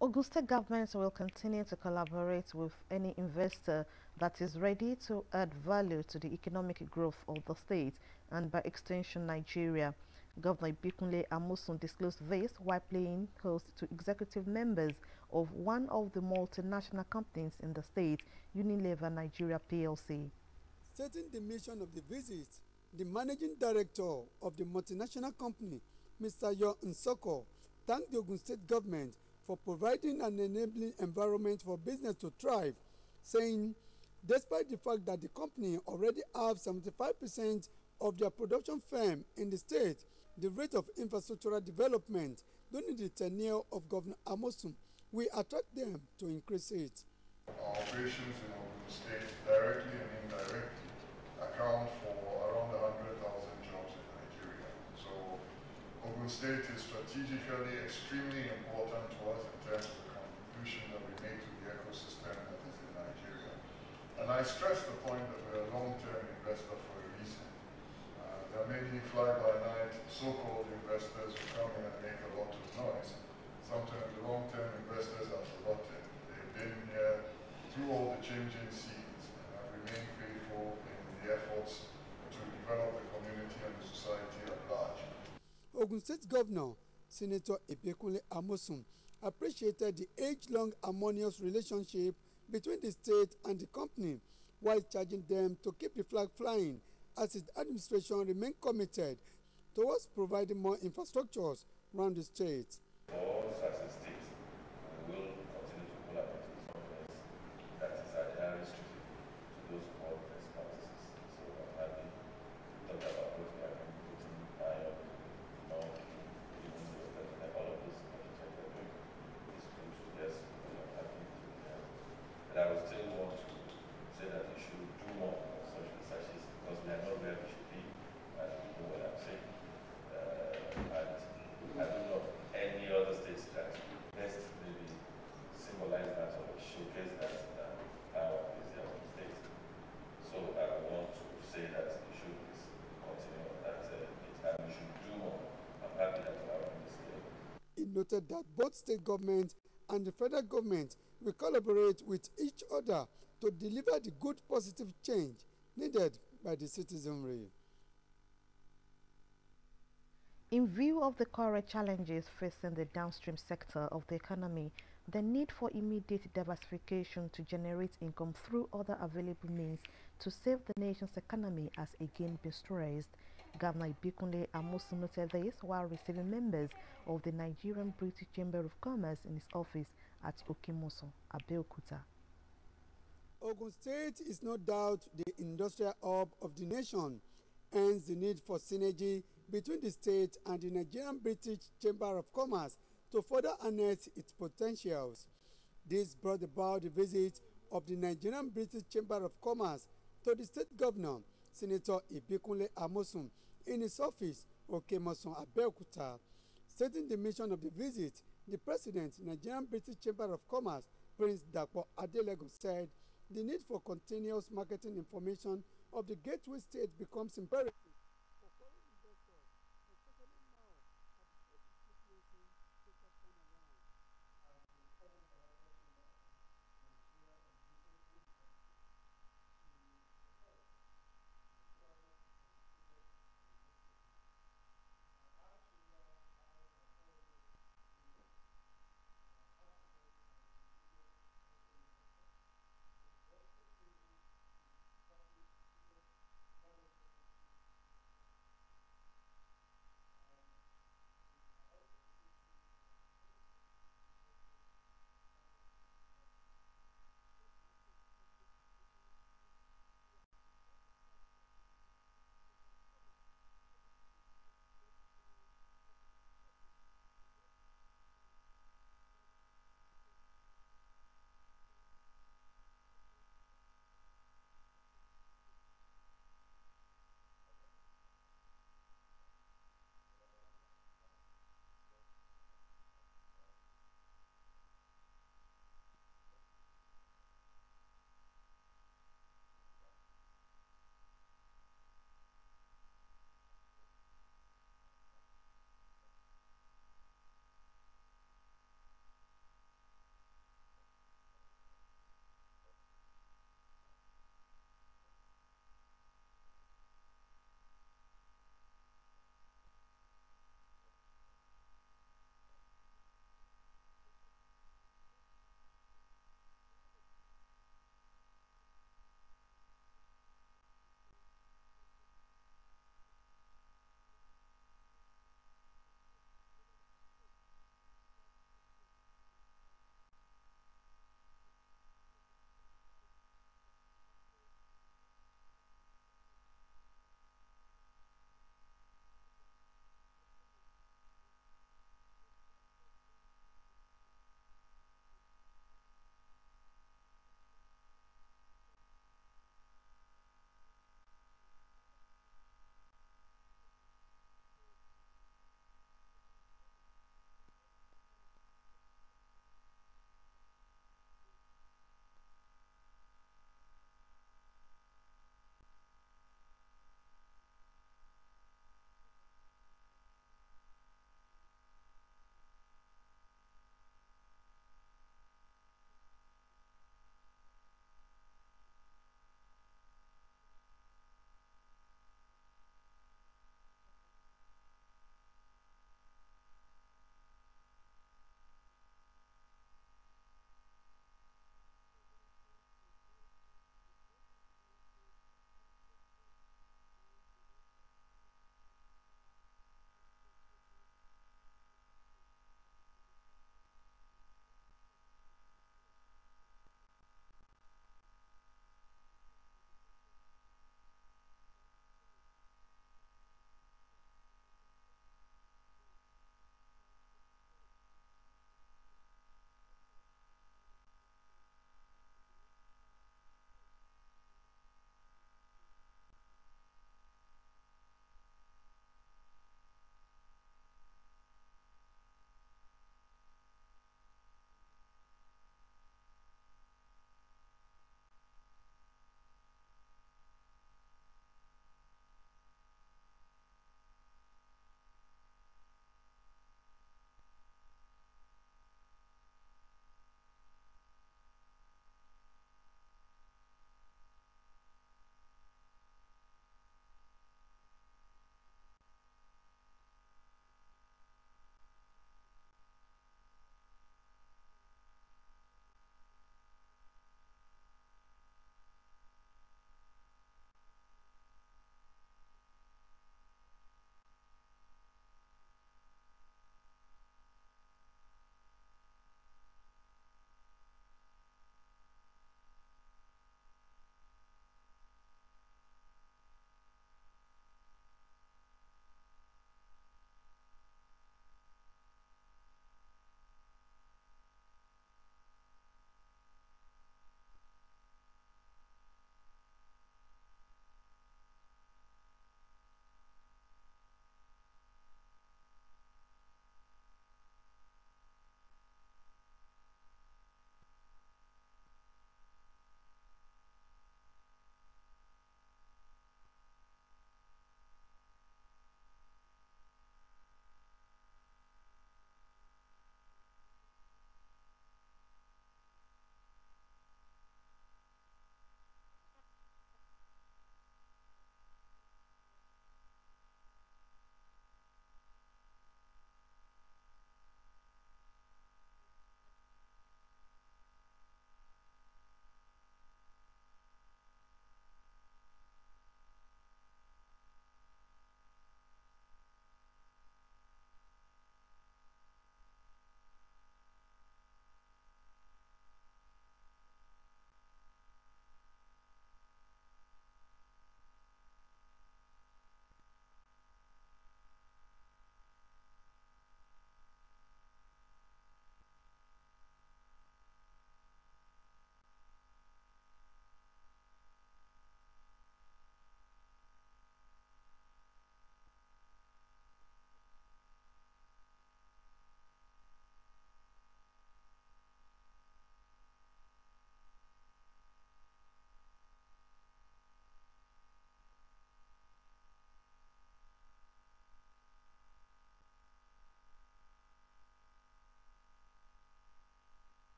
Ogun State government will continue to collaborate with any investor that is ready to add value to the economic growth of the state and by extension Nigeria. Governor Abeokuta Amosun disclosed this while playing host to executive members of one of the multinational companies in the state, Unilever Nigeria PLC. Stating the mission of the visit, the managing director of the multinational company, Mr. Yo Nsoko, thanked the Ogun State government for providing an enabling environment for business to thrive, saying, despite the fact that the company already have 75% of their production firm in the state, the rate of infrastructural development during the tenure of Governor Amosun will attract them to increase it. Our operations in Ogun State, directly and indirectly, account for around 100,000 jobs in Nigeria. So Ogun State is strategically extremely important to us in terms of the contribution that we make to the ecosystem that is in Nigeria. And I stress the point that we're a long-term investor for a reason. There are many fly-by-night so-called investors who come in and make a lot of noise. Sometimes the long-term investors are forgotten. They've been here through all the changing seasons and have remained faithful in the efforts to develop the community and the society at large. Ogun State Governor Senator Abeokuta Amosun appreciated the age-long harmonious relationship between the state and the company, while charging them to keep the flag flying as its administration remains committed towards providing more infrastructures around the state. For us as a state, we will continue to collaborate with companies that is adhering to those core best practices. So I'm happy to talk about what we have been putting iron, even all of those things that we're doing. It's good, yes, I'm happy to be there. But I would still want to say that we should do more of such researches because we are not where we should be, and you know what I'm saying. And I don't know any other states that he noted that both state government and the federal government will collaborate with each other to deliver the good positive change needed by the citizenry. In view of the current challenges facing the downstream sector of the economy, the need for immediate diversification to generate income through other available means to save the nation's economy has again been stressed. Governor Abeokuta Amosun noted this while receiving members of the Nigerian British Chamber of Commerce in his office at Okimoson, Abeokuta. Ogun State is no doubt the industrial hub of the nation, hence the need for synergy between the state and the Nigerian British Chamber of Commerce to further harness its potentials. This brought about the visit of the Nigerian British Chamber of Commerce to the state governor, Senator Abeokuta Amosun, in his office, Okimoson, Abeokuta. Stating the mission of the visit, the president, Nigerian British Chamber of Commerce, Prince Dapo Adelego, said the need for continuous marketing information of the gateway state becomes imperative.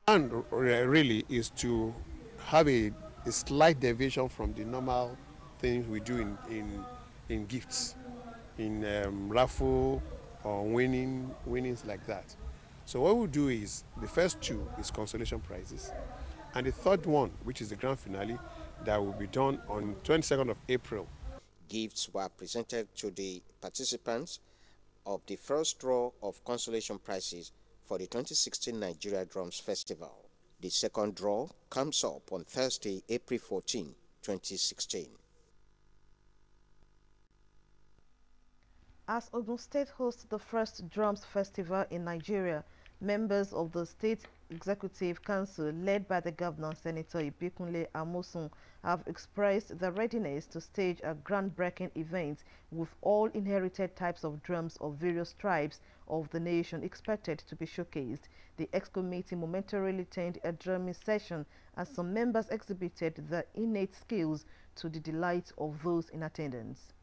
And really is to have a slight deviation from the normal things we do in gifts, in raffle or winnings like that. So what we'll do is the first two is consolation prizes, and the third one, which is the grand finale, that will be done on 22nd of April. Gifts were presented to the participants of the first draw of consolation prizes for the 2016 Nigeria Drums Festival. The second draw comes up on Thursday, April 14, 2016. As Ogun State hosts the first Drums Festival in Nigeria, members of the State Executive Council, led by the Governor, Senator Abeokuta Amosun, have expressed their readiness to stage a groundbreaking event with all inherited types of drums of various tribes of the nation expected to be showcased. The ex-committee momentarily attended a drumming session as some members exhibited their innate skills to the delight of those in attendance.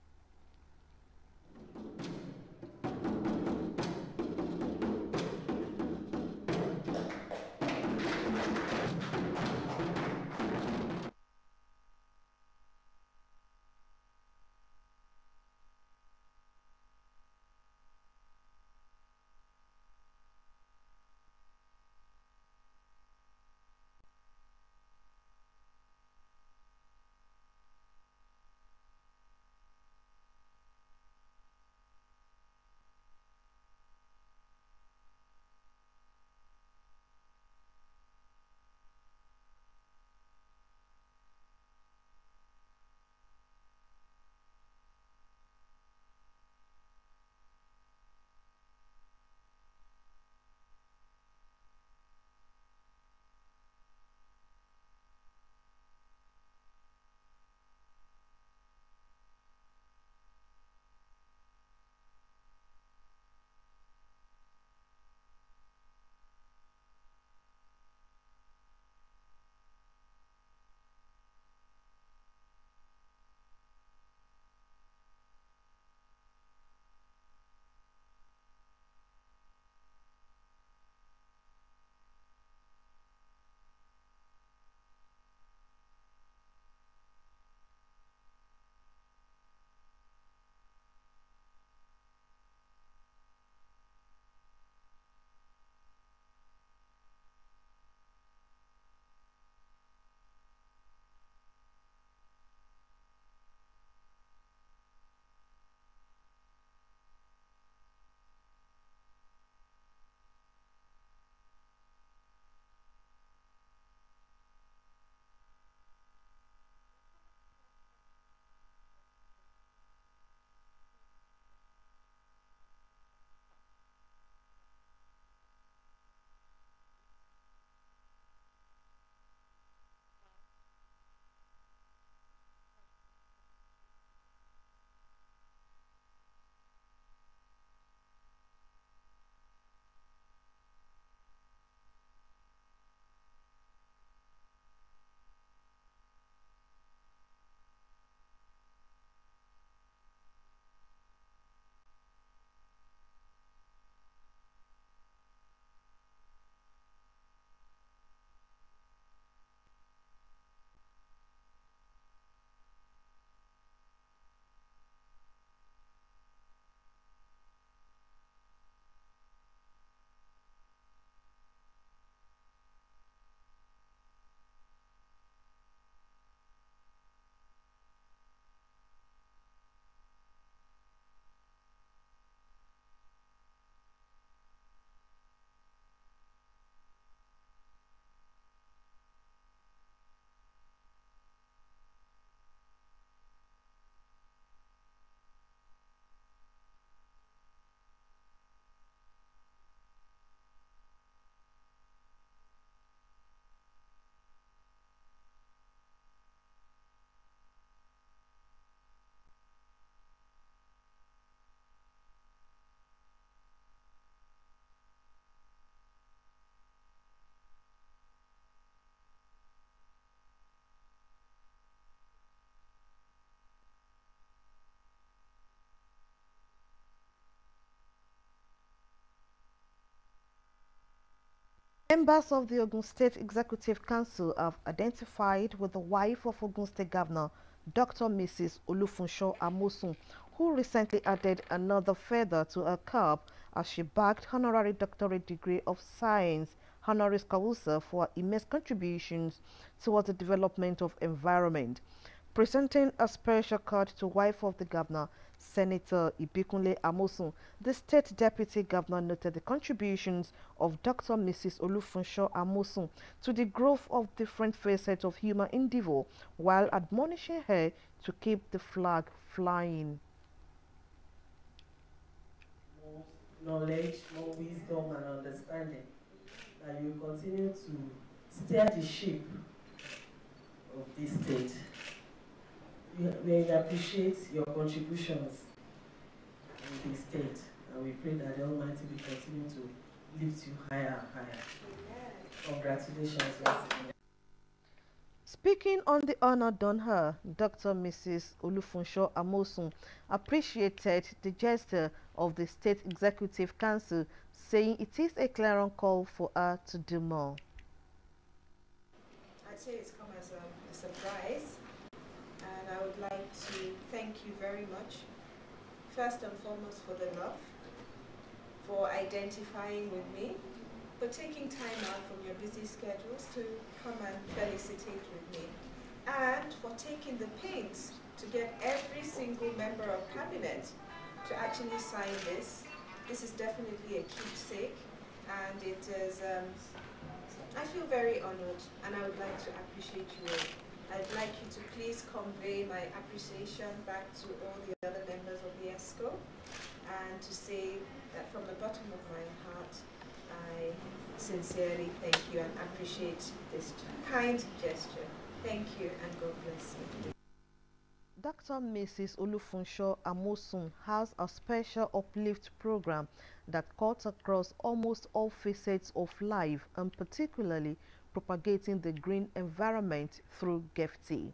Members of the Ogun State Executive Council have identified with the wife of Ogun State Governor, Dr. Mrs. Olufunsho Amosun, who recently added another feather to her cap as she bagged honorary doctorate degree of science honoris causa for her immense contributions towards the development of environment. Presenting a special card to wife of the governor, Senator Abeokuta Amosun, the state deputy governor noted the contributions of Dr. Mrs. Olufunsho Amosun to the growth of different facets of human endeavor, while admonishing her to keep the flag flying. More knowledge, more wisdom and understanding, that you continue to steer the ship of this state. We appreciate your contributions in the state, and we pray that the Almighty will continue to lift you higher and higher. Congratulations once again. Speaking on the honor done her, Dr. Mrs. Olufunsho Amosun appreciated the gesture of the State Executive Council, saying it is a clarion call for her to do more. I'd say it's come as a surprise, and I would like to thank you very much, first and foremost for the love, for identifying with me, for taking time out from your busy schedules to come and felicitate with me, and for taking the pains to get every single member of cabinet to actually sign this. This is definitely a keepsake, and it is, I feel very honored, and I would like to appreciate you all. I'd like you to please convey my appreciation back to all the other members of the ESCO, and to say that from the bottom of my heart, I sincerely thank you and appreciate this kind gesture. Thank you, and God bless you. Dr. Mrs. Olufunsho Amosun has a special uplift program that cuts across almost all facets of life, and particularly propagating the green environment through GEFT.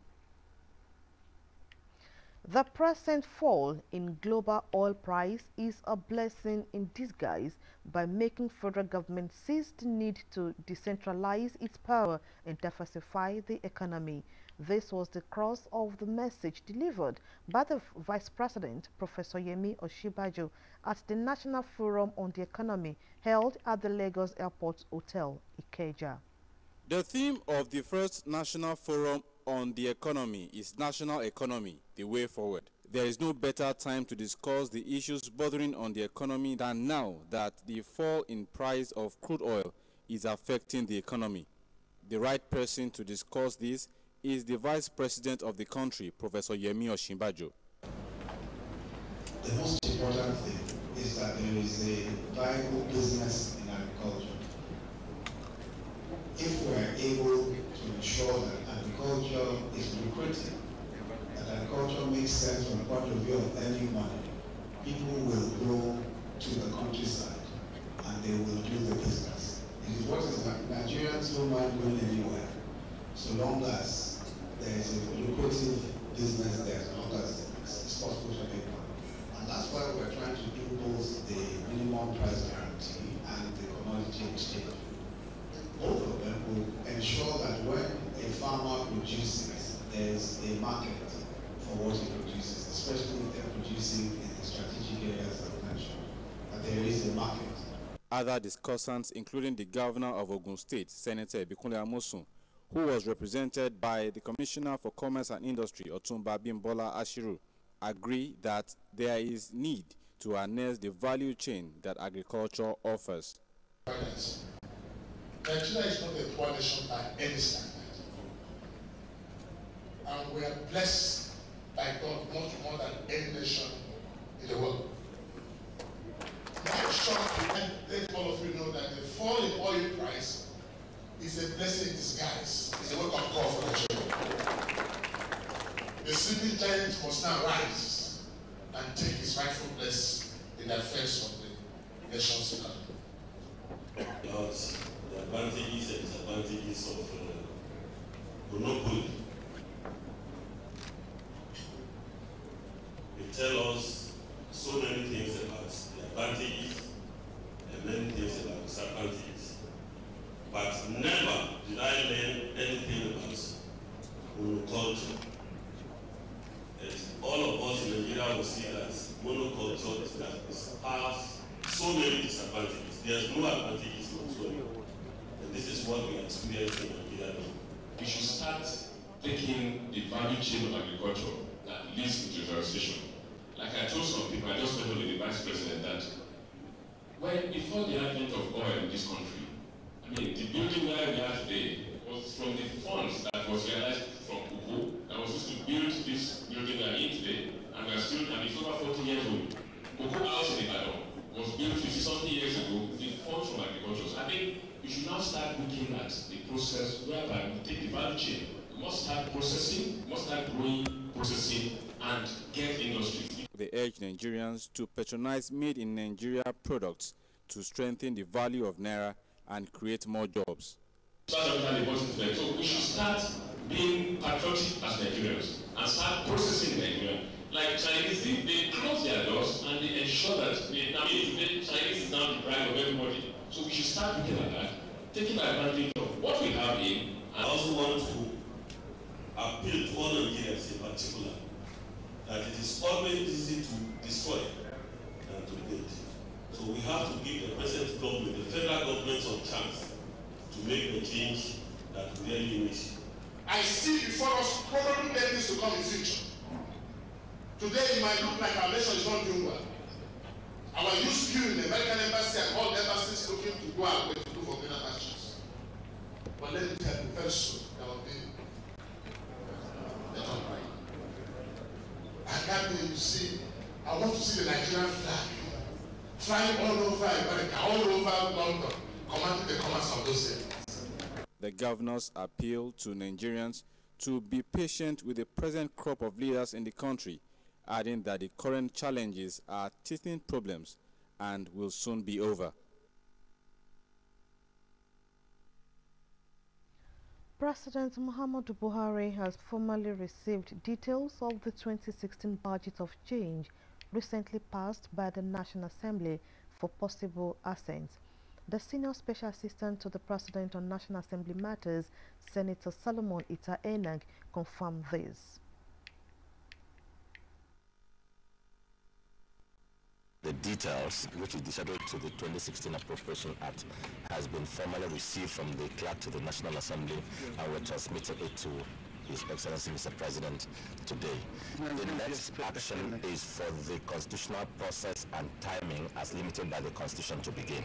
The present fall in global oil price is a blessing in disguise by making federal government seize the need to decentralize its power and diversify the economy. This was the crux of the message delivered by the Vice President, Professor Yemi Osinbajo, at the National Forum on the Economy held at the Lagos Airport Hotel, Ikeja. The theme of the first National Forum on the Economy is National Economy, the Way Forward. There is no better time to discuss the issues bordering on the economy than now that the fall in price of crude oil is affecting the economy. The right person to discuss this is the Vice President of the country, Professor Yemi Osinbajo. The most important thing is that there is a viable business in agriculture. If we are able to ensure that agriculture is lucrative, that agriculture makes sense from the point of view of earning money, people will go to the countryside and they will do the business. It is what is Nigerians don't mind going anywhere, so long as there is a lucrative business there, as long as it's possible to make money. And that's why we're trying to do both the minimum price guarantee and the commodity exchange. Both of them will ensure that when a farmer produces, there's a market for what he produces, especially if they're producing in the strategic areas I've mentioned, that there is a market. Other discussants, including the governor of Ogun State, Senator Abeokuta Amosun, who was represented by the Commissioner for Commerce and Industry, Otumba Bimbola Ashiru, agree that there is need to harness the value chain that agriculture offers. Nigeria is not a poor nation by any standard. And we are blessed by God much more than any nation in the world. I'm sure and let all of you know that the fall in oil price is a blessing in disguise. It's a wake-up call for Nigeria. The sleeping giant must now rise and take his rightful place in the affairs of the nation's economy. About the advantages and disadvantages of monopoly. They tell us so many things about the advantages and many things about disadvantages. But never did I learn anything about monoculture. And all of us in Nigeria will see that monoculture has so many disadvantages. There's no advantages whatsoever. And this is what we are experiencing in Nigeria now. We should start taking the value chain of agriculture that leads into deforestation. Like I told some people, I just told the Vice President that before the advent of oil in this country, I mean, the building where we are today was from the funds that was realized from cocoa that was used to build this building we are in today, and we are still, and it's over 40 years old. Cocoa house in Ibadan was built 50-something years ago with the funds from agriculture. So I think we should now start looking at the process whereby we take the value chain. We must start processing, we must start growing, processing, and get industries. They urge Nigerians to patronize made-in-Nigeria products to strengthen the value of Naira and create more jobs. So we should start being patriotic as Nigerians and start processing Nigeria. Like Chinese, they close their doors and they ensure that Chinese is now the pride of everybody. So we should start looking at that, taking advantage of what we have in. I also want to appeal to all Nigerians in particular that it is always easy to destroy than to build. So we have to give the present government, the federal government, some chance to make the change that we really need. I see before us probably many things to come in future. Today it might look like our nation is not doing well. Our youth skill in the American embassy and all embassies looking to go out to do for greener pastures. But let me tell you very soon, there will be the top right. I can't believe you see, I want to see the Nigerian flag flying all over America, all over London, commanding the commerce of those areas. The governors appeal to Nigerians to be patient with the present crop of leaders in the country, adding that the current challenges are teething problems and will soon be over. President Muhammadu Buhari has formally received details of the 2016 budget of change recently passed by the National Assembly for possible assent. The Senior Special Assistant to the President on National Assembly Matters, Senator Solomon Ita Enang, confirmed this. The details, which is scheduled to the 2016 Appropriation Act, has been formally received from the clerk to the National Assembly and we transmitted it to His Excellency Mr. President today. The next action is for the constitutional process and timing as limited by the Constitution to begin.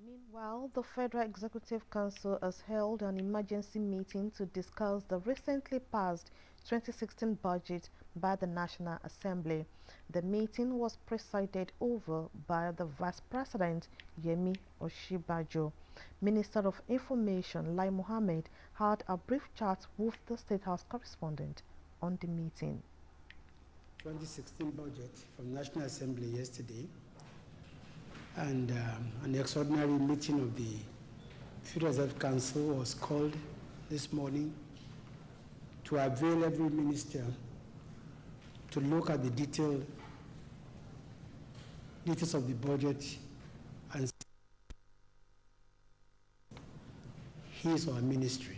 Meanwhile, the Federal Executive Council has held an emergency meeting to discuss the recently passed 2016 budget by the National Assembly. The meeting was presided over by the Vice President Yemi Oshibajo. Minister of Information Lai Mohammed had a brief chat with the State House correspondent on the meeting. 2016 budget from National Assembly yesterday, and an extraordinary meeting of the Federal Reserve Council was called this morning to avail every minister to look at the details of the budget and his or her ministry.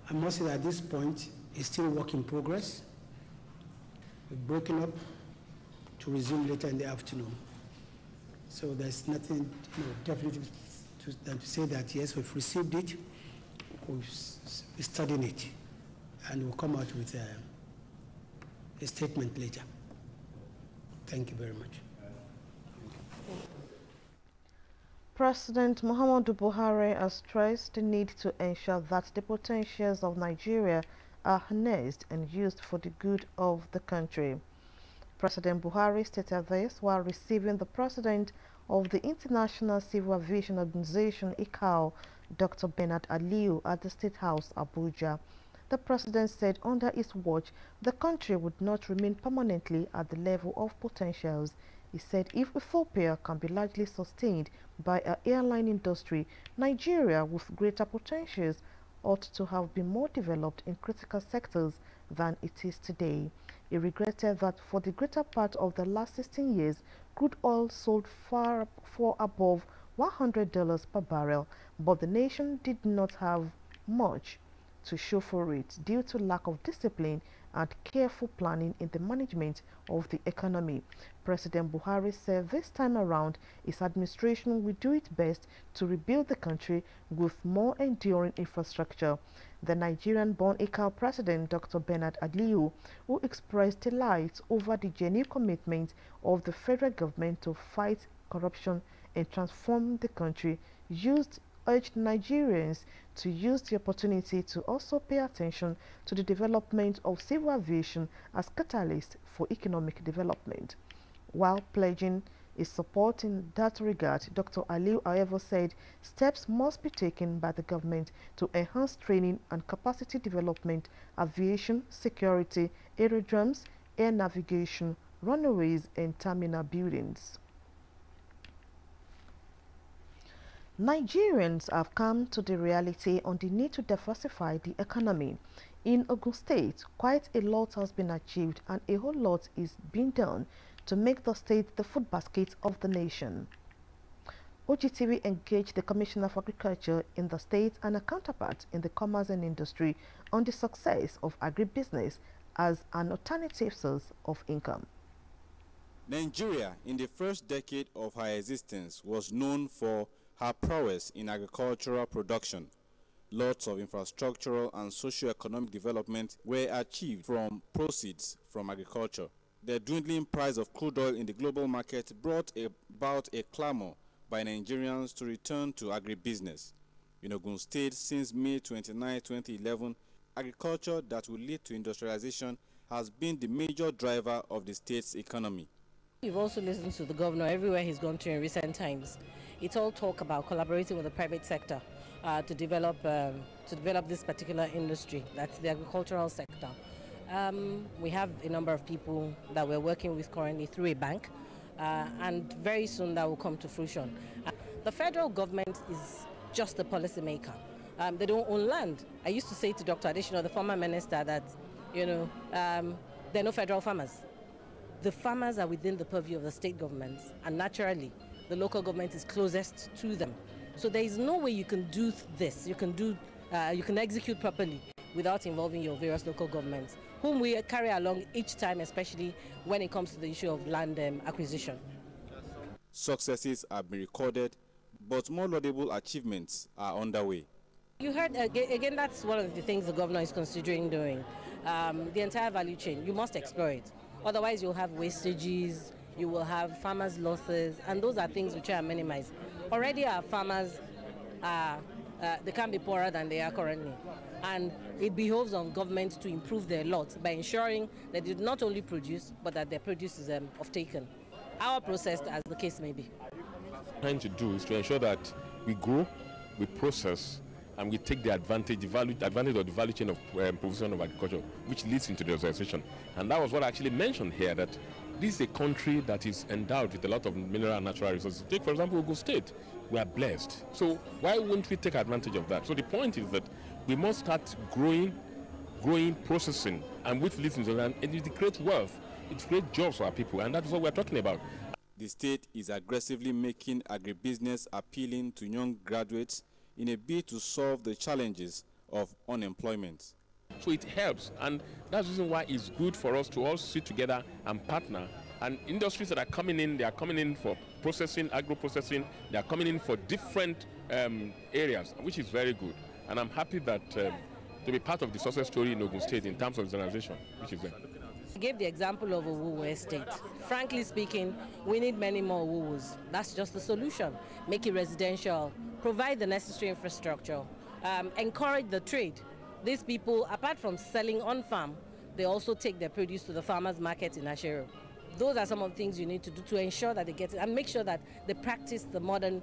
I must say that at this point it's still a work in progress. We're breaking up to resume later in the afternoon. So there's nothing definitely than to say that yes, we've received it, we're studying it, and we'll come out with a statement later. Thank you very much. President Muhammadu Buhari has stressed the need to ensure that the potentials of Nigeria are harnessed and used for the good of the country. President Buhari stated this while receiving the president of the International Civil Aviation Organization, ICAO, Dr. Bernard Aliyu, at the State House, Abuja. The president said under his watch, the country would not remain permanently at the level of potentials. He said if Ethiopia can be largely sustained by an airline industry, Nigeria with greater potentials ought to have been more developed in critical sectors than it is today. He regretted that for the greater part of the last 16 years, crude oil sold far above $100 per barrel, but the nation did not have much to show for it due to lack of discipline and careful planning in the management of the economy. President Buhari said this time around his administration will do its best to rebuild the country with more enduring infrastructure. The Nigerian-born ICAO president, Dr. Bernard Aliyu, who expressed delight over the genuine commitment of the federal government to fight corruption and transform the country, urged Nigerians to use the opportunity to also pay attention to the development of civil aviation as catalyst for economic development. While pledging his support in that regard, Dr. Aliyu, however, said steps must be taken by the government to enhance training and capacity development, aviation, security, aerodromes, air navigation, runways, and terminal buildings. Nigerians have come to the reality on the need to diversify the economy. In Ogun State, quite a lot has been achieved and a whole lot is being done to make the state the food basket of the nation. OGTV engaged the Commissioner of Agriculture in the state and a counterpart in the commerce and industry on the success of agribusiness as an alternative source of income. Nigeria, in the first decade of her existence, was known for her prowess in agricultural production. Lots of infrastructural and socio-economic development were achieved from proceeds from agriculture. The dwindling price of crude oil in the global market brought about a clamor by Nigerians to return to agribusiness. In Ogun State, since May 29, 2011, agriculture that will lead to industrialization has been the major driver of the state's economy. We've also listened to the governor everywhere he's gone to in recent times. It's all talk about collaborating with the private sector to develop this particular industry, that's the agricultural sector. We have a number of people that we're working with currently through a bank, and very soon that will come to fruition. The federal government is just a policy maker. They don't own land. I used to say to Dr. Adesina, the former minister, that there are no federal farmers. The farmers are within the purview of the state governments, and naturally, the local government is closest to them. So there is no way you can do this. You can execute properly without involving your various local governments, whom we carry along each time, especially when it comes to the issue of land acquisition. Successes have been recorded, but more laudable achievements are underway. You heard, again, that's one of the things the governor is considering doing. The entire value chain, you must explore it. Otherwise, you'll have wastages, you will have farmers' losses, and those are things which are minimized. Already our farmers, they can be poorer than they are currently. And it behoves on government to improve their lot by ensuring that they not only produce, but that their produce is off-taken. Our process, as the case may be. What we're trying to do is to ensure that we grow, we process, and we take the advantage of the value chain of provision of agriculture, which leads into the industrialization. And that was what I actually mentioned here, that this is a country that is endowed with a lot of mineral and natural resources. Take, for example, Ogun State. We are blessed. So why wouldn't we take advantage of that? So the point is that we must start growing, processing, and which leads into that. And it creates wealth. It creates jobs for our people, and that's what we're talking about. The state is aggressively making agribusiness appealing to young graduates in a bid to solve the challenges of unemployment. So it helps, and that's the reason why it's good for us to all sit together and partner. And industries that are coming in, they are coming in for processing, agro-processing, they are coming in for different areas, which is very good. And I'm happy that to be part of the success story in Ogun State in terms of organization, which is there. I gave the example of Owu Estate. Frankly speaking, we need many more Owus. That's just the solution. Make it residential, provide the necessary infrastructure, encourage the trade. These people, apart from selling on farm, they also take their produce to the farmers' market in Ashero. Those are some of the things you need to do to ensure that they get it and make sure that they practice the modern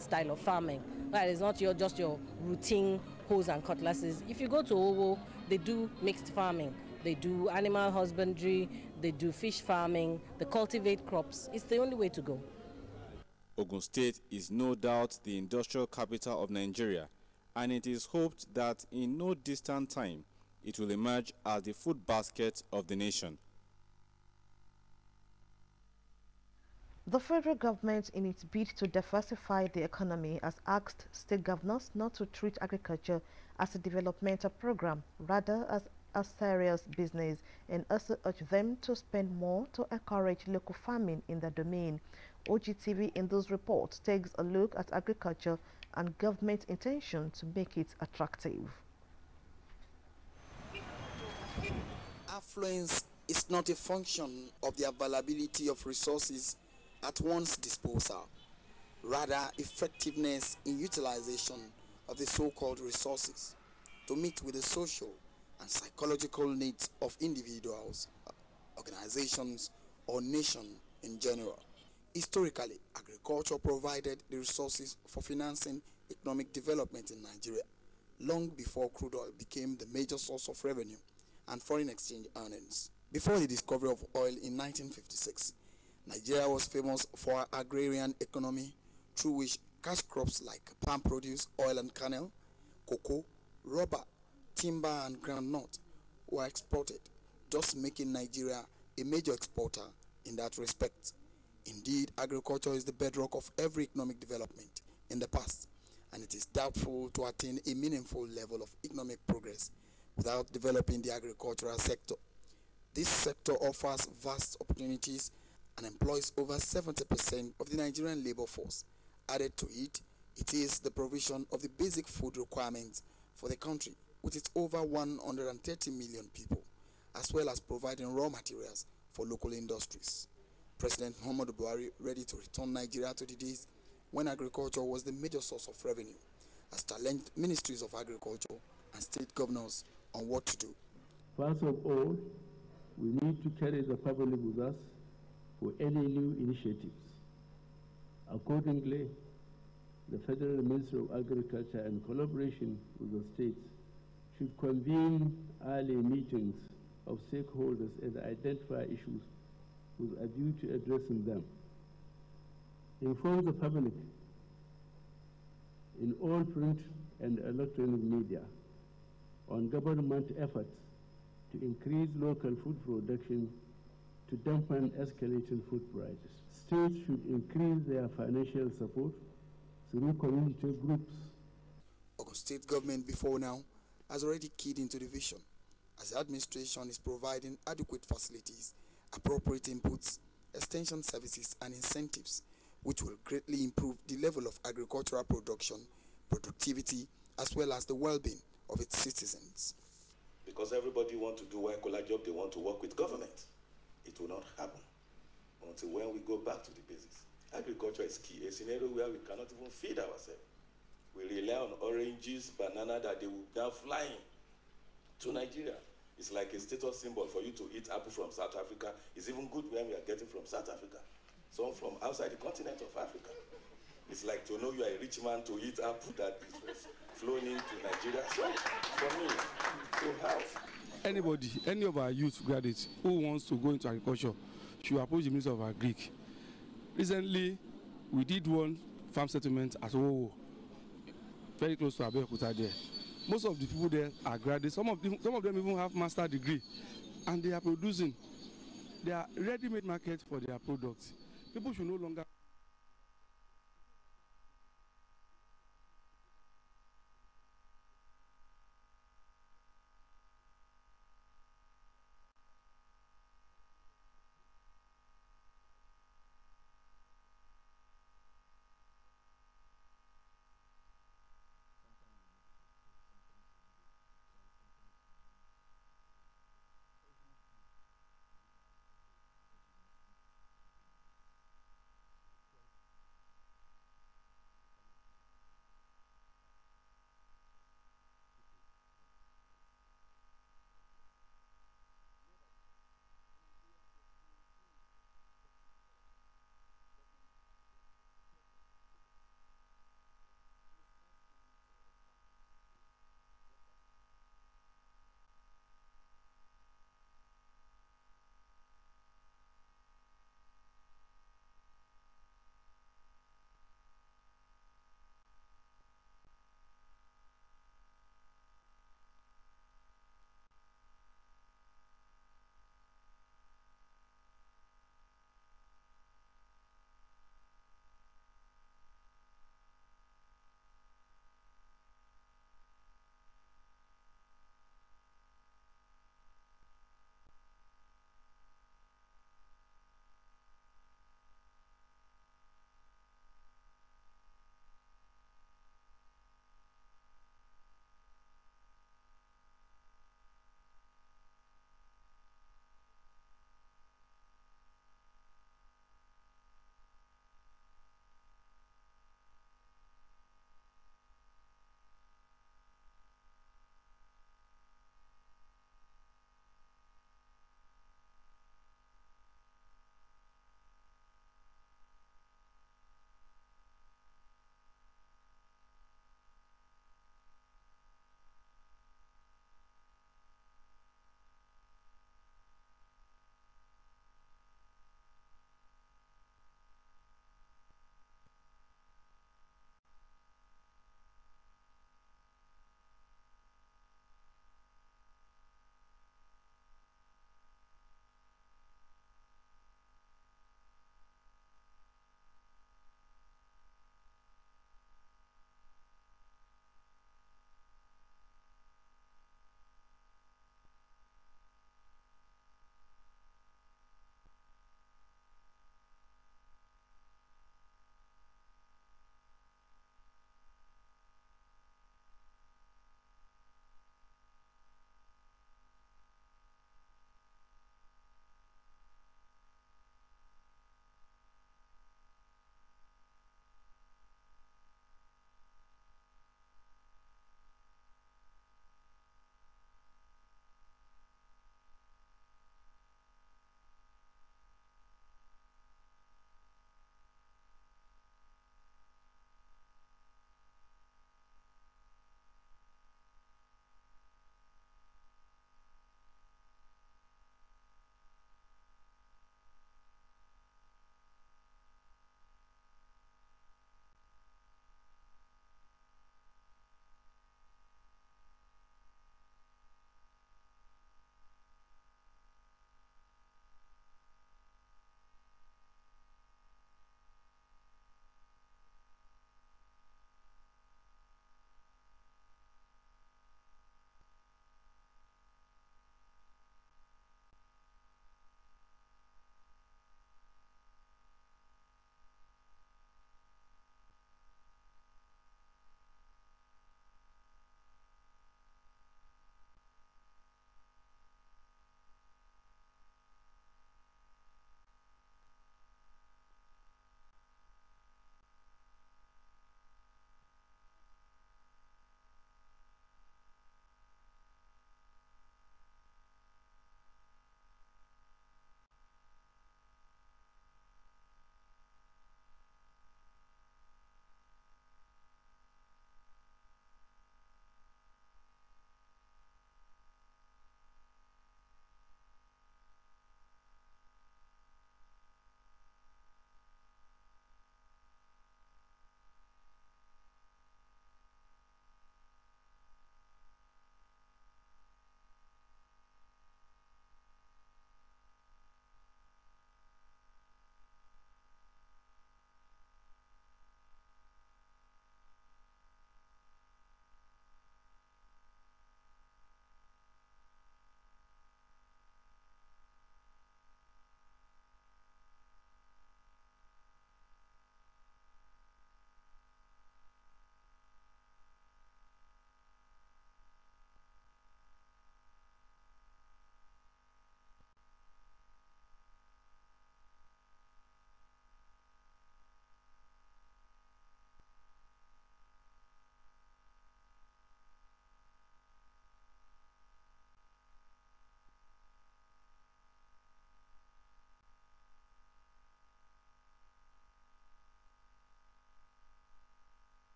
style of farming. That is not just your routine hoes and cutlasses. If you go to Owo, they do mixed farming. They do animal husbandry, they do fish farming, they cultivate crops. It's the only way to go. Ogun State is no doubt the industrial capital of Nigeria, and it is hoped that in no distant time it will emerge as the food basket of the nation. The federal government, in its bid to diversify the economy, has asked state governors not to treat agriculture as a developmental program, rather as a serious business, and also urged them to spend more to encourage local farming in the domain. OGTV in those reports takes a look at agriculture and government intention to make it attractive. Affluence is not a function of the availability of resources at one's disposal, rather effectiveness in utilization of the so-called resources to meet with the social and psychological needs of individuals, organizations, or nation in general. Historically, agriculture provided the resources for financing economic development in Nigeria, long before crude oil became the major source of revenue and foreign exchange earnings. Before the discovery of oil in 1956, Nigeria was famous for her agrarian economy, through which cash crops like palm produce, oil and kernel, cocoa, rubber, timber and groundnut were exported, thus making Nigeria a major exporter in that respect. Indeed, agriculture is the bedrock of every economic development in the past, and it is doubtful to attain a meaningful level of economic progress without developing the agricultural sector. This sector offers vast opportunities and employs over 70% of the Nigerian labor force. Added to it, it is the provision of the basic food requirements for the country, with its over 130 million people, as well as providing raw materials for local industries. President Muhammadu Buhari ready to return Nigeria to the days when agriculture was the major source of revenue, has challenged ministries of agriculture and state governors on what to do. First of all, we need to carry the public with us for any new initiatives. Accordingly, the Federal Ministry of Agriculture, in collaboration with the states, should convene early meetings of stakeholders and identify issues with a view to addressing them. Inform the public in all print and electronic media on government efforts to increase local food production to dampen escalating food prices. States should increase their financial support through community groups. Ogun State government before now has already keyed into the vision, as the administration is providing adequate facilities, appropriate inputs, extension services and incentives, which will greatly improve the level of agricultural production, productivity, as well as the well-being of its citizens. Because everybody wants to do white-collar job, they want to work with government. It will not happen until when we go back to the basics. Agriculture is key, a scenario where we cannot even feed ourselves. We rely on oranges, banana that they will now fly to Nigeria. It's like a status symbol for you to eat apple from South Africa. It's even good when we are getting from South Africa. Some from outside the continent of Africa. It's like to know you are a rich man to eat apple that was flown into Nigeria. So, for me, to have. Anybody, any of our youth graduates who wants to go into agriculture should approach the Minister of Agric. Recently, we did one farm settlement at Ogun, very close to Abeokuta there. Most of the people there are graduates. Some of them even have master's degree, and they are producing. They are ready-made market for their products. People should no longer.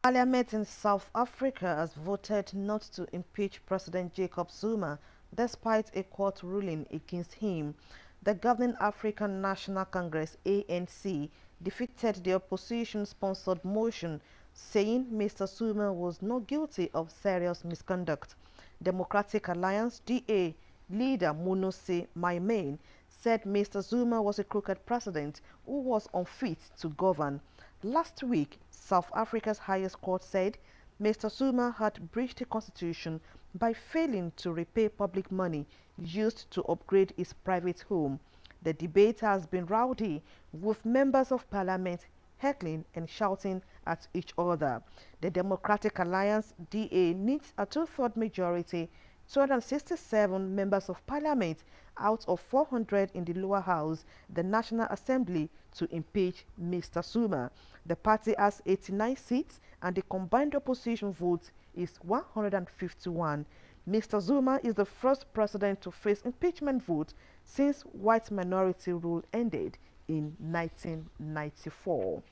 Parliament in South Africa has voted not to impeach President Jacob Zuma despite a court ruling against him. The governing African National Congress (ANC) defeated the opposition-sponsored motion saying Mr. Zuma was not guilty of serious misconduct. Democratic Alliance (DA) leader Monose Maimane said Mr. Zuma was a crooked president who was unfit to govern. Last week, South Africa's highest court said Mr. Zuma had breached the constitution by failing to repay public money used to upgrade his private home. The debate has been rowdy, with members of parliament heckling and shouting at each other. The Democratic Alliance (DA) needs a two-thirds majority, 267 members of parliament out of 400 in the lower house, the National Assembly, to impeach Mr. Zuma. The party has 89 seats and the combined opposition vote is 151. Mr. Zuma is the first president to face impeachment vote since white minority rule ended in 1994.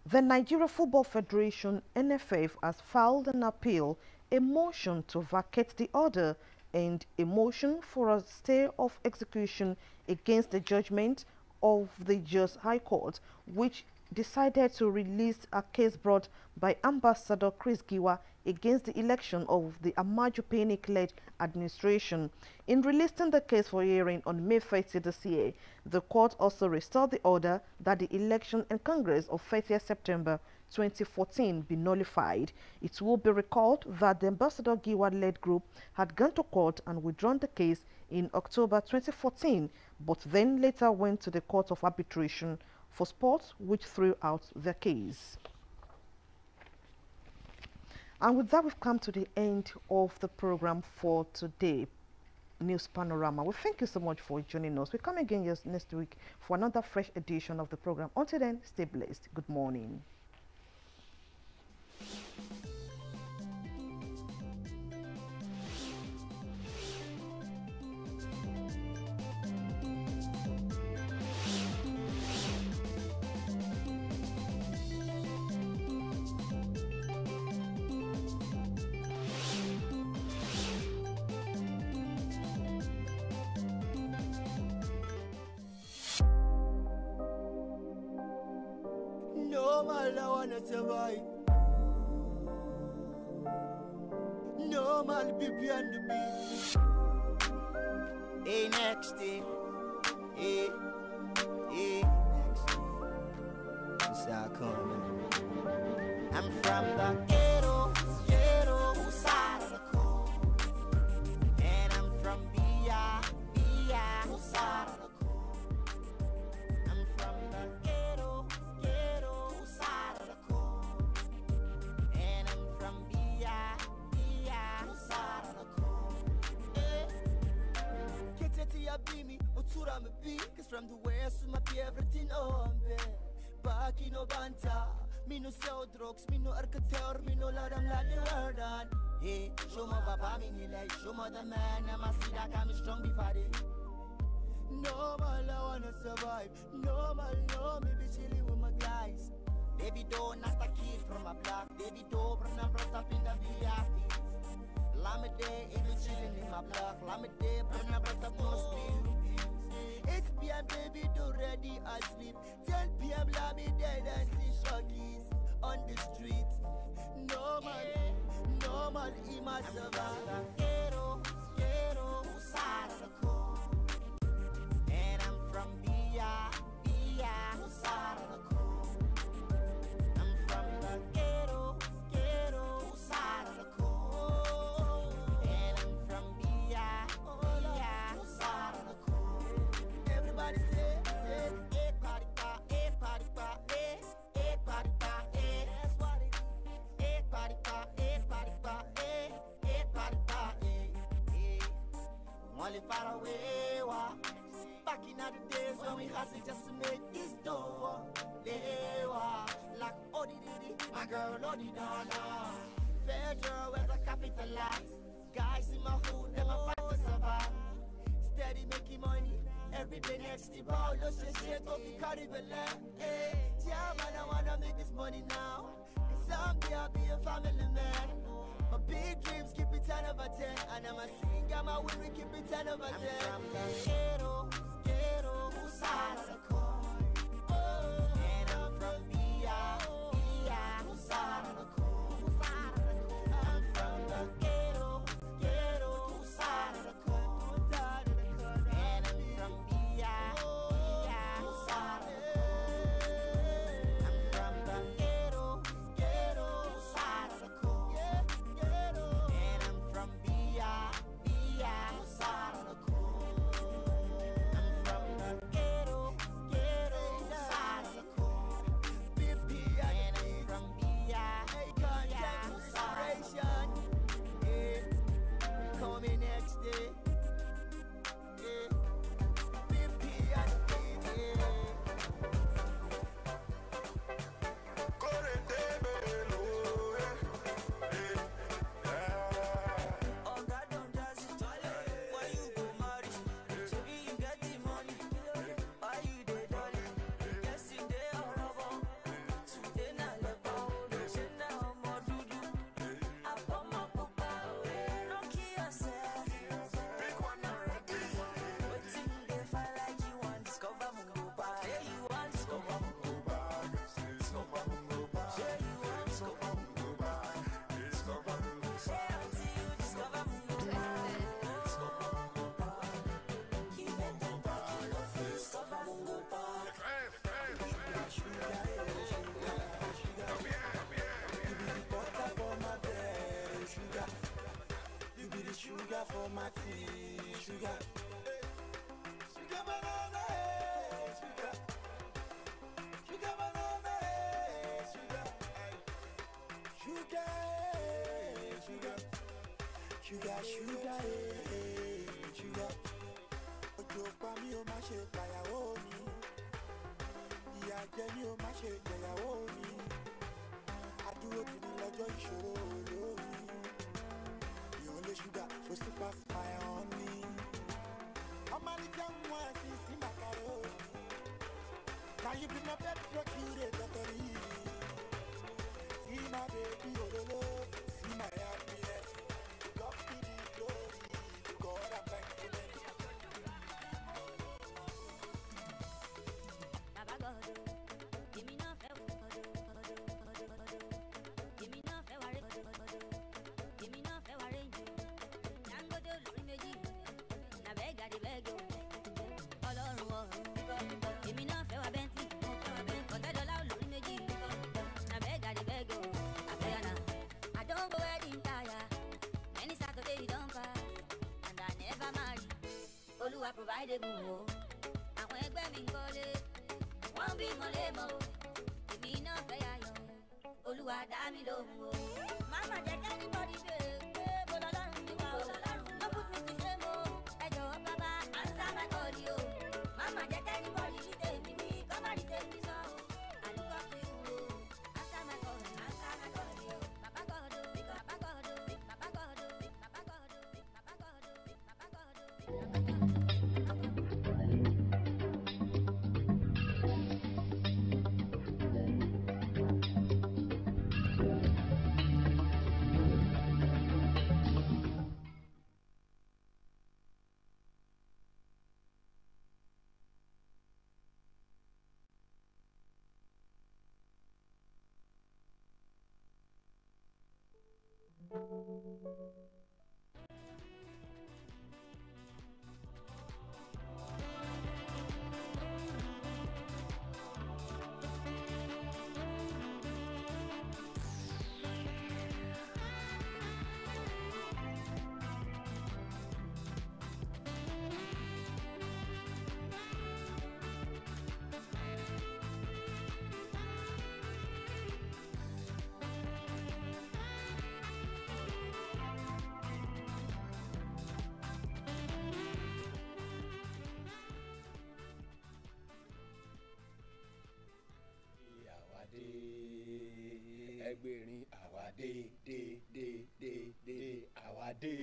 The Nigeria Football Federation (NFF) has filed an appeal, a motion to vacate the order, and a motion for a stay of execution against the judgment of the Jos High Court, which decided to release a case brought by Ambassador Chris Giwa against the election of the Amaju Pinnick-led administration. In releasing the case for hearing on May 30 this year, the court also restored the order that the election and Congress of 30th September 2014 be nullified. It will be recalled that the Ambassador Giwa-led group had gone to court and withdrawn the case in October 2014, but then later went to the Court of Arbitration for Sports, which threw out their case. And with that, we've come to the end of the program for today, News Panorama. We thank you so much for joining us. We come again next week for another fresh edition of the program. Until then, stay blessed. Good morning. No man, I wanna survive. No man, be beyond the beat. Hey, next day. Hey, next day. This how I come, man. I'm from the ghetto side of the coast. And I'm from BI side of the coast. I'm from the ghetto side of the coast. And I'm from BI side of the coast. Keteti abimi, otura me be. Cause from the west, my be everything on me. Back in Obanta. Me no sell drugs, me no architect, me no let them let the word on. Hey, show my papa me ni like, show my the man, and I see that I'm strong before they. No man, I wanna survive. No man, no, me be chilling with my guys. Baby dough, not a kid from a block. Baby dough, brought up in the VIP. Lamade, it be chilling in my block. Lamade, brought up no speed. 8 p.m. baby do ready asleep. 10 p.m. Lami dead and see shorties on the street. No man, he must survive. Ghetto side of the coast. And I'm from BI side of the coast. I'm from the ghetto side of the coast. And I'm from BI side of the coast. Everybody say, party pa, party pa, party pa, that's what it is. Party pa, party pa, party pa, Only far away, back in the days when we hustled just to make this dough. Like Odi Didi, my girl Odi Donna. Federal where I capitalize. Guys in my hood, them a fight to survive. Steady making money. Every day next to ball, just straight off the Caribbean. yeah, man, I wanna make this money now. Cause someday I'll be a family man. My big dreams keep it 10 over 10. And I'm a singer, my win, we keep it 10 over 10. I'm from the ghetto, whose side of the coin? Oh, and I'm from B.I., whose side of the coin? I'm from the ghetto, whose side of the coin? And I'm from B.I., whose side of the coin? I'm from the ghetto, whose side of the coin? And I'm from B.I., whose side of the coin? I'm from the ghetto, whose side of the coin? And I'm from B.I., whose side of the coin? Coming next day. Sugar for my tea, sugar. Sugar banana, sugar. Sugar banana, sugar. Sugar, sugar. Sugar, sugar, sugar. Ojo pa mi o ma ṣe pàyàwó mi. Ìyà jẹ mi o ma ṣe jẹyàwó mi. Adúró ti ní lọ́jọ́ ìṣòro olómi. Sugar, so sleep off my honey. I'm a little one, see macaroni. Now you be my pet procurator. See my baby, oh, see my happiness. God be the glory, to God I'm thankful. Baba God, give me no fair, give me no fair, give me no fair. I provide a boo. I went back in college. Won't be my lemo. Give me no fair. Oluwa dami lo. Mama, take anybody there. No put me to shame. Ejo baba, answer my call you. Mama, take anybody there. Me, come and take me so. I look up to you. Answer my call you. Papa God, Papa God, Papa God, Papa God, Papa God, Papa God, Papa God. ẹgbẹ̀rin àwa dé àwa dé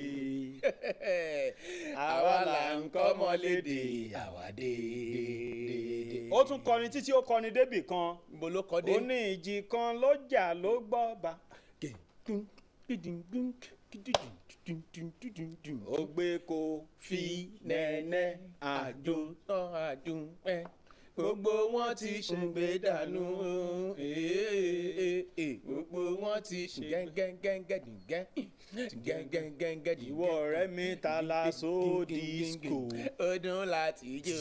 àwa là ń kọ́ mọ́lédè àwa dé. ó tún kọrin títí ó kọrin débì kan. Mo ló kọ dé. Ó ní ìjì kan ló jà ló gbọ́ bá. Ó gbé kó fi nẹ́nẹ́ àdùn tán àdùn pẹ́. Gbogbo wọn ti ṣègbè dànù. Gbogbo wọn ti ṣègẹ́gẹ́gẹ́gẹ́dìgẹ́. Ìwọ ọ̀rẹ́ mi ta la so disco. Ó dùn láti jó.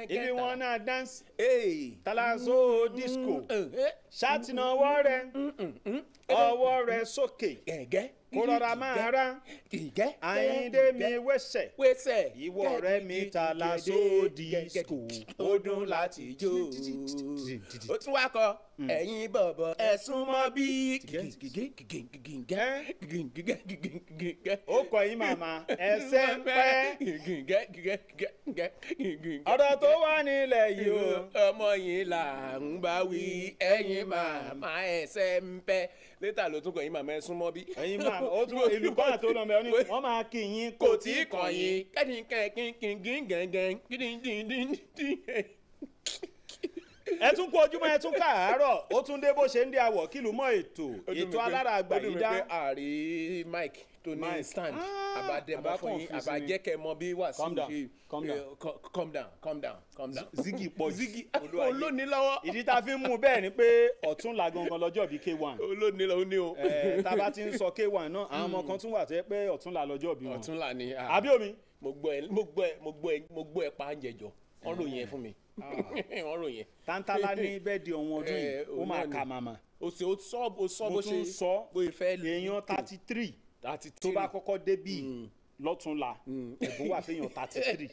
If you wanna dance, ta la so disco. Ṣáàtì náà ọwọ́ rẹ̀, ọwọ́ rẹ̀ sókè. Kó rọra máa rá. Àyíndé mi wẹ́sẹ̀. Ìwọ ọ̀rẹ́ mi ta la so disco. Ó dùn láti jó. Ó tún wá kọ ẹ̀yin bọ̀bọ̀ ẹ súnmọ́ bí. Ó kọ yín màmá ẹsẹ̀ ń pẹ́. Ọ̀rọ̀ tó wà nílẹ̀ yìí o. Ọmọ yìí là ń bá wí ẹ̀yin màmá ẹsẹ̀ ń pẹ́. Létà ló tún kọ yín màmá ẹ súnmọ́ bí. Ẹ̀yin màmá ó tún ìlú kọ́nà tó lọ mẹ́rin wọ́n máa kí yín kò tí ì kàn yín. Ẹ tún kú ojúmọ́ ẹ tún káàárọ̀ ó tún dé bó ṣe ń dé àwọ̀ kìlú mọ́ ètò alára àgbà yìí dá. Ó dùn mí pé àrí mike tó ní stand àbádẹ́mọ fún yín àbájẹ́kẹ́ mọ bí wà sí ṣe. Calm down. Ziggy pọ̀ Ziggy olóni lọ́wọ́. Ìdí tá a fi ń mú bẹ́ẹ̀ ni pé ọ̀túnla gangan lọ́jọ́ bíi K1. Olóni lọ́wọ́ ní o. Tá a bá ti ń sọ K1 náà àwọn ọmọ kan tún wà tó yẹ pé ọ̀túnla lọ́jọ́ bíi wọn. Ọ̀túnla ni. Àbí omi. Mo gbọ́ ẹ pa ń jẹjọ wọ́n ròyìn ẹ fún mi. Wọ́n ròyìn. Tántálá ní bẹ́ẹ̀ di ọ̀hún ọdún yìí ó máa ka màmá. O sọ bó ṣe mo tún sọ èèyàn 33 tó bá kọ́kọ́ débì lọ́túnla ẹ̀bùn wà fẹ́yàn 33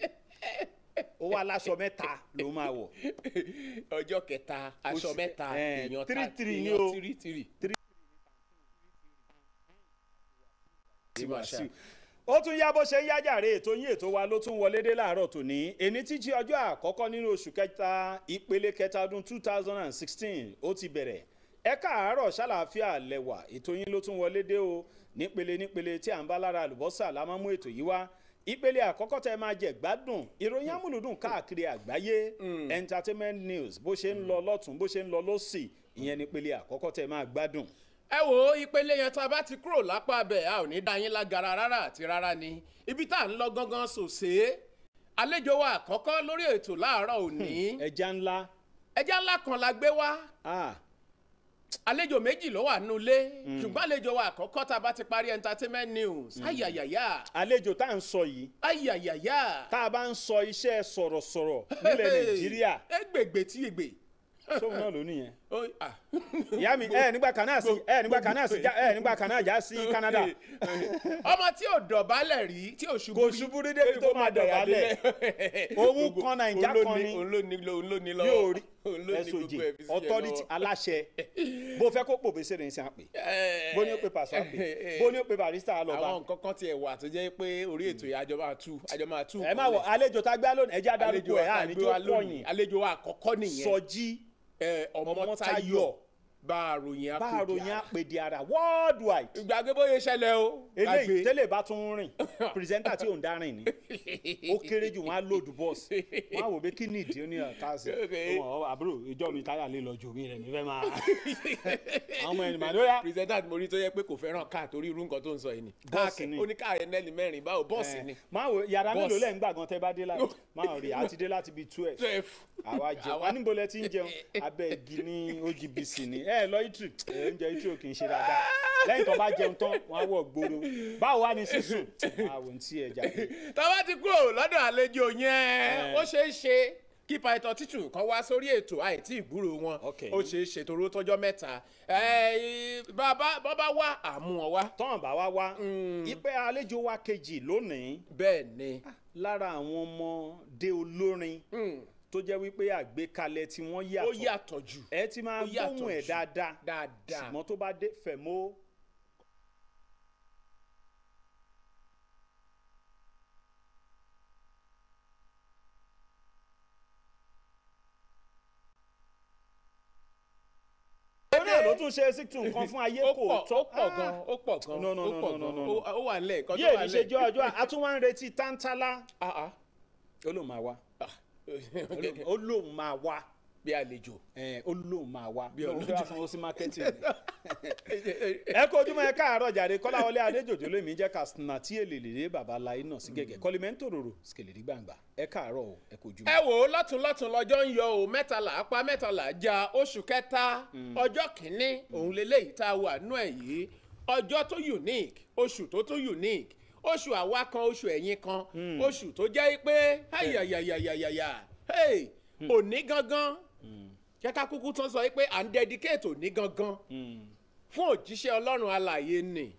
ó wá láṣọ mẹ́ta ló máa wọ̀. Ọjọ́ kẹta aṣọ mẹ́ta èèyàn 33 ni o. Ó tún yá bó ṣe ń yájàre ètò yín ètò wa ló tún wọlé dé láàárọ̀ tòní ẹni tí jí ọjọ́ àkọ́kọ́ nínú oṣù kẹta ìpele kẹta ọdún 2016 ó ti bẹ̀rẹ̀ ẹ káàárọ̀ ṣàlàáfíà lẹ́wà ètò yín ló tún wọlé dé o nípele tí à ń bá lára àlùbọ́sà la máa mú ètò yìí wá ìpele àkọ́kọ́ tẹ́ máa jẹ gbádùn ìròyìn amúlùdùn káàkiri àgbáyé entertainment news bó ṣe ń lọ lọ́tún bó ṣe ń lọ lọ́sì ìyẹn nípele àkọ́kọ́ tẹ́ máa gbádùn. Ẹ wo ìpele yẹn tá a bá ti kúrò lápá abẹ a ò ní dá yín lágara rárá àti rárá ni ibi tá à ń lọ gangan sòsè àlejò wa àkọ́kọ́ lórí ètò láàárọ̀ òní. Ẹja ńlá kan la gbé wá. Àlejò méjì ló wà nulẹ̀ ṣùgbọ́n àlejò wa àkọ́kọ́ tá a bá ti parí entertainment news. Ayayaya. Àlejò tá à ń sọ yìí. Ayayaya. Tá a bá ń sọ iṣẹ́ sọ̀rọ̀sọ̀rọ̀ nílẹ̀ Nàìjíríà. Ẹgbẹ̀gbẹ̀ tí ègbè. Sóhun náà ló nìyẹn. Ìyá mi nígbà kan náà já sí Canada. Ọmọ tí ò dọ̀bálẹ̀ rí tí ò ṣubú rí. Kò ṣubú rí débi tó máa dọ̀bálẹ̀. Òun kan Nàìjà kan ni. Òun ló ní lọ́wọ́. Yóò rí ẹ̀sọ̀jì authority aláṣẹ. Bó fẹ́ kó pòbí sí ìrìnsẹ̀ àpè. Bó ní ó pe pàṣọ àpè. Bó ní ó pe barista àlọ́ba. Àwọn nǹkan kan tiẹ̀ wà tó jẹ́ pé orí ètò yìí àjọ máa tú. Ẹ má wọ àlejò tá a gbá lónìí ẹjẹ́ adarúgbó ẹ̀ àníjó pọ̀yìn. Àlejò wa àkọ́kọ́ nìyẹn. Sọjí Ọmọ́táyọ̀ bá àròyìn àpèdè ara worldwide. Ìgbàgbé bóyá ṣẹlẹ̀ o. Eléyìí tẹ́lẹ̀ bá tún rìn pírẹsẹ́ńtà tí ò ń dárìn ni ó kéré jù wọ́n á lòdù bọ́ọ̀sì wọ́n á wò pé kí ni ìdí ó ní ọ̀káàsì àbúrò ìjọ mi táyà lè lọ jò mí rẹ̀ mi fẹ́ máa. Àwọn ọmọ ẹni màdóyà. pírẹsẹ́ńtà tí mo rí tó yẹ pé kò fẹ́ràn káà torí irú nǹkan tó ń sọ yìí ni. Bọ́ọ̀sì ni ó ní káà yẹn nẹ́ẹ̀lì mẹ́rin báwo bọ́ọ̀sì ni. máa wò yàrá mélòó lẹ́ ń gbà gan tẹ́ bá dé láti máa rí àti dé láti bíi 12 àwa jẹun wà níbo lẹ ti ń jẹun abẹ́ igi ní OGBC ni ẹ lọ ìtù oúnjẹ ìtù ò kì í ṣe dáadáa lẹ́yìn tó bá jẹun tán wọ́n á wọ̀ gbòòrò báwo wá ní sísùn àwọn tí ẹ jáde. tá a bá ti kúrò lọ́dọ̀ àlejò yẹn ó ṣeé ṣe kí Python Títù kan wá sórí ètò àìtí ìgbúrò wọn ó ṣeé ṣe toró tọ́jọ́ mẹ́ta bàbá wá àmú wọn wá. tọ́wọ̀n bá wá ìpè àlejò wa kejì lónìí. bẹ́ẹ̀ ni. lára àwọn ọmọdé olórin tó jẹ́ wípé àgbékalẹ̀ tí wọ́n yàtọ̀. ó yàtọ̀ jù. ẹ ti máa gbóhùn ẹ̀ dáadáa. ṣùgbọ́n tó bá dé Fẹ̀mọ́. ló tún ṣe síktù nǹkan fún ayé kò tọ́. ó pọ̀ gan no ó wà nílẹ̀ nǹkan tó wà nílẹ̀. yéè ní ṣe jọ́ a tún wá ń retí tántálá. ó lóun máa wá. ó lóun máa wá. bí àlejò. ó lóun máa wá. bí olójú àsanwó sí mákẹ́tì. ẹ kó ojúmọ́ ẹ káàárọ̀ jàre Kọ́láwọlé Adéjòjò lèmi jẹ́ Katsina tí èlè lè bàbá la iná sí gẹ́gẹ́ kọ́límẹ́ntò rorò sikèlérí gbàǹgbà ẹ káàárọ̀ o ẹ kó ojúmọ́. ẹ wò ó lọ́tún lọ́jọ́ ń yọ o mẹ́tàlá apá mẹ́tàlá já oṣù kẹta ọjọ́ kìíní òun lélẹ́yìí tá a wà nú ẹ̀ yìí ọjọ́ tó unique oṣù tó unique oṣù àwa kan oṣù ẹ̀yin kan oṣù tó jẹ́ pé òní gangan kẹ́ka kúkú tán sọ pé à ń dedicate òní gangan fún òjíṣẹ́ Ọlọ́run alààyè ni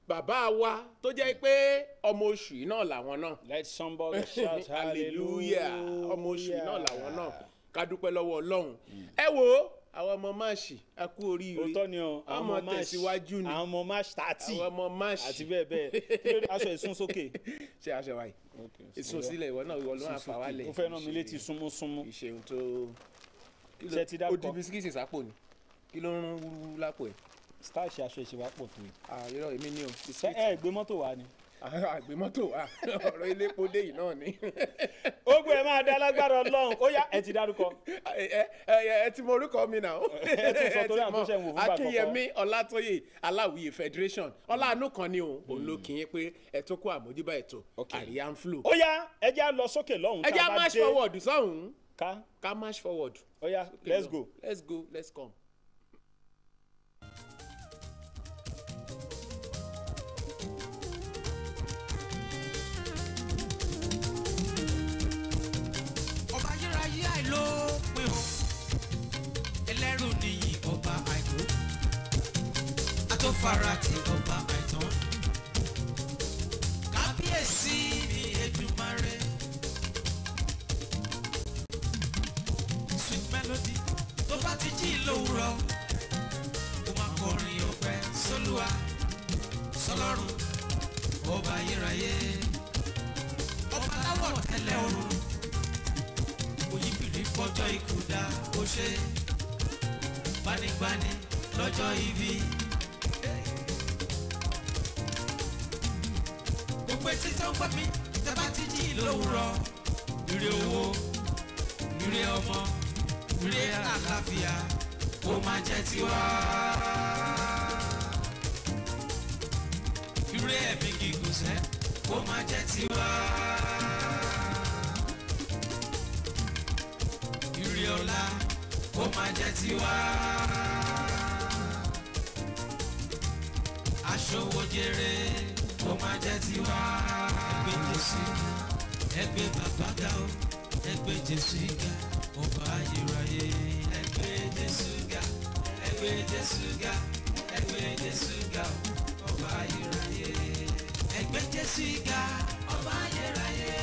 bàbá wa tó jẹ́ pé ọmọ oṣù yìí náà làwọn náà. let somebody shout hallelujah ọmọ oṣù yìí náà làwọn náà ká dúpẹ́ lọ́wọ́ Ọlọ́run. ẹ wo àwọn ọmọ máàṣì ẹ kú oríire. òótọ́ ni o àwọn ọmọ tẹ̀síwájú ni àwọn ọmọ máàṣì 30 àwọn ọmọ máàṣì àti bẹ́ẹ̀ bẹ́ẹ̀ kí ló dé aṣọ ìsún sókè. ṣé aṣọ wa yìí ìsún sílẹ̀ ìwọ náà ìwọ ló máa fà wálẹ̀. ó fẹ́ rán mi létí súnmúsúnmú. ìṣeun tó ṣe ti dárúkọ. ó di bisikíìtì sápò ni kí ló ń rún wúrúwúrú lápò ẹ̀. starch aṣọ ìṣèwápọ̀ tó yìí. àyẹ̀rọ èmi ni o. ẹ gbé mọ́tò wá ni. àgbé mọ́tò wá ọ̀rọ̀ iléepo dé yìí náà ni. ogun ẹ máa dá lágbára Ọlọ́run ó yá ẹ ti dárúkọ. ẹ ti mọ orúkọ mi náà. ẹ tún sọ torí àwọn tó ṣe ń wò fún gbà kọ́kọ́. Akínyẹmí Ọlátóyè Aláwìyé Federation ọláàánú kan ni òun ló kì í pé ẹ tó kó àmójúbà ètò àríyá ń flow. ó yá ẹ já lọ sókè lọ́hùn. ẹ já march forward sọ́hùn. ká march forward. ó yá let's go. let's come. àìlópin o ẹlẹ́rù nìyí ọba àìkú atófarati ọba àìtán kábíyèsí ni Èdùmàrè sweet melody tó bá ti jí lówùrọ̀ ó máa kọrin ọpẹ́ sólúwa sọ́lọ́run ọba ayérayé ọba láwọ̀ tẹ́lẹ̀ ọ̀run òyìnbìrì fọjọ́ ikú dá ó ṣe gbanigbani lọ́jọ́ ibi. gbogbo etí tó ń gbọ́ mi tẹ́ bá ti jí lówùrọ̀ ire owó ire ọmọ ire àlàáfíà kó máa jẹ́ tiwa. ire ẹ̀mí gígùn sẹ́ kó máa jẹ́ tiwa. ọlá kó máa jẹ́ tiwa. aṣòwò jèrè kó máa jẹ́ tiwa. ẹgbẹ́ Jésù ẹgbẹ́ bàbá ga o ẹgbẹ́ Jésù ga ọba ayérayé. ẹgbẹ́ Jésù ga ẹgbẹ́ Jésù ga ẹgbẹ́ Jésù ga ọba ayérayé. ẹgbẹ́ Jésù ga ọba ayérayé.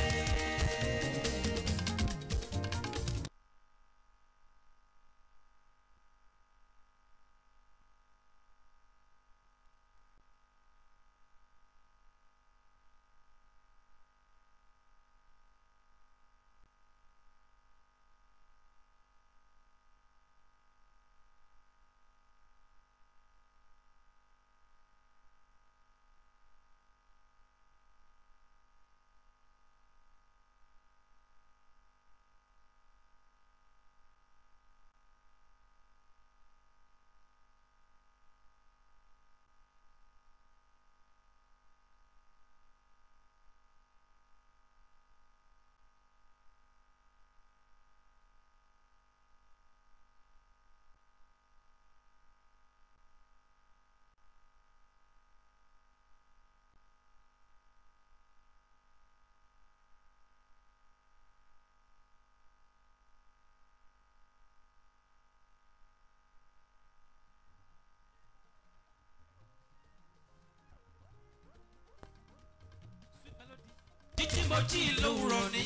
mo jí lówùrọ̀ ni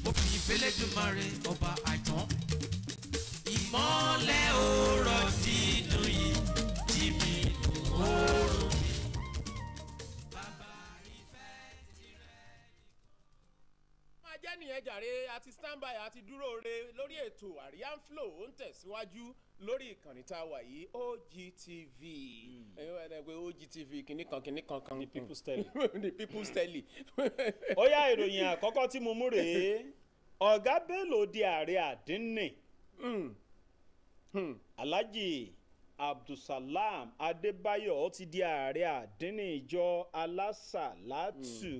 mo fi ìfẹ́lẹ́dùmarè ọba àìtán ìmọ́lẹ̀ òórọ̀ dínú yìí jí mi òórùn mi. máa jẹ́ nìyẹn jàre àti standby àti dúró re lórí ètò àríyá ń flow ó ń tẹ̀síwájú lórí ìkànnì tá a wà yìí OGTV pé OGTV kìnnìkan kan. the people's telly. the people's telly. ó yá ìròyìn àkọ́kọ́ tí mo mú rèé ọ̀gá Bello di ààrẹ àdínní. Alhaji Abdulsalam Adébáyọ̀ ti di ààrẹ àdínní ìjọ alásàlátù.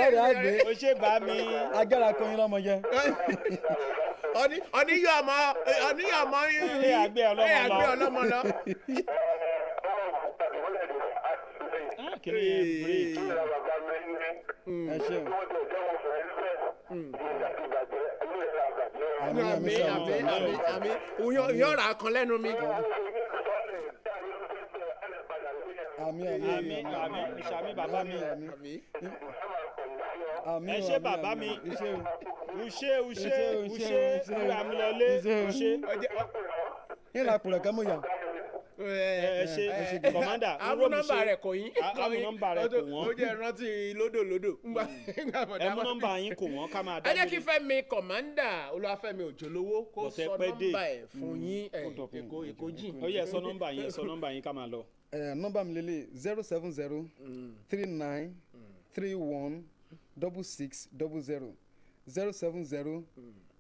bàbá rẹ̀ á gbé. O ṣe bá mi. Agbára kan yín lọ́mọ jẹ. Oníyàmọ́ ẹ àgbẹ̀ ọlọ́mọ lọ. Kìnìún yẹn bírèkì. Ẹ ṣeun. Àmì yóò rà kan lẹ́nu mi. Àmì ìṣàmì bàbá mi. Ẹ ṣe bàbá mi. Uṣé amúlọlé uṣé. Yín la kùrẹ̀ kẹ́ mú yà. Ẹ ṣe kọ̀mọ́dà. Àmú nọ́mbà rẹ̀ kò yín. Àmú nọ́mbà rẹ̀ kò wọ́n. Ó jẹ́ rántí lódò. Ẹ mú nọ́mbà yín kò wọ́n ká máa dá. Ẹ jẹ́ kí Fẹ́mi kọ̀mọ́dà Olúwafẹ́mi Òjòlówó kó sọ nọ́mbà ẹ̀ fún yín Èkó jìn. Ó yẹ sọ nọ́mbà yín ká máa lọ. Nọ́mbà mi lélẹ̀ 070 39 31 6600 070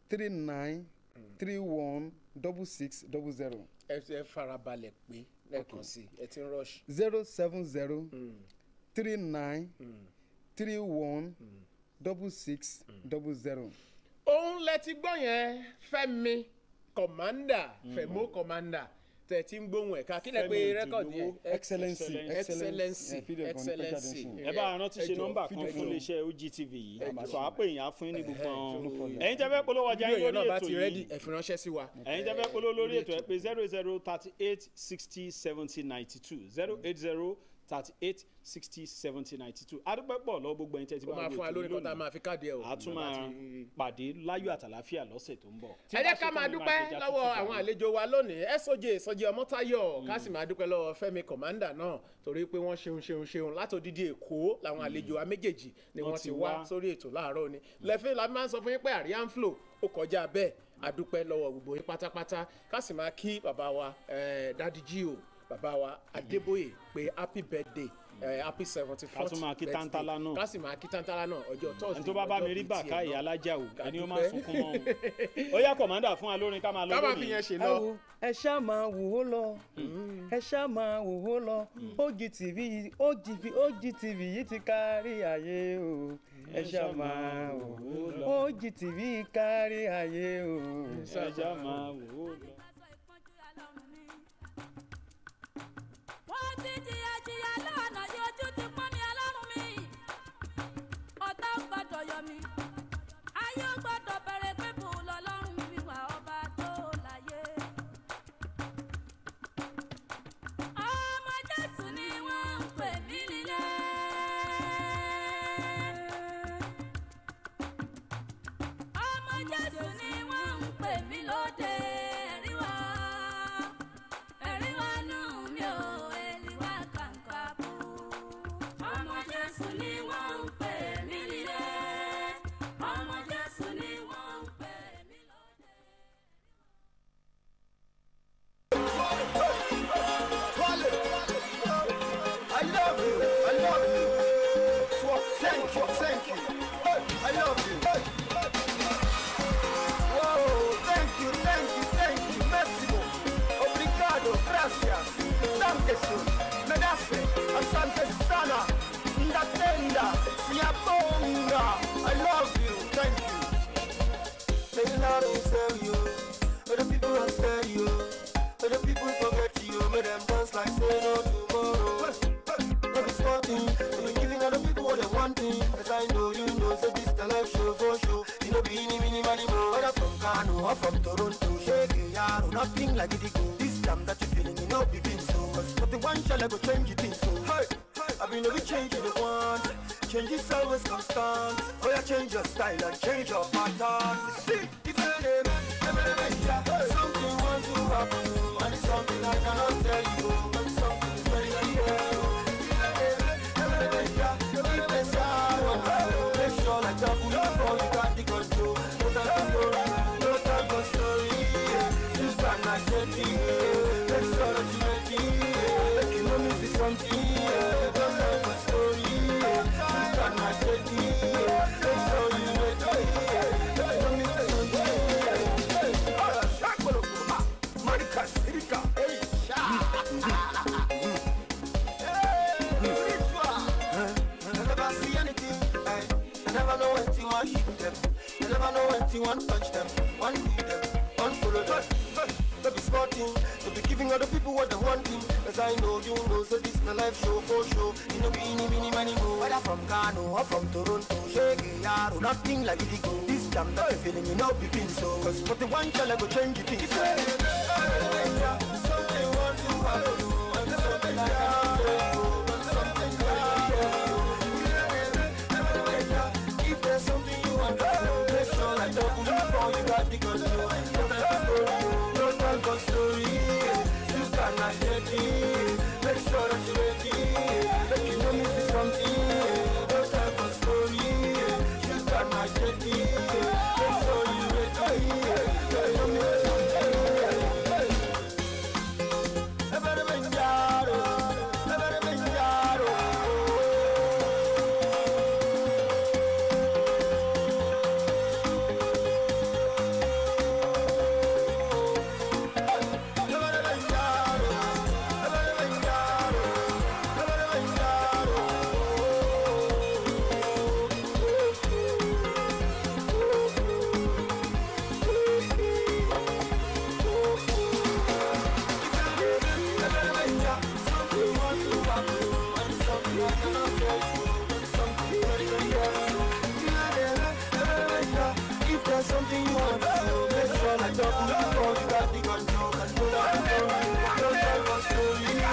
39 31 6600. Ẹ farabalẹ̀ pé lẹ́ẹ̀kan sí ẹ ti ń rush. 070 39 31 6600. Òun lẹ ti gbọ́ yẹn Fẹ́mi kọ̀mọ́dà Fẹ́mó kọ̀mọ́dà tẹ̀ tí ń gbóhùn ẹ̀ka kí lẹ pé rẹ́kọ̀dì yẹn. Excellency. Ẹ bá rántí ṣe nọ́mbà kan fún iléeṣẹ́ OGTV yìí sọ àpè yín á fún yín ní gbogbo ẹ̀yin tẹ́ fẹ́ polówó ọjà yín lórí ètò yìí ẹ fi ránṣẹ́ sí wa. Ẹ̀yin tẹ́ fẹ́ polówó lórí ètò ẹ pé 00 38 60 70 92 080 38 60 70 92. Adúpẹ́ pọ̀ lọ gbogbo ẹ̀yin tẹ́ ti bá wọ́n máa fún wa lórí kọ́ta máa fi káàdì ẹ̀ o. A tún máa pàdé láyọ̀ àtàláfíà lọ́sẹ̀ tó ń bọ̀. Ẹ jẹ́ ká máa dúpẹ́ lọ́wọ́ àwọn àlejò wa lónìí Sọ́jí Ọmọ́táyọ̀ ká sì máa dúpẹ́ lọ́wọ́ Fẹ́mi kọ̀mọ́dà náà torí pé wọ́n ṣeun látòdìdí Èkó làwọn àlejò wa méjèèjì ni wọ́n ti wá sórí ètò láàárọ̀ ni. Lẹ́fìn la máa ń sọ fún yín pé àríyá ń flow ó kọjá bẹ́ẹ̀ adúpẹ́ lọ́wọ́ gbogbo yín pátápátá ká sì máa kí bàbá wa Daddy Gio bàbá wa Adébóyè pé happy birthday. Happy 74th birthday. Kásùmá kí tántálá náà. Kásùmá kí tántálá náà ọjọ́ Thursday. Ẹni tó bá bá mi rí bàká ìyá alájà o ẹni ó máa sunkún mọ́ o. Ó yá kọ̀mọ́dà fún wa lórin ká máa lọ lónìí. Ká máa fi yẹn ṣe lọ. Ẹ ṣá máa wò ó lọ. Ẹ ṣá máa wò ó lọ. OGTV yìí ti kárí ayé o. Ẹ ṣá máa wò ó lọ. OGTV kárí ayé o. Ẹ ṣá máa wò ó lọ. Wọ́n ti jìyà lọ́nà yóò ti pọ́n mi ọlọ́run mi. Ọ̀tá ò gbọ́dọ̀ yọ mi. Ayé ò gbọ́dọ̀ bẹ̀rẹ̀ pé bò lọ́lọ́run mi wà ọba tó láyé. Ọmọ Jésù ni wọ́n ń pè mí nílé. Ọmọ Jésù ni wọ́n ń pè mí lóde. Thank you. Hey, I love you. Hey. Whoa, thank you. Massimo. Obrigado, gracias. Danke schön. Medasse, asante sana. Ndatenda, siabonga. I love you. Thank you. They love you, stereo. Other people are stereo. Other people forget you. Make them dance like say no tomorrow. Let me sporting. Other people what they wanting, as I know you know, say this the life show for show. You know, be mini money more. Whether from Kano or from Toronto, shake it, yaro, nothing like it go. This jam that you feeling, you know, be been so. But the one shall I go change it in so. Hey, I mean, we change it the one. Change is always constant. Oh, yeah, change your style and change your pattern. See, if you're something wants to happen, and it's something I cannot tell you, but it's something is very real. Make sure like that before you got the control. No time for story. This brand like Jetty. Make sure that you ready. You know me see something. No time for story. This brand like Jetty. Make sure you ready. You know me see something. Marika, Sirika, hey, party, one touch them, one lead them, one follow them. They be sporting, they be giving other people what they wanting. As I know, you know, so this the life show for show. You know, be mini money go. Whether from Ghana or from Toronto, shake it, yaro, nothing like it go. This jam that you feeling, you know, be so. Cause what the one shall I go change it. Something want to happen, and something I cannot do. Something if there's something you want to do, make sure I talk to you before you got the control. Don't tell the story, you cannot get it. Make sure that you're ready, make you know me see something. Don't tell the story, you cannot get it. Make sure you're ready, make you know me see something. If there's something you want to do, make sure I talk to you before you got the control. Control of the story, don't tell the story. You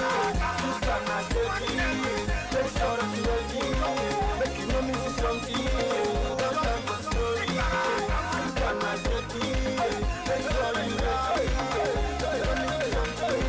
cannot get it. Make sure that you're ready, make you know me see something. Don't tell the story, you cannot get it. Make sure you're ready, make you know me see something.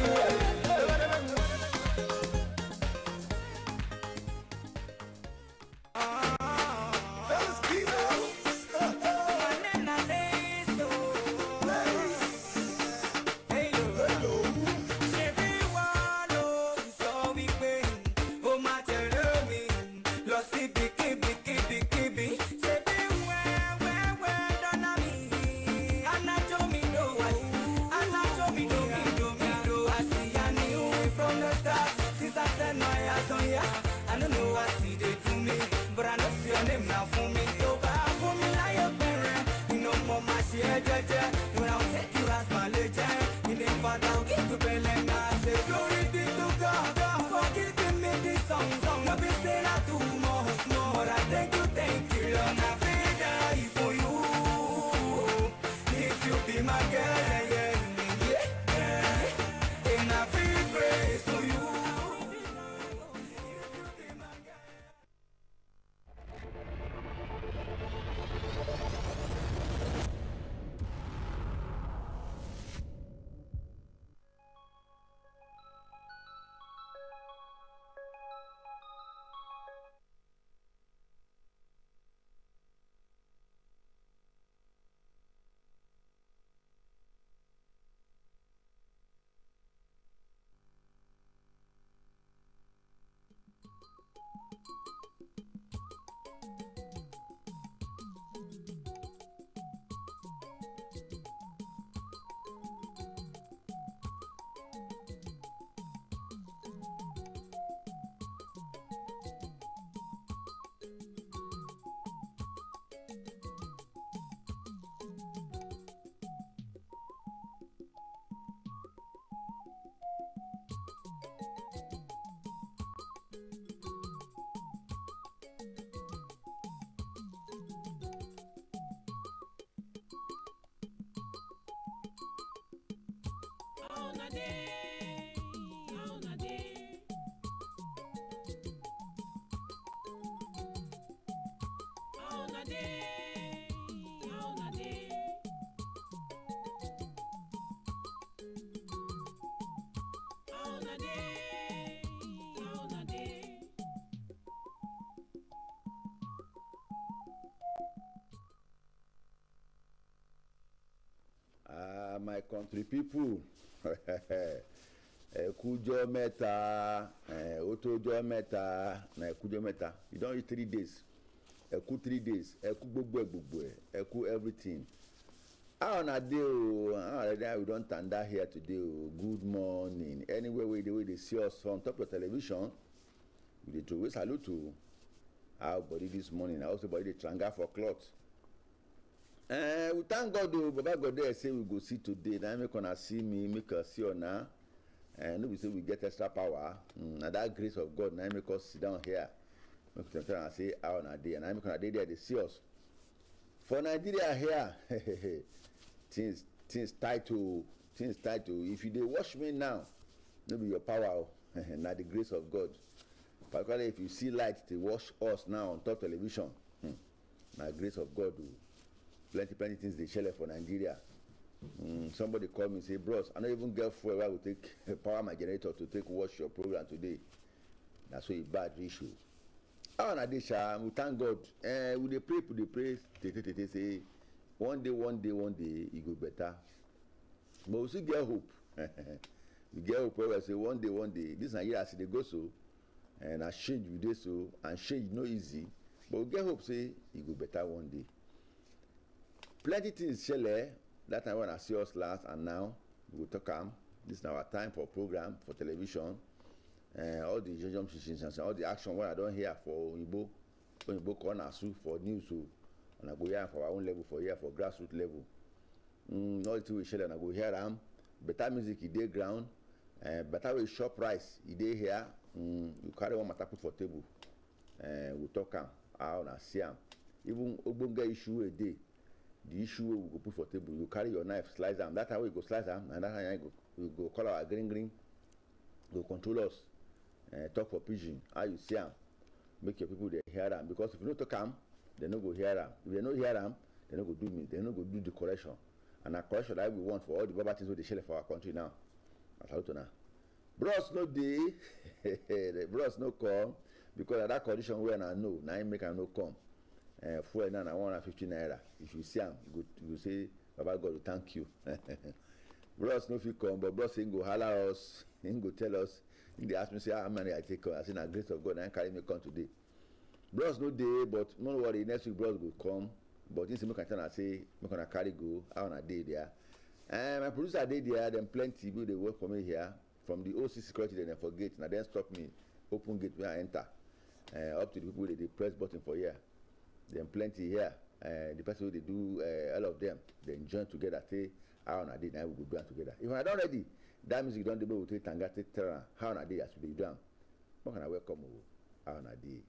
My country people, Kujo Meta, Otojo Meta, Kujo Meta. You don't eat 3 days. 3 days. Eku everything. On a day, we don't stand here today. Good morning. Anyway, the way they see us on top of television, we do we salute to our body this morning. I also body the tranga for cloth. We thank God, Baba God there say we go see today. Now make una see me, make us see now. And we say we get extra power. And that grace of God now make us sit down here. Make us tell and say how on a day. And I make on a day there they see us. For Nigeria here, things tight to. If you dey watch me now, no be your power, na the grace of God. Particularly if you see light to watch us now on top television, na grace of God. Plenty things dey shele for Nigeria. Somebody call me say, bros, I don't even get fuel where I will take power my generator to take watch your program today. That's why it's bad issue. How na dey sha, we thank God. We dey pray, say one day, it go better. But we still get hope. We get hope where we say one day, this Nigeria as they go so, and I change we dey so, and change no easy. But we get hope say it go better one day. Plenty things shele. That time when I see us last, and now we will talk am. This is our time for program, for television, all the judgment and all the action what I don't hear for Oyibo corner for news, and I go here for our own level, for grassroots level. All the things we share and I go hear am. Better music e dey ground, better way shop price e dey here. You carry one matter put for table, we talk am how na see am. Even ogbonge issue a day. The issue we go put for table, you carry your knife, slice them. That's how we go slice them, and that's how we go call our green, go control us, talk for pigeon, how you see them, make your people they hear them. Because if you don't talk them, they no go hear them. If they no hear them, they no go do me, they no go do the correction. And the correction that we want for all the bad things they share for our country now. Bros no day, the bros no come, because of that condition where I know, now I make them no come. Fuel now 150 naira. If you see him, you say, Baba God, thank you. Bros no fit come, but bros he go holler us, he go tell us. They ask me say how many I take. I say na grace of God, I carry me come today. Bros no day, but no worry, next week bros go come. But this make I tell I say, make gonna carry go. How on a day there. My producer day there, them plenty people they work for me here. From the OC security, they never forget. Now then stop me, open gate where I enter. Up to the people they press button for here. Them plenty here. The person they do all of them, they join together. Say how on a day now we go do it together. If I don't ready, that means you don't do it with Tanga Terra. How on a day as we do. How can I welcome you? How on a day.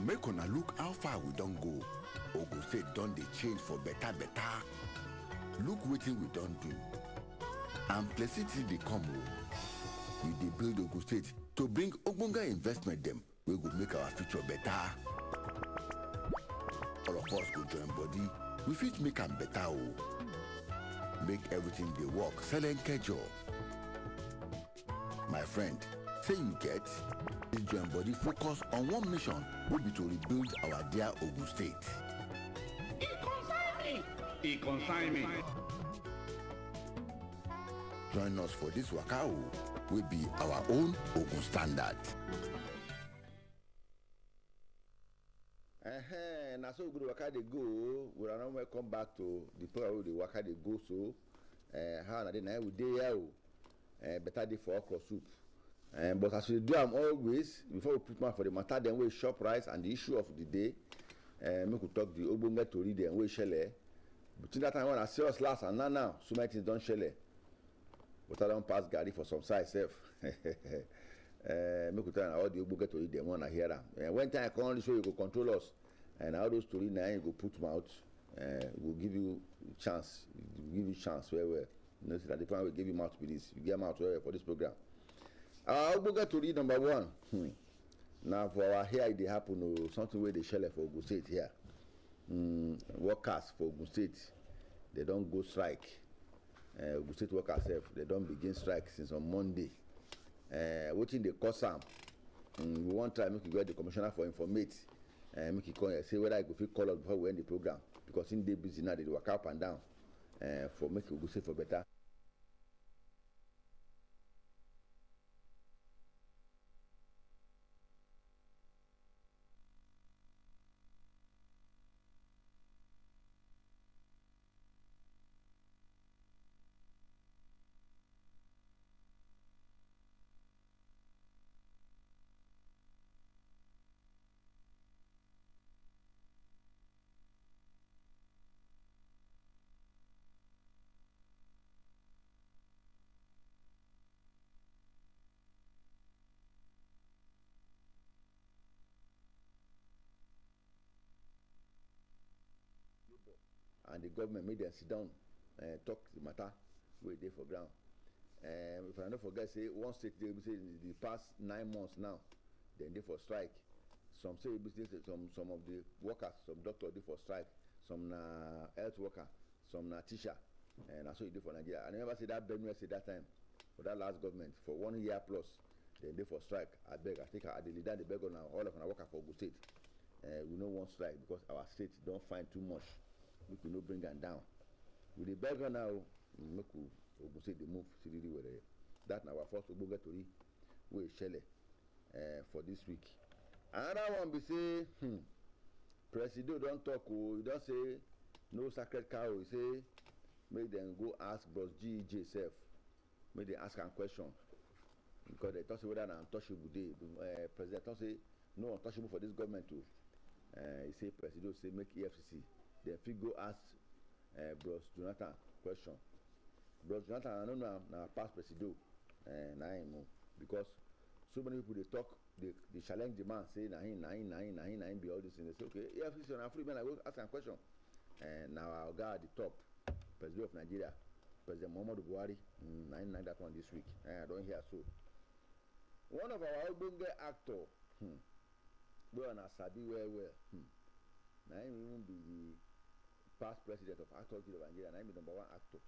make una look how far we don go. Ogun State don dey change for better. Look wetin we don do. And plenty things dey come o. We dey build Ogun State to bring ogbonge investment dem wey go make our future better. All of us go join body, we fit make am better o. Make everything dey work selenkejo. My friend, say you get, this join body focus on one mission wey be to rebuild our dear Ogun State. E consign me. Join us for this waka o, wey be our own Ogun standard. Na so good waka dey go. We are now welcome back to the program wey the waka dey go so. How na dey na we dey here o. Better day for okra soup. But as we do am always, before we put mouth for the matter dem wey chop rice and the issue of the day, make we talk the ogbonge tori dem wey shele. Between that time when I see us last and now, so many things don shele. But I don pass garri for some side sef. Make we tell all the ogbonge tori dem wanna hear am. When time come this way, you go control us. And all those stories now you go put mouth, we'll give you chance. We'll give you chance well. You know, so that the time we give you mouth with this, you get mouth well for this program. We'll get to read number one. Now for our here it happen something where they share for Ogun State here. Workers for Ogun State, they don't go strike. Ogun State workers they don't begin strike since on Monday. What in the cause am? We want to try make you get the commissioner for informate. Make it call say whether I go fit call us before we end the program because in day busy now they work up and down for make it go say for better. And the government made them sit down and talk the matter where they for ground. If I don't forget, say one state they say in the past 9 months now, then they for strike. Some say some of the workers, some doctors they for strike, some health worker, some teacher, and that's what you do for Nigeria. I never say that Benue say that time for that last government for 1 year plus, then they for strike. I beg, I think I lead down the beg on all of our worker for Ogun State. We don't want strike because our state don't find too much. We could not bring them down. With the beggar now, make Ogun State they move seriously with it. That now our first Ogbonge tori we shele for this week. Another one be say, Presido don't talk. He don't say no sacred cow. He say make them go ask Bros GEJ self. Make they ask a question because they talk say whether an untouchable day. President don't say no untouchable for this government too. He say Presido say make EFCC. Then if go ask Bros Jonathan question. Bros Jonathan, I don't know now past Presido, because so many people they talk, they challenge the man, say nahin be all this thing. They say okay, EFCC on a free man, I go ask a question. And now our guy at the top, President of Nigeria, President Muhammadu Buhari, nahin that one this week. I don't hear so. One of our ogbonge actor, we on a sabi well. Nahin even be the past president of Actors Guild of Nigeria, and I'm the #1 actor.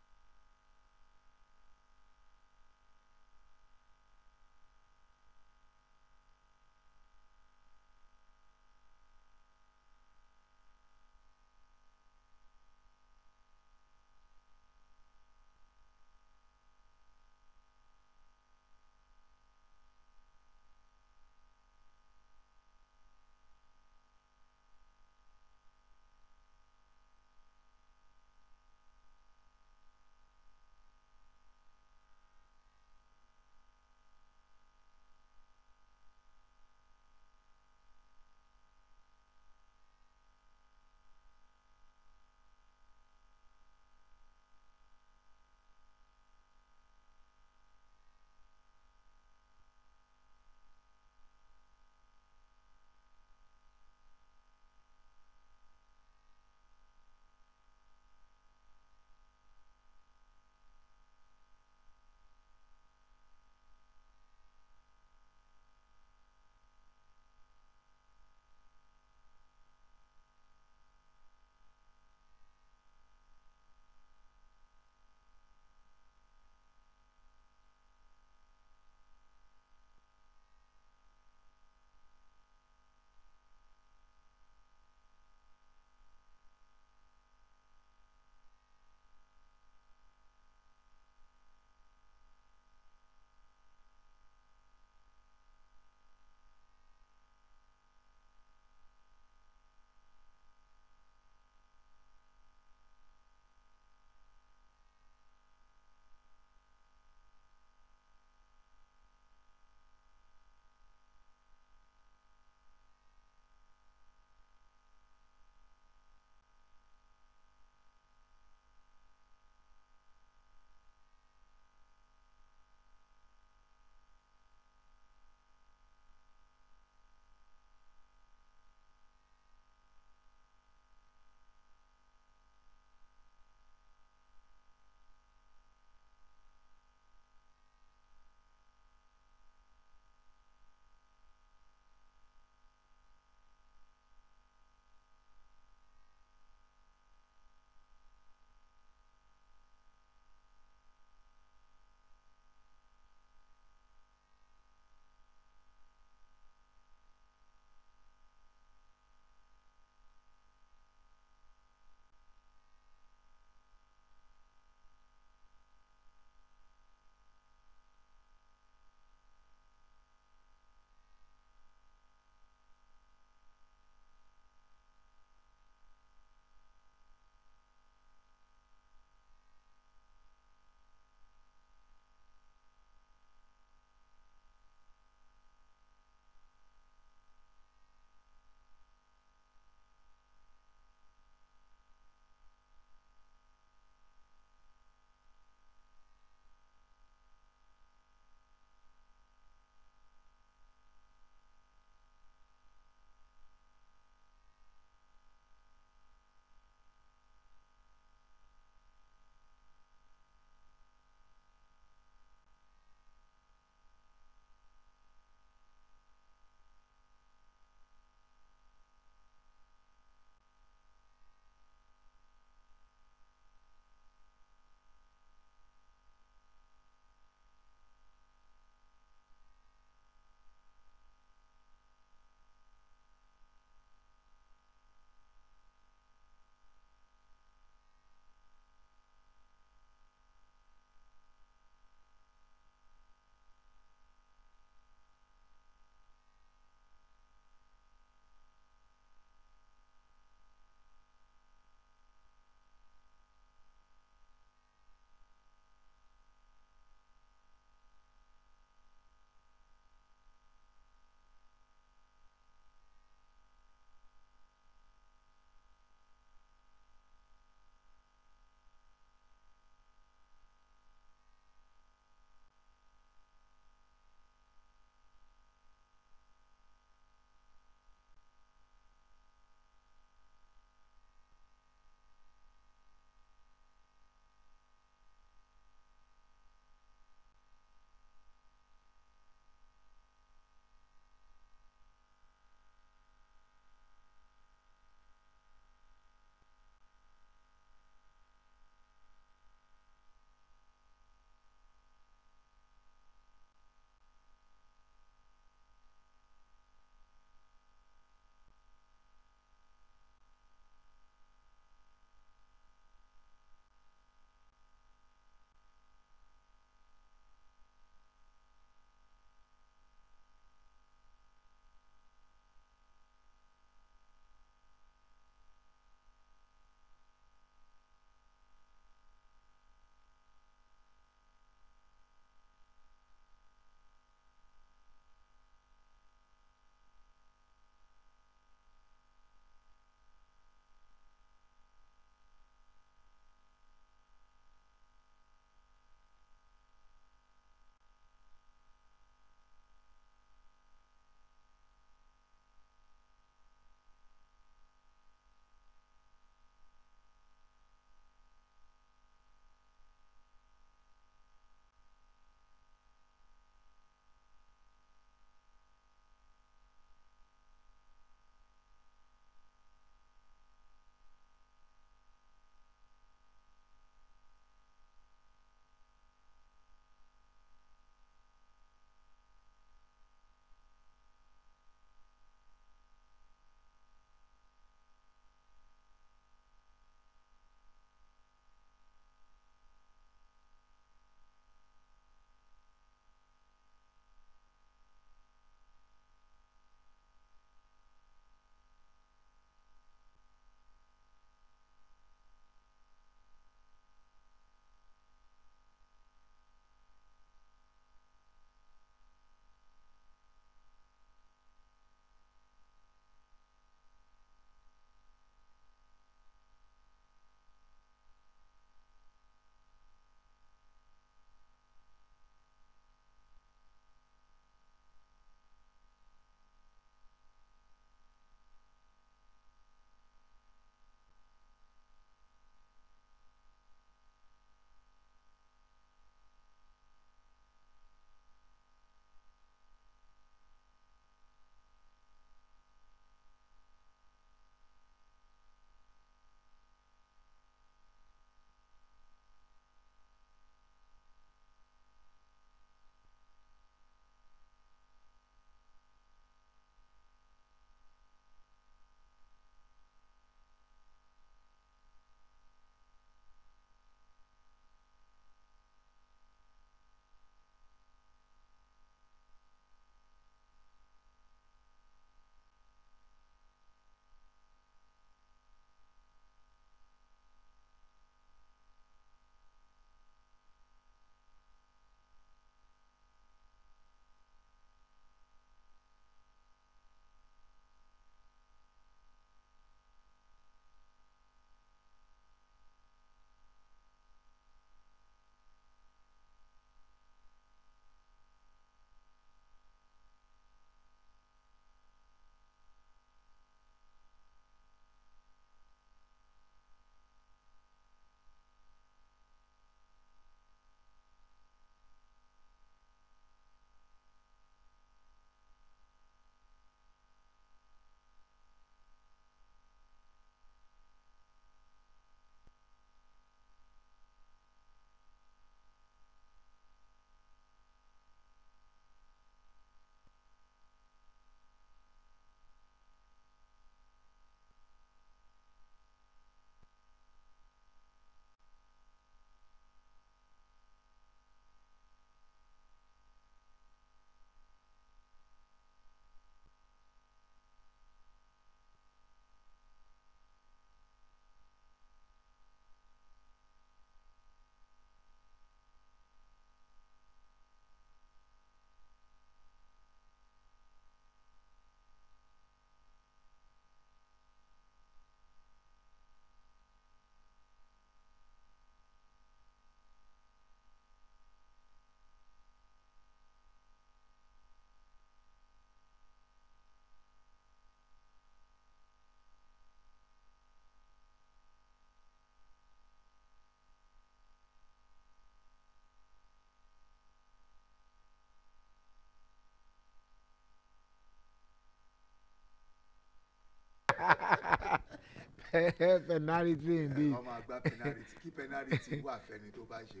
Penalty indeed. ọmọ àgbà penalty kí penalty wà fẹ́ni tó bá ṣe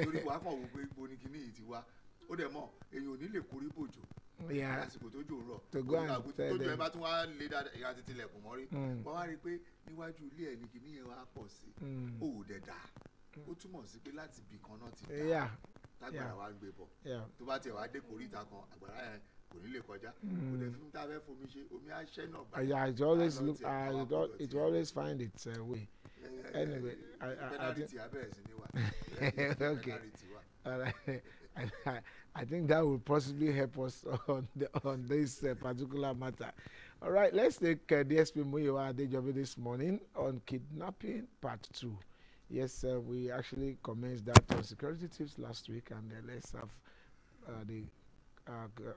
torí wàá kàn wò pé bonikini yìí ti wá ó dẹ̀ mọ̀ èyàn ò ní lè korí bòjò lásìkò tó jò ń rọ̀ to go and tell tójú ẹ them. bá tún wá lé dáadáa ìyá ti tilẹ̀kùn mọ́rí wọ́n wá rí i pé níwájú ilé ẹ̀ ní kíní yẹn wá pọ̀ sí ó ò dẹ̀ dà ó túmọ̀ sí pé láti ibì kan náà ti dà tágbàrá wa ń gbé bọ̀ tó bá tiẹ̀ wá dé koríta kan àgbàrá yẹn kò ní lè kọjá kò dẹ̀ fún tá a fẹ́ fomi ṣe omi aṣẹ́ náà gbà. Yeah, it always look it always find its way. Anyway, I think okay. All right. I think that will possibly help us on this particular matter. All right, let's take DSP Muyiwa Adejobi this morning on kidnapping part 2. Yes, we actually commenced that on security tips last week, and let's have the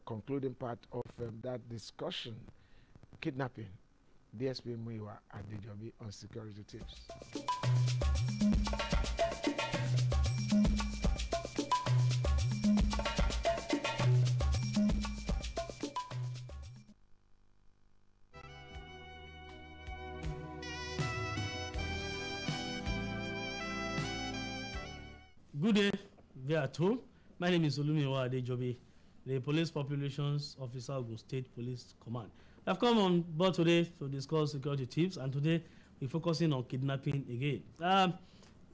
concluding part of that discussion, kidnapping. DSP Muyiwa Adejobi on security tips. Good day, we are told. My name is Olumiwa Adejobi, the Police Populations Officer of the State Police Command. I've come on board today to discuss security tips, and today we're focusing on kidnapping again.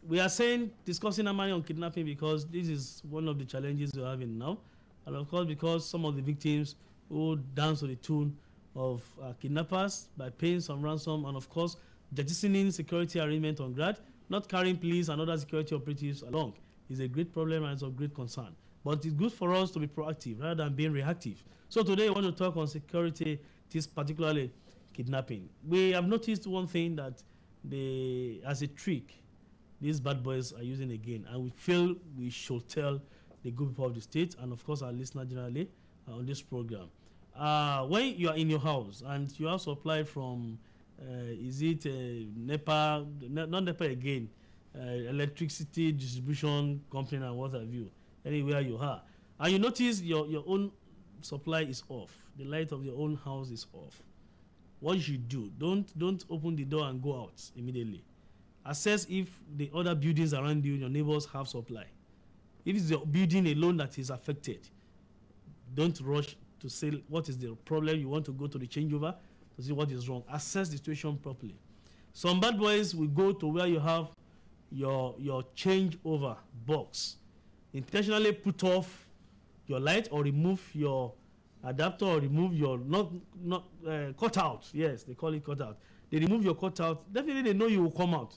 We are discussing on kidnapping because this is one of the challenges we're having now, and of course because some of the victims who dance to the tune of kidnappers by paying some ransom, and of course jettisoning security arrangement on ground, not carrying police and other security operatives along, is a great problem and it's of great concern. But it's good for us to be proactive rather than being reactive. So today I want to talk on security, this particularly kidnapping. We have noticed one thing that as a trick, these bad boys are using again, and we feel we should tell the good people of the state and of course our listeners generally on this program. When you are in your house and you have supply from is it NEPA, not NEPA again, electricity distribution company and what have you, anywhere you are, and you notice your own supply is off, the light of your own house is off, what you should do, don't open the door and go out immediately. Assess if the other buildings around you, your neighbors, have supply. If it's the building alone that is affected, don't rush to say what is the problem. You want to go to the changeover to see what is wrong. Assess the situation properly. Some bad boys will go to where you have your changeover box, intentionally put off your light or remove your adapter or remove your cutout. Yes, they call it cutout. They remove your cutout. Definitely they know you will come out.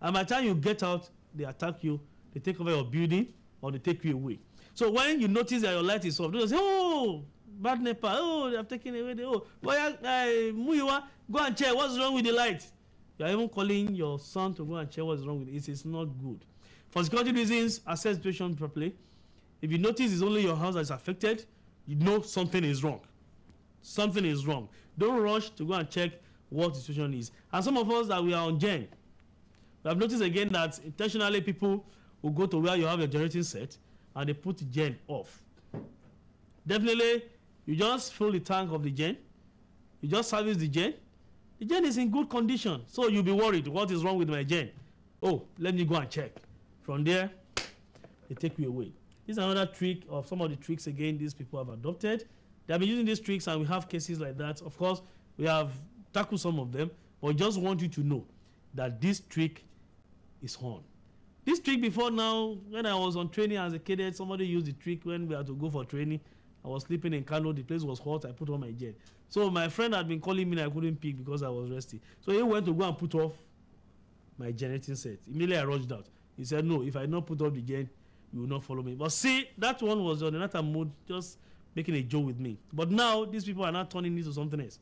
And by the time you get out, they attack you, they take over your building, or they take you away. So when you notice that your light is off, don't say, oh, bad NEPA, oh, they have taken away the, oh, Muyiwa, go and check what's wrong with the light. You are even calling your son to go and check what's wrong with it. It's not good. For security reasons, assess the situation properly. If you notice it's only your house that is affected, you know something is wrong. Something is wrong. Don't rush to go and check what the situation is. And some of us that we are on gen, we have noticed again that intentionally people will go to where you have your generating set and they put the gen off. Definitely, you just fill the tank of the gen, you just service the gen is in good condition, so you'll be worried, what is wrong with my gen? Oh, let me go and check. From there, they take you away. This is another trick of some of the tricks again these people have adopted. They have been using these tricks and we have cases like that. Of course, we have tackled some of them, but we just want you to know that this trick is on. This trick before now, when I was on training as a cadet, somebody used the trick when we had to go for training. I was sleeping in Kano, the place was hot, I put on my jet. So my friend had been calling me and I couldn't pick because I was resting. So he went to go and put off my generating set. Immediately I rushed out. He said, no, if I don't put off the gen, you will not follow me. But see, that one was on another mode, just making a joke with me. But now, these people are not turning into something else.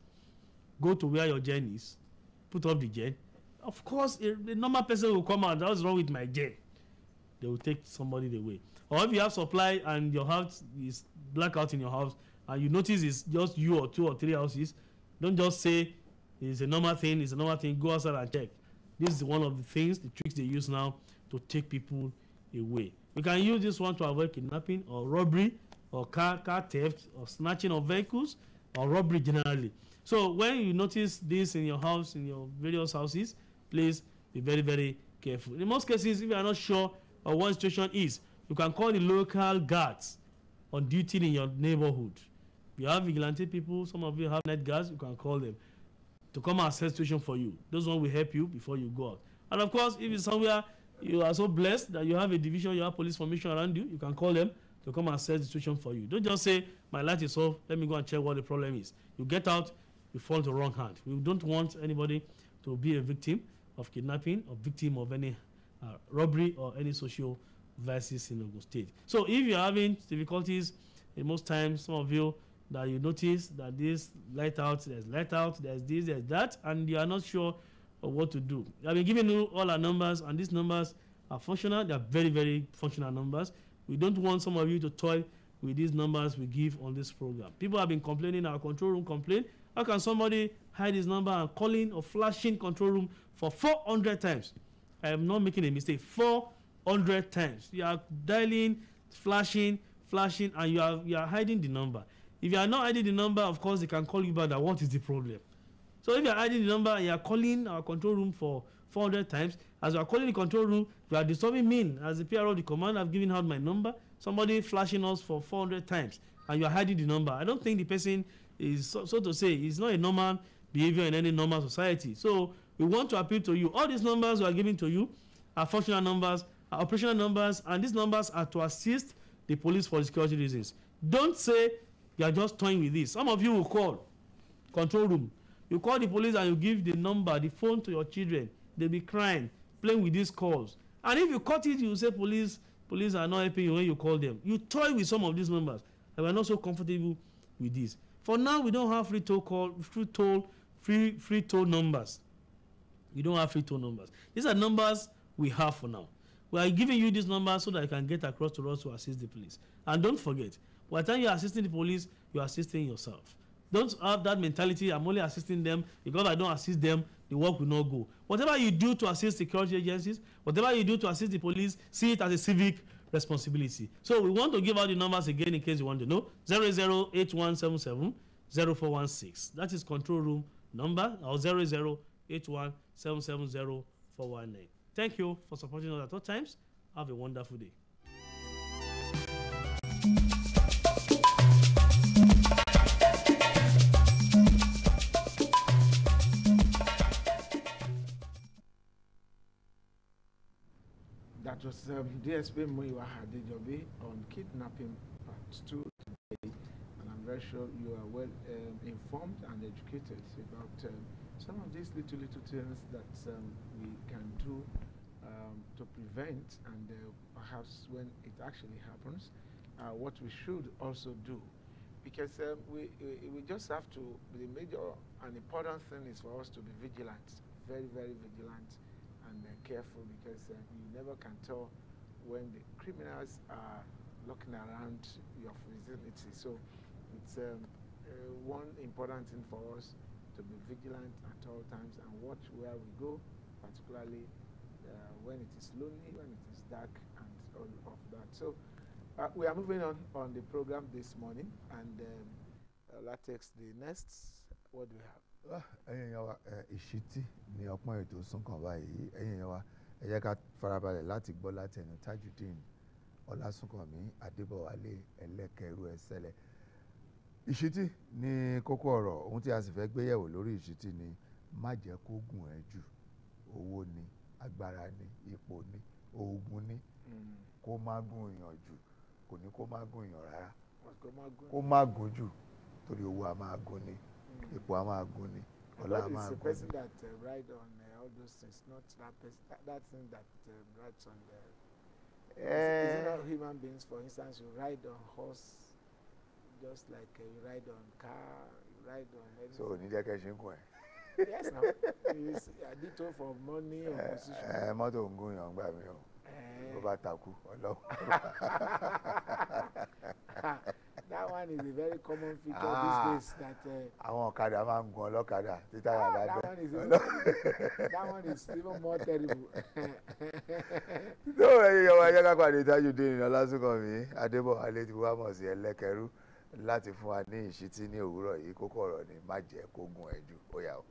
Go to where your gen is, put off the gen. Of course, the normal person will come out, what's wrong with my gen? They will take somebody away. Or if you have supply and your house is blackout in your house, and you notice it's just you or 2 or 3 houses, don't just say it's a normal thing, go outside and check. This is one of the things, the tricks they use now to take people away. We can use this one to avoid kidnapping or robbery or car theft or snatching of vehicles or robbery generally. So when you notice this in your house, in your various houses, please be very, very careful. In most cases, if you are not sure of what situation is, you can call the local guards on duty in your neighborhood. If you have vigilante people, some of you have night guards, you can call them to come and assess the situation for you. Those ones will help you before you go out. And of course, if it's somewhere you are so blessed that you have a division, you have police formation around you, you can call them to come and assess the situation for you. Don't just say, my light is off, let me go and check what the problem is. You get out, you fall into the wrong hand. We don't want anybody to be a victim of kidnapping or victim of any robbery or any social vices in Ogun State. So if you're having difficulties, in most times, some of you, that you notice that this light out, there's this, there's that, and you are not sure of what to do. I've been giving you all our numbers, and these numbers are functional. They are very, very functional numbers. We don't want some of you to toy with these numbers we give on this program. People have been complaining, our control room complain. How can somebody hide his number and calling or flashing control room for 400 times? I am not making a mistake. 400 times. You are dialing, flashing, and you are hiding the number. If you are not hiding the number, of course, they can call you back. What is the problem? So if you are hiding the number and you are calling our control room for 400 times, as you are calling the control room, you are disturbing me. As the PRO of the command, I've given out my number. Somebody flashing us for 400 times, and you are hiding the number. I don't think the person is, so to say, is not a normal behavior in any normal society. So we want to appeal to you. All these numbers we are giving to you are functional numbers, are operational numbers, and these numbers are to assist the police for security reasons. Don't say you are just toying with this. Some of you will call control room. You call the police and you give the number, the phone to your children. They'll be crying, playing with these calls. And if you cut it, you say police are not helping you when you call them. You toy with some of these numbers, and we're not so comfortable with this. For now, we don't have free toll numbers. We don't have free toll numbers. These are numbers we have for now. We are giving you these numbers so that you can get across to us to assist the police. And don't forget, by the time you are assisting the police, you are assisting yourself. Don't have that mentality, I'm only assisting them. Because I don't assist them, the work will not go. Whatever you do to assist security agencies, whatever you do to assist the police, see it as a civic responsibility. So we want to give out the numbers again in case you want to know. 0081770416. That is control room number, or 0081770419. Thank you for supporting us at all times. Have a wonderful day. That was DSP Muyiwa Adejobi on kidnapping part 2 today, and I'm very sure you are well informed and educated about some of these little things that we can do to prevent, and perhaps when it actually happens, what we should also do, because we just have to. The major and important thing is for us to be vigilant, very, very vigilant and careful, because you never can tell when the criminals are looking around your vicinity. So it's one important thing for us to be vigilant at all times and watch where we go, particularly when it is lonely, when it is dark, and all of that. So we are moving on the program this morning, and Latex, the next, what do we have? ẹ̀yin èèyàn wa ìṣítí ní ọpọ́n ètò súnkàn báyìí. ẹ̀yin èèyàn wa ẹ jẹ́ ká farabalẹ̀ láti gbọ́ láti ẹnu Tajudeen Ọlásùnkànmí Adébọ̀wálé ẹlẹ́kẹ̀rú ẹsẹ̀lẹ̀. ìṣítí ní kókó ọ̀rọ̀, ohun tí a sì fẹ́ gbéyẹ̀wò lórí ìṣítí ni má jẹ́ kó gùn ẹ́ jù. Owó ni, agbára ni, ipò ni, oògùn ni, kó má gùn èèyàn jù, kò ní kó má gùn èèyàn rárá, kó má gùn jù, torí owó a máa gùn ni, ipò a máa gùn ni, ọlá a máa It's the gùn person ni. that ride on all those things, not that person, that thing that rides on the. Is it not human beings? For instance, you ride on horse, just like you ride on car, you ride on anything. So ní jẹ́ kẹ́ ṣe ń gùn ẹ̀. Yes, now. I did all for money or position. Mọ́tò ń gùn yàn gbà mí o, bó bá takú ọlọ́run. That one is a very common feature these days. That àwọn ọ̀kadà máa ń gun ọlọ́kadà tí táyà bá that one is even more terrible. tó ẹ̀yin ọmọ ẹ̀yẹ́ ká pàdé Tajudeen Ọlásùnkànmí Adébọ̀wálé tí wọ́n mọ̀ sí ẹlẹ́kẹ̀rú láti fún wa ní ìṣítí ní òwúrọ̀ yìí. Kókó ọ̀rọ̀ ni má jẹ́ kó gún ẹ jù. Ó yá o.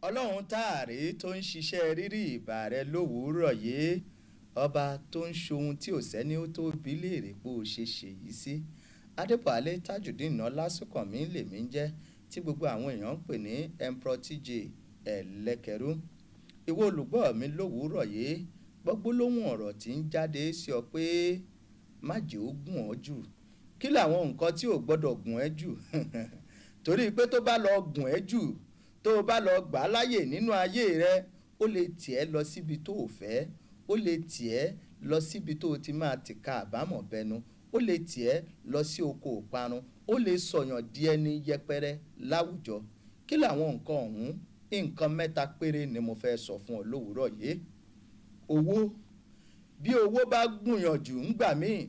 ọlọ́run táàrí tó ń ṣiṣẹ́ rírí ìbà rẹ lówùúrọ̀ yìí, ọba tó ń ṣohun tí ò sẹ́ni ó tó bi léèrè bó o ṣe ṣèyí sí. Adébọ̀wálé Tajudeen Ọlásùnkànmí lèmi ń jẹ́ tí gbogbo àwọn èèyàn ń pè ní Emperor TJ Ẹlẹ́kẹrú. Ìwọ olùgbọ́ mi lówùúrọ̀ yìí, gbogbo lóhùn ọ̀rọ̀ tí ń jáde sí ọ pé má jẹ́ ó gùn ọ́ jù. Kí làwọn nǹkan tí ò gbọ́dọ̀ gùn ẹ́ jù? Torí pé tó bá lọ gùn ẹ́ jù, tó o bá lọ gbà á láyè nínú ayé rẹ, ó lè tì ẹ́ lọ síbi tó o fẹ́, ó lè tì ẹ́ lọ síbi tó o ti máa tìka àbámọ̀ bẹnu, ó lè tì ẹ́ lọ sí oko òparun, ó lè sọ̀yàn di ẹni yẹpẹrẹ láwùjọ. Kí làwọn nǹkan ọ̀hún? Nǹkan mẹ́ta péré ni mo fẹ́ sọ fún ọ lówùúrọ̀ yìí. Owó. Bí owó bá gùnyàn jù ńgbà míì,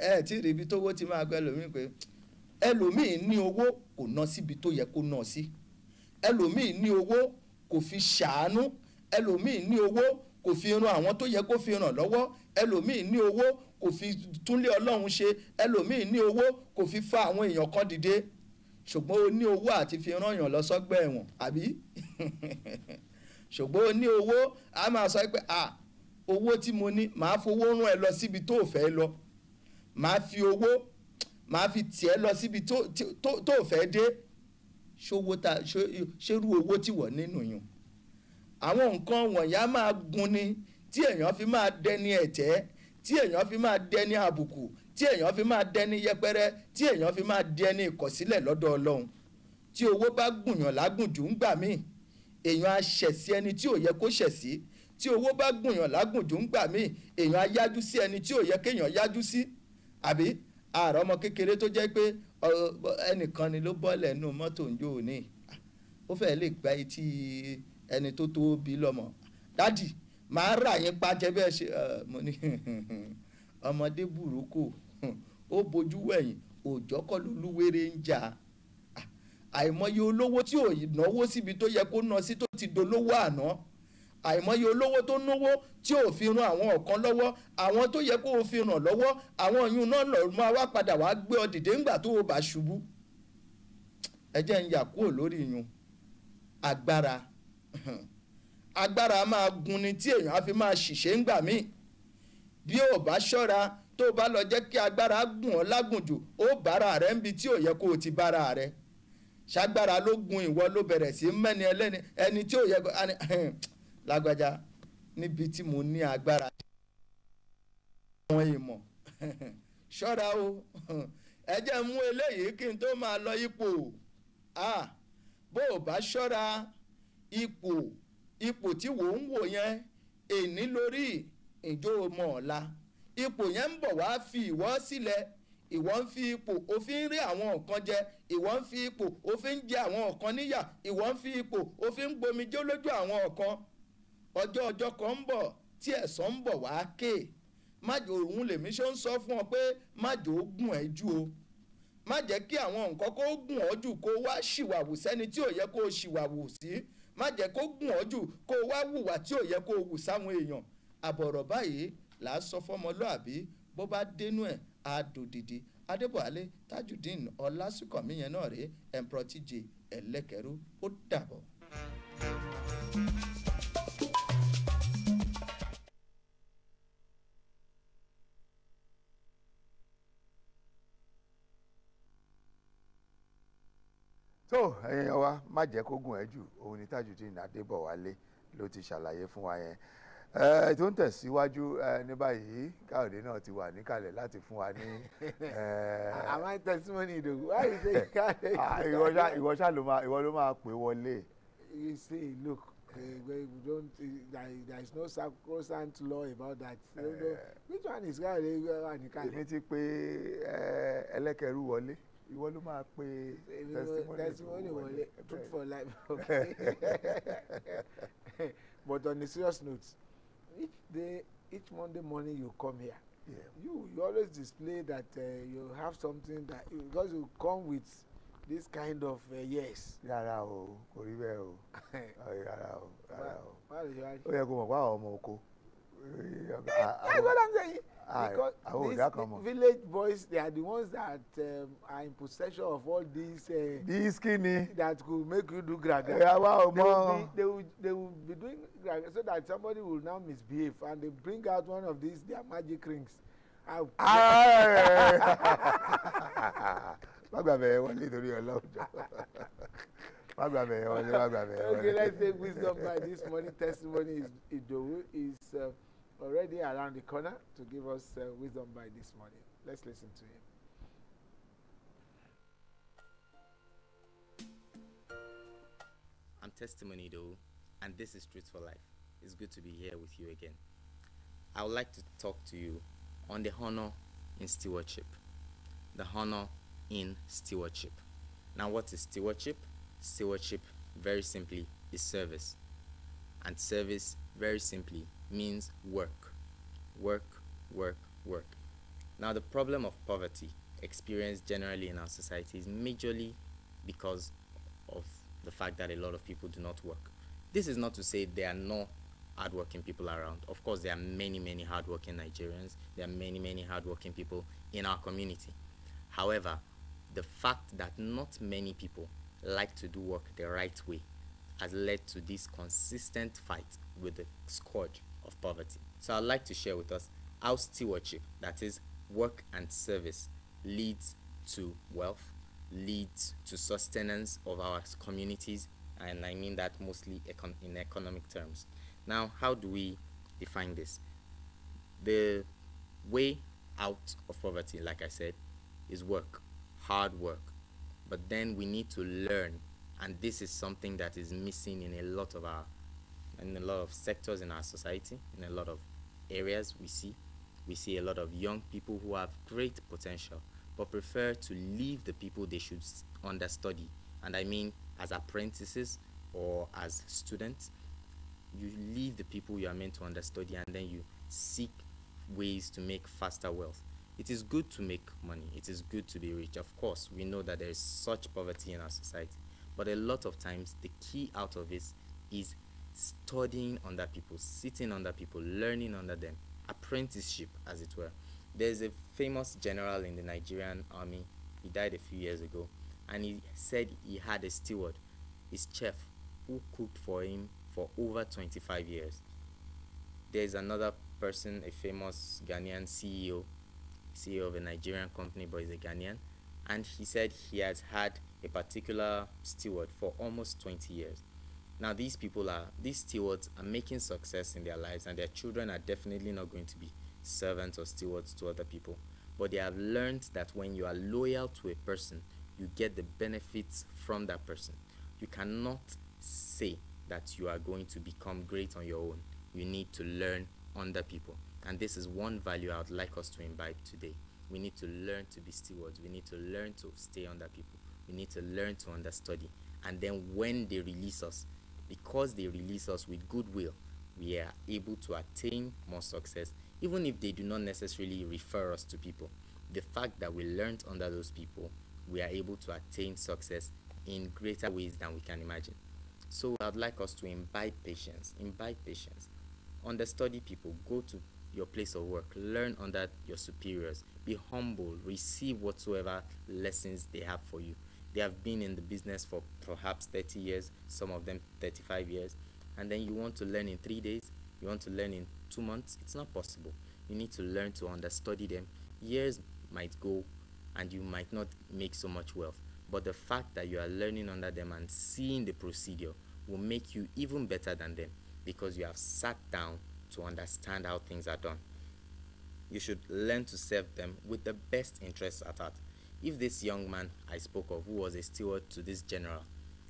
ẹ tí rí ibi tówó ti máa gbẹ lómi pé ẹlòmíì ní owó kò ná síbi tó yẹ kó ná sí, ẹlòmíì ní owó kò fi ṣàánú, ẹlòmíì ní owó kò fi ran àwọn tó yẹ kó fi ràn lọ́wọ́, ẹlòmíì ní owó kò fi túnlé Ọlọ́run ṣe, ẹlòmíì ní owó kò fi fa àwọn èèyàn kan dìde. Ṣùgbọ́n o ní owó àti fi rán èèyàn lọ sọ́gbà ẹ̀wọ̀n, àbí? Ṣùgbọ́n o ní owó, a máa sọ pé owó tí mo ní màá fowó rán ẹ lọ síbi tó fẹ́ lọ, màá fi owó máa fi tiẹ̀ lọ síbi tó fẹ́ dé. Ṣerú owó tí wọ́n nínú yùn. Àwọn nǹkan wọ̀nyí á máa gun ni tí èèyàn fi máa dẹni ẹ̀tẹ́, tí èèyàn fi máa dẹni àbùkù, tí èèyàn fi máa dẹni yẹpẹrẹ, tí èèyàn fi máa dẹni ìkọ̀sílẹ̀ lọ́dọ̀ Ọlọ́run. Tí owó bá gùnyàn lágùnjù ńgbà míì, èèyàn á ṣẹ̀ sí ẹni tí ò yẹ kó ṣẹ̀ sí. Tí owó bá gùnyàn lágùnjù ńgbà míì, èèyàn á yájú sí ẹni tí ò yẹ kéèyàn yájú sí, àbí? Ààrọ̀ ọmọ kékeré tó jẹ́ pé ẹnìkan ni ló bọ́lẹ̀ nínú mọ́tò ń jó ní, ó fẹ́ lè gba etí ẹni tó tó bí lọ́mọ. Dádì, màá rà yín pa jẹ́ bẹ́ẹ̀ ṣe. Mo ní ọmọdé burúkú, ó bojú wẹ̀yìn, òòjọ́ kọ́ ló lúwèrè ń jà. Àìmọye olówó tí ò náwó síbi tó yẹ kó ná sí tó ti dolówó àná. àìmọye olówó tó náwó tí ò fi ran àwọn ọ̀kan lọ́wọ́, àwọn tó yẹ kó o fi ràn lọ́wọ́, àwọn yìí náà lọ máa wá padà wá gbé ọ dìde ńgbà tó o bá ṣubú. Ẹ jẹ́ ń yà kúrò lórí yun. Agbára agbára máa gun ni tí èèyàn á fi máa ṣìṣe ńgbà míì. Bí ò bá ṣọ́ra tó bá lọ jẹ́ kí agbára gùn ọ́ lágùnjù, ó bára rẹ̀ níbi tí ò yẹ kó o ti bára rẹ̀. Ṣágbára ló gun ìwọ ló bẹ̀rẹ̀ sí mẹ́ni ẹlẹ́ni ẹni tí ò yẹ kó lágbájá níbi tí mo ní agbára. Àwọn ìmọ̀ ṣọ́ra o, ẹ jẹ́ mú eléyìí kí n tó máa lọ ipò. Bó o bá ṣọ́ra ipò tí wò ń wò yẹn èní lórí ìjó mọ̀ ọ̀la. Ipò yẹn ń bọ̀ wá fi ìwọ sílẹ̀. Ìwọ ń fi ipò òfin rí àwọn nǹkan jẹ, ìwọ ń fi ipò òfin jẹ àwọn nǹkan níyà, ìwọ ń fi ipò òfin gbomijé lójú àwọn nǹkan. Ọjọ́ kan ń bọ̀ tí ẹ̀san ń bọ̀ wá ké. Májò òun lèmi ṣó ń sọ fún ọ pé májò ó gùn ẹ́ jù o. Má jẹ́ kí àwọn nǹkan kó gùn ọ́ jù kó wá ṣìwàwù sẹ́ni tí ò yẹ kó ṣìwàwù sí. Má jẹ́ kó gùn ọ́ jù kó wá wùwà tí ò yẹ kó wù sáwọn èèyàn. Àbọ̀rọ̀ báyìí là á sọ fọ́mọlúàbí, bó bá dénú ẹ̀ á dòdìdì. Adébọ̀wálé Tajudeen Ọlásùnkànmí yẹn náà rèé Emperor TJ Ẹlẹ́kẹ̀rú. Ó dàbọ̀. tó ẹ̀yin wa má jẹ́ kó gùn ẹ́ jù, òun ni Tajudeen Adébọ̀wálé ló ti ṣàlàyé fún wa yẹn. Tó ń tẹ̀síwájú ní báyìí Káyọ̀dé náà ti wà níkàlẹ̀ láti fún wa ní. Am I testimony though? Why you say Káyọ̀dé? Ìwọ ṣá ló máa pè wọlé. You see, look, we don't. There is no sacrosanct law about that. Which one is Káyọ̀dé wà níkàlẹ̀? Èmi ti pè Ẹlẹ́kẹ̀rú wọlé. Ìwọ ló máa pè testimony wọlé. Truth for life. Okay. But on a serious note, each Monday morning you come here, you always display that you have something that because you come with this kind of yes. Rárá o, kò rí bẹ́ẹ̀ o. Rárá o. Ó yẹ kó mọ̀ pé àwọn ọmọ oko. That's what I'm saying. Because these village boys, they are the ones that are in possession of all these skinny that could make you do graga. They will be doing graga so that somebody will now misbehave and they bring out one of these their magic rings. Okay, let's take wisdom by this morning. Testimony is already around the corner to give us wisdom by this morning. Let's listen to him. I'm Testimony Idowu, and this is Truth for Life. It's good to be here with you again. I would like to talk to you on the honor in stewardship. The honor in stewardship. Now, what is stewardship? Stewardship, very simply, is service. And service, very simply, means work. Work, work, work. Now, the problem of poverty experienced generally in our society is majorly because of the fact that a lot of people do not work. This is not to say there are no hardworking people around. Of course, there are many, many hardworking Nigerians. There are many, many hardworking people in our community. However, the fact that not many people like to do work the right way has led to this consistent fight with the scourge of poverty. So I'd like to share with us how stewardship, that is work and service, leads to wealth, leads to sustenance of our communities, and I mean that mostly in economic terms. Now, how do we define this? The way out of poverty, like I said, is work, hard work. But then we need to learn, and this is something that is missing in a lot of sectors in our society, in a lot of areas we see a lot of young people who have great potential but prefer to leave the people they should understudy, and I mean as apprentices or as students. You leave the people you are meant to understudy and then you seek ways to make faster wealth. It is good to make money. It is good to be rich. Of course, we know that there is such poverty in our society, but a lot of times the key out of it is studying under people, sitting under people, learning under them, apprenticeship as it were. There's a famous general in the Nigerian army. He died a few years ago, and he said he had a steward, his chef, who cooked for him for over 25 years. There's another person, a famous Ghanaian CEO of a Nigerian company, but he's a Ghanaian, and he said he has had a particular steward for almost 20 years. Now these stewards are making success in their lives, and their children are definitely not going to be servants or stewards to other people. But they have learned that when you are loyal to a person, you get the benefits from that person. You cannot say that you are going to become great on your own. You need to learn under people. And this is one value I would like us to imbibe today. We need to learn to be stewards. We need to learn to stay under people. We need to learn to understudy. And then when they release us, because they release us with goodwill, we are able to attain more success, even if they do not necessarily refer us to people. The fact that we learned under those people, we are able to attain success in greater ways than we can imagine. So I'd like us to imbibe patience, understudy people, go to your place of work, learn under your superiors, be humble, receive whatsoever lessons they have for you. They have been in the business for perhaps 30 years, some of them 35 years, and then you want to learn in 3 days, you want to learn in 2 months. It's not possible. You need to learn to understudy them. Years might go and you might not make so much wealth, but the fact that you are learning under them and seeing the procedure will make you even better than them, because you have sat down to understand how things are done. You should learn to serve them with the best interests at heart. If this young man I spoke of, who was a steward to this general,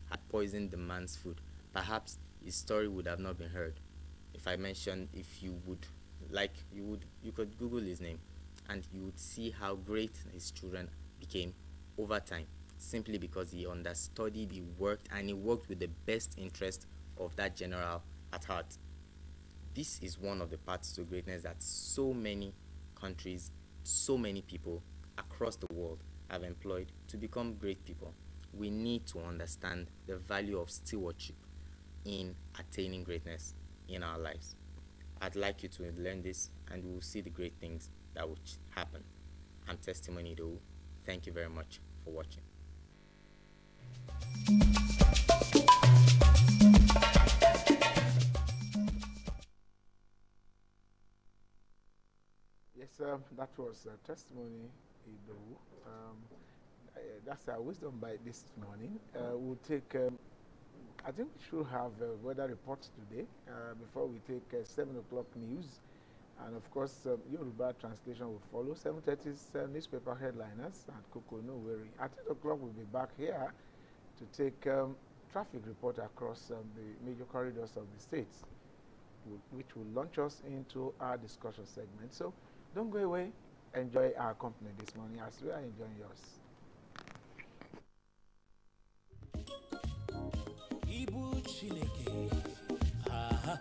had poisoned the man's food, perhaps his story would have not been heard. If I mentioned, if you would like, you could Google his name, and you would see how great his children became over time, simply because he understudied, he worked, and he worked with the best interest of that general at heart. This is one of the paths to greatness that so many countries, so many people across the world have employed to become great people. We need to understand the value of stewardship in attaining greatness in our lives. I'd like you to learn this, and we'll see the great things that will happen. I'm Testimony though. Thank you very much for watching. Yes, that was Testimony Ido. That's our wisdom by this morning. We'll take, I think we should have weather reports today before we take 7 o'clock news. And of course, Yoruba translation will follow. 7:30's newspaper headliners and Koko No Worry. At 8 o'clock, we'll be back here to take traffic report across the major corridors of the states, which will launch us into our discussion segment. So don't go away. Enjoy our company this morning as we are enjoying yours. Ibu Chineke. Aha.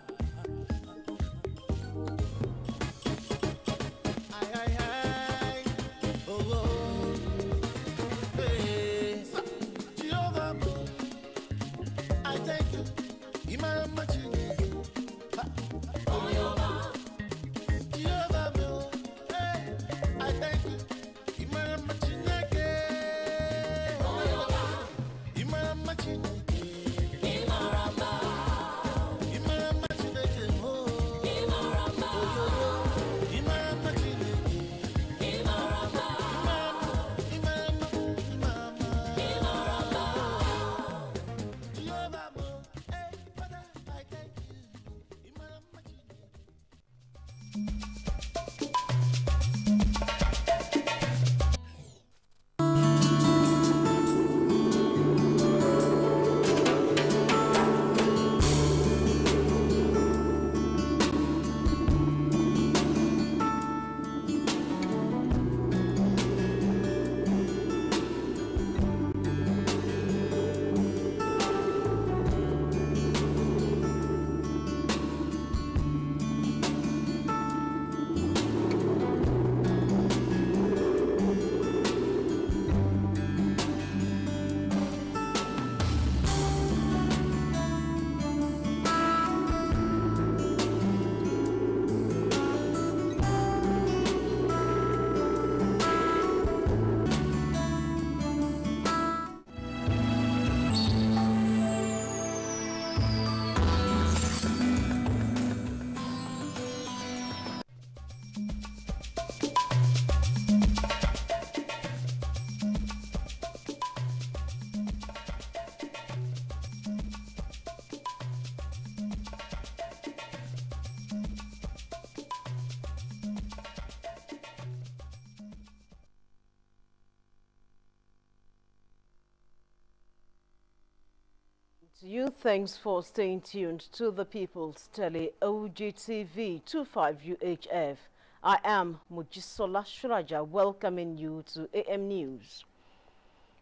You thanks for staying tuned to the People's Tele OGTV 25 UHF. I am Mujisola Shuraja welcoming you to AM News.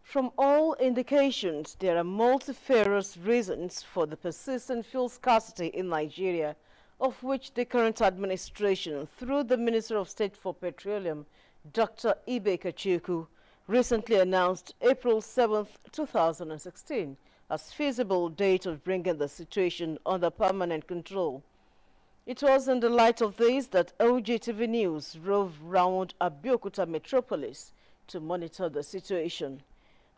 From all indications, there are multifarious reasons for the persistent fuel scarcity in Nigeria, of which the current administration, through the Minister of State for Petroleum, Dr. Abeokuta, recently announced April 7, 2016, as feasible date of bringing the situation under permanent control. It was in the light of this that OGTV News drove round Abeokuta metropolis to monitor the situation.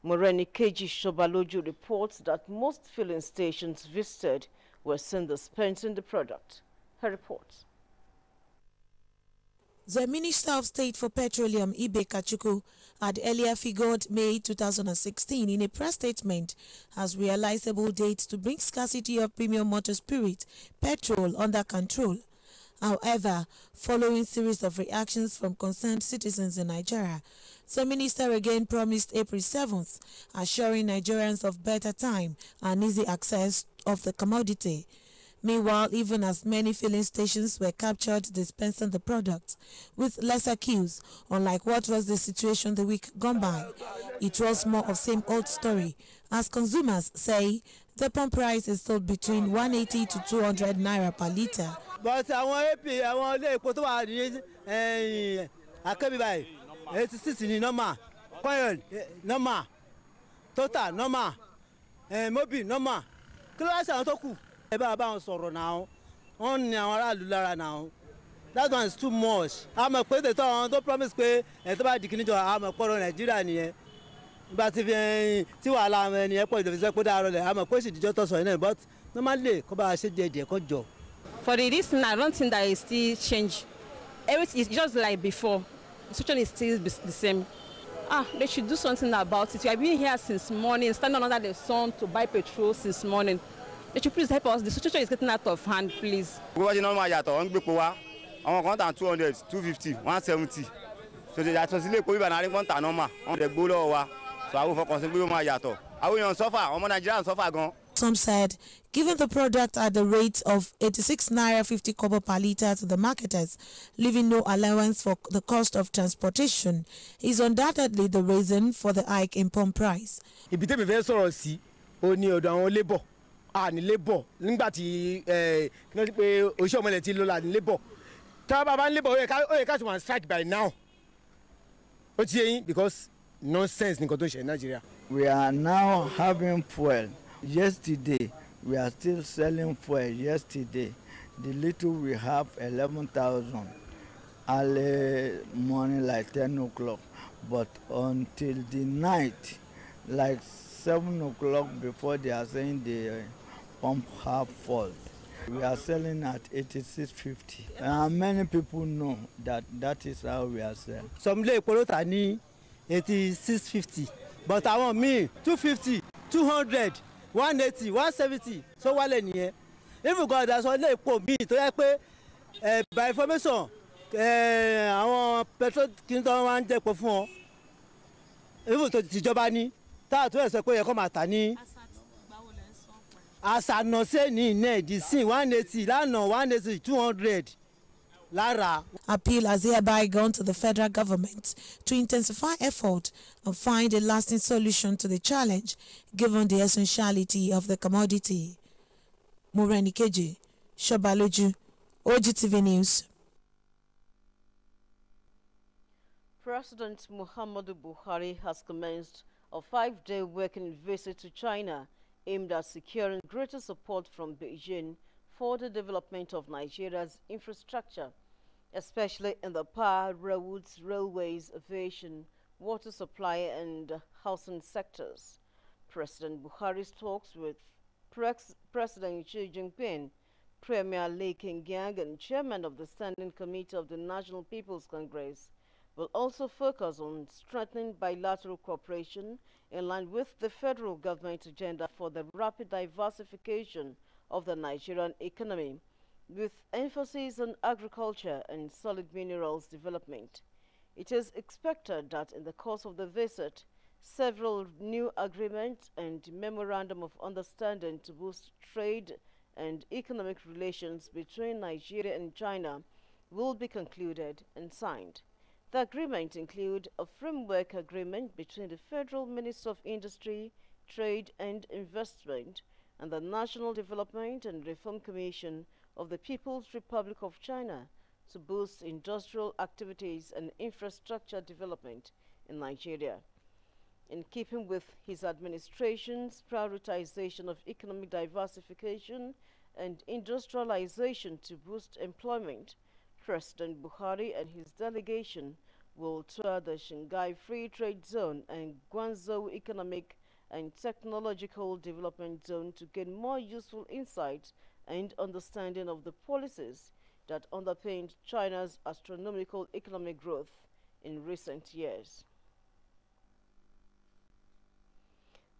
Moreni Keji Shobaloju reports that most filling stations visited were seen dispensing the product. Her reports. The Minister of State for Petroleum, Abeokuta, had earlier figured May 2016 in a press statement as realizable date to bring scarcity of premium motor spirit, petrol, under control. However, following series of reactions from concerned citizens in Nigeria, the minister again promised April 7th, assuring Nigerians of better time and easy access of the commodity. Meanwhile, even as many filling stations were captured dispensing the product with lesser queues, unlike what was the situation the week gone by, it was more of same old story, as consumers say the pump price is sold between 180 to 200 naira per litre. But I want to put a 86 in normal, coil normal, total normal, mobile normal. Class and Toku. About sorrow now, on our Lulara now. That one is too much. I'm a pay the town, don't promise pay, and about the Kinito, I'm a poor Nigerian. But if you allow any airport of the put out, I'm a question to just on it, but normally, Koba said, dear, job. For the reason, I don't think that it still change. Everything is just like before. The situation is still the same. They should do something about it. We have been here since morning, standing under the sun to buy petrol since morning. They should please help us. The situation is getting out of hand, please. Go to normal yato, on gbé wa. Àwọn kan tà 200, 250, 170. So they just le ko iba na ri kan tà normal. On de gbo lọ́wọ́ wa. So awo fọkàn sí pé ó máa yàtọ̀. Àwọn èèyàn suffer, ọmọ Nigerian suffer gan. Some said, given the product at the rate of 86 naira 50 kobo per litre to the marketers, leaving no allowance for the cost of transportation, is undoubtedly the reason for the hike in pump price. Ibi tẹ́mi fẹ́ sọ̀rọ̀ sí, ó ní ọ̀dọ̀ àwọn labour. Ní labour nígbà tí pé oṣù ọmọlẹ̀ ti lọ́la ní labour. Tá a bá bá ń labour ó yẹ ká ṣe strike by now. Ó ti yé yín because nonsense nìkan tó ṣe ní Nigeria. We are now having fuel. Yesterday, we are still selling fuel. Yesterday, the little we have 11,000. Early morning like 10 o'clock. But until the night, like 7 o'clock before they are saying the pump have fault. We are selling at 86.50. And many people know that that is how we are selling. Some lay polota ní 86.50. But I want me 250, 200. 180, 170, so wálé nìyẹn. Even God has only epo mi tó yẹ pé by information àwọn petrol kí n tó máa ń dẹ́pọ̀ fún ọ. Even tó tìjọba ní táà tó ẹ̀sẹ̀ pé yẹ kó máa tà ní. Àṣànàṣe ní ìnẹ́ẹ̀dì sí 180 lánàá 180 200 lára. Appeal has hereby gone to the federal government to intensify effort and find a lasting solution to the challenge, given the essentiality of the commodity. Moreni Keji Shobaloju, OGTV News. President Muhammadu Buhari has commenced a 5-day working visit to China aimed at securing greater support from Beijing for the development of Nigeria's infrastructure, especially in the power, roads, railways, aviation, water supply and housing sectors. President Buhari's talks with President Xi Jinping, Premier Li Kengyang and Chairman of the Standing Committee of the National People's Congress will also focus on strengthening bilateral cooperation in line with the federal government agenda for the rapid diversification of the Nigerian economy, with emphasis on agriculture and solid minerals development. It is expected that in the course of the visit, Several new agreements and memorandum of understanding to boost trade and economic relations between Nigeria and China will be concluded and signed. The agreement include a framework agreement between the Federal Minister of Industry, Trade and Investment and the National Development and Reform Commission of the People's Republic of China to boost industrial activities and infrastructure development in Nigeria. In keeping with his administration's prioritization of economic diversification and industrialization to boost employment, President Buhari and his delegation will tour the Shanghai Free Trade Zone and Guangzhou Economic and Technological Development Zone to gain more useful insight and understanding of the policies that underpinned China's astronomical economic growth in recent years.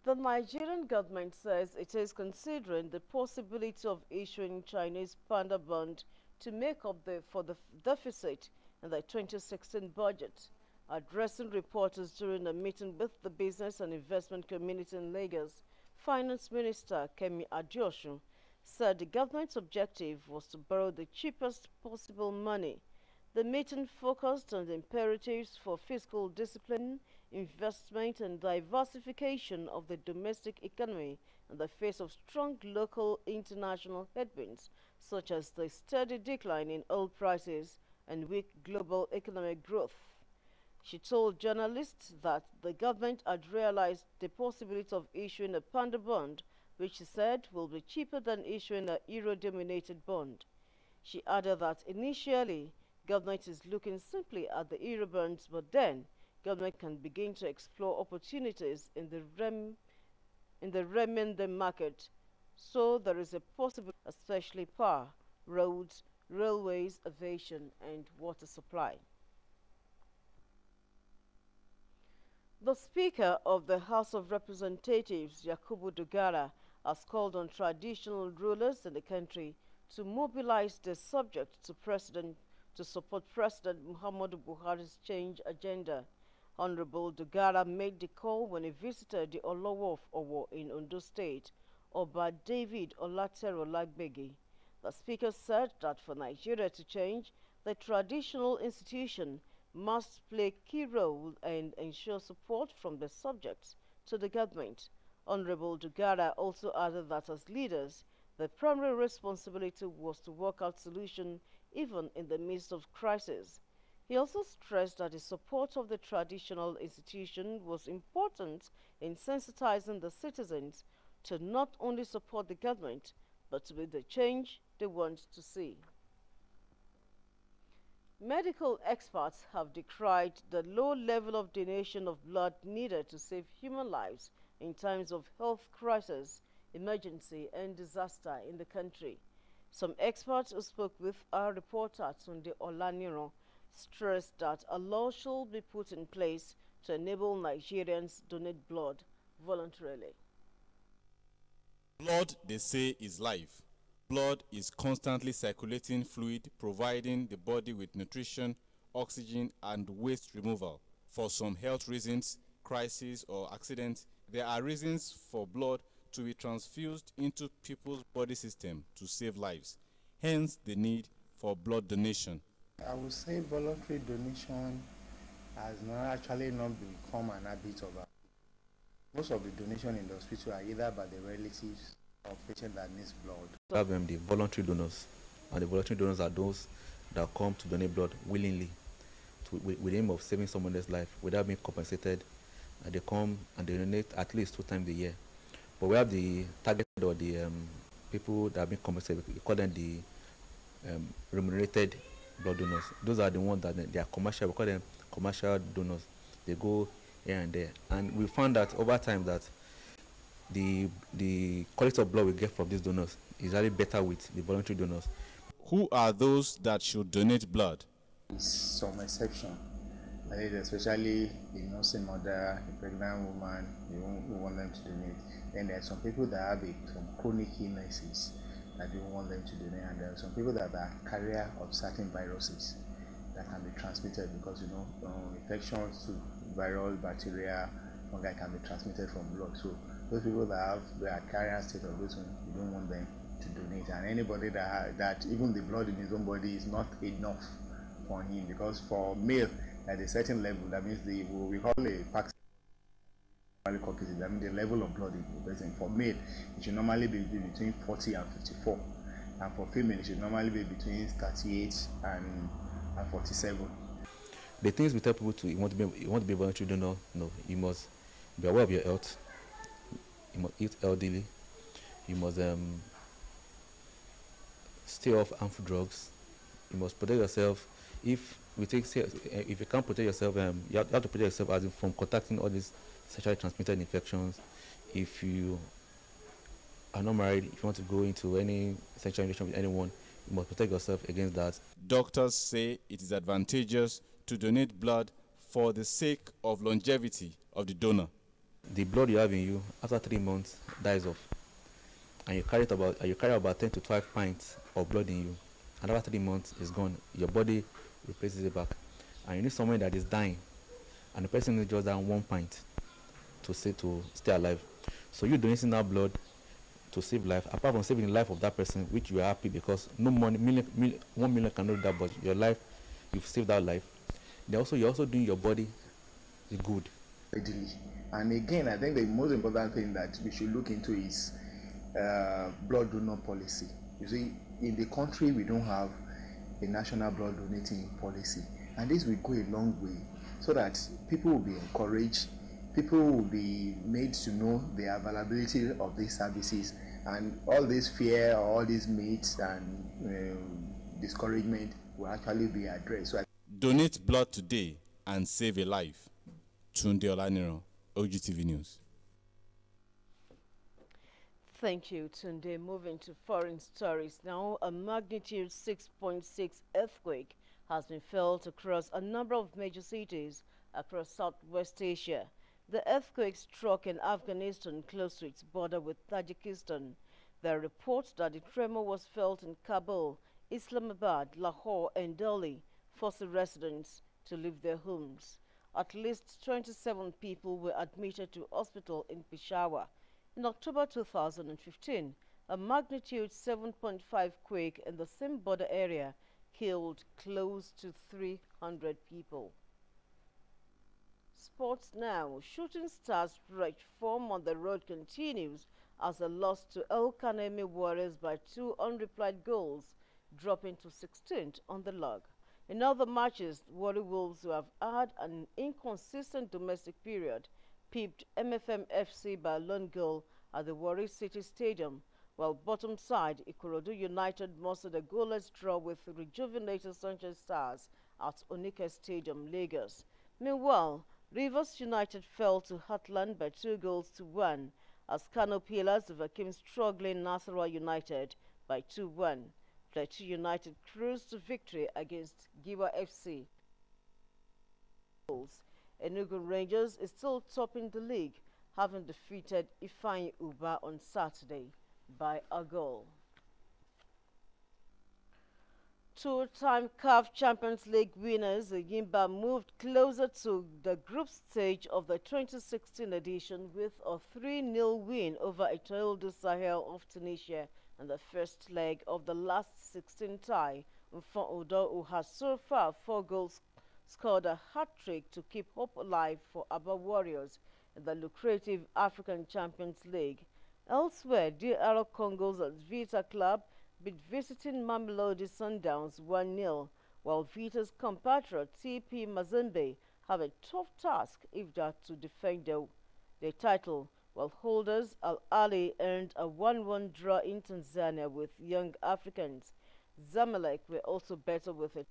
The Nigerian government says it is considering the possibility of issuing Chinese panda bond to make up for the deficit in the 2016 budget. Addressing reporters during a meeting with the business and investment community in Lagos, Finance Minister Kemi Adeosun said the government's objective was to borrow the cheapest possible money. The meeting focused on the imperatives for fiscal discipline, investment and diversification of the domestic economy in the face of strong local international headwinds, such as the steady decline in oil prices and weak global economic growth. She told journalists that the government had realized the possibility of issuing a panda bond, which she said will be cheaper than issuing a euro-dominated bond. She added that initially, government is looking simply at the euro bonds, but then government can begin to explore opportunities in the renminbi market. So there is a possibility, especially power, roads, railways, aviation, and water supply. The Speaker of the House of Representatives, Yakubu Dogara, has called on traditional rulers in the country to mobilize their subjects to support President Muhammadu Buhari's change agenda. Honorable Dogara made the call when he visited the Olowo of Owo in Ondo State, Oba David Olatero Lagbegi. The Speaker said that for Nigeria to change, the traditional institution must play a key role and ensure support from the subjects to the government. Honorable Dogara also added that as leaders, the primary responsibility was to work out solutions even in the midst of crisis. He also stressed that the support of the traditional institution was important in sensitizing the citizens to not only support the government, but to be the change they want to see. Medical experts have decried the low level of donation of blood needed to save human lives in times of health crisis, emergency, and disaster in the country. Some experts who spoke with our reporter Tunde Olaniran stressed that a law should be put in place to enable Nigerians donate blood voluntarily. Blood, they say, is life. Blood is constantly circulating fluid, providing the body with nutrition, oxygen, and waste removal. For some health reasons, crisis or accidents, there are reasons for blood to be transfused into people's body system to save lives. Hence, the need for blood donation. I would say voluntary donation has not become an habit of ours. Most of the donation in the hospital are either by the relatives of patients that needs blood. We have the voluntary donors, and the voluntary donors are those that come to donate blood willingly with the aim of saving someone's life without being compensated. And they come and they donate at least 2 times a year. But we have the targeted or the people that have been compensated. We call them the remunerated blood donors. Those are the ones that they are commercial. We call them commercial donors. They go here and there, and we found that over time that the quality of blood we get from these donors is really better with the voluntary donors. Who are those that should donate blood? Some exception, especially the nursing mother, the pregnant woman, we want them to donate. Then there are some people that have some chronic illnesses that don't want them to donate, and there are some people that are carrier of certain viruses that can be transmitted because infections to viral bacteria fungi can be transmitted from blood. So those people that are carrier state of those ones, we don't want them to donate. And anybody that even the blood in his own body is not enough for him, because for male at a certain level, that means we call a pack. I mean the level of blood in the person. For male, it should normally be between 40 and 54, and for female, it should normally be between 38 and 47. The things we tell people to, you want to be voluntary donor, no, you must be aware of your health. You must eat healthily. You must stay off harmful drugs. You must protect yourself. If you can't protect yourself, you have to protect yourself as in from contacting all these sexually transmitted infections. If you are not married, if you want to go into any sexual relation with anyone, you must protect yourself against that. Doctors say it is advantageous to donate blood for the sake of longevity of the donor. The blood you have in you, after 3 months, dies off, and you carry about 10 to 12 pints of blood in you, and after 3 months, it's gone. Your body replaces it back, and you need someone that is dying, and the person needs just that 1 pint to stay alive. So you donating that blood to save life, apart from saving the life of that person, which you are happy because no money, 1 million cannot do that, but your life, you've saved that life. You're also doing your body good. And again, I think the most important thing that we should look into is blood donor policy. You see, in the country, we don't have a national blood donating policy, and this will go a long way so that people will be encouraged, people will be made to know the availability of these services, and all this fear or all these myths and discouragement will actually be addressed. So donate blood today and save a life. Tunde Olaniro, OGTV News. Thank you, Tunde. Moving to foreign stories now, a magnitude 6.6 earthquake has been felt across a number of major cities across Southwest Asia. The earthquake struck in Afghanistan close to its border with Tajikistan. There are reports that the tremor was felt in Kabul, Islamabad, Lahore and Delhi, forcing residents to leave their homes. At least 27 people were admitted to hospital in Peshawar. In October 2015, a magnitude 7.5 quake in the same border area killed close to 300 people. Sports now. Shooting Stars stretch form on the road continues as a loss to El Kanemi Warriors by 2 unreplied goals, dropping to 16th on the log. In other matches, Warri Wolves, who have had an inconsistent domestic period, pipped MFM FC by a lone goal at the Warri City Stadium, while bottom side Ikorodu United mustered a goalless draw with rejuvenated Sunshine Stars at Onike Stadium, Lagos. Meanwhile, Rivers United fell to Heartland by 2-1 as Kano Pillars overcame struggling Nasarawa United by 2-1. Plateau United cruised to victory against Giwa FC. Enugu Rangers is still topping the league, having defeated Ifeanyi Uba on Saturday by a goal. Two-time CAF Champions League winners, Yimba moved closer to the group stage of the 2016 edition with a 3-0 win over Etoile du Sahel of Tunisia in the first leg of the last 16 tie. Mfon Odo, who has so far 4 goals, scored a hat-trick to keep hope alive for Aba Warriors in the lucrative African Champions League. Elsewhere, DR Congo's Vita Club beat visiting Mamelodi Sundowns 1-0, while Vita's compatriot TP Mazembe have a tough task if they are to defend their title, while holders Al Ali earned a 1-1 draw in Tanzania with Young Africans. Zamalek were also better with a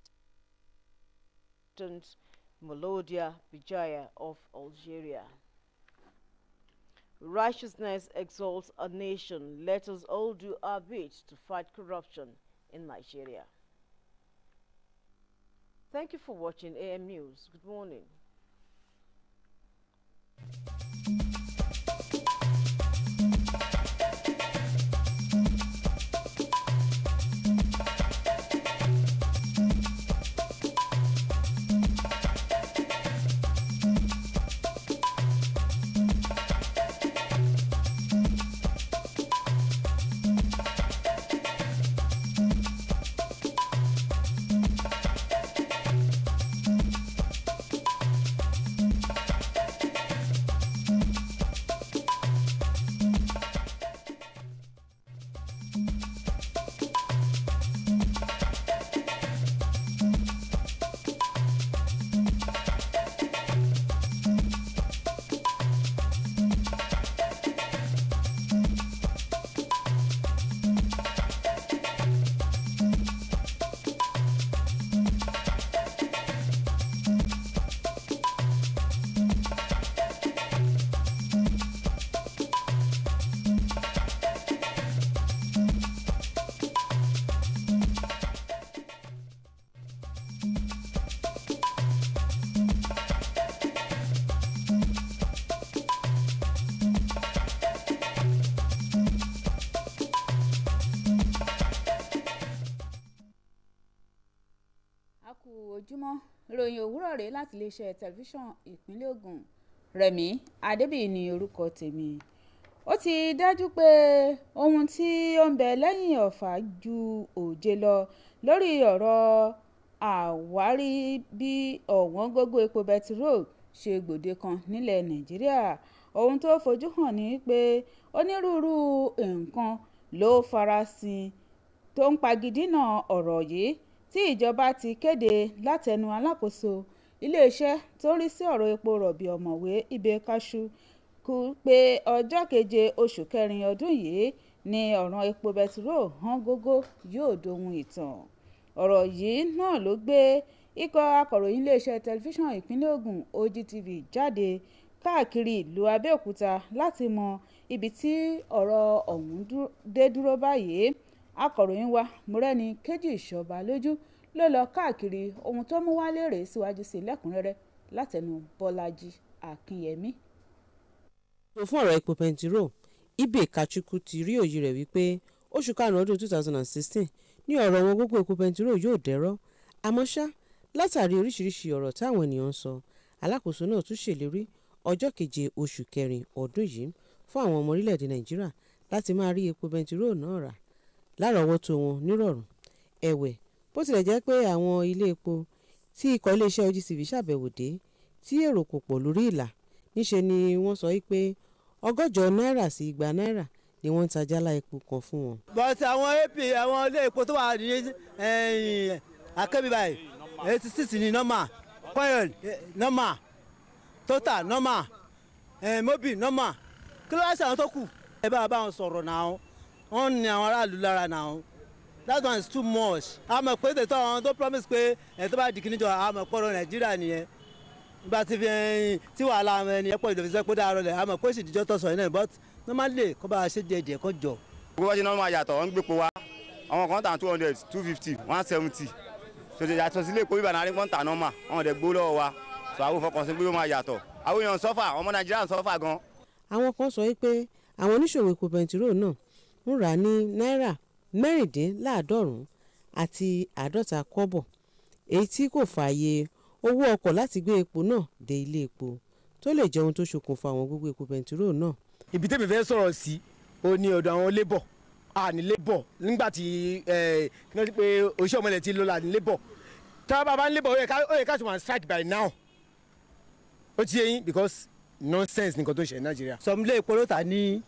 Molodia Bijaya of Algeria. Righteousness exalts a nation. Let us all do our bit to fight corruption in Nigeria. Thank you for watching AM News. Good morning. ojúmọ́ ìròyìn òwúrọ̀ rèé láti iléeṣẹ́ tẹlifíṣàn ìpínlẹ̀ Ògùn. Rẹ̀mí Adébíyì ni orúkọ tèmi. Ó ti dájú pé ohun tí ó ń bẹ lẹ́yìn ọ̀fà ju òjé lọ lórí ọ̀rọ̀ àwárí bí ọ̀wọ́n gógó epo bẹtiró ṣe gbòde kan nílẹ̀ Nàìjíríà. Ohun tó fojú hàn ní pé onírúurú nǹkan ló farasin tó ń pagidínà ọ̀rọ̀ yìí tí ìjọba ti kéde látẹnu alákòóso iléeṣẹ́ tó ń rí sí ọ̀rọ̀ epo rọ̀bì ọ̀mọ̀wé Abeokuta pé ọjọ́ 7 oṣù kẹrin ọdún yìí ni ọ̀ràn epo bẹtiró hàn gógó yóò dohun ìtàn. Ọ̀rọ̀ yìí náà ló gbé ikọ̀ akọ̀ròyìn iléeṣẹ́ tẹlifíṣàn ìpínlẹ̀ Ògùn OGTV jáde káàkiri ìlú Abeokuta láti mọ ibi tí ọ̀rọ̀ ọ̀hún dé dúró báyìí. Akọ̀ròyìn wa Mọ́rẹ́ni Kejì Ìṣọ̀bà lójú ló lọ káàkiri ohun tó mú wálé rèé síwájú sí lẹ́kùnrẹ́rẹ́ látẹnu Bọ́lájí Akínyẹmí. fún ọ̀rọ̀ epo bẹntiró Abeokuta ti rí òye rẹ̀ wípé oṣù karùn-ún ọdún 2016 ní ọ̀rọ̀ wọn gógó epo bẹntiró yóò dẹ̀rọ̀. Àmọ́ ṣá látàrí oríṣiríṣi ọ̀rọ̀ táwọn ènìyàn ń sọ, alákòóso náà tún ṣèlérí ọjọ́ 7 oṣù kẹrin ọdún yìí fún àwọn ọmọ orílẹ̀-èdè Nàìjíríà láti máa rí epo bẹntiró náà rà lárọ̀ọ́wọ́tó wọn nírọ̀rùn. Ẹ̀wẹ̀, bó tilẹ̀ jẹ́ pé àwọn ilé epo tí ikọ̀ iléeṣẹ́ OGTV ṣàbẹ̀wò dé tí èrò kò pọ̀ lórí ìlà, níṣe ni wọ́n sọ wípé 100 náírà sí 200 náírà ni wọ́n ń ta jálá epo kan fún wọn. but àwọn àwọn ilé epo tó wà ní akẹ́bí báyìí 86 ní nọ́mà coil nọ́mà total nọ́mà mobi nọ́mà kí ló wá sí àwọn tó kù. ẹ bá wọn sọ̀rọ̀ náà wọ́n ní àwọn aráàlú lára náà that one is too much. a mọ̀ pé tètè àwọn tó promise pé ẹ̀ tó bá di kíní jọ a mọ̀ pọ̀rọ̀ Nàìjíríà nìyẹn nígbà tí wàhálà ẹni ẹ̀ pọ̀ ìdòfisẹ́ pé dáa rọlẹ̀ a mọ̀ pé ó sì díjọ́ tọ̀sọ̀ yẹn náà but normally kó bá a ṣe díẹ̀ kó jọ. gbogbo bá ṣe náà máa yàtọ̀ wọ́n ń gbé po wá àwọn kan tà 200 250 170 ṣòṣè yàtọ̀ sílé epo bíbá náà rí wọ́n tà nọ́mà wọ́n dẹ̀ gbó lọ́wọ́ wa sọ àwọn fọkànsí pé ó máa yàtọ̀ àwọn èèyàn sọ́fà ọmọ Nàìjíríà sọ́fà gan. Àwọn kan sọ wípé àwọn oníṣòwò epo bẹntiró náà ń rà ní náírà 96 àti 50 kọ́bọ̀, èyí tí kò fààyè owó ọkọ̀ láti gbé epo náà dé ilé epo tó lè jẹ́ ohun tó ṣokùnfà àwọn gógó epo bẹntiró náà. Ibi tẹ́mi fẹ́ sọ̀rọ̀ sí ó ní ọ̀dọ̀ àwọn labour ní labour nígbà tí pé oṣù ọmọlẹ̀ ti lọ́la ní labour tá a bá ń labour ó yẹ ká tún wà strike by now ó ti yé yín because nonsense nìkan tó ń ṣe ní Nàìjíríà. sọmúlẹ̀ epo ló tà ní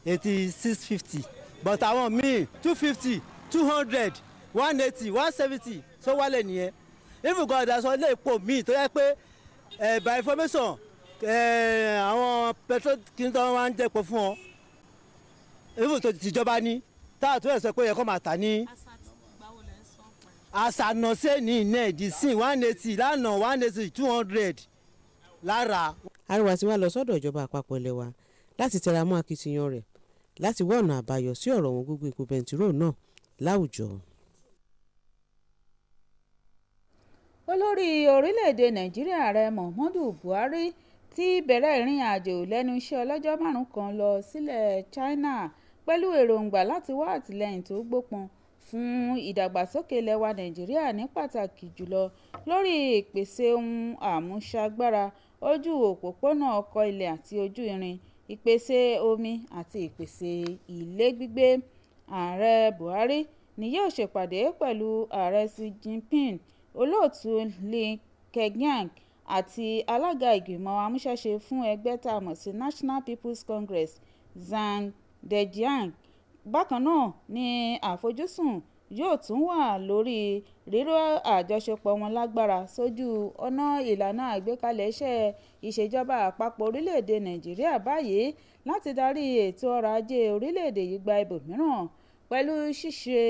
86.50 but àwọn míì 250 200 180 170 sọ wálẹ̀ nìyẹn. even god aṣọ ilé epo míì tó yẹ pé by information àwọn petrol kí n tó máa ń jẹ́pọ̀ fún ọ even tó tìjọba ní táà tó yẹ sọ pé yẹ kó máa tà ní àṣànàṣe ní ìnẹ́ẹ̀dì sí 180 lánàá 180 200 lára. Àríwá ti wá lọ sọ́dọ̀ ìjọba àpapọ̀ ilẹ̀ wa láti tẹra mọ́ akitiyan rẹ̀ láti wá ọ̀nà àbáyọ sí ọ̀rọ̀ wọn gógó epo bẹntiró náà láwùjọ. Olórí orílẹ̀-èdè Nàìjíríà ààrẹ Muhammadu Buhari ti bẹ̀rẹ̀ ìrìn àjò lẹ́nu iṣẹ́ ọlọ́jọ́ 5 kan lọ sílẹ̀ China pẹ̀lú èròǹgbà láti wá àtìlẹ́yìn tó gbópọn fún ìdàgbàsókè ilẹ̀ wa Nàìjíríà ní pàtàkì jùlọ lórí ìpèsè ohun àmúṣagbára ojú òpópónà ọkọ̀ ilẹ̀ àti ojú irin, ìpèsè omi àti ìpèsè ilé gbígbé. Ààrẹ Buhari ni yóò ṣèpàdé pẹ̀lú ààrẹ Xi Jinping, olóòtú Li Keqiang àti alága ìgbìmọ̀ amúṣẹ́ṣe fún ẹgbẹ́ tá a mọ̀ sí National People's Congress Zhang Dejiang. Bákan náà ni àfojúsùn yóò tún wà lórí ríró àjọṣepọ̀ wọn lágbára sójú ọ̀nà ìlànà àgbékalẹ̀ iṣẹ́ ìṣèjọba àpapọ̀ orílẹ̀-èdè Nàìjíríà báyìí láti darí ètò ọrọ̀ ajé orílẹ̀-èdè yìí gba ibòmíràn pẹ̀lú ṣíṣe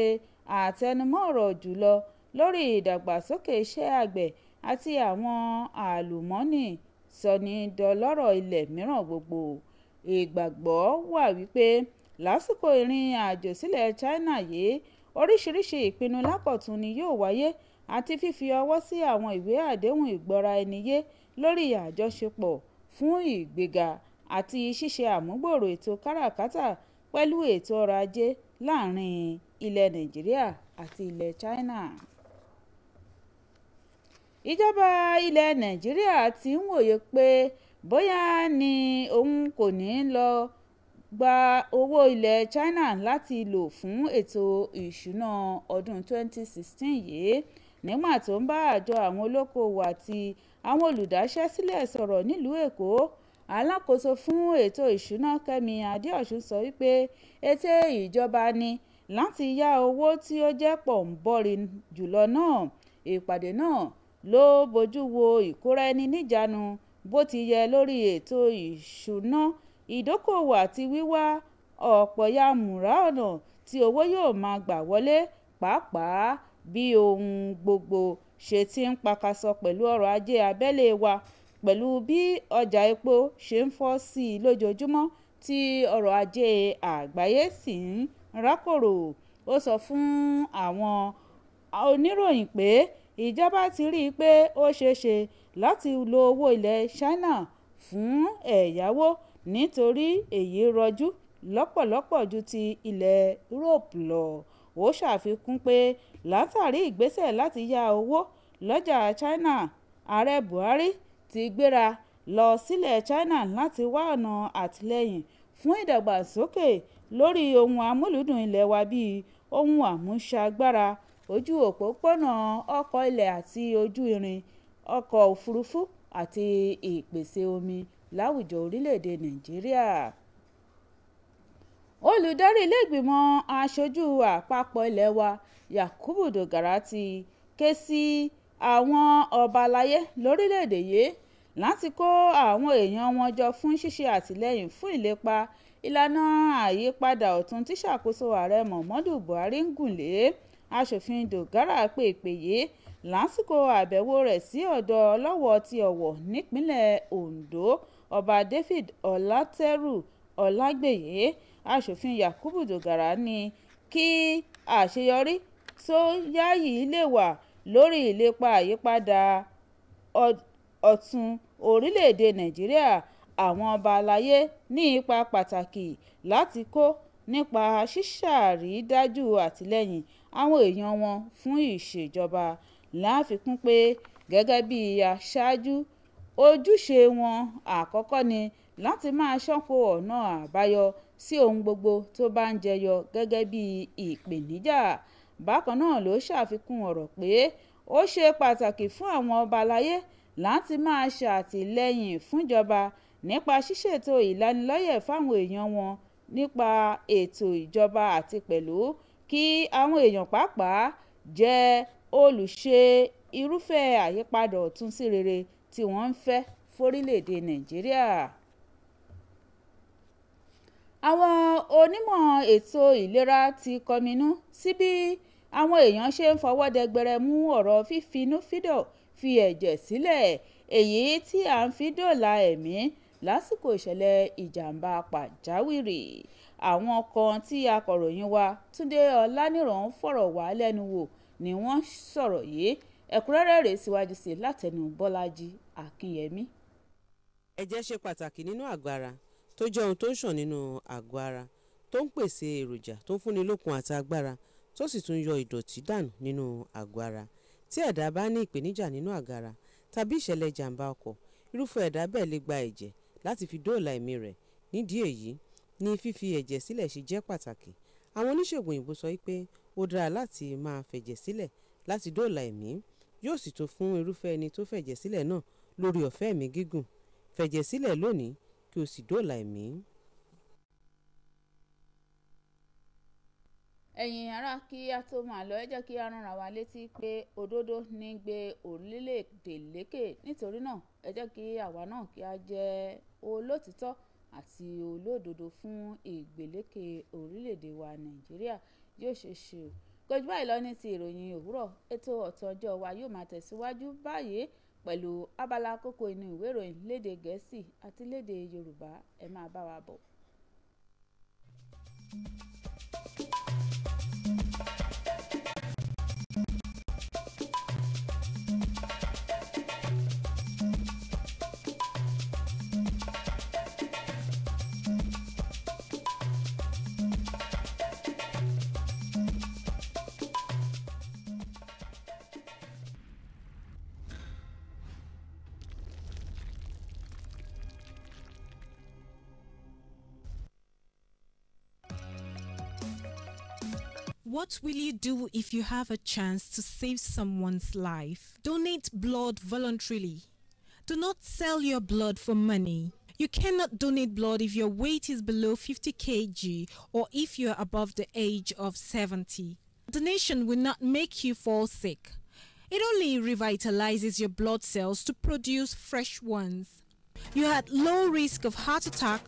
àtẹnumọ́ ọ̀rọ̀ jùlọ lórí ìdàgbàsókè iṣẹ́ àgbẹ̀ àti àwọn àlùmọ́ọ́nì sọnidọlọ́rọ̀ ilẹ̀ mìíràn gbogbo. Ìgbàgbọ́ wà wípé lásìkò ìrìn àjò sílẹ̀ China yìí oríṣiríṣi ìpinnu lákọ̀tun ni yóò wáyé àti fífi ọwọ́ sí àwọn ìwé àdéhùn ìgbọ́ra ẹni yé lórí àjọṣepọ̀ fún ìgbéga àti ṣíṣe àmúgbòòrò ètò káràkátà pẹ̀lú ètò ọrọ̀ ajé láàrin ilẹ̀ Nàìjíríà àti ilẹ̀ China. ìjọba ilẹ̀ Nàìjíríà ti ń wòye pé bóyá ni òun kò ní lọ gba owó ilẹ̀ China láti lò fún ètò ìṣúná ọdún 2016 yìí. Nígbà tó ń bá àjọ àwọn olókoòwò àti àwọn olùdáṣẹ́sílẹ̀ sọ̀rọ̀ nílùú Èkó, alákòóso fún ètò ìṣúná Kẹ́mi Adéọ̀ṣun sọ wípé ète ìjọba ni láti yá owó tí ó jẹ́ pọ̀nbọ́ọ̀rì jùlọ náà. Ìpàdé náà ló bójú wo ìkóra-ẹni-níjàánu bó ti yẹ lórí ètò ìṣúná ìdókòwò àti wíwá ọ̀pọ̀yàmùrà ọ̀nà tí owó yóò máa gbà wọlé, pàápàá bí ohun gbogbo ṣe ti ń pakasọ pẹ̀lú ọrọ̀ ajé abẹ́lé wa, pẹ̀lú bí ọjà epo ṣe ń fọ́ sí i lójoojúmọ́ tí ọrọ̀ ajé àgbáyé sì ń rákòrò. Ó sọ fún àwọn oníròyìn pé ìjọba ti rí i pé ó ṣeéṣe láti lo owó ilẹ̀ China fún ẹ̀yáwó nítorí èyí rọjú lọ́pọ̀lọpọ̀ ju ti ilẹ̀ Europe lọ. Ó ṣàfikún pé látàrí ìgbésẹ̀ láti yá owó lọ́jà China, Ààrẹ Buhari ti gbéra lọ sílẹ̀ China láti wá ọ̀nà àtìlẹ́yìn fún ìdàgbàsókè lórí ohun amúlùúdùn ilẹ̀ wa bíi ohun àmúṣagbára, ojú òpópónà ọkọ̀ ilẹ̀ àti ojú irin, ọkọ̀ òfurufú àti ìpèsè omi láwùjọ orílẹ̀-èdè Nàìjíríà. Olùdarí ilé-ìgbìmọ̀ aṣojú àpapọ̀ ilé wa Yakubu Dogara ti ké sí àwọn ọba aláyé lórílẹ̀-èdè yìí láti kó àwọn èèyàn wọn jọ fún ṣíṣe àtìlẹ́yìn fún ìlépa ìlànà àyípadà ọ̀tun tí ìṣàkóso ààrẹ Muhammadu Buhari ń gùn lé. Aṣòfin Dogara pe ìpè yìí lásìkò àbẹ̀wò rẹ̀ sí ọ̀dọ̀ Ọlọ́wọ̀ ti Ọ̀wọ̀ nípínlẹ̀ Ondo, Ọba David Ọlátẹ́rù Ọlágbèyé. Aṣòfin Yakubu Dogara ní kí àṣeyọrí tó yáyì lè wà lórí ìlépa àyípadà ọ̀tun orílẹ̀-èdè Nàìjíríà. Àwọn ọba aláyé ní ipa pàtàkì láti kó nípa ṣíṣàrídájú àtìlẹ́yìn àwọn èèyàn wọn fún ìṣèjọba. Láfikún pé gẹ́gẹ́ bí aṣáájú, ojúṣe wọn àkọ́kọ́ ni láti máa ṣánko ọ̀nà àbáyọ sí ohun gbogbo tó bá ń jẹyọ gẹ́gẹ́ bí ìpèníjà. Bákan náà ló ṣàfikún ọ̀rọ̀ pé ó ṣe pàtàkì fún àwọn ọba aláyé láti máa ṣàtìlẹ́yìn fúnjọba nípa ṣíṣètò ìlanilọ́yẹ̀ fáwọn èèyàn wọn nípa ètò ìjọba àti pẹ̀lú kí àwọn èèyàn pàápàá jẹ́ olùṣe irúfẹ́ àyípadà ọ̀tun sí rere tí wọ́n ń fẹ́ fórílẹ̀-èdè Nàìjíríà. Àwọn onímọ̀ ètò ìlera ti kọminú sí bí àwọn èèyàn ṣe ń fọwọ́ dẹgbẹrẹ mú ọ̀rọ̀ fífinúfíndọ̀ fi ẹ̀jẹ̀ sílẹ̀, èyí tí à ń fi dóòlà ẹ̀mí lásìkò ìṣẹ̀lẹ̀ ìjàmbá pàjáwìrì. Àwọn kan tí akọ̀ròyìn wa Túndé Ọláníran fọ̀rọ̀ wá lẹ́nu wò ni wọ́n sọ̀rọ̀ yìí. Ẹ̀kúnrẹ́rẹ́ rèé síwájú sí látẹnu Bọ́lájí Akínyẹmí. Ẹ̀jẹ̀ ṣe pàtàkì nínú àgọ́ ara, tó jẹ́ ohun tó ń ṣàn nínú àgọ́ ara, tó ń pèsè èròjà tó ń fúnni lókun àti agbára, tó sì tún yọ ìdọ̀tí dànù nínú àgọ́ ara. Tí ẹ̀dá bá ní ìpèníjà nínú àgọ́ ara tàbí ìṣẹ̀lẹ̀ ìjàmbá ọkọ̀, irúfẹ́ ẹ̀dá bẹ́ẹ̀ lè gba ẹ̀jẹ̀ láti fi dóòlà ẹ̀mí rẹ̀. Nídìí èyí ni fífi ẹ̀jẹ̀ sílẹ̀ ṣe jẹ́ pàtàkì. Àwọn oníṣègùn òyìnbó sọ wípé ó dára láti máa fẹ̀jẹ̀ sílẹ̀ láti dóòlà ẹ̀mí, yóò sì tún fún irúfẹ́ ẹni tó fẹ̀jẹ̀ sílẹ̀ náà lórí ọ̀fẹ́ ẹ̀mí gígùn. Fẹ̀jẹ̀ sílẹ̀ lónìí kí o sì dóòlà ẹ̀mí. Ẹ̀yin ará, kí a tó máa lọ, ẹ jẹ́ kí a rán wa létí pé òdodo ní gbé orílẹ̀-èdè lékè. Nítorí náà ẹ jẹ́ kí àwa náà kí a jẹ́ olótìtọ́ àti olódodo fún ìgbélékè orílẹ̀-èdè wa Nàìjíríà. Yóò ṣe ṣe o. Kò jù báyìí lọ ní ti ìròyìn òwúrọ̀. Ètò ọ̀tún ọjọ́ wa yóò máa tẹ̀síwájú báyìí pẹ̀lú abala kókó inú ìwé ìròyìn lédè Gẹ̀ẹ́sì àti lédè Yorùbá. Ẹ máa bá wa bọ̀. What will you do if you have a chance to save someone's life? Donate blood voluntarily. Do not sell your blood for money. You cannot donate blood if your weight is below 50 kg or if you are above the age of 70. Donation will not make you fall sick. It only revitalizes your blood cells to produce fresh ones. You are at low risk of heart attack,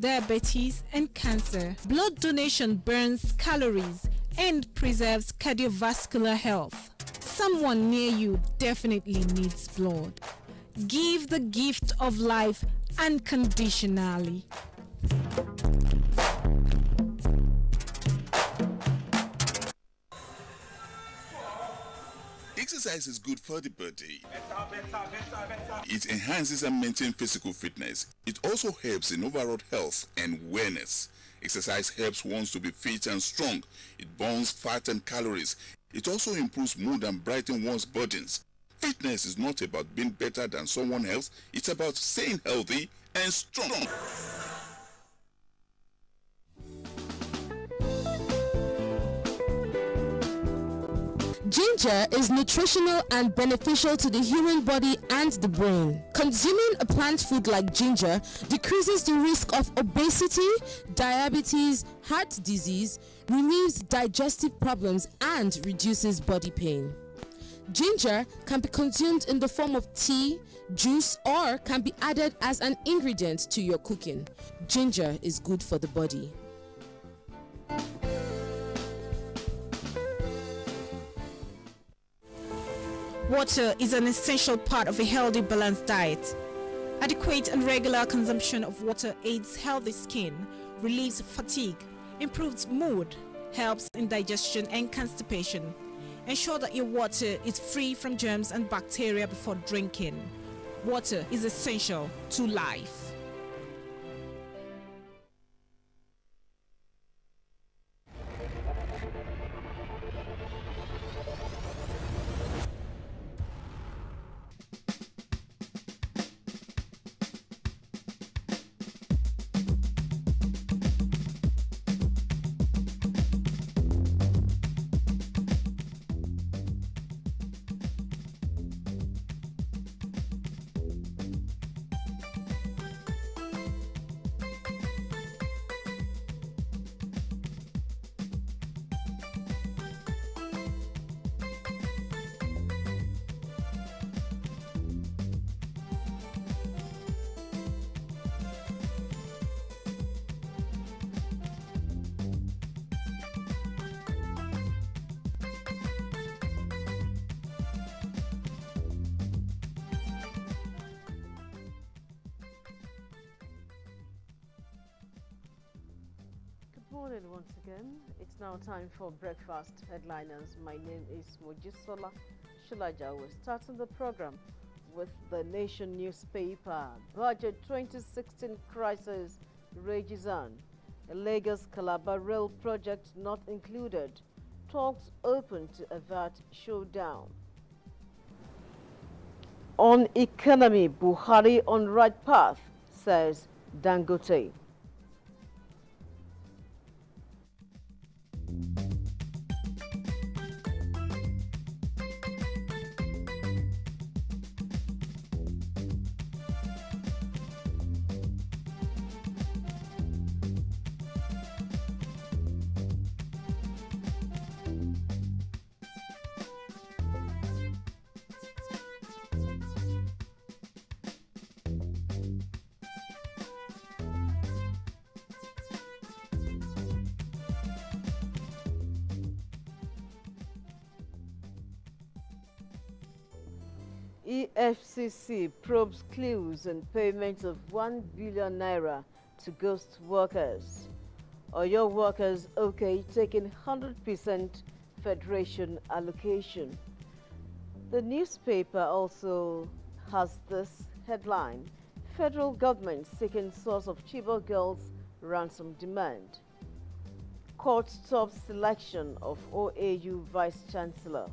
diabetes, and cancer. Blood donation burns calories and preserves cardiovascular health. Someone near you definitely needs blood. Give the gift of life unconditionally. Exercise is good for the body. It enhances and maintains physical fitness. It also helps in overall health and wellness. Exercise helps one to be fit and strong. It burns fat and calories. It also improves mood and brightens one's burdens. Fitness is not about being better than someone else. It's about staying healthy and strong. Ginger is nutritional and beneficial to the human body and the brain. Consuming a plant food like ginger decreases the risk of obesity, diabetes, heart disease, relieves digestive problems, and reduces body pain. Ginger can be consumed in the form of tea, juice, or can be added as an ingredient to your cooking. Ginger is good for the body. Water is an essential part of a healthy, balanced diet. Adequate and regular consumption of water aids healthy skin, relieves fatigue, improves mood, helps in digestion and constipation. Ensure that your water is free from germs and bacteria before drinking. Water is essential to life. Good morning once again. It's now time for breakfast headliners. My name is Mojisola Shulaja. We're starting the program with the Nation newspaper. Budget 2016 crisis rages on. A Lagos-Calabar rail project not included. Talks open to avert showdown. On economy, Buhari on right path, says Dangote. EFCC probes clues and payments of 1 billion naira to ghost workers. Oyo workers okay taking 100% federation allocation. The newspaper also has this headline: Federal government seeking source of Chibok girls' ransom demand. Court stops selection of OAU Vice Chancellor.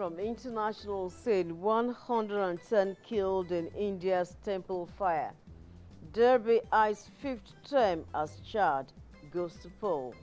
from international scene, 110 killed in India's temple fire. Derby eyes fifth term as Chad goes to poll.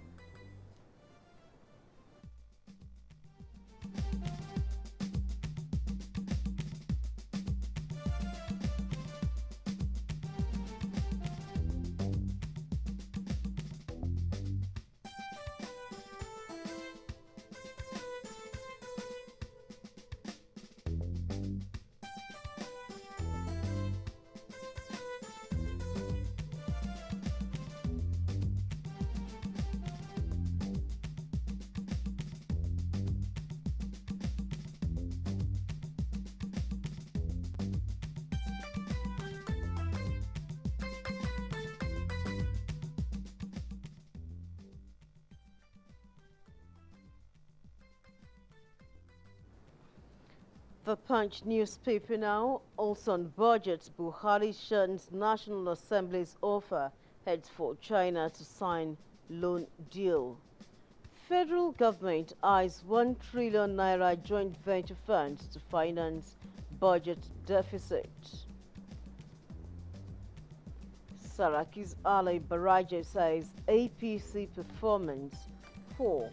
The Punch newspaper now, also on budget, Buhari shuns National Assembly's offer, heads for China to sign loan deal. Federal government eyes 1 trillion naira joint venture funds to finance budget deficit. Saraki's Ali Baraje says APC performance poor.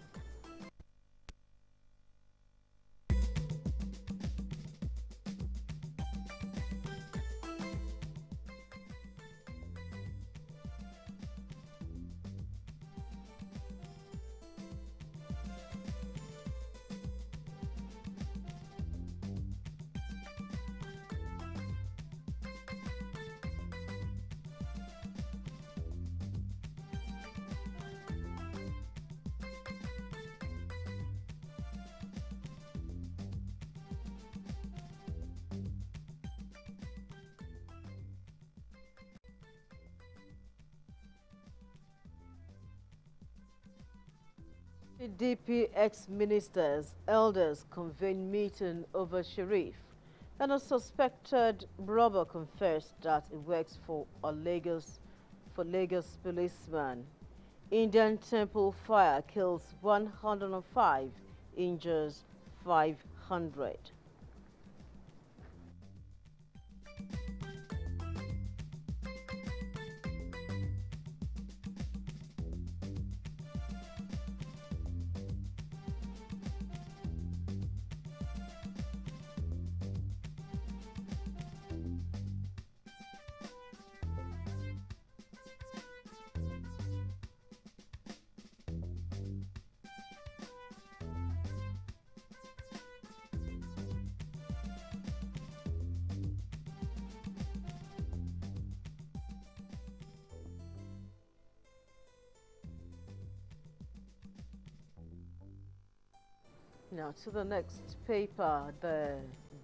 PDP ex-ministers, elders convene meeting over Sharif, and a suspected robber confessed that he works for Lagos policeman. Indian temple fire kills 105, injures 500. Now to the next paper, the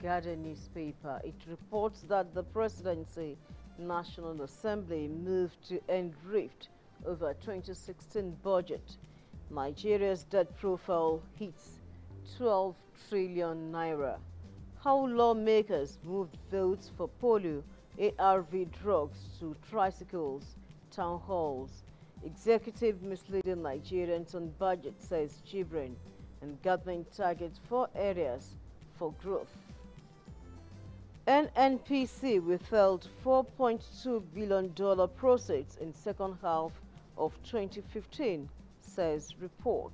Guardian newspaper. It reports that the Presidency National Assembly moved to end rift over 2016 budget. Nigeria's debt profile hits 12 trillion naira. How lawmakers moved votes for polio, ARV drugs to tricycles, town halls. Executive misleading Nigerians on budget, says Chibrin, and government targets 4 areas for growth. NNPC withheld $4.2 billion proceeds in second half of 2015, says report.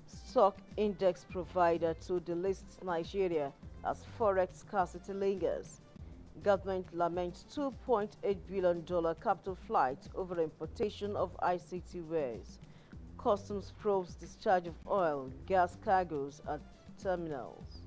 Stock index provider to delists Nigeria as forex scarcity lingers. Government laments $2.8 billion capital flight over importation of ICT wares. Customs probes discharge of oil, gas cargoes at terminals.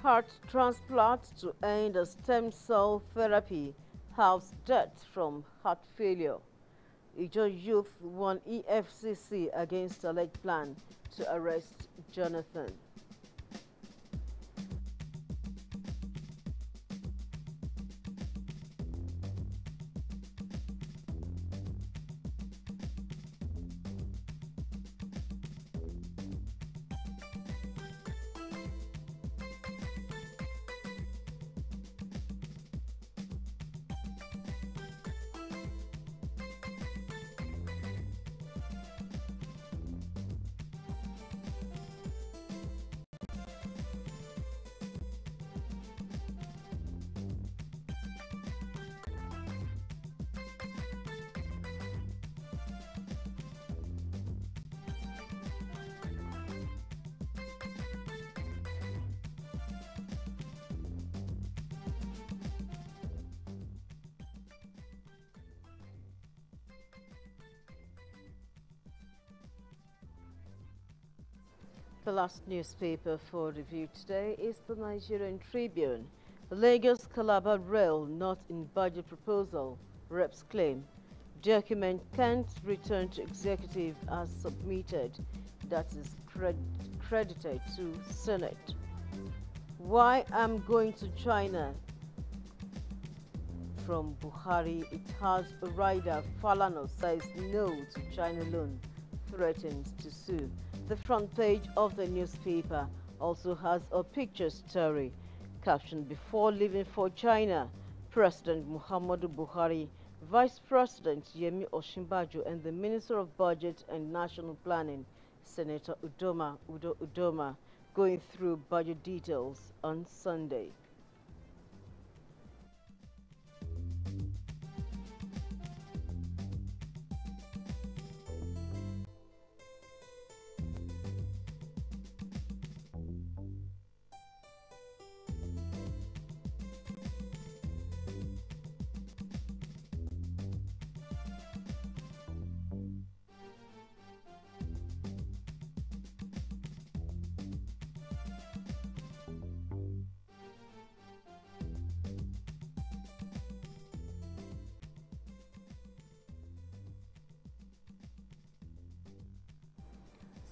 Heart transplant to end a stem cell therapy halves death from heart failure. Ijo youth won EFCC against alleged plan to arrest Jonathan. The last newspaper for review today is the Nigerian Tribune. Lagos-Calabar Rail not in budget proposal, reps claim. Document can't return to executive as submitted. That is credited to Senate. Why I'm going to China? From Buhari, it has a rider. Falana says no to China loan, threatens to sue. The front page of the newspaper also has a picture story captioned, "Before leaving for China, President Muhammadu Buhari, Vice President Yemi Osinbajo, and the Minister of Budget and National Planning, Senator Udo Udoma, going through budget details on Sunday."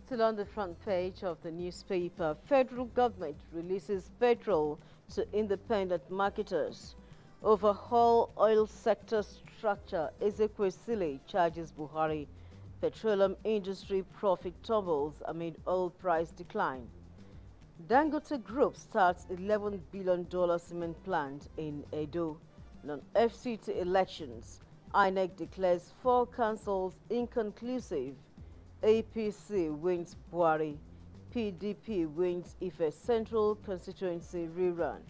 Still on the front page of the newspaper, federal government releases petrol to independent marketers. Overhaul oil sector structure, Ezekwesili charges Buhari. Petroleum industry profit tumbles amid oil price decline. Dangote Group starts $11 billion cement plant in Edo. Non-FCT elections, INEC declares 4 councils inconclusive. APC wins Buhari. PDP wins Ife Central constituency rerun.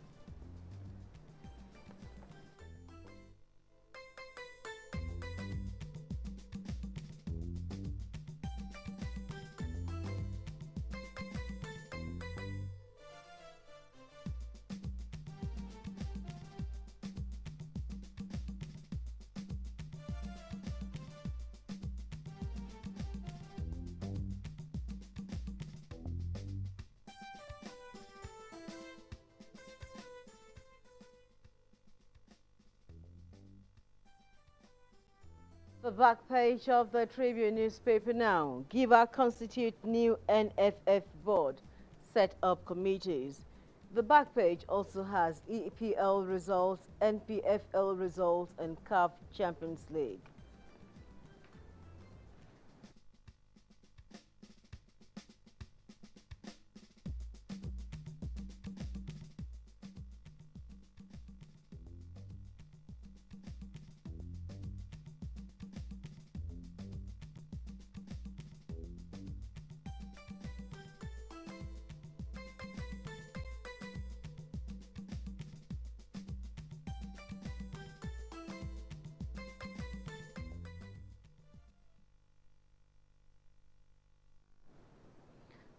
The back page of the Tribune newspaper now. Giver constitute new NFF board, set up committees. The back page also has EPL results, NPFL results, and CAF Champions League.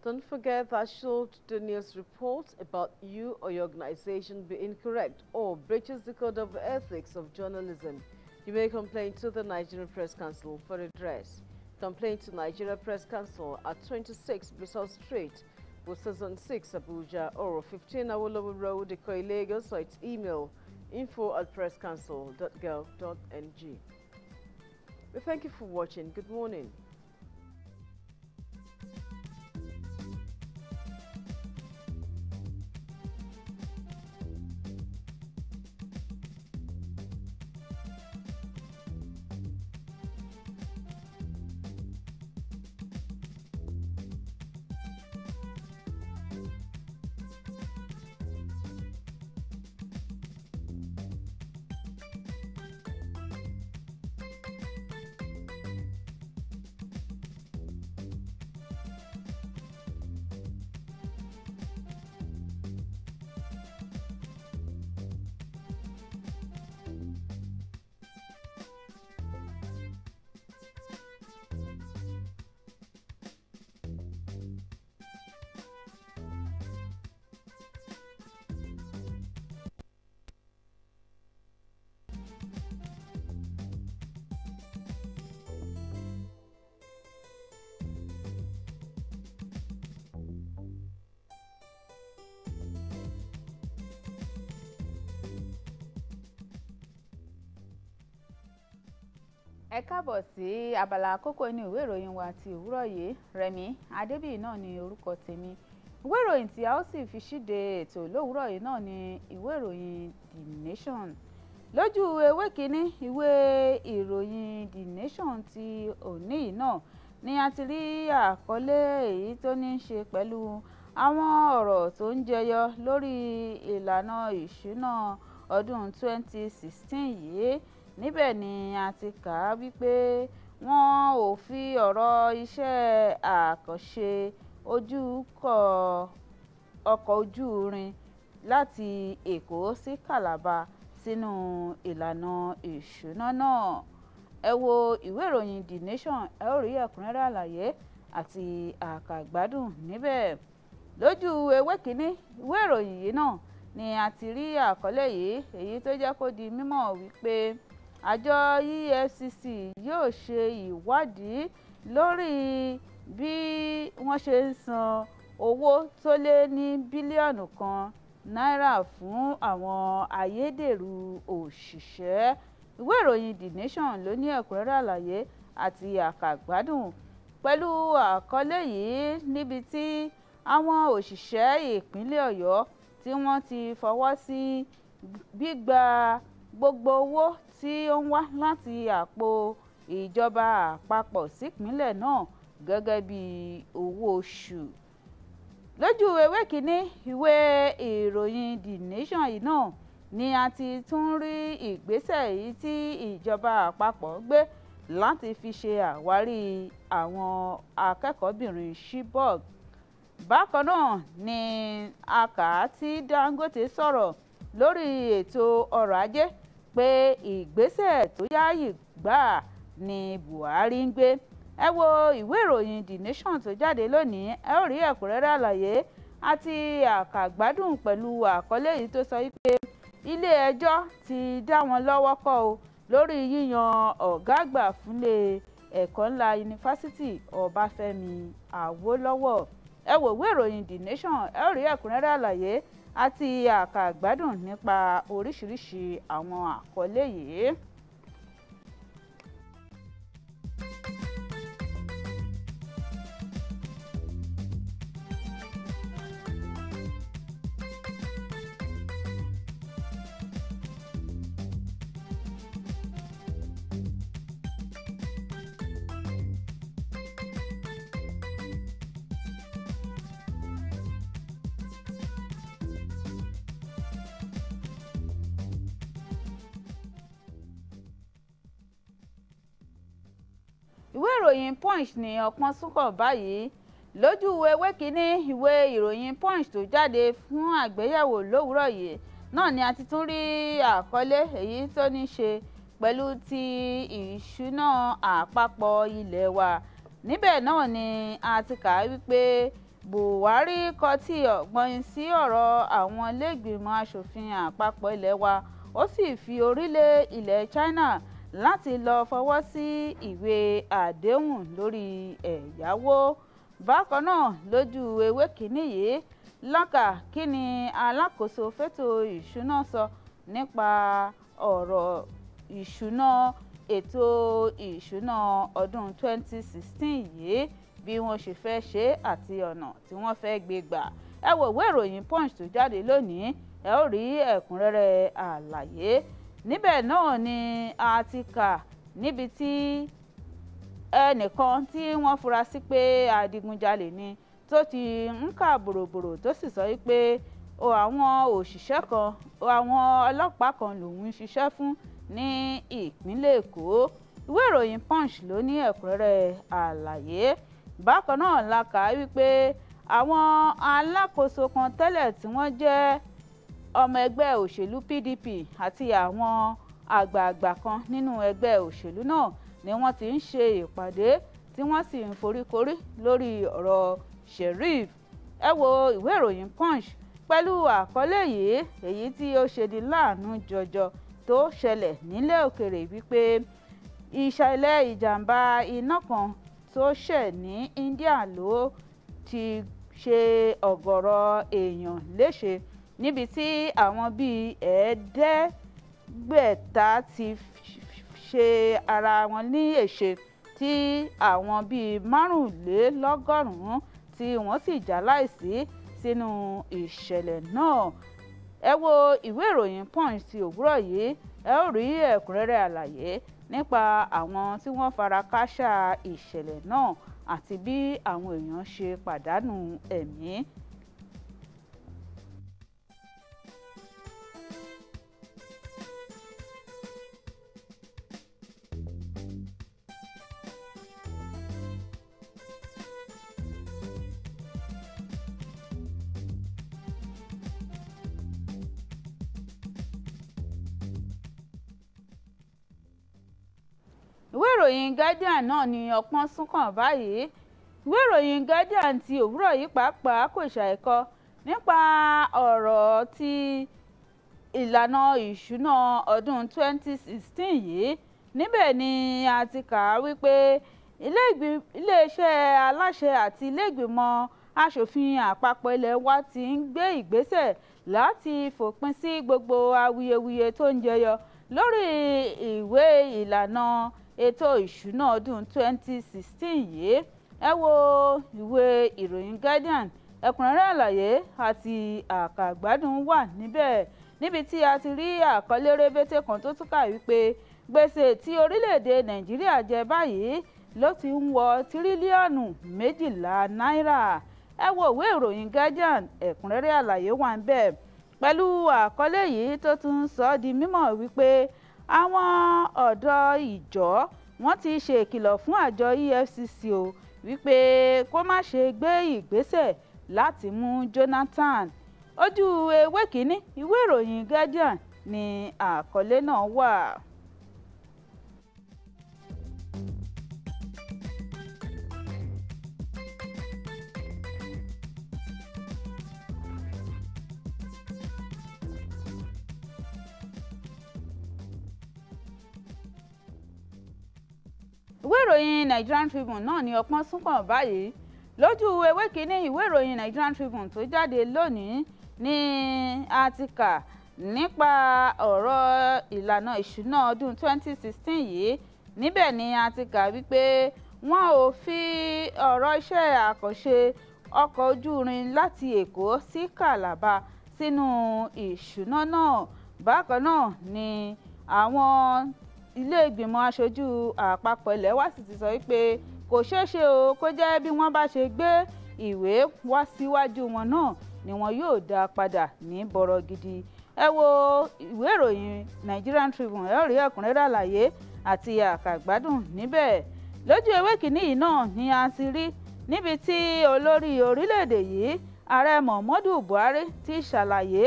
Don't forget that should the news report about you or your organization be incorrect or breaches the code of ethics of journalism, you may complain to the Nigerian Press Council for redress. Complain to Nigeria Press Council at 26 Bristol Street, Oku, Season 6, Abuja, Oro 15, Awolowo Road, Ikoyi, Lagos, or its email info@presscouncil.gov.ng. We thank you for watching. Good morning. ẹ káàbọ̀ sí abala àkọ́kọ́ inú ìwé ìròyìn wa ti òwúrọ̀ yìí. Rẹ̀mí Adébíyì náà ni orúkọ tèmi. Ìwé ìròyìn tí a ó sì fi ṣíde ètò lówùúrọ̀ yìí náà ni ìwé ìròyìn The Nation. Lójú ewé kínní ìwé ìròyìn The Nation ti òní yìí náà ni a ti rí àkọlé èyí tó ní í ṣe pẹ̀lú àwọn ọ̀rọ̀ tó ń jẹyọ lórí ìlànà ìṣúná ọdún 2016 yìí. Níbẹ̀ ni a ti kà á wípé wọn ò fi ọ̀rọ̀ iṣẹ́ àkànṣe ọkọ̀ ojú irin láti Èkó sí Calabar sínú ìlànà ìṣúná náà. Ẹ wo ìwé ìròyìn The Nation, ẹ ó rí ẹ̀kúnrẹ́rẹ́ àlàyé àti àkàgbádùn níbẹ̀. Lójú ewé kínní ìwé ìròyìn yìí náà ni a ti rí àkọlé yìí èyí tó jẹ́ kó di mímọ̀ wípé àjọ EFCC yóò ṣe ìwádìí lórí bí wọ́n ṣe ń san owó tó lé ní bílíọ̀nù kan náírà fún àwọn ayédèrú òṣìṣẹ́. Ìwé ìròyìn The Nation ló ní ẹ̀kúnrẹ́rẹ́ àlàyé àti àkàgbádùn pẹ̀lú àkọlé yìí níbi tí àwọn òṣìṣẹ́ ìpínlẹ̀ Ọ̀yọ́ tí wọ́n ti fọwọ́ sí gbígba gbogbo owó tí ó ń wá láti àpò ìjọba àpapọ̀ sípínlẹ̀ náà gẹ́gẹ́ bí owó oṣù. Lójú ewé kínní ìwé ìròyìn The Nation yìí náà ni a ti tún rí ìgbésẹ̀ èyí tí ìjọba àpapọ̀ gbé láti fi ṣe àwárí àwọn akẹ́kọ̀ọ́bìnrin Chibok. Bákan náà ni a kà á tí Dangote sọ̀rọ̀ lórí ètò ọrọ̀ ajé pé ìgbésẹ̀ tó yáàyè gbà ni Buhari ń gbé. Ẹ wo ìwé ìròyìn The Nation tó jáde lónìí, ẹ ó rí ẹ̀kúnrẹ́rẹ́ àlàyé àti àkàgbádùn pẹ̀lú àkọlé yìí tó sọ wípé ilé ẹjọ́ ti dá wọn lọ́wọ́ kọ́ o lórí yíyan ọ̀gá àgbà fúnlé ẹ̀kọ́ ńlá yunifásitì Ọbáfẹ́mi Awólọ́wọ̀. Ẹ wo ìwé ìròyìn The Nation, ẹ ó rí ẹ̀kúnrẹ́rẹ́ àlàyé àti àkàgbádùn nípa oríṣiríṣi àwọn àkọlé yìí. Ìwé ìròyìn Punch ní ọpọ́n súnkàn báyìí. Lójú ewé kínní ìwé ìròyìn Punch tó jáde fún àgbéyẹ̀wò lówùúrọ̀ yìí náà ni a ti tún rí àkọlé èyí tó ní ṣe pẹ̀lú ti ìṣúná àpapọ̀ ilé wa. Níbẹ̀ náà ni a ti kà á wípé Buhari kọtí ọ̀gbọ́n sí ọ̀rọ̀ àwọn iléègbìmọ̀ aṣòfin àpapọ̀ ilé wa, ó sì fi orílẹ̀ ilẹ̀ China láti lọ fọwọ́ sí ìwé àdéhùn lórí ẹ̀yáwó. bákan náà lójú ewé kínní yìí lákà kí ni alákòóso fétò ìṣúná sọ nípa ọ̀rọ̀ ìṣúná ètò ìṣúná ọdún 2016 yìí bí wọ́n ṣe fẹ́ ṣe àti ọ̀nà tí wọ́n fẹ́ gbé gbà. Ẹ wo ìwé ìròyìn Punch tó jáde lónìí ẹ ó rí ẹ̀kúnrẹ́rẹ́ àlàyé níbẹ̀ náà ni a ti kà níbi tí ẹnìkan tí wọ́n fura sí pé adigunjalè ni tó ti ń kà bòròbòrò tó sì sọ wípé àwọn òṣìṣẹ́ kan àwọn ọlọ́pàá kan lòun ń ṣiṣẹ́ fún ní ìpínlẹ̀ Èkó. Ìwé ìròyìn Punch ló ní ẹ̀kúnrẹ́rẹ́ àlàyé. Bákan náà la kà á wípé àwọn alákòóso kan tẹ́lẹ̀ tí wọ́n jẹ́ ọmọ ẹgbẹ́ òṣèlú PDP àti àwọn àgbààgbà kan nínú ẹgbẹ́ òṣèlú náà ni wọ́n ti ń ṣe ìpàdé tí wọ́n sì ń foríkorí lórí ọ̀rọ̀ Sheriff. Ẹ wo ìwé ìròyìn Punch pẹ̀lú àkọlé yìí èyí tí ó ṣe ní láàánú jọjọ tó ṣẹlẹ̀ nílẹ̀ òkèrè wípé ìṣẹ̀lẹ̀ ìjàmbá iná kan tó ṣẹ̀ ní India ló ti ṣe ọ̀gọ̀rọ̀ èèyàn léṣe níbi tí àwọn bíi ẹ̀ẹ́dẹ́gbẹ̀ta ti ṣe ara wọn ní èṣe tí àwọn bíi márùnlélọ́gọ́rùn-ún tí wọ́n sì já láìsí sínú ìṣẹ̀lẹ̀ náà. Ẹ wo ìwé ìròyìn Punch ti òwúrọ̀ yìí ẹ ó rí ẹ̀kúnrẹ́rẹ́ àlàyé nípa àwọn tí wọ́n fara kááṣá ìṣẹ̀lẹ̀ náà àti bí àwọn èèyàn ṣe pàdánù ẹ̀mí. Ìwé ìròyìn Guardian náà ni ọpọ́n sún kàn báyìí. Ìwé ìròyìn Guardian ti òwúrọ̀ yìí pàápàá kò ṣàìkọ nípa ọ̀rọ̀ ti ìlànà ìṣúná ọdún 2016 yìí. Níbẹ̀ ni a ti kà á wípé iléeṣẹ́ aláṣẹ àti ilé-ìgbìmọ̀ aṣòfin àpapọ̀ ilẹ̀ wa ti ń gbé ìgbésẹ̀ láti fòpin sí gbogbo awuyewuye tó ń jẹyọ lórí ìwé ìlànà ètò ìṣúná ọdún 2016 yìí. Ẹ wo ìwé ìròyìn Guardian ẹ̀kúnrẹ́rẹ́ àlàyé àti àkàgbádùn wà níbẹ̀ níbi tí a ti rí àkọlé rébété kan tó tún kà wípé gbèsè tí orílẹ̀-èdè Nàìjíríà jẹ báyìí ló ti ń wọ tírílíọ̀nù 12 náírà. Ẹ wo ìwé ìròyìn Guardian ẹ̀kúnrẹ́rẹ́ àlàyé wà níbẹ̀ pẹ̀lú àkọlé yìí tó tún sọ ọ́ di mímọ̀ wípé àwọn ọ̀dọ́ ìjọ wọ́n ti ṣe ìkìlọ̀ fún àjọ EFCC o wípé kó má ṣe gbé ìgbésẹ̀ láti mú Jonathan. Ojú ewé kínní ìwé ìròyìn Guardian ni àkọlé náà wà. Ìwé ìròyìn Nigerian Tribune náà ni ọpọ́n sún kàn báyìí. Lójú ewé kínní ìwé ìròyìn Nigerian Tribune tó jáde lónìí ni a ti kà nípa ọ̀rọ̀ ìlànà ìṣúná ọdún 2016 yìí. Níbẹ̀ ni a ti kà wípé wọn ò fi ọ̀rọ̀ iṣẹ́ àkànṣe ọkọ̀ ojú irin láti Èkó sí Calabar sínú ìṣúná náà. Bákan náà ni àwọn ilé ìgbìmọ̀ aṣojú àpapọ̀ ilẹ̀ wa sì ti sọ wípé kò ṣeé ṣe o kó jẹ́ bí wọ́n bá ṣe gbé ìwé wá síwájú wọn náà ni wọn yóò dá padà ní bọ̀rọ̀ gidi. Ẹ wo ìwé ìròyìn Nigerian Tribune ẹ ó rí ẹ̀kúnrẹ́rẹ́ àlàyé àti àkàgbádùn níbẹ̀. Lójú ewé kínní yìí náà ni a ti rí níbi tí olórí orílẹ̀-èdè yìí ààrẹ Muhammadu Buhari ti ṣàlàyé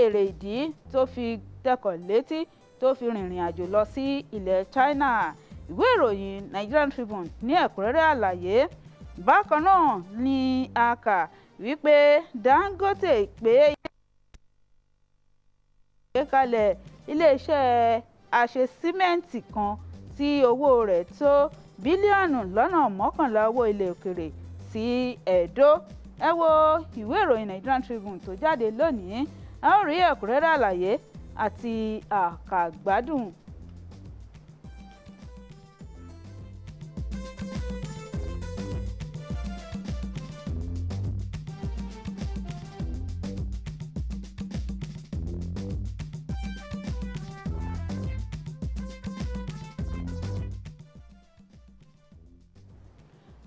èrè ìdí tó fi tẹkọ̀ létí tó fi rìnrìn àjò lọ sí ilẹ̀ China. Ìwé ìròyìn Nigerian Tribune ní ẹ̀kúnrẹ́rẹ́ àlàyé. Bákan náà ni a kà wípé Dangote pé ìgbékalẹ̀ iléeṣẹ́ àṣesímẹ́ǹtì kan tí owó rẹ̀ tó bílíọ̀nù lọ́nà 11 owó ilẹ̀ òkèrè sí Ẹdó. Ẹ wo ìwé ìròyìn Nigerian Tribune tó jáde lónìí, ẹ ó rí ẹ̀kúnrẹ́rẹ́ àlàyé àti àkàgbádùn.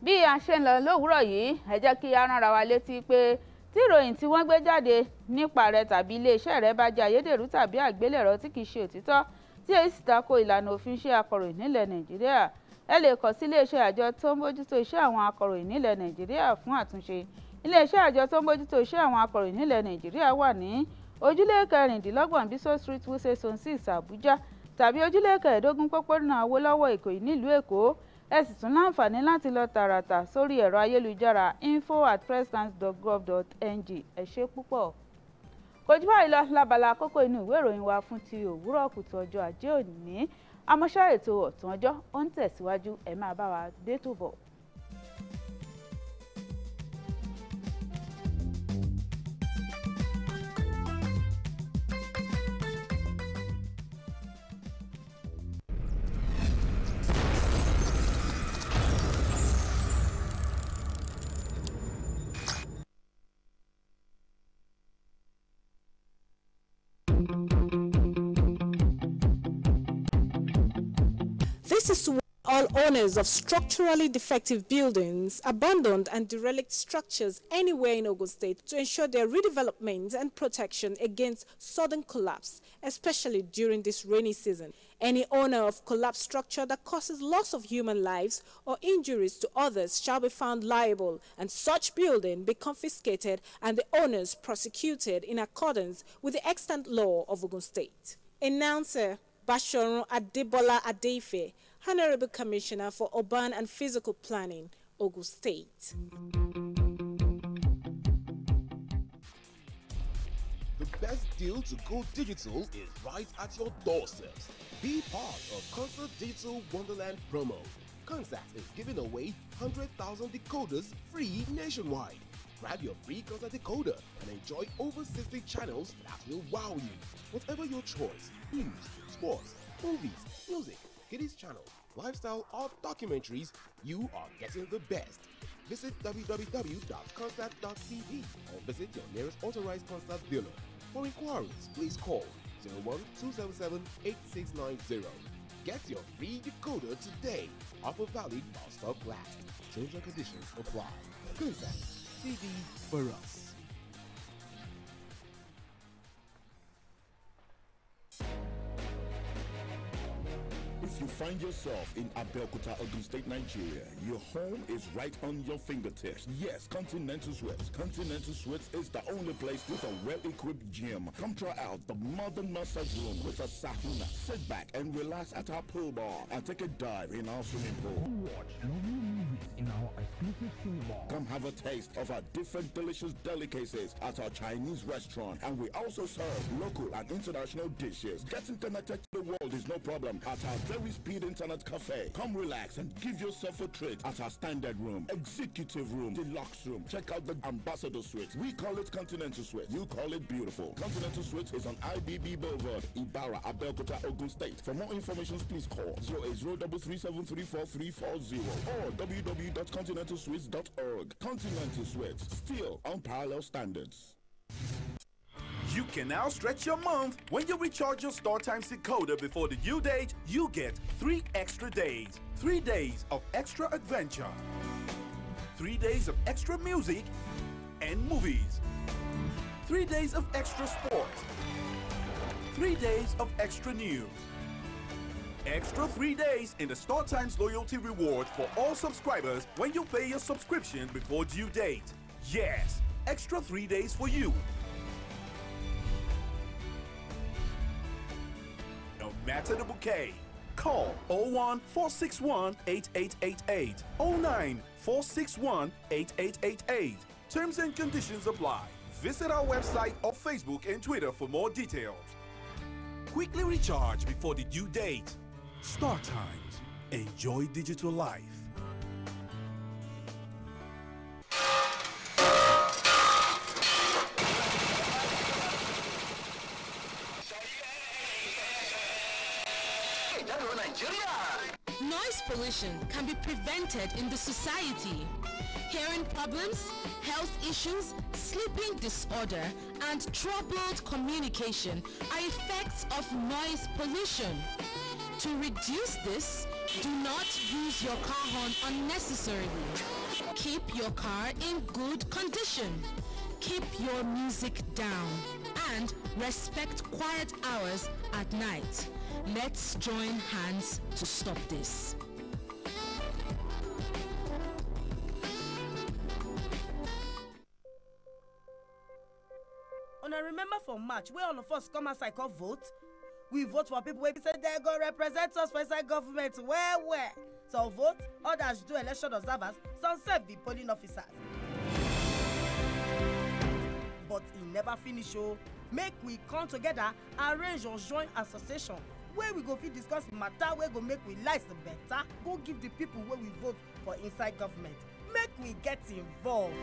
Bí a ṣe ń lọ lówùúrọ̀ yìí, ẹ jẹ́ kí a ránra wa létí pé tí ìròyìn tí wọ́n gbé jáde nípa rẹ̀ tàbí iléeṣẹ́ rẹ̀ bá jẹ́ ayédèrú tàbí àgbélẹ̀rọ tí kìí ṣe òtítọ́ tí èyí sì tako ìlànà òfin iṣẹ́ akọ̀ròyìn nílẹ̀ Nàìjíríà, ẹ lè kàn sí iléeṣẹ́ àjọ tó ń bójútó iṣẹ́ àwọn akọ̀ròyìn nílẹ̀ Nàìjíríà fún àtúnṣe. Iléeṣẹ́ àjọ tó ń bójútó iṣẹ́ àwọn akọ̀ròyìn nílẹ̀ Nàìjíríà wà ní ojúlé 26 Biso Street, Wuse Zone 6, Àbújá, tàbí ojúlé 15 Pópónà Awólọ́wọ̀ Ìkòyí nílùú Èkó. Ẹ sì tún láǹfààní láti lọ tààràtà sórí ẹ̀rọ ayélujára info@pressstance.gov.ng. ẹ ṣé púpọ̀. Kò jù báyìí lọ lábala àkókò inú ìwé ìròyìn wa fún ti òwúrọ̀ kùtù ọjọ́ Ajé òní. Àmọ́ṣá ètò ọ̀tún ọjọ́ ó ń tẹ̀síwájú, ẹ máa bá wa dé tó bọ̀. This is to warn all owners of structurally defective buildings, abandoned and derelict structures anywhere in Ogun State to ensure their redevelopment and protection against sudden collapse, especially during this rainy season. Any owner of collapsed structure that causes loss of human lives or injuries to others shall be found liable, and such building be confiscated and the owners prosecuted in accordance with the extant law of Ogun State. Announcer Bashorun Adebola Adeife, Honorable Commissioner for Urban and Physical Planning, Ogun State. The best deal to go digital is right at your doorsteps. Be part of Concert Digital Wonderland promo. Concert is giving away 100,000 decoders free nationwide. Grab your free Concert decoder and enjoy over 60 channels that will wow you. Whatever your choice, news, sports, movies, music, kiddies channel, lifestyle or documentaries, you are getting the best. Visit www.concert.tv or visit your nearest authorized concert dealer. For inquiries, please call 01-277-8690. Get your free decoder today. Offer valid while stock lasts. Terms and conditions apply. Concert, TV for us. If you find yourself in Abeokuta, Ogun State, Nigeria, your home is right on your fingertips. Yes, Continental Suites. Continental Suites is the only place with a well-equipped gym. Come try out the modern massage room with a sauna. Sit back and relax at our pool bar and take a dive in our swimming pool. Watch lovely movies in our exclusive cinema. Come have a taste of our different delicious delicacies at our Chinese restaurant. And we also serve local and international dishes. Getting connected to the world is no problem at our very speed internet cafe. Come relax and give yourself a treat at our standard room, executive room, deluxe room. Check out the Ambassador Suite. We call it Continental Suite. You call it beautiful. Continental Suite is on IBB Boulevard, Ibarra, Abeokuta, Ogun State. For more information, please call 08033734340 or www.continentalsuites.org. Continental Suites, still unparalleled standards. You can now stretch your month. When you recharge your StarTimes decoder before the due date, you get 3 extra days. 3 days of extra adventure. 3 days of extra music and movies. 3 days of extra sports. 3 days of extra news. Extra 3 days in the StarTimes loyalty reward for all subscribers when you pay your subscription before due date. Yes, extra 3 days for you. No matter the bouquet, call 01-461-8888, 09-461-8888. Terms and conditions apply. Visit our website or Facebook and Twitter for more details. Quickly recharge before the due date. StarTimes. Enjoy digital life. pollution can be prevented in the society. Hearing problems, health issues, sleeping disorder, and troubled communication are effects of noise pollution. To reduce this, do not use your car horn unnecessarily. Keep your car in good condition. Keep your music down and respect quiet hours at night. Let's join hands to stop this. Una remember for March, where all of us come outside come vote? We vote for people wey be say they go represent us for inside government where. So vote, others do election observers, some sef be polling officers. But e never finish o. Make we come together, arrange or join association where we go fit discuss matter wey go make we lives better, go give the people wey we vote for inside government. Make we get involved.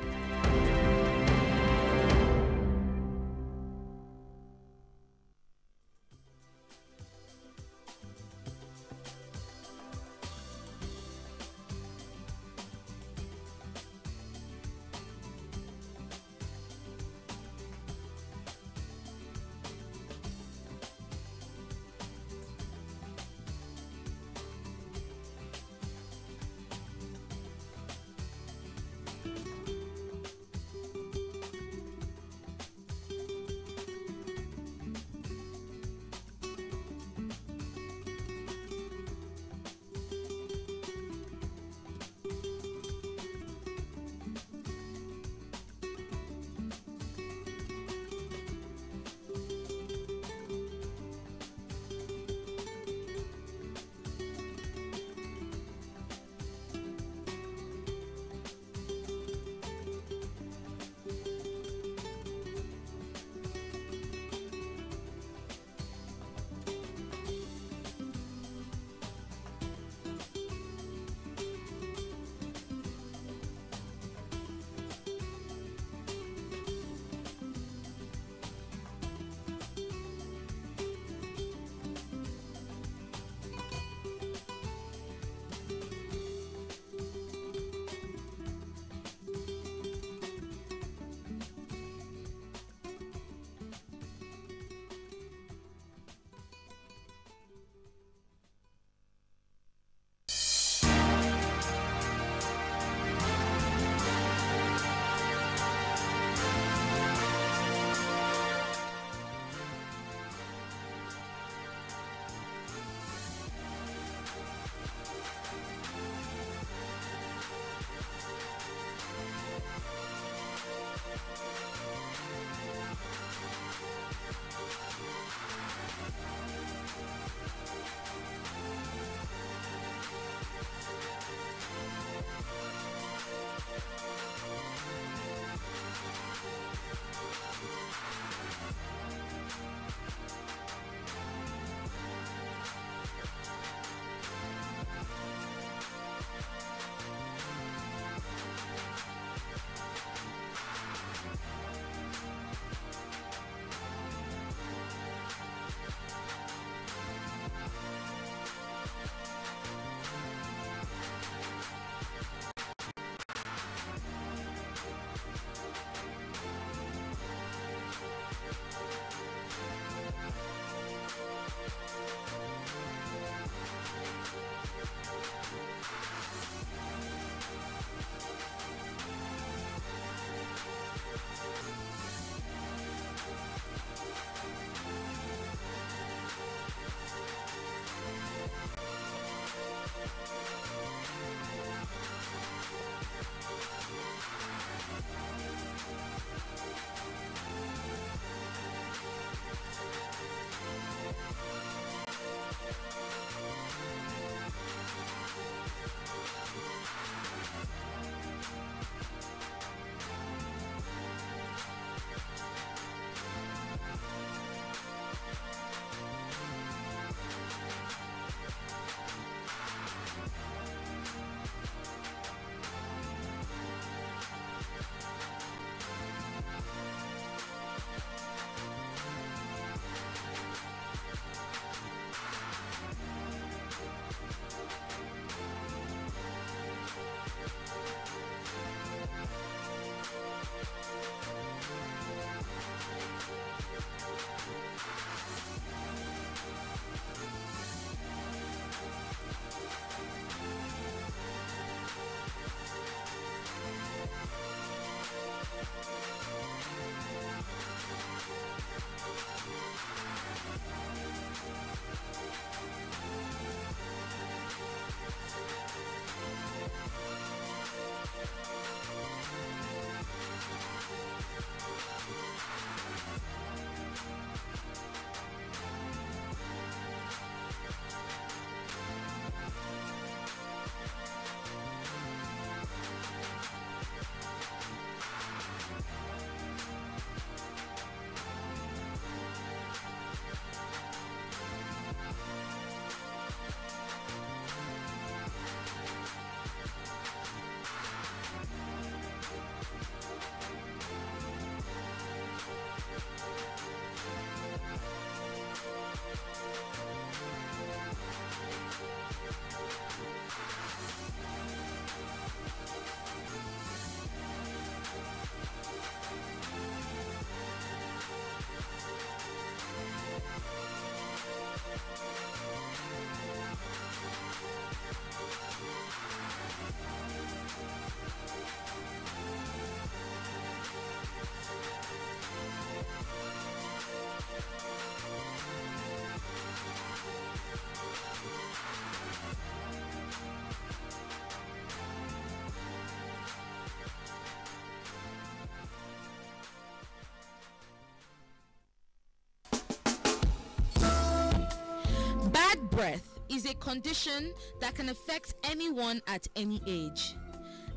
breath is a condition that can affect anyone at any age.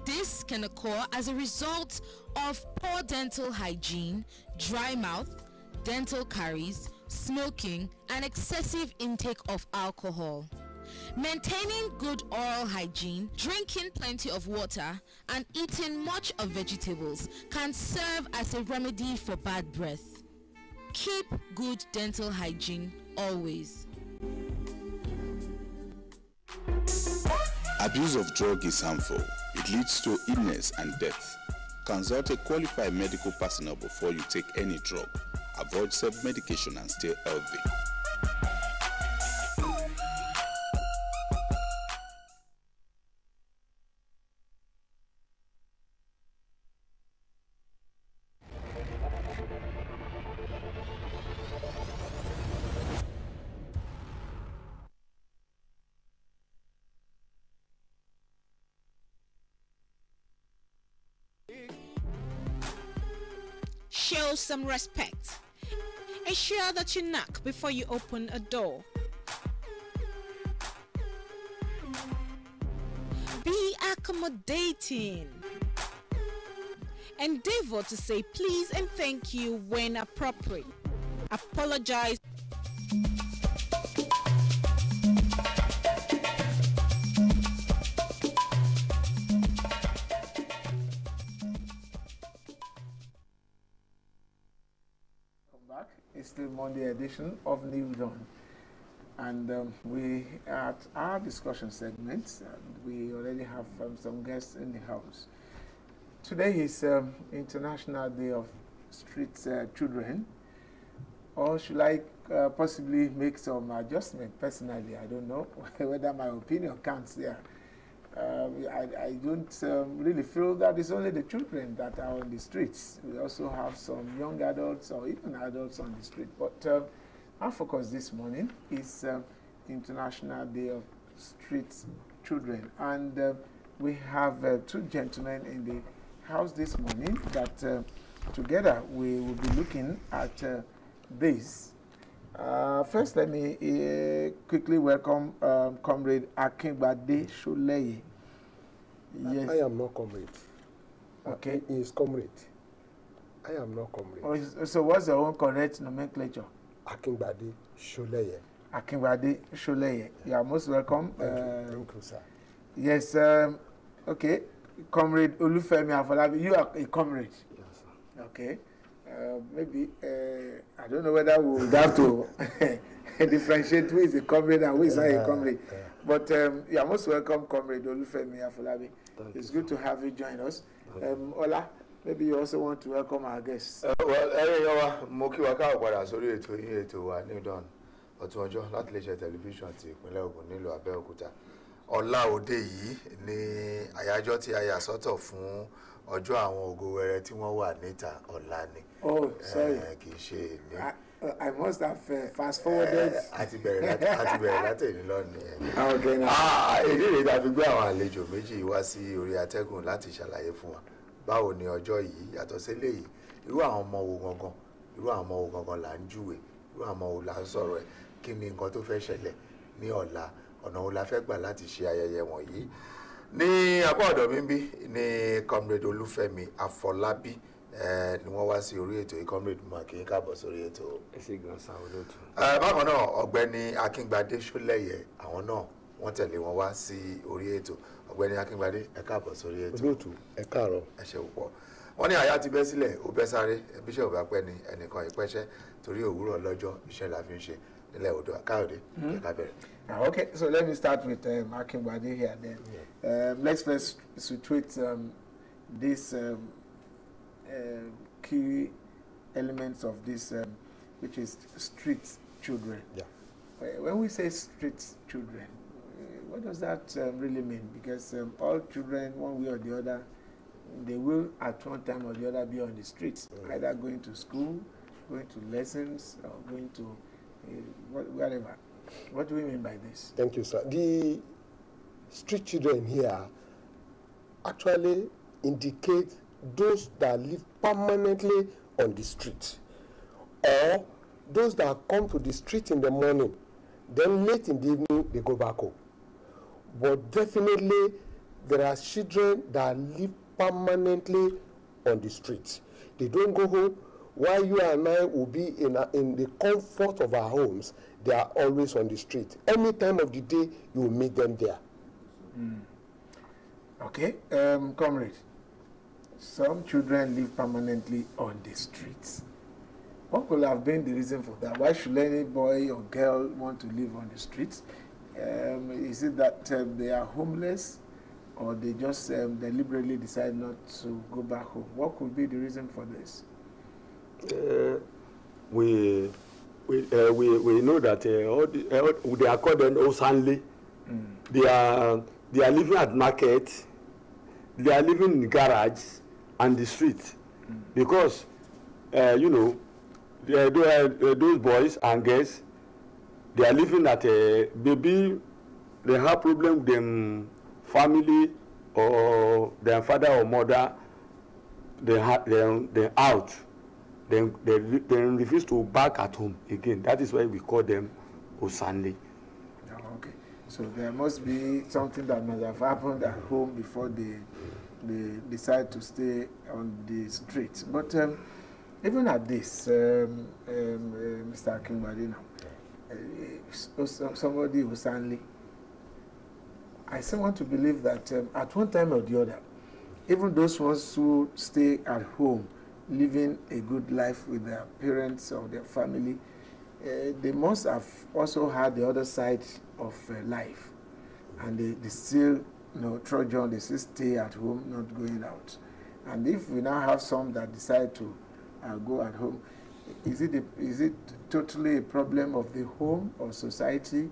This can occur as a result of poor dental hygiene, dry mouth, dental caries, smoking, and excessive intake of alcohol. Maintaining good oral hygiene, drinking plenty of water, and eating much of vegetables can serve as a remedy for bad breath. Keep good dental hygiene always. Abuse of drug is harmful. It leads to illness and death. Consult a qualified medical personnel before you take any drug. Avoid self-medication and stay healthy. Show some respect. Ensure that you knock before you open a door. Be accommodating. Endeavor to say please and thank you when appropriate. Apologize. It's the Monday edition of New Dawn, and we are at our discussion segment, and we already have some guests in the house. Today is International Day of Street Children, or should I possibly make some adjustment personally? I don't know whether my opinion counts there. I don't really feel that it's only the children that are on the streets. We also have some young adults or even adults on the street. But our focus this morning is International Day of Street Children. And we have two gentlemen in the house this morning that together we will be looking at this. First, let me quickly welcome Comrade Akingbade Sholeye. Yes. I am not comrade. Okay. He is comrade. I am not comrade. Oh, so what's your own correct nomenclature? Akingbade Sholeye. Akingbade Sholeye. You are most welcome. Thank you, sir. Yes. Okay. Comrade Olufemi Afolabi, you are a comrade. Yes, sir. Okay. Maybe, I don't know whether we would have to differentiate who is a comrade and who is not a comrade. But you are most welcome, Comrade Olufemi Afolabi. It's good to have you join us. Ola, maybe you also want to welcome our guests. Well, mo kí wa káàbọ̀ padà sórí ètò yín ètò wa New Dawn ọ̀tún ọjọ́ láti lè ṣe tẹlifíṣàn ti ìpínlẹ̀ Ogun nílùú Abeokuta. Ọ̀la òde yìí ni àyájọ́ tí a yà sọ́tọ̀ fún ọjọ́ àwọn ògo wẹrẹ tí wọ́n wà níta ọ̀la ni. Oh, sorry. Kì í ṣe ní. I must have fast forwarded. Àti bẹ̀rẹ̀ látẹ̀yìn lọ́nìí. Okay, now. Èdè rẹ̀ ta fi gbé àwọn àlejò méjì wá sí orí atẹ́gùn láti ṣàlàyé fún wa. Báwo ni ọjọ́ yìí yàtọ̀ sí eléyìí? Irú àwọn ọmọ wo gangan là ń júwe? Irú àwọn ọmọ wo là ń sọ̀rọ̀ ẹ̀? Kí ni nǹkan tó fẹ́ ṣẹlẹ̀ ní ọ̀la? Ọ̀nà wo la fẹ́ gbà láti ṣe ayẹyẹ wọ̀nyí? Ní apá ọ̀dọ̀ mi bí ní Comrade Olúfẹ́mi Afọlábí ni wọ́n wá sí orí ètò yìí. Comrade mo kí n káàbọ̀ sórí ètò. Ẹ ṣé gan sa olóòtú. Bákan náà Ọ̀gbẹ́ni Akíngbadé Ṣólẹ́yẹ àwọn náà wọ́n tẹ̀lé wọn wá sí orí ètò. Ọ̀gbẹ́ni Akíngbadé ẹ káàbọ̀ sórí ètò. Olóòtú ẹ káàárọ̀. Ẹ ṣé púpọ̀. Wọ́n ní àyà ti bẹ́ sílẹ̀ ó bẹ́ sáré bíṣẹ́ ò bá pẹ́ ni ẹnìkan ìpẹ́ṣẹ́ torí òwúrọ̀ lọ́jọ́ iṣẹ́ la fi ń ṣe nílẹ̀ odò Káyọ̀dé kí ká bẹ̀rẹ̀. Okay, so let me start with Akingbade here then. Yeah. Let's first situate these key elements of this, which is street children. Yeah. When we say street children, what does that really mean? Because all children, one way or the other, they will at one time or the other be on the streets, either going to school, going to lessons, or going to wherever. What do we mean by this? Thank you, sir. The street children here actually indicate those that live permanently on the street, or those that come to the street in the morning Then late in the evening, they go back home. But definitely, there are children that live permanently on the streets. They don't go home. While you and I will be in the comfort of our homes, they are always on the street. Any time of the day, you will meet them there. Okay, comrade. Some children live permanently on the streets. What could have been the reason for that? Why should any boy or girl want to live on the streets? Is it that they are homeless, or they just deliberately decide not to go back home? What could be the reason for this? We know that they are called Osanle. They are living at market. They are living in the garage and the street, because you know, those boys and girls, they are living at maybe they have problem with them family or their father or mother. They out. Then they refuse to back at home again. That is why we call them Osanle. Okay, so there must be something that must have happened at home before they decide to stay on the streets. But even at this, Mr. Akinbadina, somebody Osanle, I still want to believe that at one time or the other, even those ones who stay at home, living a good life with their parents or their family, they must have also had the other side of life, and they still, you know, trudge on. They still stay at home, not going out. And if we now have some that decide to go at home, is it totally a problem of the home or society,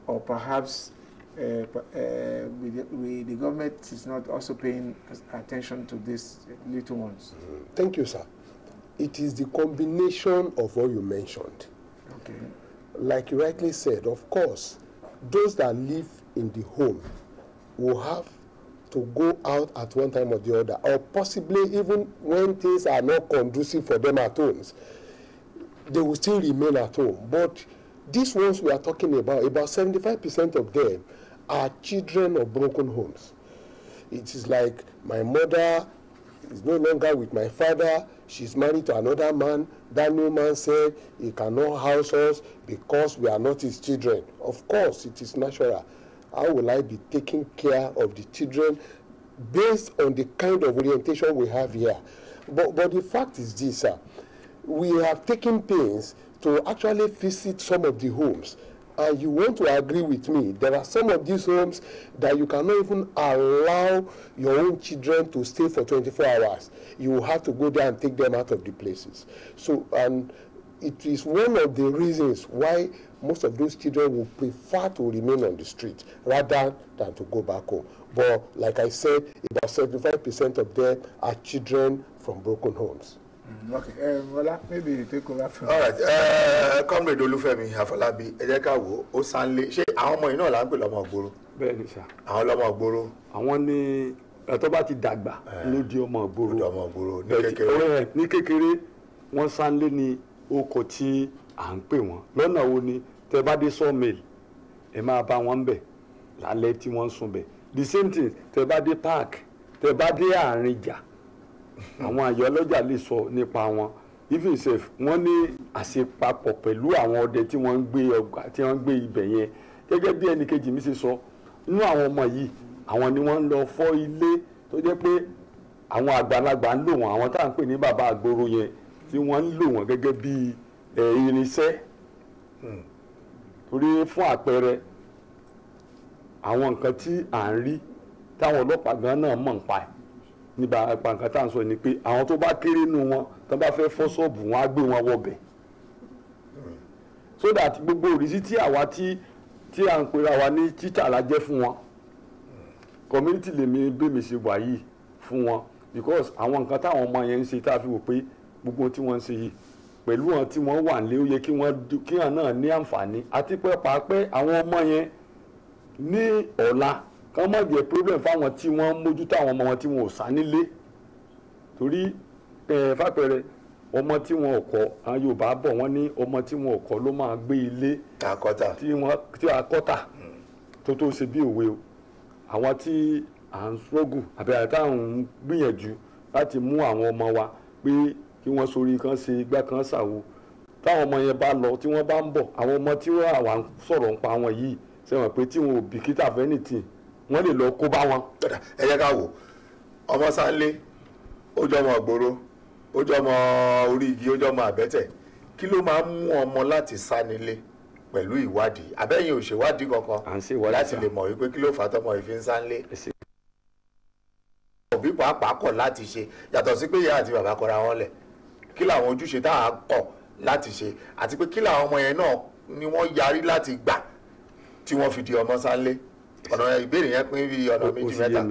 or perhaps the government is not also paying attention to these little ones? Thank you, sir. It is the combination of what you mentioned. Okay. Like you rightly said, of course, those that live in the home will have to go out at one time or the other, or possibly even when things are not conducive for them at homes, they will still remain at home. But these ones we are talking about 75% of them are children of broken homes. It is like my mother is no longer with my father. She's married to another man. That new man said he cannot house us because we are not his children. Of course, it is natural. How will I be taking care of the children based on the kind of orientation we have here? But the fact is this, sir. We have taken pains to actually visit some of the homes. And you want to agree with me, there are some of these homes that you cannot even allow your own children to stay for 24 hours. You will have to go there and take them out of the places. So, and it is one of the reasons why most of those children will prefer to remain on the street rather than to go back home. But like I said, about 75% of them are children from broken homes. Okay, well, maybe you take over from. All right, comrade Olúfẹ́mi Afọlábí, ẹ jẹ́ ká wò ó Osanle. Ṣé àwọn ọmọ yìí náà là ń pè lọ́mọ ìgboro? Bẹ́ẹ̀ ni sà. Àwọn lọ́mọ ìgboro. Àwọn ní tó bá ti dàgbà ló di ọmọ ìgboro. Ó di ọmọ ìgboro ní kékeré. Ní kékeré wọ́n Sanle ní oko tí à ń pè wọ́n. Lọ́nà wo ni tẹ́ bá dé sawmill ẹ máa bá wọn bẹ̀ lálẹ́ tí wọ́n ń sùn bẹ̀. The same thing tẹ́ bá dé park, tẹ́ bá dé àárín ìjà, àwọn àyọ̀ ọlọ́jà lè sọ nípa wọn. Even if wọ́n ní àṣepapọ̀ pẹ̀lú àwọn ọdẹ tí wọ́n ń gbé ọgbà tí wọ́n ń gbé ibẹ̀ yẹn. Gẹ́gẹ́ bí ẹnìkejì mi ṣe sọ, inú àwọn ọmọ yìí àwọn ni wọ́n ń lọ fọ́ ilé tó jẹ́ pé àwọn àgbàlagbà ń lò wọ́n, àwọn tá à ń pè ní bàbá àgbòrò yẹn, tí wọ́n ń lò wọ́n gẹ́gẹ́ bí irinṣẹ́. Torí fún àpẹẹrẹ àwọn nǹkan tí à ń rí táwọn ọlọ́pàá gan náà mọ̀ ń pa ẹ̀ nígbà nǹkan tá à ń sọ ni pé àwọn tó bá kéré nù wọn tó bá fẹ́ fọ́ ṣọ́ọ̀bù wọn á gbé wọn wọbẹ̀. So that gbogbo òrìṣì tí àwa tí à ń pera wa ní títà la jẹ́ fún wọn, community lèmi bẹ́mi ṣe wà yìí fún wọn, because àwọn nǹkan táwọn ọmọ yẹn ń ṣe tá a fi wò pé gbogbo tí wọ́n ń ṣe yìí pẹ̀lú wọn tí wọ́n wà nílé ó yẹ kí wọ́n náà ní àǹfààní, àti pé pàápẹ́ àwọn ọmọ yẹn ní ọ̀la kán má jẹ́ problem fáwọn tí wọ́n mójútó àwọn ọmọ wọn tí wọn ò sá nílé. Torí fàpẹẹrẹ ọmọ tí wọn ò kọ́ àwọn Yorùbá bọ̀ wọ́n ní ọmọ tí wọn ò kọ́ ló máa gbé ilé tí akọ́tà tó ṣe bí òwe o àwọn tí à ń struggle àbí àtàwọn ń gbìyànjú láti mú àwọn ọmọ wa pé kí wọ́n sórí kan ṣe igbá kan ṣàwo táwọn ọmọ yẹn bá lọ tí wọ́n bá ń bọ̀ àwọn ọmọ tí wọ́n àwa ń sọ̀rọ̀ nípa wọn yìí sẹ́wọ̀n pé tí wọn ò bìkítà fẹ́nìtì wọ́n lè lọ kó bá wọn. ẹ jẹ́ ká wò ọmọ Sànlé ó jọmọ ìgboro ó jọmọ orí igi ó jọmọ àbẹ́tẹ̀ kí ló máa ń mú ọmọ láti sá nílé pẹ̀lú ìwádìí àbẹ́yìn ò ṣèwádìí kankan láti lè mọ̀ wípé kí ló fà á tọmọ ìfi ń sá nílé. òbí pàápàá kọ̀ láti ṣe yàtọ̀ sí pé ìyá àti bàbá kọra wọn lẹ̀ kí làwọn ojúṣe tá a kọ̀ láti ṣe àti pé kí làwọn ọmọ yẹn náà ni wọ́n yarí láti gbà tí wọ́n fi di ọmọ Sànlé ọ̀nà ìbéèrè yẹn pín bí ọ̀nà méjì mẹ́ta.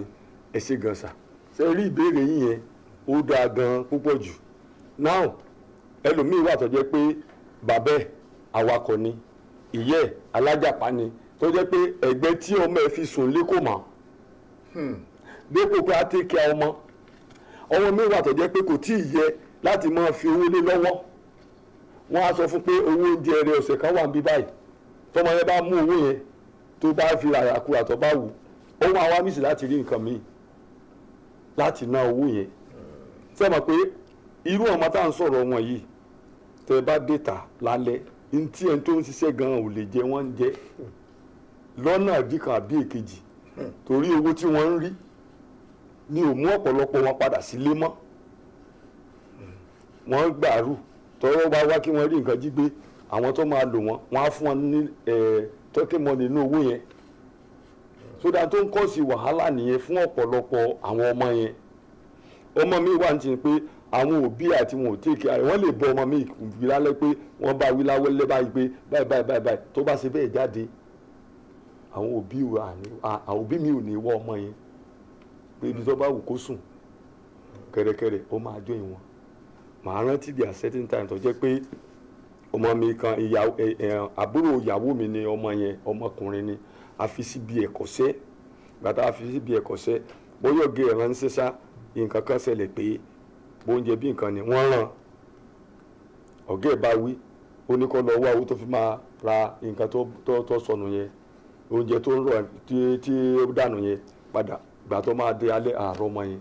ẹ ṣe gan sa ṣe rí ìbéèrè yín yẹn ó dáa gan púpọ̀ jù now ẹlòmíín wà tó jẹ́ pé bàbá ẹ̀ awakọ̀ ni ìyá ẹ̀ alájàpá ni tó jẹ́ pé ẹgbẹ́ tí ọmọ ẹ̀ fi sùn lé kò mọ̀ dépò pé a ti kí ọmọ mi wà tó jẹ́ pé kò tí ì yẹ láti máa fi owó lé lọ́wọ́ wọ́n á sọ fún pé owó oúnjẹ rẹ̀ ọ̀sẹ̀ kan wà níbí báyìí tọmọ yẹn bá mú owó yẹn tó bá fi àràkúrà tó bá wù ó máa wá mísì láti rí nǹkan míì láti ná owó yẹn ṣé mọ̀ pé irú ọmọ tá à ń sọ̀rọ̀ wọn yìí tẹ́ bá déta lálẹ́ ntí ẹni tó ń ṣiṣẹ́ gan-an ò lè jẹ wọ́n ń jẹ lọ́nà àdìkan àbí èkejì torí owó tí wọ́n ń rí ni ò mú ọ̀pọ̀lọpọ̀ wọn padà sílé mọ́ wọ́n gbàrú tọ́wọ́ bá wá kí wọ́n rí nǹkan jí gbé àwọn tó máa lò wọ́n á fún wọn ní tọ́kì mọ́ nínú owó yẹn sódà tó ń kọ́ sí wàhálà nìyẹn fún ọ̀pọ̀lọpọ̀ àwọn ọmọ yẹn ọmọ mi wà ní ti pé àwọn òbí àti wọn ò tèkì ààrẹ wọ́n lè bọ ọmọ mi wí lálẹ́ pé wọ́n bá wí láwẹ́lẹ́ báyìí pé báyìí tó bá ṣe bẹ́ẹ̀ jáde àwọn òbí mi ò ní wọ́ ọmọ yẹn pé ibi tó bá wù kó sùn kẹ̀rẹ̀kẹ̀rẹ̀ ó máa jó ìwọ̀n màá rántí di a certain time tó jẹ́ pé ọmọ mi kan àbúrò ìyàwó mi ni ọmọ yẹn ọmọkùnrin ni a fi síbi ẹ̀kọ́ṣẹ́ gbàtà a fi síbi ẹ̀kọ́ṣẹ́ bóyá ọ̀gá ẹ̀ ránṣẹ́ sá nǹkan kan ṣẹlẹ̀ pé oúnjẹ bí nǹkan ni wọ́n ràn ọ̀gá ẹ̀ bá wí ó ní kó lọ wá owó tó fi máa ra nǹkan tó sọnù yẹn oúnjẹ tó ń rọ tí ó dànù yẹn padà gbà tó máa dé alẹ́ àárọ̀ ọmọ yẹn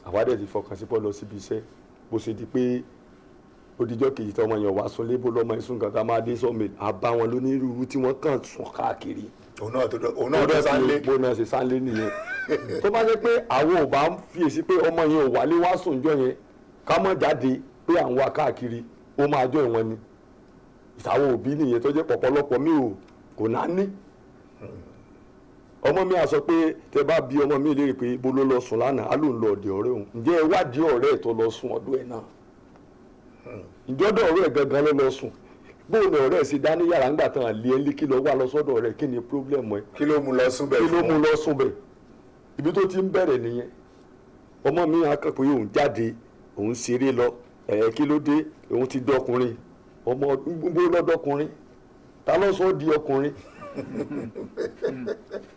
àwádẹ́ ti fọkàn sí pọ́ lọ síbi iṣẹ́ bó ṣe di pé odijọ́ kejì tọmọ yẹn wá sún lébó lọ́mọ ìsún kan tá a máa dé sọ́ọ̀mì àbá wọn lónírúurú tí wọ́n kàn sùn káàkiri. òun náà tó Sànlé. bó náà ṣe Sànlé nìyẹn tó bá jẹ́ pé àwọn ò bá ń fiyèsí pé ọmọ yẹn ò wálé wá sùn jọ yẹn ká mọ̀ jáde pé à ń wá káàkiri ó máa jọ ìwọ̀n ni ìtàwọn òbí nìyẹn tó jẹ́ pọ̀pọ̀lọpọ̀ mi kò náà ní. ọmọ mi á sọ pé tẹ bá bí ọmọ mi léèrè pé bó ló lọ sùn lánàá á lóun lọ ọ̀dẹ̀ ọ̀rẹ́ òun ǹjẹ́ ẹ wádìí ọ̀rẹ́ ẹ̀ tó lọ sùn ọ̀dọ̀ ẹ̀ náà ìjọ́dọ̀ ọ̀rẹ́ ẹ̀ gangan ló lọ sùn bóun ni ọ̀rẹ́ ẹ̀ ṣe dání yàrá ńgbà tán àlè ẹ̀ lé kí lọ wá lọ sọ́dọ̀ ọ̀rẹ́ kí ni pírọ́blẹ̀mù ẹ̀ kí ló mú lọ sùn bẹ̀ ibi tó ti ń bẹ̀rẹ̀ nìyẹn ọmọ mi á kàn pé òun jáde òun ṣeré lọ kí ló dé òun ti dọkùnrin ọmọ gbogbo lọ́dọkùnrin ta ló sọ di ọkùnrin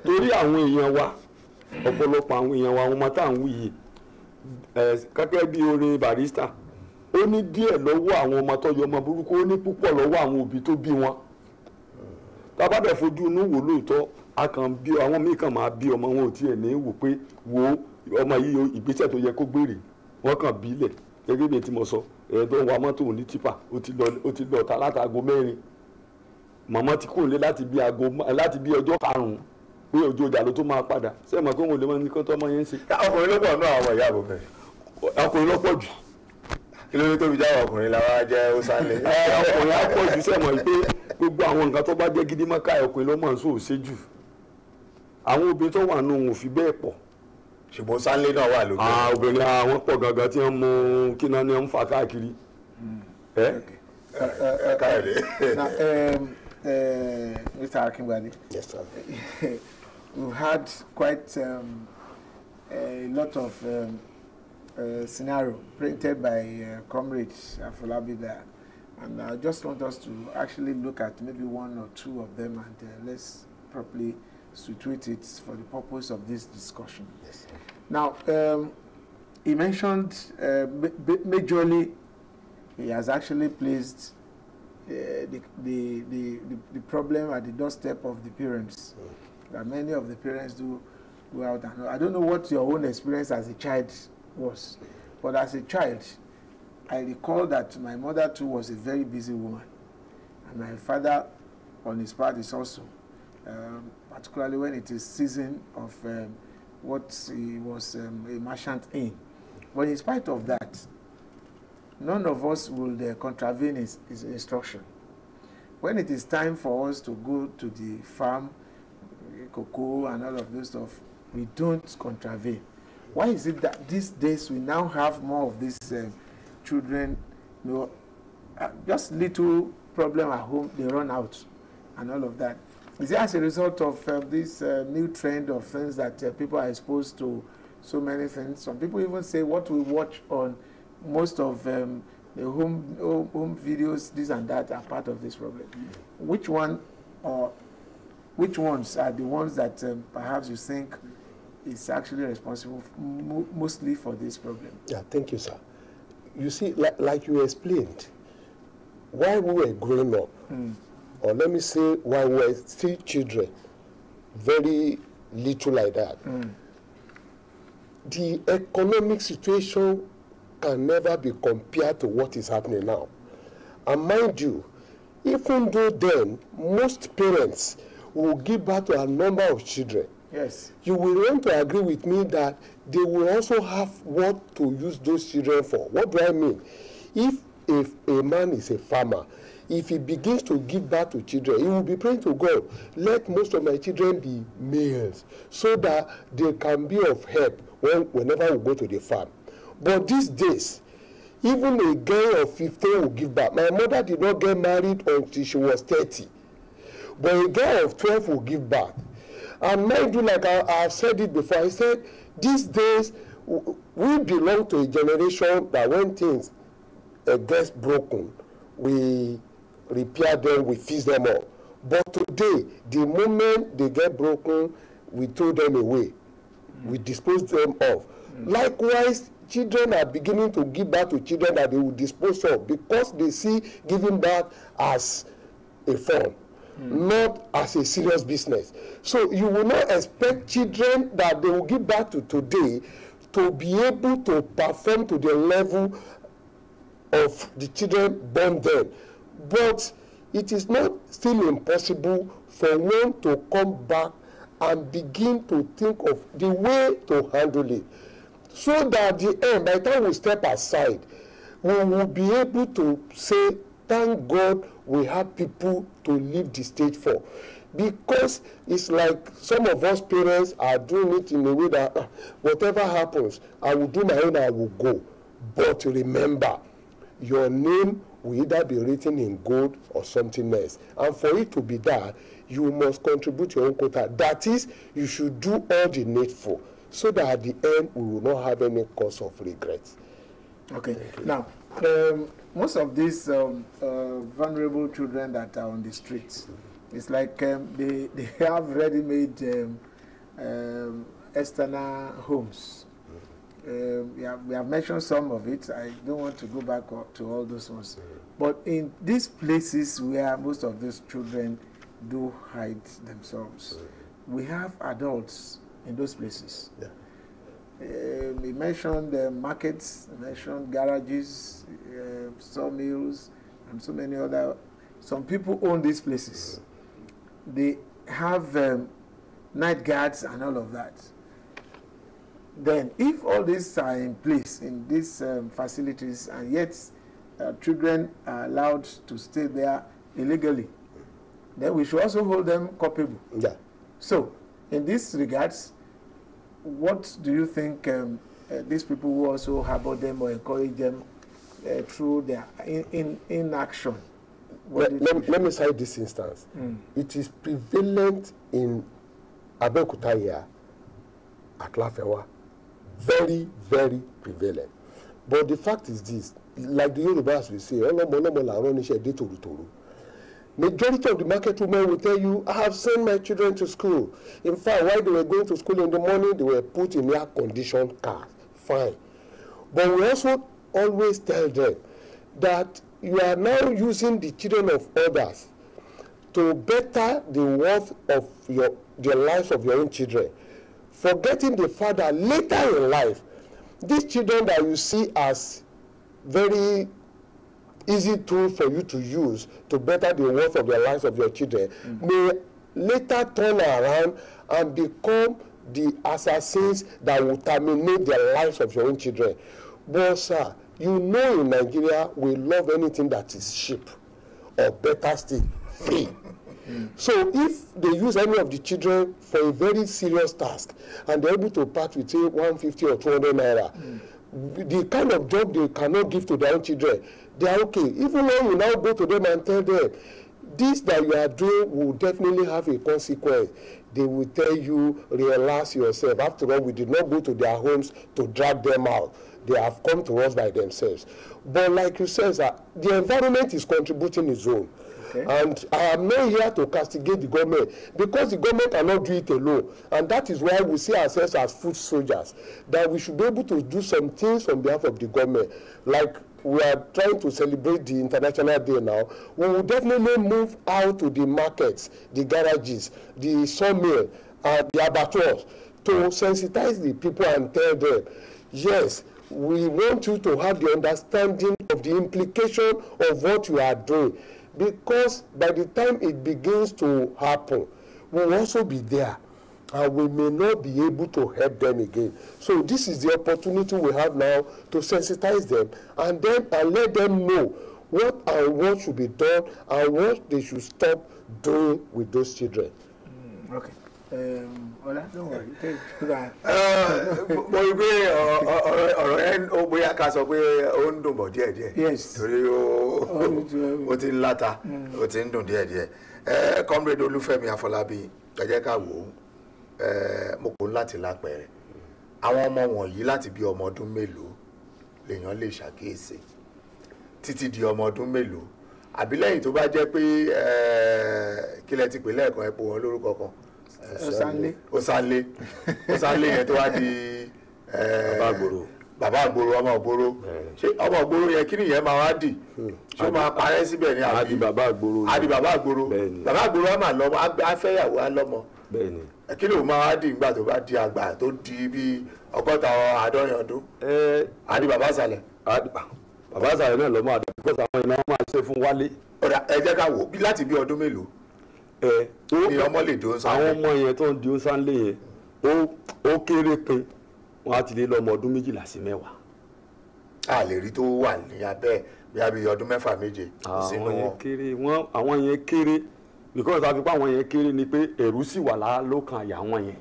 torí àwọn èèyàn wa ọ̀pọ̀lọpọ̀ àwọn èèyàn wa àwọn ọmọ tá à ń wí yìí kẹ́kẹ́ bí orin Barrister ó ní díẹ̀ lọ́wọ́ àwọn ọmọ tó yọ ọmọ burúkú ó ní púpọ̀ lọ́wọ́ àwọn òbí tó bí wọn tábàdà fojú inú wò lóòótọ́ a kàn bí àwọn míì kàn máa bí ọmọ wọn ò tiẹ̀ ní wò pé wo ọmọ yìí ìgbésẹ̀ tó yẹ kó gbèrè wọ́n kàn bí lẹ̀ gẹ́gẹ́ bí tí mo sọ tó ń wa mọ́tò ní tipa ó ti lọ ta látago 4 màmá ti kúrò lé láti bí ọjọ́ 5 pé ọjọ́ ọjà ló tó máa padà ṣé mọ̀ pé wọn ò lè máa ní kó tó ọmọ yẹn ń ṣe. ọkùnrin ló pọ̀ náà àwọn ìyá àbọ̀bẹ̀. ọkùnrin ló pọ̀ jù. kí ló ní tóbi jáwọ́ ọkùnrin làwọn jẹ́ ó Sànlé. ọkùnrin á pọ̀ jù sẹ́mọ̀ pé gbogbo àwọn nǹkan tó bá jẹ́ gidi mọ́ká ọkùnrin ló mọ̀ ń sòó ṣe jù. àwọn obìnrin tó wà nù wọn ò fi bẹ́ẹ̀ pọ̀. ṣùgbọ́n Sànlé náà wà lókè. obìnrin àwọn pọ̀ gangan tí wọ́n mú kíná ni wọ́n ń fa káàkiri. Mr. Akingbade. Yes, sir. We've had quite a lot of scenario printed by comrades Afolabi there, and I just want us to actually look at maybe 1 or 2 of them and let's properly situate it for the purpose of this discussion. Yes, sir. Now, he mentioned majorly he has actually placed the problem at the doorstep of the parents. That many of the parents do go out and I don't know what your own experience as a child was, but as a child, I recall that my mother too was a very busy woman, and my father, on his part, is also, particularly when it is season of what he was a merchant in. But in spite of that, none of us will contravene his instruction. When it is time for us to go to the farm, cocoa and all of this stuff, we don't contravene. Why is it that these days we now have more of these children, you know, just little problem at home, they run out and all of that? Is it as a result of this new trend of things that people are exposed to so many things? Some people even say what we watch on most of the home videos, this and that, are part of this problem. Which one or which ones are the ones that perhaps you think is actually responsible mostly for this problem? Yeah, thank you, sir. You see, like you explained, while we were growing up, or let me say while we were still children, very little like that, the economic situation can never be compared to what is happening now. And mind you, even though then most parents will give birth to a number of children, yes, you will want to agree with me that they will also have what to use those children for. What do I mean? If a man is a farmer, if he begins to give birth to children, he will be praying to God, let most of my children be males, so that they can be of help whenever we go to the farm. But these days, even a girl of 15 will give birth. My mother did not get married until she was 30. But a girl of 12 will give birth. And mind you, like I've said it before, I said, these days, we belong to a generation that when things get broken, we repair them, we fix them up. But today, the moment they get broken, we throw them away. We dispose them of. Likewise, children are beginning to give birth to children that they will dispose of because they see giving birth as a fun, not as a serious business. So you will not expect children that they will give birth to today to be able to perform to the level of the children born then. But it is not still impossible for one to come back and begin to think of the way to handle it, so that at the end, by the time we step aside, we will be able to say, thank God we have people to leave the stage for. Because it's like some of us parents are doing it in a way that whatever happens, I will do my own, I will go. But remember, your name will either be written in gold or something else. And for it to be that, you must contribute your own quota. That is, you should do all the needful, so that at the end, we will not have any cause of regret. Okay. Now, most of these vulnerable children that are on the streets, it's like they have ready-made external homes. We have mentioned some of it. I don't want to go back to all those ones. But in these places where most of these children do hide themselves, we have adults in those places. Yeah. We mentioned markets, we mentioned garages, sawmills, and so many other. Some people own these places. They have night guards and all of that. Then, if all these are in place in these facilities, and yet children are allowed to stay there illegally, then we should also hold them culpable. Yeah. So, in this regards, what do you think these people who also harbor them or encourage them through their inaction? Let me cite this instance. It is prevalent in Abeokuta here at Lafewa. Very, very prevalent. But the fact is this, like the Yorubas will say, majority of the market women will tell you, I have sent my children to school. In fact, while they were going to school in the morning, they were put in air-conditioned cars. Fine. But we also always tell them that you are now using the children of others to better the worth of the lives of your own children, forgetting the fact that later in life, these children that you see as very easy tools for you to use to better the worth of the lives of your children may later turn around and become the assassins that will terminate the lives of your own children. But sir, you know in Nigeria we love anything that is cheap, or better still, free. So if they use any of the children for a very serious task and they're able to part with say 150 or 200 naira, the kind of job they cannot give to their own children, they are okay. Even when you now go to them and tell them, this that you are doing will definitely have a consequence, they will tell you, relax yourself. After all, we did not go to their homes to drag them out. They have come to us by themselves. But like you said, the environment is contributing its own. And I am not here to castigate the government, because the government cannot do it alone. And that is why we see ourselves as foot soldiers, that we should be able to do some things on behalf of the government. Like we are trying to celebrate the International Day now, we will definitely move out to the markets, the garages, the sawmill, the abattoirs, to sensitize the people and tell them, yes, we want you to have the understanding of the implication of what you are doing. Because by the time it begins to happen, we'll also be there, and we may not be able to help them again. So this is the opportunity we have now to sensitize them and let them know what should be done and what they should stop doing with those children. Okay. Ọlá, don't worry. Mo rí pé ọ̀rọ̀ yẹn ó bóyá ká sọ pé ó ń dùn bọ̀ díẹ̀díẹ̀. Yes. Torí ó ti ń láta, ó ti ń dùn díẹ̀díẹ̀. Comrade Olúfẹ́mi Afọlábí, ẹ jẹ́ ká wò ó, mo kò láti lápẹẹrẹ. Àwọn ọmọ wọ̀nyí láti bí ọmọ ọdún mélòó lèèyàn lè ṣàkíyèsí títí di ọmọ ọdún mélòó, àbí lẹ́yìn tó bá jẹ́ pé kílẹ̀ ti pè lẹ́ẹ̀kan ẹ̀pọ̀ wọn lórúkọ kan. Osanle yẹn tó wá di bàbá àgbòrò ọmọ ògbòrò, ṣé ọmọ ògbòrò yẹn kí nìyẹn máa wá dì, ṣé ó máa parẹ́ síbẹ̀ ní àbí àdì bàbá àgbòrò bàbá àgbòrò á máa lọ́mọ, afẹ́yàwó á lọ́mọ, kí ló máa wá dì nígbà tó bá di àgbà tó di bí 60-70 ọdún, àdì bàbá àsàlẹ̀. Bàbá àsàlẹ̀ náà lọ́mọ àdì because àwọn iná máa ṣe fún wálé. Ẹ jẹ́ ká wò láti bí ọdún mélòó ni ọmọ lè dó sáńlé. Àwọn ọmọ yẹn tó ń di sáńlé yẹn ó kéré pin wọn á ti lé lọ́mọ ọdún 12 sí 10. A lè rí tó wà ní abẹ́ bí ọdún 6-7 sínú wọn. Àwọn yẹn kéré because àfi pé àwọn yẹn kéré ni pé ẹ̀rù sì wà lọ́kàn àyà wọn yẹn.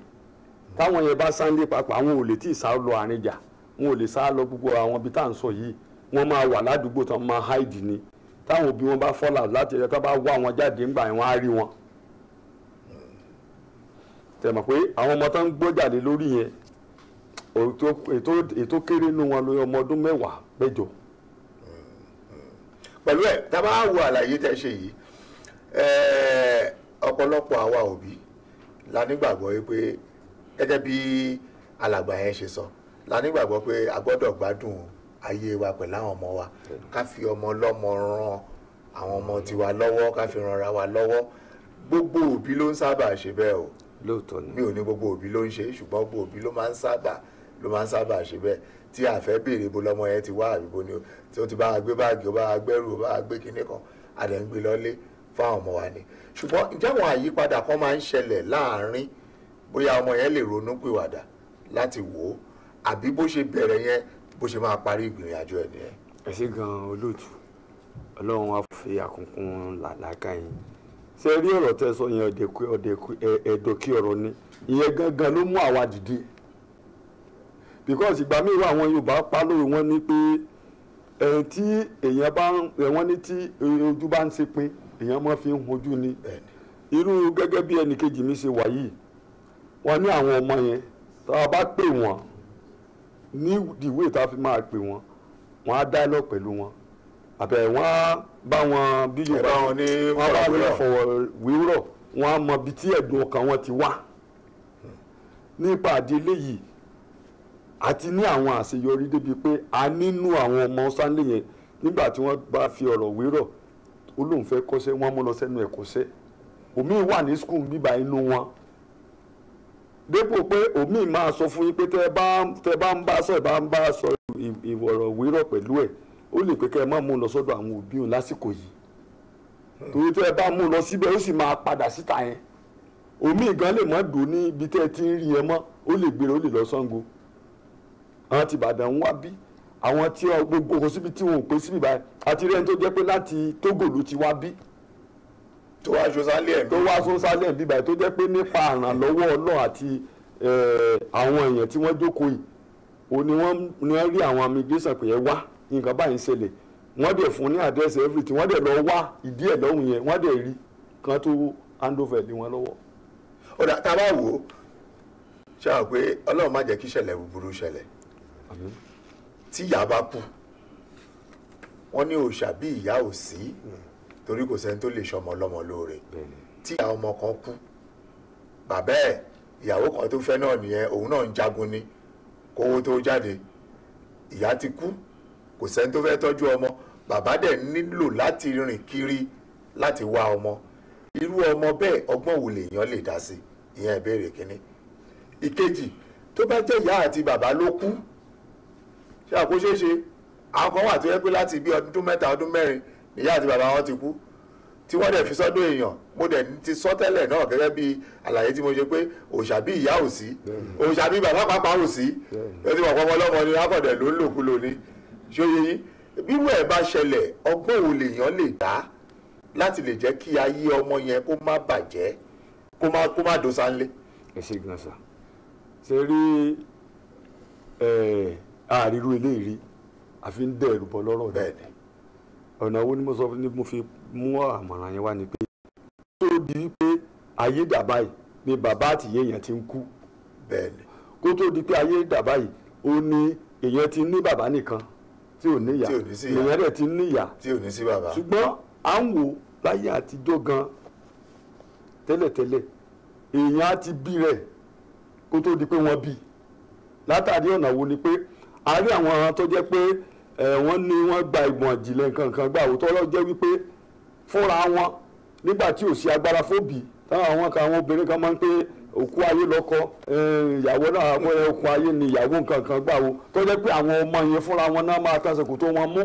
Táwọn yẹn bá sáńlé papọ̀ àwọn ò lè tí ì sá lọ àrìnjà, wọn ò lè sá lọ gbogbo àwọn ibi tá à ń sọ yìí, wọ́n máa wà ládùúgbò tán máa háìdì ni. Táwọn òbí wọn bá fọ́lá láti ẹ̀ka bá wá wọn jáde ńgbà yẹn wọ́n á rí wọn. Tẹ̀mọ̀ pé àwọn ọmọ tó ń gbọ́jáde lórí yẹn ètò kéré nínú wọn lórí ọmọ ọdún 10-8. Pẹ̀lú ẹ̀ tá a bá wo àlàyé tẹ́ ṣe yìí, ọ̀pọ̀lọpọ̀ àwa òbí la nígbàgbọ́ pé gẹ́gẹ́ bí alàgbà yẹn ṣe sọ, la nígbàgbọ́ pé a gbọ́dọ̀ gbádùn ayé wa pẹ̀lú àwọn ọmọ wa, ká fi ọmọ lọ́mọ ran àwọn ọmọ tiwa lọ́wọ́, ká fi ranra wa lọ́wọ́. Gbogbo òbí ló ń sábà ṣe bẹ́ẹ̀ o. Lóòótọ́ ni. Mi ò ní gbogbo òbí ló ń ṣe, ṣùgbọ́n gbogbo òbí ló máa ń sábà ṣe bẹ́ẹ̀, tí a fẹ́ béèrè bó lọ́mọ yẹn ti wá àbíbo ni tí ó ti bá wa gbé báàgì, ó bá wa gbẹ́rù, ó bá wa gbé kinní kan, a dẹ̀ ń gbé lọ́lé fáwọn ọmọ wa ni. Ṣùgbọ́n ǹjẹ́ àwọn àyípadà kan máa ń ṣẹlẹ̀ láàárín bóyá ọmọ yẹn lè ronú pìwàdà láti wò ó, àbí bó ṣe bẹ̀rẹ̀ yẹn bó ṣe máa parí ìgbìyànjú àjọ ẹ̀ nìyẹn? Ẹ ṣé gan-an olóòtú, Ọlọ́run á fi àkùnkùn làlákà yín. Ṣé rí ọ̀rọ̀ tẹ́ sọ yẹn ẹ̀dọ̀kí ọ̀rọ̀ ni, ìyẹn gangan ló mú àwa dìde. Because ìgbà mìíràn àwọn Yorùbá pa lórí wọn ní pé tí èèyàn bá wọ́n ní tí ojú bá ń ṣe pin èèyàn máa fi ń hojú ni. Irú gẹ́gẹ́ bí ẹnìkejì mi ṣe wà yìí, wọ́n ní àwọn ọmọ yẹn tá a bá pè wọ́n ní ìwé tá a fi máa pè wọ́n, wọ́n á dialogue pẹ̀lú wọn, àbẹ̀ wọ́n á bá wọn bí Yorùbá wọn ní fọwọ́wérọ̀, wọ́n á mọ ibi tí ẹ̀dùn ọkàn wọn ti wá. Nípa àdé eléyìí àti ní àwọn àṣeyọrí débi pé a nínú àwọn ọmọ Stanley yẹn nígbà tí wọ́n bá fi ọ̀rọ̀ wérọ̀ ó lóun fẹ́ kọ́ṣẹ́ wọ́n mú lọ sẹ́nu ẹ̀kọ́ṣẹ́ omi wà ní skul bíbá inú wọn dépò pé omi máa sọ fún yín pé tẹ́ bá ń bá sọ ìwọ̀rọ̀ wérọ̀ pẹ̀lú ẹ̀ ó lè pé kẹ́ ẹ má mú un lọ sọ́dọ̀ àwọn òbí òun lásìkò yìí torí tẹ́ ẹ bá mú un lọ síbẹ̀ ó sì máa padà síta yẹn omi gan lè má dùn ní ibi tẹ́ ẹ ti ń rí ẹ mọ́ ó lè gbére ó lè lọ Ṣàngó àwọn ti Ìbàdàn ń wá bí àwọn tí gbogbo kò síbi tí wọn ò pé síbi báyìí àti rẹ́ni tó jẹ́ pé láti Tógò ló ti wá bí tó wá sọ́sálẹ̀ bí báyìí tó jẹ́ pé nípa àrànlọ́wọ́ Ọlọ́run àti àwọn èèyàn tí wọ́n jókòó yìí ó ní wọ́n rí àwọn immigration pé ẹ wá nǹkan báyìí ń ṣẹlẹ̀ wọ́n dẹ̀ fún ní address everything wọ́n dẹ̀ lọ wá ìdí ẹ̀ lọ́hùn yẹn wọ́n dẹ̀ rí kan tó hand over lé wọn lọ́wọ́. ó dà tá a bá wò ó ṣe hàn pé Ọlọ́run má jẹ́ kí ìṣẹ̀lẹ̀ búburú ṣẹlẹ̀ tí ìyá bá kú wọ́n ní òòṣà bí ìyá ò sí torí kò sẹ́ni tó lè ṣọmọ ọlọ́mọ lóore tí ìyá ọmọ kan kú bàbá ẹ̀ ìyàwó kan tó fẹ́ náà nìyẹn òun náà ń jagun ni kówó tó jáde ìyá ti kú kò sẹ́ni tó fẹ́ tọ́jú ọmọ bàbá dẹ̀ nílò láti rìn kiri láti wá ọmọ irú ọmọ bẹ́ẹ̀ ọgbọ́n wo lèèyàn lè dá sí ìyẹn ìbéèrè kínní ìkejì tó bá jẹ́ ìyá àti bàbá ló kú ṣé àkóṣeṣe àwọn kan wà tó yẹ pé láti bí ọdún mẹ́ta ọdún mẹ́rin níyà àti bàbá wọn ti kú tí wọ́n dẹ̀ fi sọ́dọ̀ èèyàn mo dẹ̀ ti sọ tẹ́lẹ̀ náà gẹ́gẹ́ bí àlàyé tí mo ṣe pé òòṣà bí ìyá ò sí òòṣà bí bàbá pàápàá ò sí ẹ ti mọ̀ pọ́nmọ́ lọ́mọ ni akọ̀dẹ̀ ló ń lòkulò ni ṣóye yín bírú ẹ̀ bá ṣẹlẹ̀ ọgbọ́n wo lèèyàn lè dá láti lè jẹ́ kí ayé ọmọ yẹn kó má bàjẹ́ kó má dòsánlé. ẹ ṣe gan sa ṣe rí àrírú eléyìí àfi ń dẹ̀rù bọ́ lọ́rọ̀ bẹ́ẹ̀ ọ̀nà wo ni mo sọ ni mo fi mú àmọ̀ràn yẹn wá ni pé tó di pé ayé dàbá yìí ni bàbá àtìyé èèyàn ti ń kú kó tó di pé ayé dàbá yìí ó ní èèyàn ti ní bàbá nìkan tí ò níyà èèyàn rẹ̀ ti níyà tí ò ní sí bàbá ṣùgbọ́n à ń wò láyé àtijọ́ gan tẹ́lẹ̀tẹ́lẹ̀ èèyàn á ti bí rẹ̀ kó tó di pé wọ́n bí látàrí ọ̀nà wo ni pé a rí àwọn tó jẹ́ pé wọ́n ní wọ́n gba ìmọ̀ ìjìnlẹ̀ nǹkan gbà òótọ́ lọ jẹ́ wípé fúnra wọn nígbà tí ò sí agbára fóbì táwọn àwọn obìnrin kan máa ń pé òkú ayé lọ́kọ ìyàwó náà òkú ayé ni ìyàwó nǹkan gbà wo tó jẹ́ pé àwọn ọmọ yẹn fúnra wọn náà máa tàṣekù tó wọn mú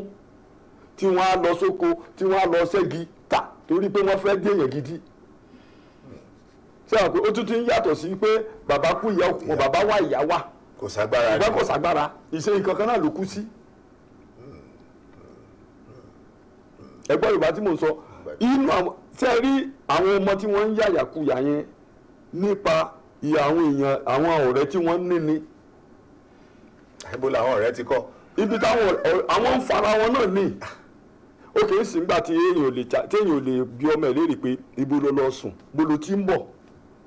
tí wọ́n á lọ sóko tí wọ́n á lọ ṣẹ́gi tà torí pé wọ́n fẹ́ dé èèyàn gidi ṣé àwọn pé ó tún ti ń yàtọ̀ sí pé bàbá kú ìyá òkú bàbá wá ìyá wá kò ságbára ìgbà kò ságbára ìṣe nǹkan kan náà ló kú sí. ẹgbẹ́ Yorùbá tí mò ń sọ inú àwọn tẹ́ rí àwọn ọmọ tí wọ́n ń yàyàkuyà yẹn nípa ìyá àwọn èèyàn àwọn ọ̀rẹ́ tí wọ́n ní ni. ibo làwọn ọ̀rẹ́ ti kọ́. ibi táwọn àwọn ń fara wọn náà ní. ó kì í sì ń gbà tí èèyàn ò lè bí ọmọ ẹ̀ léèrè pé ibo ló lọ sùn bó ló ti ń bọ̀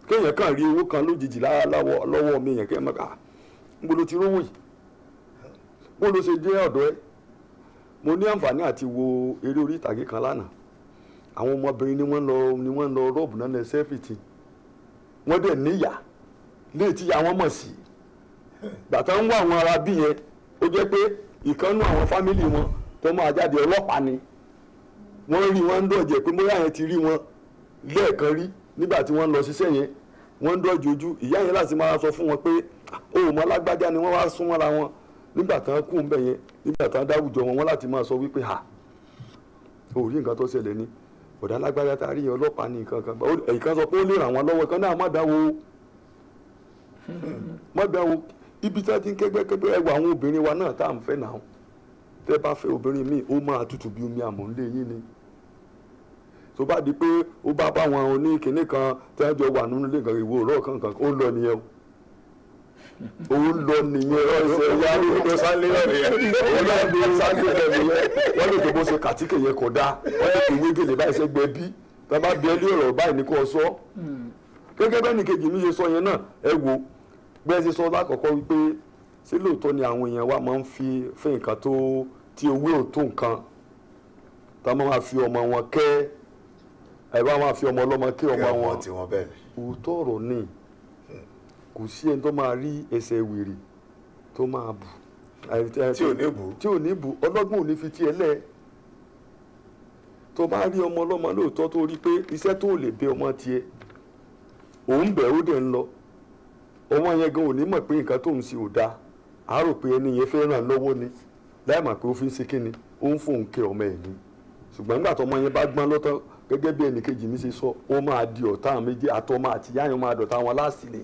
kéèyàn kàn rí owó kan lójijì lọ́wọ́ mi èèyàn kéèyàn mọ́ka bó ló ti rówó yìí bó ló ṣe jẹ́ ọ̀dọ́ ẹ̀. mo ní àǹfààní àti wo eré orí ìtàgé kan lánàá àwọn ọmọbìnrin ni wọ́n lọ rọ́ọ̀bù náà lẹ sẹ́fìtì wọ́n dẹ̀ níyà léètí àwọn mọ̀ sí gbàtà ń wá àwọn ará bí yẹn ó jẹ́ pé ìkànnú àwọn fámìlì wọn tó máa jáde ọlọ́pàá ni wọ́n rí wọn ń dọ̀jẹ̀ pé bóyá yẹn ti rí wọn lẹ́ẹ̀kan rí nígbà tí wọ́n lọ ṣiṣẹ́ yẹn wọ́n ń dọ̀jẹ̀ ojú ìyá yẹn láti máa sọ fún wọn pé òun mọ́ lágbájá ni wọ́n wá sún mọ́ra wọn nígbà tán kú ń bẹ̀ yẹn nígbà tán dáwùjọ wọn láti máa sọ wípé orí nǹkan tó ṣẹlẹ̀ ni ọ̀dà lágbájá tá a rí yẹn ọlọ́pàá ní nǹkan kan èyí kan sọ pé ó lè ràn wọ́n lọ́wọ́ kan náà má dáwọ́ ibi tí wọ́n ti ń kẹ́gbẹ́kẹ́gbẹ́ ẹwà àwọn obìnrin wa náà tá à ń fẹ́ náà tẹ́ bá fẹ́ obìnrin míì ó máa tutù bí omi àmọ̀lé yín ni tó bá di pé ó bá bá wọn ní kinní kan tí wọ́n jọ wà nínú ilé kan ìwò òrọ̀ kankan ó lọ nìyẹn o òun lọ nìyẹn ọ̀sẹ̀ ya ló lọ sálé nìyẹn òun náà ló sálé nìyẹn wọ́n lè tó bó ṣe kàtíkè yẹn kò dáa wọ́n lè tó wégele báyìí ṣe gbẹ bí tá a bá bí ẹ lé ọ̀rọ̀ báyìí ní kò sọ gẹ́gẹ́ bẹ́ẹ̀ ni kejì mi ṣe sọ yẹn náà ẹ wo bẹ́ẹ̀ ṣe sọ lákọ̀ọ́kọ́ wípé ṣé lóòótọ́ ni àwọn èèyàn wa máa ń fi fẹ́ nǹkan tó tí owó ò tó nǹkan tá a máa fi ọmọ wọn kẹ́ ẹ bá máa fi ọmọ ọlọ́mọ kẹ́ ọmọ wọn òótọ́ ọ̀rọ̀ ni kò sí ẹni tó máa rí ẹsẹ̀ wèrè tó máa bù. Tí ò ní bù. Tí ò ní bù, ọlọ́gbọ́n ò ní fi tiẹ̀ lẹ̀. Tó bá rí ọmọ ọlọ́mọ lóòótọ́ tó rí pé iṣẹ́ tó lè bẹ ọmọ tiẹ̀ òun bẹ̀ ó dẹ̀ ń lọ. Ọmọ yẹn gan ò ní mọ̀ pé nǹkan tó ń ṣe ò dáa. A rò pé ẹni yẹn fẹ́ ràn lọ́wọ́ ni. Láì mọ̀ pé ó fi ń ṣe kíni, ó ń fòun kẹ́ ọmọ ẹ̀ ni. Ṣùgbọ́n nígbà tó ọmọ yẹn bá gbọ́n lọ́tọ̀ gẹ́gẹ́ bí ẹnìkejì mi ṣe sọ, ó máa di ọ̀tá méjì àtọmọ àti ìyá yẹn máa dọ̀tá wọn láàsì ni.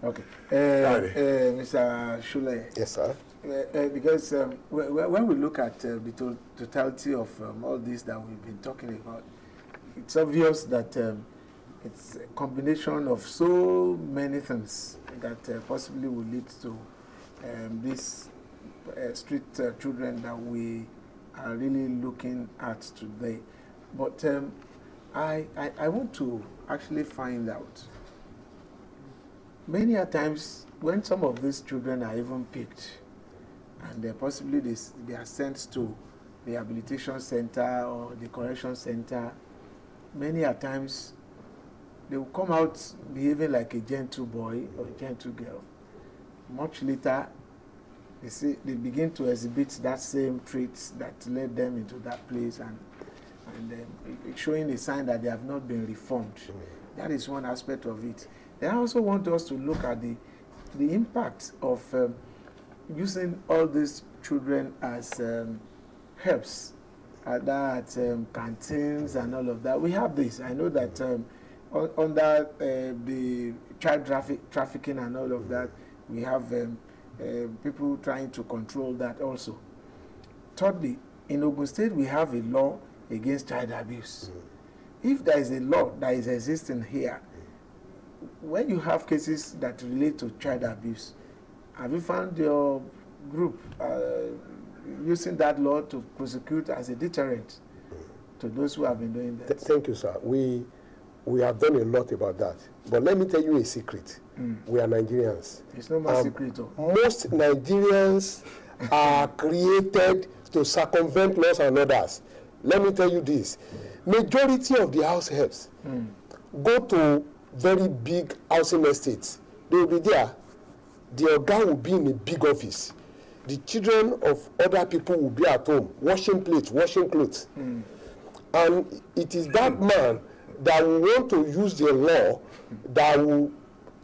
Okay. Mr. Shule. Yes, sir. Because when we look at the totality of all this that we've been talking about, it's obvious that it's a combination of so many things that possibly will lead to these street children that we are really looking at today. But I want to actually find out, many a times when some of these children are even picked and possibly they are sent to the rehabilitation center or the correction center, many a times they will come out behaving like a gentle boy or a gentle girl. Much later, they begin to exhibit that same traits that led them into that place and showing a sign that they have not been reformed. That is one aspect of it. Then I also want us to look at the impact of using all these children as helps at canteens and all of that. We have this. I know that under the child trafficking and all of that, we have people trying to control that also. Thirdly, in Ogun State, we have a law against child abuse. If there is a law that is existing here, when you have cases that relate to child abuse, have you found your group using that law to prosecute as a deterrent to those who have been doing that? Thank you, sir. We have done a lot about that. But let me tell you a secret. We are Nigerians. It's no more secret. Most Nigerians are created to circumvent laws and orders. Let me tell you this. Majority of the house helps go to very big housing estates. They will be there. The oga will be in a big office. The children of other people will be at home, washing plates, washing clothes. And it is that man that will want to use the law that will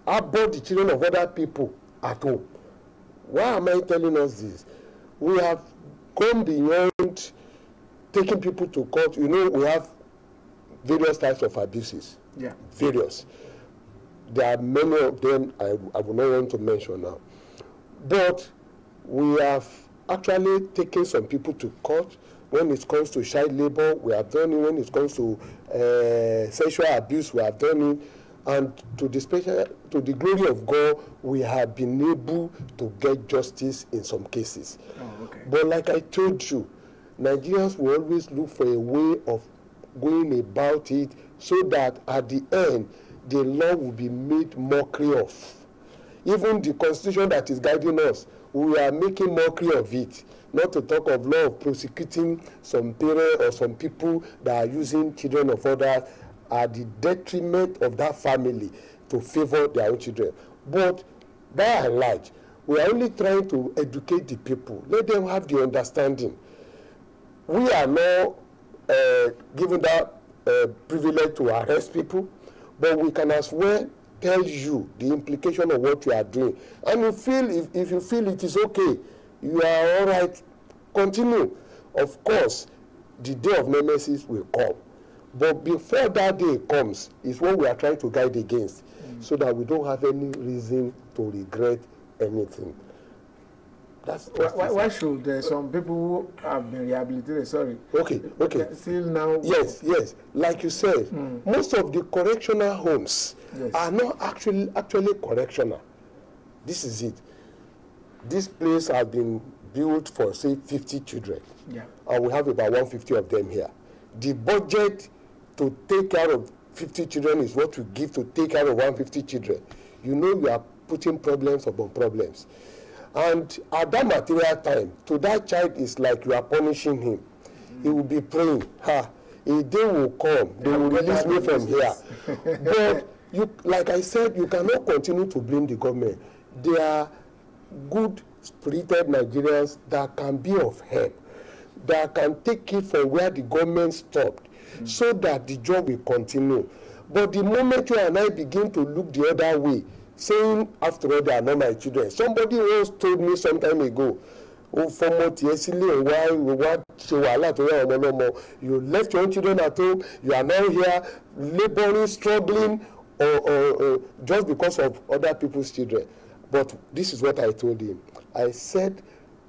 abort the children of other people at home. Why am I telling us this? We have gone beyond taking people to court. You know, we have various types of abuses. Yeah. Various. There are many of them I will not want to mention now. But we have actually taken some people to court. When it comes to child labor, we have done it. When it comes to sexual abuse, we have done it. And to the glory of God, we have been able to get justice in some cases. Oh, okay. But like I told you, Nigerians will always look for a way of going about it so that at the end, the law will be made mockery of. Even the constitution that is guiding us, we are making mockery of it. Not to talk of law of prosecuting some parents or some people that are using children of others at the detriment of that family to favor their own children. But by and large, we are only trying to educate the people. Let them have the understanding. We are not given that privilege to arrest people, but we can as well tell you the implication of what you are doing. And you feel, if you feel it is okay, you are all right, continue. Of course, the day of nemesis will come. But before that day comes, is what we are trying to guide against, so that we don't have any reason to regret anything. That's why should some people who have been rehabilitated, okay. Still now? Yes. Like you said, most of the correctional homes are not actually correctional. This is it. This place has been built for, say, 50 children. Yeah. And we have about 150 of them here. The budget to take care of 50 children is what we give to take care of 150 children. You know you are putting problems upon problems. And at that material time, to that child, is like you are punishing him. He will be praying, a day will come, they will release me from here. But, like I said, you cannot continue to blame the government. they are good-spirited Nigerians that can be of help, that can take it from where the government stopped, so that the job will continue. But the moment you and I begin to look the other way, saying, after all, they are not my children. Somebody once told me some time ago, you left your own children at home, you are now here laboring, struggling, or just because of other people's children. But this is what I told him. I said,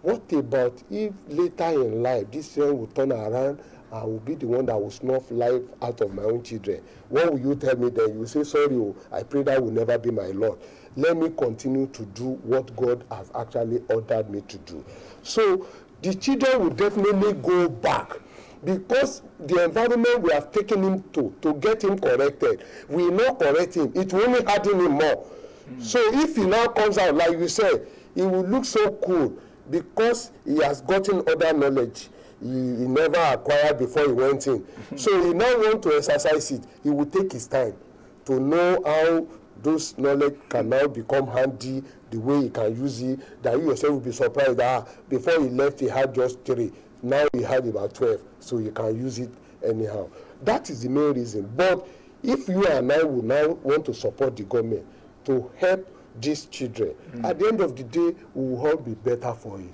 what about if later in life this children will turn around, I will be the one that will snuff life out of my own children? What will you tell me then? You will say, sorry, I pray that will never be my Lord. Let me continue to do what God has actually ordered me to do. So the children will definitely go back, because the environment we have taken him to get him corrected, we will not correct him. It will only harden him more. So if he now comes out, like you said, he will look so cool because he has gotten other knowledge he never acquired before he went in. So he now want to exercise it. He will take his time to know how those knowledge can now become handy, the way he can use it, that you yourself will be surprised that before he left he had just 3, now he had about 12, so you can use it anyhow. That is the main reason. But if you and I will now want to support the government to help these children, at the end of the day, we will all be better for it.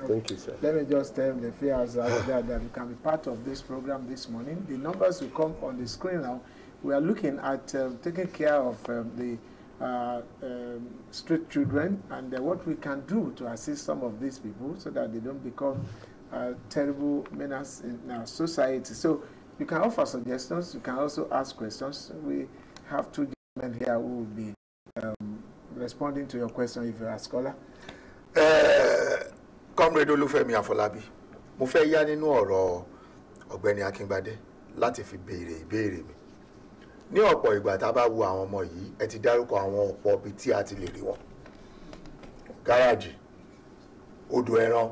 Thank you, sir. Let me just tell the fears that you can be part of this program this morning. The numbers will come on the screen now. We are looking at taking care of the street children and what we can do to assist some of these people so that they don't become terrible menace in our society. So you can offer suggestions. You can also ask questions. We have 2 gentlemen here who will be responding to your question if you are a scholar. Comrade Olúfẹ́mi Afọlábí, mo fẹ́ yá nínú ọ̀rọ̀ Ọ̀gbẹ́ni Akíngbadé láti fi béèrè ìbéèrè mi. Ní ọ̀pọ̀ ìgbà tá bá wo àwọn ọmọ yìí, ẹ ti dárúkọ àwọn ọ̀pọ̀ ibi tí a ti lè rí wọn. Gáràjì, odò ẹran,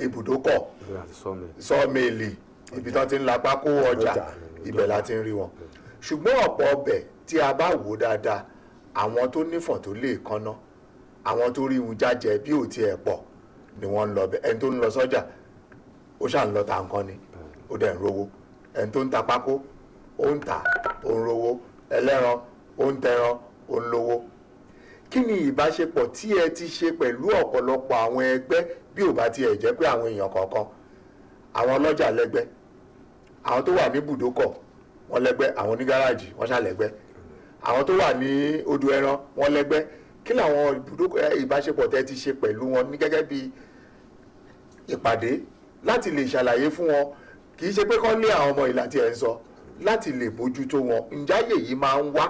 ibùdókọ̀, sọ́ọ̀mẹ́lì, ibi tán ti ń la pákó ọjà, ibẹ̀ la ti ń rí wọn. Ṣùgbọ́n ọ̀pọ̀ ọbẹ̀ tí a bá wò dáadáa, àwọn tó nífọ̀n tó lè kánná, àwọn tó rí ohun jájẹ bí ò tiẹ̀ pọ̀ ni wọ́n ń lọ bẹ̀. Ẹni tó ń lọ sọ́jà ó ṣà ń lọ ta nǹkan ni ó dẹ̀ ń rówó. Ẹni tó ń ta pákó ó ń tà ó ń rówó. Ẹlẹ́ran ó ń tẹran ó ń lówó. Kí ni ìbáṣepọ̀ tí ẹ ti ṣe pẹ̀lú ọ̀pọ̀lọpọ̀ àwọn ẹgbẹ́ bí ò bá tiẹ̀ jẹ́ pé àwọn èèyàn kọ̀ọ̀kan, àwọn ọlọ́jà lẹ́gbẹ́, àwọn tó wà ní ibùdókọ̀ wọ́n lẹ́gbẹ́, àwọn onígáràjì wọ́n ṣàlẹ́gbẹ́, àwọn tó wà ní odò ẹran wọ́n lẹ́gbẹ́? Kí làwọn ìbáṣepọ̀ tẹ́ ti ṣe pẹ̀lú wọn ní gẹ́gẹ́ bí ìpàdé láti lè ṣàlàyé fún wọn, kì í ṣe pé kán lé àwọn ọmọ ìlà tí ẹ̀ ń sọ, láti lè bójútó wọn? Ǹjẹ́ àyè yìí máa ń wá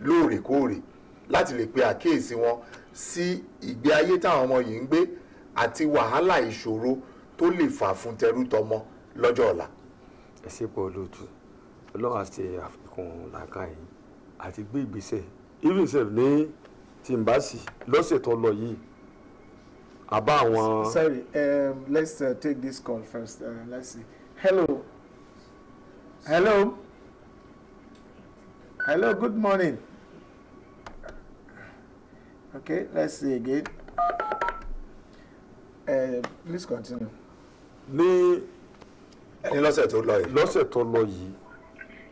lóòrèkóòrè láti lè pe àkíyèsí wọn sí ìgbé ayé táwọn ọmọ yìí ń gbé àti wàhálà ìṣòro tó lè fà fún tẹrú tọmọ lọ́jọ́ ọ̀la? Ẹ ṣe pọ̀ lóòtú, Ọlọ́run àti àfikún làákàyè àti gbé ìgbésẹ̀ even sef ní tìǹbàṣì lọ́sẹ̀ tó lọ yìí àbá àwọn. Sorry, let's take this call first. Let's see. Hello. Hello. Hello, good morning. Okay, let's see again. Please continue. Ní lọ́sẹ̀ tó lọ yìí. Lọ́sẹ̀ tó lọ yìí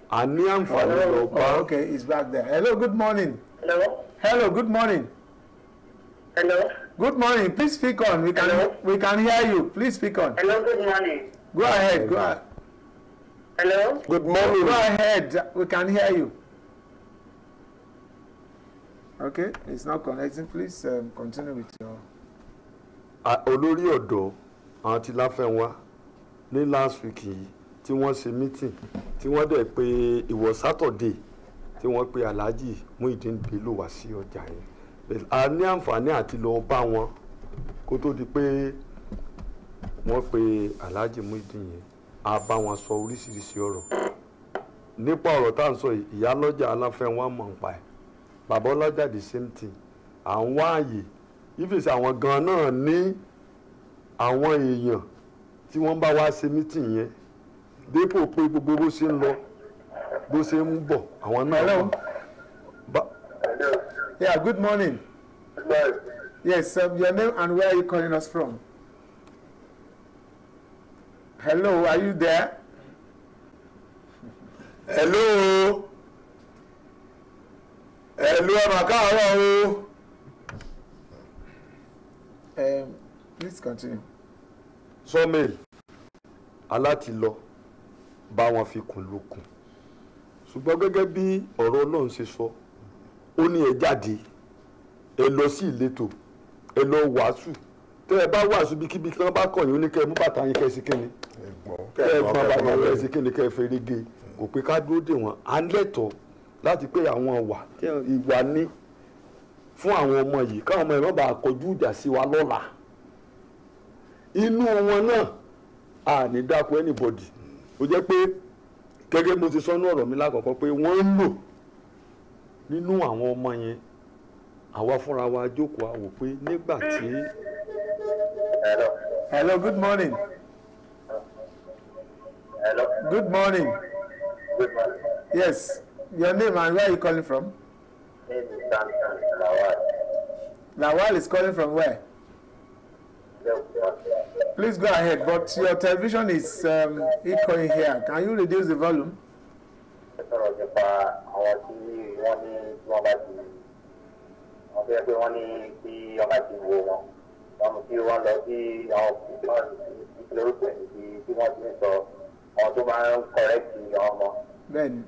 a ní àǹfààní lọ bá. Okay, he's back there. Hello, good morning. Hello. Hello, good morning. Hello. Good morning. Please speak on. We can hear you. Please speak on. Hello, good morning. Go ahead. Go ahead. Hello. Good morning. Go ahead. We can hear you. Okay, it's not connecting. Please continue with your. Olórí ọ̀dọ́ àwọn tí Láfẹnwá ní last week yìí tí wọ́n ṣe meeting tí wọ́n dẹ̀ pé ìwọ Saturday tí wọ́n pe Alhaji Muideen Bello wá sí ọjà yẹn. A ní àǹfààní àti lọ bá wọn kó tó di pé wọ́n pe Alhaji Muideen yẹn. A bá wọn sọ oríṣiríṣi ọ̀rọ̀ nípa ọ̀rọ̀ tá à ń sọ yìí. Ìyá lọ́jà Láfẹnwá mọ̀ ń pa ẹ̀, bàbá ọlọ́jà the same thing. À ń wá àyè ìfèsì àwọn gan náà ní àwọn èèyàn tí wọ́n bá wá ṣe meeting yẹn dépò pé gbogbo bó ṣe ń lọ bó ṣe ń bọ̀ àwọn náà. Yeah, good morning. Good morning. Yes, your name and where are you calling us from? Hello, are you there? Hello. Hello, Makaro. Please continue. Sawmill aláti lọ bá wọn fi kùn lókun ṣùgbọ́n gẹ́gẹ́ bí ọ̀rọ̀ Ọlọ́run ṣe sọ ó ní ẹ jáde ẹ lọ sí ìletò ẹ lọ wàásù tẹ́ ẹ bá wàásù bí kíbi kí wọ́n bá kọ̀yìn ó ní kẹ́ ẹ mú bàtà yín kẹ́ ẹ sí kíni kẹ́ ẹ gbọ́n bàtà yín kẹ́ ẹ sí kíni kẹ́ ẹ fèrè gé kò pé ká dúró dè wọ́n à ń lẹ́tọ̀ọ́ láti pé àwọn ìwà ní fún àwọn ọmọ yìí káwọn ọmọ yìí má bàa kọjú ìjà sí wa lọ́la inú wọn náà a ní dákun anybody ó jẹ́ pé gẹ́gẹ́ mo ti sọ ní ọ̀rọ̀ mi lákọ̀ọ́kọ́ pé wọ́n ń lò nínú àwọn ọmọ yẹn àwa fúnra wa jókòó àwò pé nígbà tí. Hello, good morning. Hello. Good morning. Good morning. Yes, your name and where are you calling from? Lawal. Lawal is calling from where? Please go ahead, but your television is echoing here. Can you reduce the volume? Then.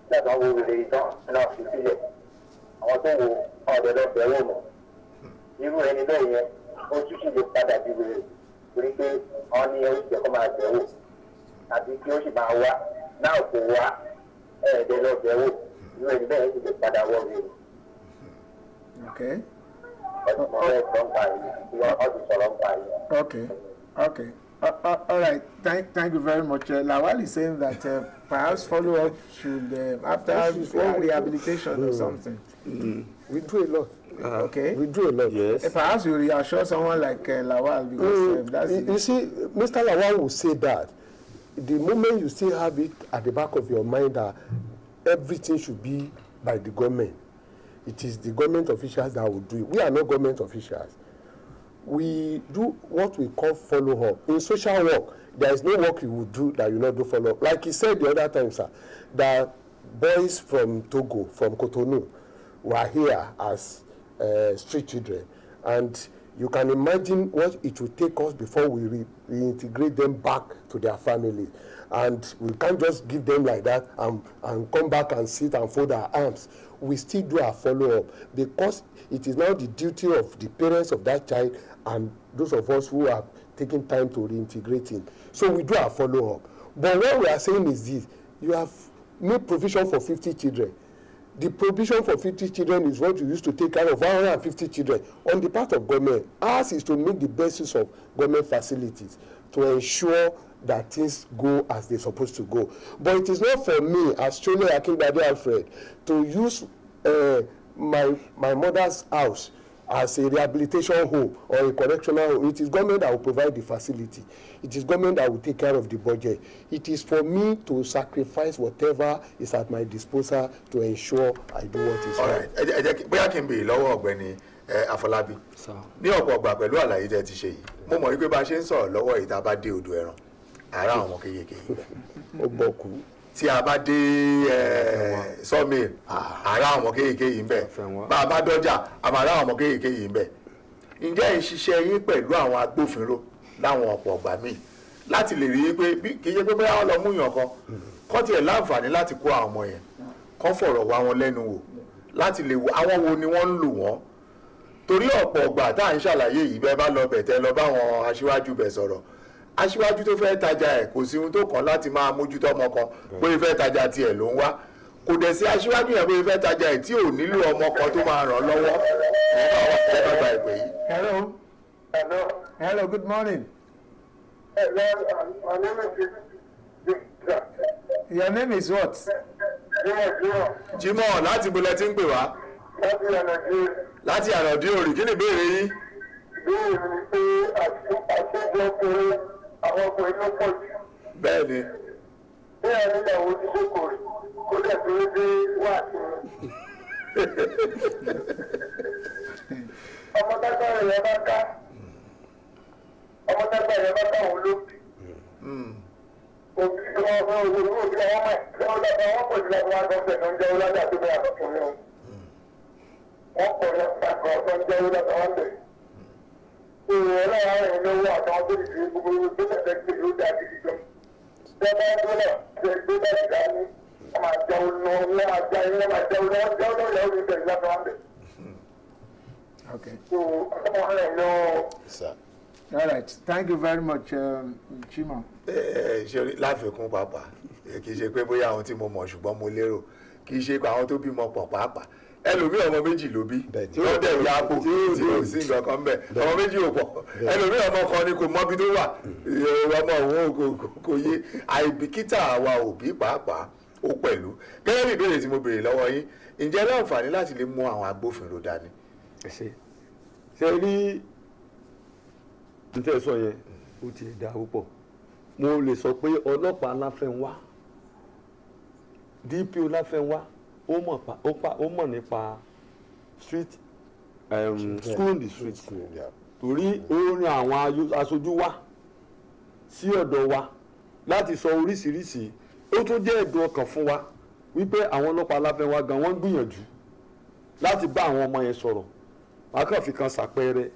That's all we really don't enough to see it. Àwọn tó wo ọ̀dọ̀ lọ bẹ̀rù mọ̀. Irú ẹni bẹ́ẹ̀ yẹn, ó tún sì lè padà di wèrè. Torí pé wọ́n ní oṣù jẹ́ kó máa bẹ̀rù. Àbí kí ó sì máa wá. Náà kò wá ẹ̀ẹ́dẹ̀ lọ bẹ̀rù. Irú ẹni bẹ́ẹ̀ sì lè padà wọ wèrè. Okay. Ọdún mọ̀ bẹ́ẹ̀ sọ ń pa yìí. Ọdún sọ̀rọ̀ ń pa yìí. Okay. Okay. All right. Thank you very much. Lawal is saying that perhaps follow-up should after rehabilitation or something. We do a lot. Okay. We do a lot. Yes. Perhaps you reassure someone like Lawal because that's. You see, Mr. Lawal will say that the moment you still have it at the back of your mind that everything should be by the government, it is the government officials that will do it. We are not government officials. We do what we call follow-up. In social work, there is no work you will do that you not do follow-up. Like he said the other time, sir, that boys from Togo, from Cotonou, were here as street children. And you can imagine what it will take us before we reintegrate them back to their families. And we can't just give them like that and come back and sit and fold our arms. We still do our follow-up because it is now the duty of the parents of that child and those of us who are taking time to reintegrate him. So we do our follow-up. But what we are saying is this: you have made provision for 50 children. The provision for 50 children is what you used to take care of 150 children. On the part of government, ours is to make the best use of government facilities to ensure that things go as they're supposed to go. But it is not for me, as Chole Akingbade Alfred, to use my mother's house as a rehabilitation home or a correctional home. It is government that will provide the facility. It is government that will take care of the budget. It is for me to sacrifice whatever is at my disposal to ensure I do what is right. Ẹ jẹ́ bóyá kí n béèrè lọ́wọ́ ọ̀gbẹ́ni Afọlábí ní ọ̀pọ̀ ọgbà pẹ̀lú àlàyé tẹ́ ti ṣe yìí mo mọ̀ wípé bá a ṣe ń sọ̀rọ̀ lọ́wọ́ yìí tá a bá dé odò ẹran àárá àwọn ọmọ kéékèèké yìí ó bọ̀kú tí a bá dé sawmill àárá àwọn ọmọ kéékèèké yìí ń bẹ bá a bá dọ́jà àmọ́ àárá àwọn ọmọ kéékèèké yìí ń bẹ ǹjẹ́ ìṣiṣẹ́ yín pẹ̀lú àwọn agbófinró láwọn ọ̀pọ̀ ọgbà míì láti lè rí i pé kì í ṣe pé bóyá wọ́n lọ mú yàn kan kọ́ tiẹ̀ láǹfààní láti kó àwọn ọmọ yẹn kọ́ fọ̀rọ̀ wá wọn lẹ́nu wò láti lè wo àwọn wo ni wọ́n ń lò wọ́n torí ọ̀pọ̀ ọgbà tá à ń ṣàlàyé yìí bẹ́ẹ̀ bá lọ bẹ̀tẹ̀ lọ báwọn aṣíwájú bẹ̀ sọ̀rọ̀ aṣíwájú tó fẹ́ tajà ẹ̀ kò sí ohun tó kàn láti máa mójútó ọmọ kan bóyá fẹ́ tajà tiẹ̀ ló ń wá kò dẹ̀ sí aṣíwájú yẹn bóyá fẹ́ tajà ẹ̀ tí ò nílò ọmọ kan tó máa ràn lọ́wọ́ nígbà wọn fẹ́ bàbá ìpè yìí. Hello, good morning. Your name is what? Jimoh láti bolẹ̀ tí ń pè wá. Láti àròdí òrì kí ni ìbéèrè yín? Ìbéèrè ni pé àṣejọ ọkùnrin àwọn ọkùnrin ló pọ̀ jù. Bẹ́ẹ̀ni. bẹ́ẹ̀ ni ìyàwó ti ṣe kò rí kó lè fi dé wá sí i. ọmọ tágbà rẹ̀ bá ká òun ló bí. òbí wọn fún òbí wọn òbí àwọn ọmọ ẹ̀ lọ́wọ́ dábàá wọn pọ̀ jùlọ wọn àgbọ̀nsẹ̀ tó ń jẹ́ ọlọ́dà tó bẹ́ẹ̀ àtọkùnrin o. wọ́n pọ̀ lọ́sà kan tó ń jẹ́ ọlọ́dà wọn bẹ̀. ìròyìn ọlọ́run àwọn èèyàn lówó àtàwọn tó ti fi gbogbo tó tẹ̀sẹ̀ pé yóò dá gidi gan. bẹ́ẹ̀ bá náà ṣe gbé bá ti dání wọ́n máa jẹun lọ wọ́n máa jẹun lọ Okay. So, all right. Thank you very much, Chima. ṣe láfikún pàápàá kì í ṣe pé bóyá àwọn tí mo mọ̀ ṣùgbọ́n mo lérò kì í ṣe pé àwọn tó bímọ pọ̀ pàápàá ẹlòmíì ọmọ méjì ló bí tí ó dẹ̀ ya àpò tí ò sí nǹkan kan bẹ́ẹ̀ ọmọ méjì ò pọ̀ ẹlòmíì ọmọ kan ni kò mọ́bi tó wà ọmọ òun kò yé àìbìkítà àwa òbí pàápàá ó pẹ̀lú gẹ́gẹ́ bí ìbéèrè tí mo béèrè lọ́wọ́ yín ǹjẹ́ láǹfààní láti lè mú àwọn agbófinró dání. ṣe rí n tẹ́ sọ yẹn ó ti dá púpọ̀ mo lè sọ pé ọlọ́pàá Láfẹ́nwá DPO Láfẹ́nwá ó mọ̀ nípa street school in the street torí ó rin àwọn aṣojú wa sí ọ̀dọ̀ wa láti sọ oríṣiríṣi ó tún jẹ́ ẹ̀dùn ọkàn fún wa wípé àwọn ọlọ́pàá Láfẹ́nwá gan wọ́n gbìyànjú láti bá àwọn ọmọ yẹn sọ̀rọ̀ akọ́fì kan ṣàpẹẹrẹ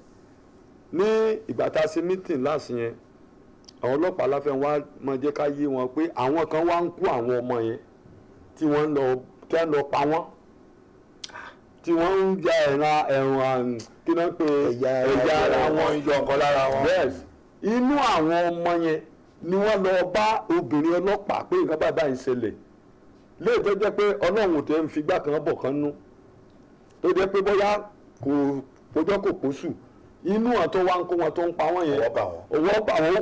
ní ìgbà tá a ṣe meeting láti yẹn àwọn ọlọ́pàá Láfẹ́nwá máa jẹ́ ká yé wọn pé àwọn kan wá ń kó àwọn ọmọ yẹn tí wọ́n lọ pa wọ́n tí wọ́n ń ja ẹ̀rùn kí náà pé ẹ̀yà ara wọn yọ nǹkan lára wọn. yes inú àwọn ọmọ yẹn ni wọ́n lọ bá obìnrin ọlọ́pàá pé nǹkan bàbá yìí ṣẹlẹ̀ léètọ́ jẹ́ pé ọlọ́run tẹ́ ń figbá kan bọ̀ kan nú tó jẹ́ pé bóyá kò pọ́jọ́ kò pósù inú wọn tó wá ń kó wọn tó ń pa wọn yẹn ọwọ́ bá wọn ó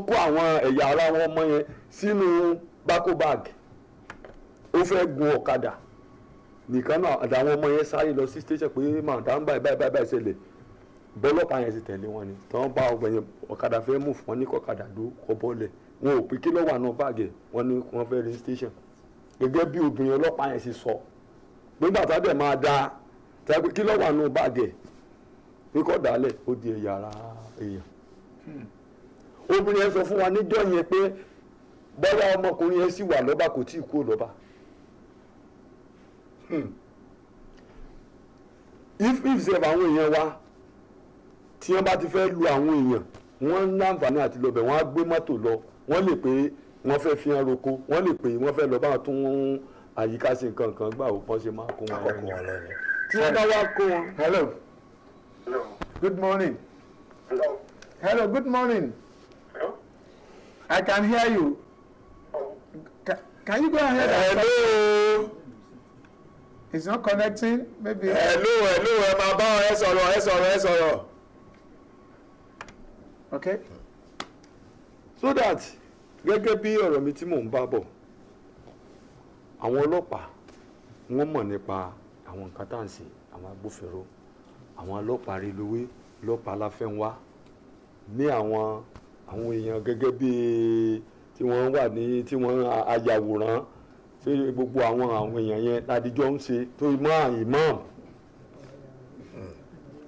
kó àwọn ẹ̀yà ara wọn ọmọ yẹn sínú bákó báàgì ó fẹ́ gun ọ̀kadà nìkan náà àtàwọn ọmọ yẹn sáré lọ sí station pé màdàm báyìí ṣẹlẹ̀ bọ́lọ́pàá yẹn ti tẹ̀lé wọn ni tí wọ́n bá ọgbẹ̀yìn ọ̀kadà fẹ́ mú fún wọn ní kọ̀kadà dó kọ́ bọ́ọ̀lẹ̀ wọn ò pé kí ló wà náà báàgì wọn ni wọ́n fẹ́ rí station gẹ́gẹ́ bí obìnrin ọlọ́pàá yẹn ṣe sọ nígbà tá a dẹ̀ máa da tàbí kí ló wà náà báàgì kíkọ́ dálẹ̀ ó di ẹ̀yà ara èèyàn obìnrin yẹn sọ fún wa níjọ́ yẹn pé bọ́lá ọmọkùnrin yẹn sì wà lọ́ba kò tí ì kú lọ́ba if sef àwọn èèyàn wa tí wọ́n bá ti fẹ́ lu àwọn èèyàn wọ́n ń láǹfààní àti lọ́bẹ̀ wọ́n á gbé mọ́tò lọ wọ́n lè pé wọ́n fẹ́ fi hàn roko wọ́n lè pé wọ́n fẹ́ lọ bá tún àyíká ṣe nǹkan kan gbà ó pọ́n ṣe máa kó wọn lẹ́nu tí wọ́n bá wá kó wọn. hello good morning hello good morning I can hear you can you go ahead and hello. It's not connecting. Maybe. Hello. Ẹ máa bá ẹ sọ̀rọ̀. Okay. So that gẹ́gẹ́ bí ọ̀rọ̀ mi tí mò ń bá bọ̀ àwọn ọlọ́pàá wọ́n mọ̀ nípa àwọn nǹkan tá à ń ṣe àwọn agbófinró àwọn ọlọ́pàá reluwé ọlọ́pàá Láfẹ́nwá ní àwọn èèyàn gẹ́gẹ́ bí tí wọ́n wà ní tí wọ́n ayàwòrán ṣé gbogbo àwọn èèyàn yẹn ládìjọ́ ń ṣe tó mọ́ imam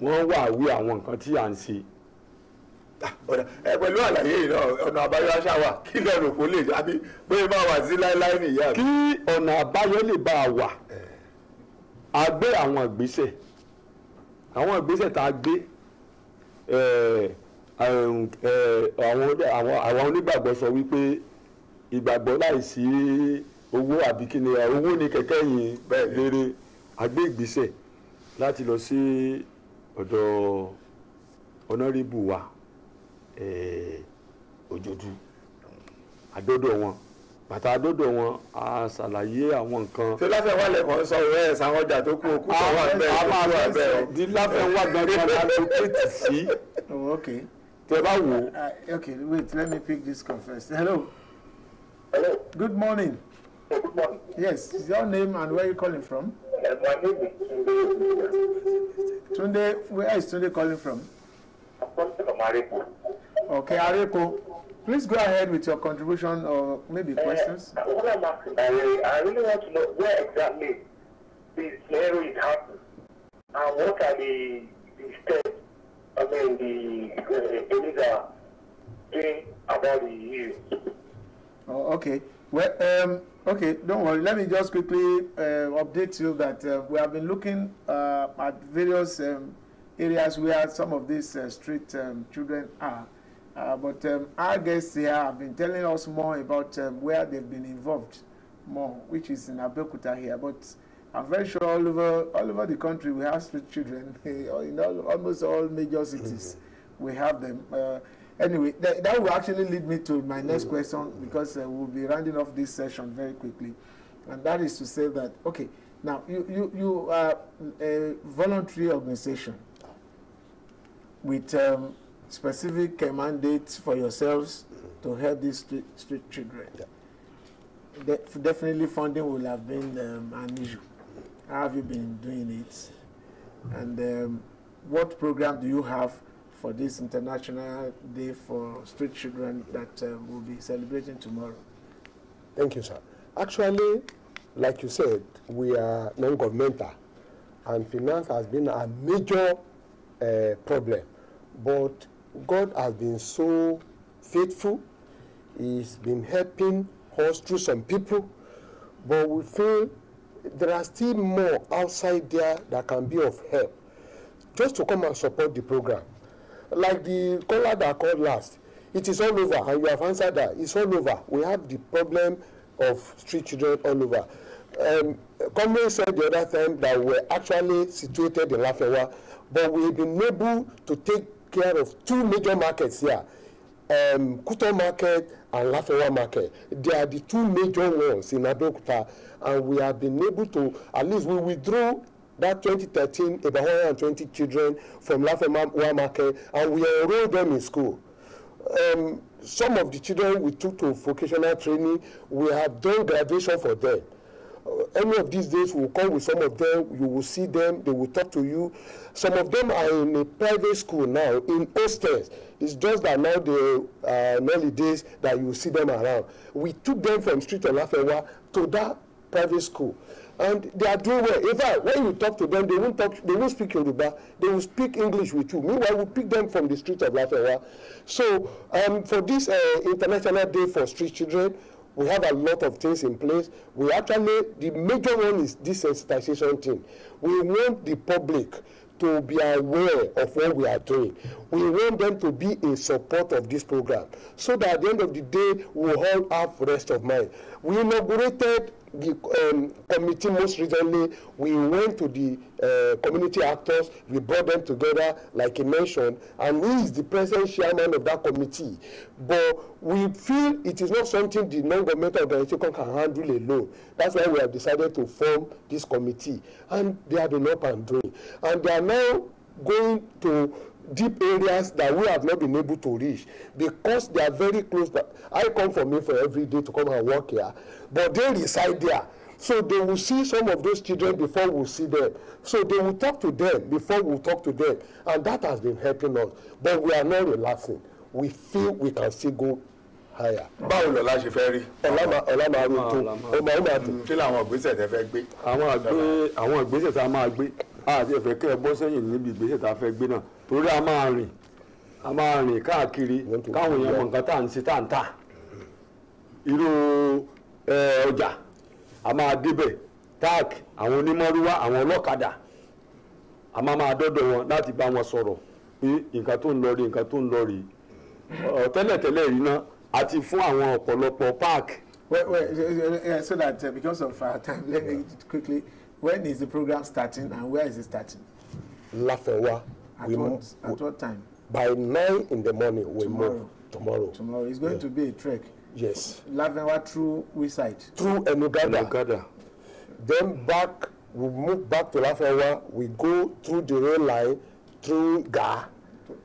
wọ́n wà wí àwọn nǹkan tí à ń ṣe. pẹ̀lú àlàyé yìí náà ọ̀nà àbáyọ aṣá wà kí lẹ́nu kò lè àbí pé máa wà sí láéláé nìyá. kí ọ̀nà àbáyọ lè bá a wà a gbé àwọn ìgbésẹ̀ tá a gbé àwọn onígbàgbọ́ sọ wípé ìgbàgbọ́ láìsí owó àbí kí ni owó ní kẹ̀kẹ́ yìí lérè àgbé ìgbésẹ̀ láti lọ sí ọ̀dọ̀ ọ̀nàrẹ́bù wa òjòdú àdọ́dọ̀ wọn bàtà àdọ́dọ̀ wọn a ṣàlàyé àwọn nǹkan. ṣé Láfẹ́nwá lẹ́kọ̀ọ́ sọ ìwé ẹ̀sán ọjà tó kú òkú tó wà bẹ́ẹ̀ tó wà bẹ́ẹ̀. di Láfẹ́nwá gangan la ló tètè sí. Oh, okay. tẹ bá wò. Okay, wait, let me pick this call first. Hello. Good morning. Good morning. Yes, is your name and where are you calling from? My name is Tunde. Where is Tunde calling from? I'm calling from Abeokuta. Okay, Areko, please go ahead with your contribution or maybe questions. What I'm asking, I really want to know where exactly this scenario is happening and what are the steps, the police are doing about the issue. Oh, okay. Well, okay, don't worry. Let me just quickly update you that we have been looking at various areas where some of these street children are. But our guests here have been telling us more about where they've been involved more, which is in Abeokuta here. But I'm very sure all over the country we have street children. In almost all major cities, we have them. Anyway, that will actually lead me to my next question, because we'll be rounding off this session very quickly. And that is to say that, okay, now you are a voluntary organization with specific mandates for yourselves to help these street children. Yeah. Definitely funding will have been an issue. How have you been doing it? And what program do you have for this International Day for Street Children that we'll be celebrating tomorrow? Thank you, sir. Actually, like you said, we are non-governmental, and finance has been a major problem. But God has been so faithful. He's been helping us through some people, but we feel there are still more outside there that can be of help, just to come and support the program. Like the caller that called last, it is all over, and you have answered that. It's all over. We have the problem of street children all over. Comrade said the other time that we're actually situated in Lafewa, but we've been able to take care of two major markets here, Kuto Market and Lafewa Market. They are the two major ones in Abeokuta, and we have been able to, at least we withdrew that 2013, about 120 children from Lafewa Market, and we enrolled them in school. Some of the children we took to vocational training, we have done graduation for them. Any of these days, we will come with some of them, you will see them, they will talk to you. Some of them are in a private school now, in hostels. It's just that now they in early days that you will see them around. We took them from Street of Lafewa to that private school, and they are doing well. In fact, when you talk to them, they won't speak Yoruba, they will speak English with you. Meanwhile, we pick them from the Street of Lafewa. So for this International Day for Street Children, we have a lot of things in place. We actually, the major one is this sensitization thing. We want the public to be aware of what we are doing. We want them to be in support of this program, so that at the end of the day, we will all have rest of mind. We inaugurated the committee most recently. We went to the community actors, we brought them together, like he mentioned, and he is the present chairman of that committee. But we feel it is not something the non-governmental organization can handle alone. That's why we have decided to form this committee, and they have been up and doing. And they are now going to deep areas that we have not been able to reach, because they are very close. I come from Info every day to come and work here, but they reside there. So they will see some of those children before we see them. So they will talk to them before we talk to them. And that has been helping us. But we are not relaxing. We feel we can still go higher. Báwo lọ́la ṣe fẹ́ rí? Ọlá máa rí tó. Ọmọ tó. Kí làwọn ìgbésẹ̀ tẹ́ fẹ́ gbé? Àwọn ìgbésẹ̀ tá a máa gbé. Àti ẹ̀fẹ̀ kẹ́ ẹ bọ́ sẹ́yìn níbi ìgbésẹ̀ tá a fẹ́ gbé náà. Torí a máa rìn káàkiri káwọn èèyàn mọ nǹkan tá à ń ṣe tá à ń tà. Irú ọjà a máa débẹ̀, táàkì àwọn onímọ̀rúwá àwọn ọlọ́kadà a máa dọ́dọ̀ wọn láti bá wọn sọ̀rọ̀ pé nǹkan tó ń lọ rí nǹkan tó ń lọ rí. Tẹ́lẹ̀tẹ́lẹ̀ rí náà àti fún àwọn ọ̀pọ̀lọpọ̀ park. So that because of our time, let me quickly, when is the program starting and where is it starting? Lafewa. At what time? By 9 in the morning, we move tomorrow. Tomorrow. It's going to be a trek. Yes. Lafewa through which side? Through Enugada. Then back, we move back to Lafewa. We go through the rail line, through Ga.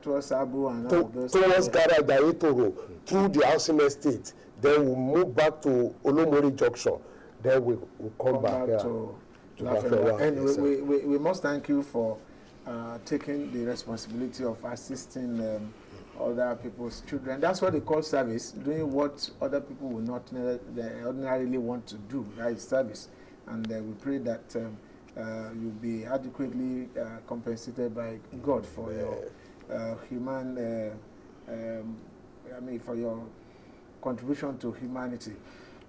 Towards Abu and all of those. Towards Gara Gaitoro, through the housing estate. Then we move back to Olomori Junction. Then we come back to Lafewa. And we must thank you for taking the responsibility of assisting other people's children. That's what they call service, doing what other people will not ordinarily want to do. That is service. And we pray that you'll be adequately compensated by God for your for your contribution to humanity.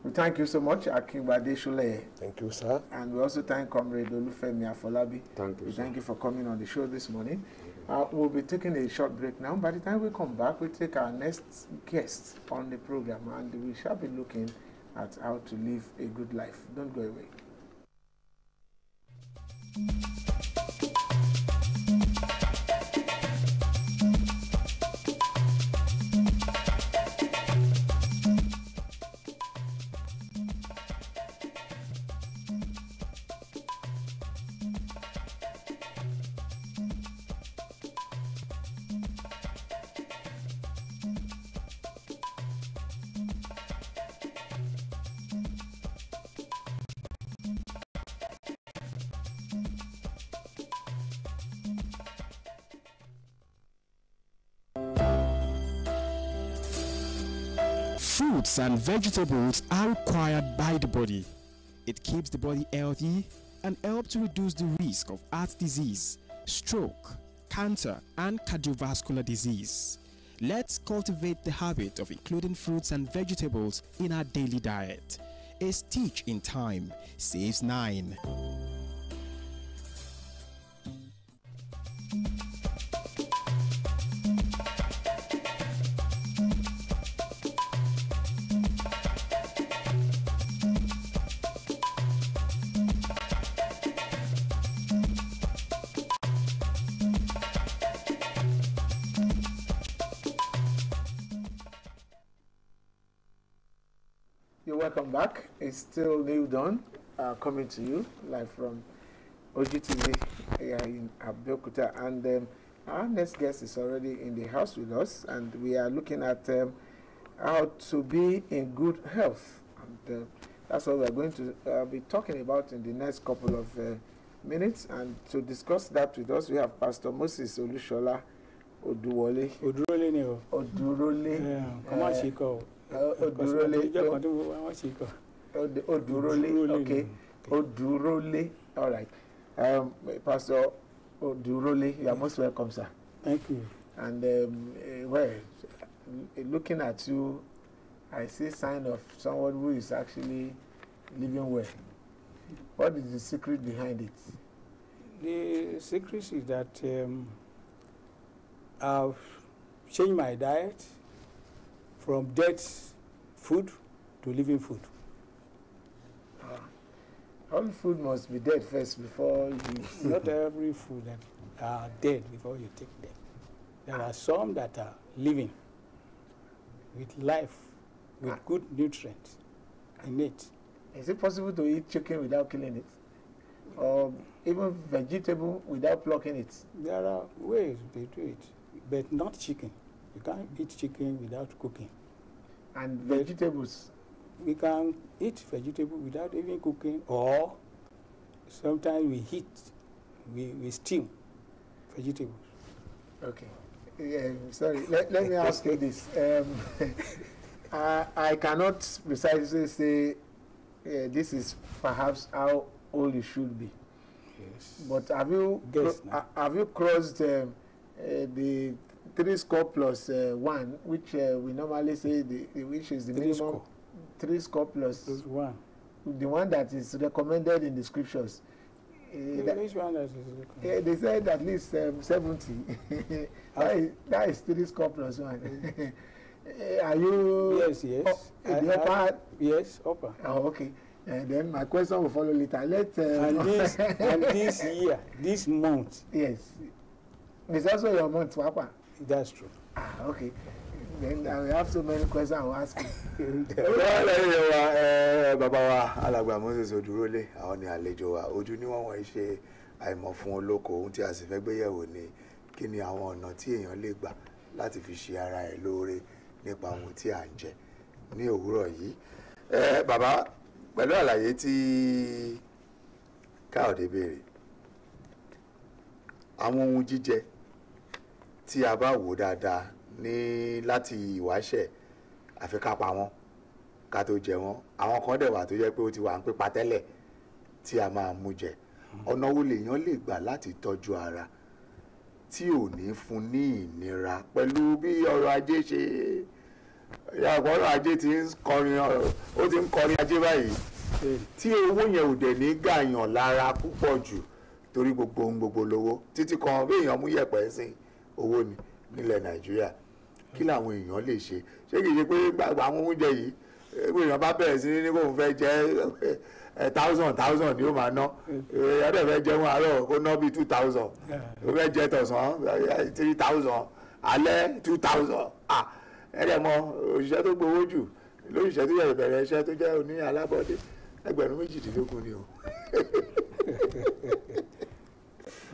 We thank you so much, Akinbade Shule. Thank you, sir. And we also thank Comrade Olufemi Afolabi. Thank you, Thank you for coming on the show this morning. We'll be taking a short break now. By the time we come back, we'll take our next guest on the program, and we shall be looking at how to live a good life. Don't go away. Fruits and vegetables are required by the body. It keeps the body healthy and helps to reduce the risk of heart disease, stroke, cancer, and cardiovascular disease. Let's cultivate the habit of including fruits and vegetables in our daily diet. A stitch in time saves 9. Welcome back. It's still New Dawn coming to you live from OGTV here in Abeokuta, and our next guest is already in the house with us, and we are looking at how to be in good health, and that's what we're going to be talking about in the next couple of minutes. And to discuss that with us, we have Pastor Moses Olushola Oduwole. Odurole. Odurole, okay. Odurole, all right. Pastor Odurole, you are most welcome, sir. Thank you. And well, looking at you, I see sign of someone who is actually living well. What is the secret behind it? The secret is that I've changed my diet from dead food to living food. All food must be dead first before you... Not every food that are dead before you take them. There are some that are living with life, with good nutrients in it. Is it possible to eat chicken without killing it? Or even vegetable without plucking it? There are ways they do it, but not chicken. You can't eat chicken without cooking. And vegetables? We can eat vegetable without even cooking, or sometimes we heat, we steam vegetables. Okay. Sorry, let me ask you this. I cannot precisely say this is perhaps how old you should be. Yes. But have you crossed the 3+1, which we normally say which is the minimum 3+1, the one that is recommended in the scriptures? Which one that is recommended? They said at least 70. that is 3+1. Are you? Yes, yes. The upper? Yes, upper. Oh, okay. And then my question will follow later. And this year, this month. Yes. It's also your month, Papa. That's true. Okay. Then I will have so many questions I will ask you. Bàbá wa alàgbà Moses Odurole, àwọn ni àlejò wa. Ojú ni wọ́n ṣe àìmọ̀ fún olóko. Ohun tí a sì fẹ́ gbé yẹ̀wò ni kí ni àwọn ọ̀nà tí èèyàn lè gbà láti fi ṣe ara ẹ̀ lóore nípa ohun tí à ń jẹ ní òwúrọ̀ yìí. Bàbá, pẹ̀lú àlàyé tí Káyọ̀dé béèrè, àwọn ohun jíjẹ tí a bá wò dáadáa ní láti ìwáṣẹ̀ àfi ká pa wọ́n ká tó jẹ wọ́n. Àwọn kan dẹ̀ wà tó jẹ́ pé ó ti wà ń pípa tẹ́lẹ̀ tí a máa mú jẹ. Ọ̀nà wo lèèyàn lè gbà láti tọ́jú ara tí ò ní fún ní ìnira pẹ̀lú bí ọrọ̀ ajé ṣe ọrọ̀ ajé ti ń kọrin ó ti ń kọrin ajé báyìí tí owó yẹn ò dẹ̀ ní gàyàn lára púpọ̀ jù torí gbogbo lówó títí kan bí èèyàn mú yẹ̀pẹ̀ sí owó ni nílẹ̀ Nàìjíríà kí làwọn èèyàn lè ṣe ṣé kìí ṣe pé gbàgbà àwọn oúnjẹ yìí bí èèyàn bá bẹ̀rẹ̀ sí ní kóun fẹ́ jẹ́ 1,000 ni ó máa ná èèyàn dẹ̀ fẹ́ jẹun àárọ̀ kó ná bíi 2,000 ó fẹ́ jẹ tọ̀sán 3,000 alẹ́ 2,000 ẹ̀rẹ̀ mọ òṣìṣẹ́ tó gbowó jù lóṣìṣẹ́ tó yẹ bẹ̀rẹ̀ iṣẹ́ tó jẹ́ oní alábọ́dé ẹgbẹ̀rún 18 ni o.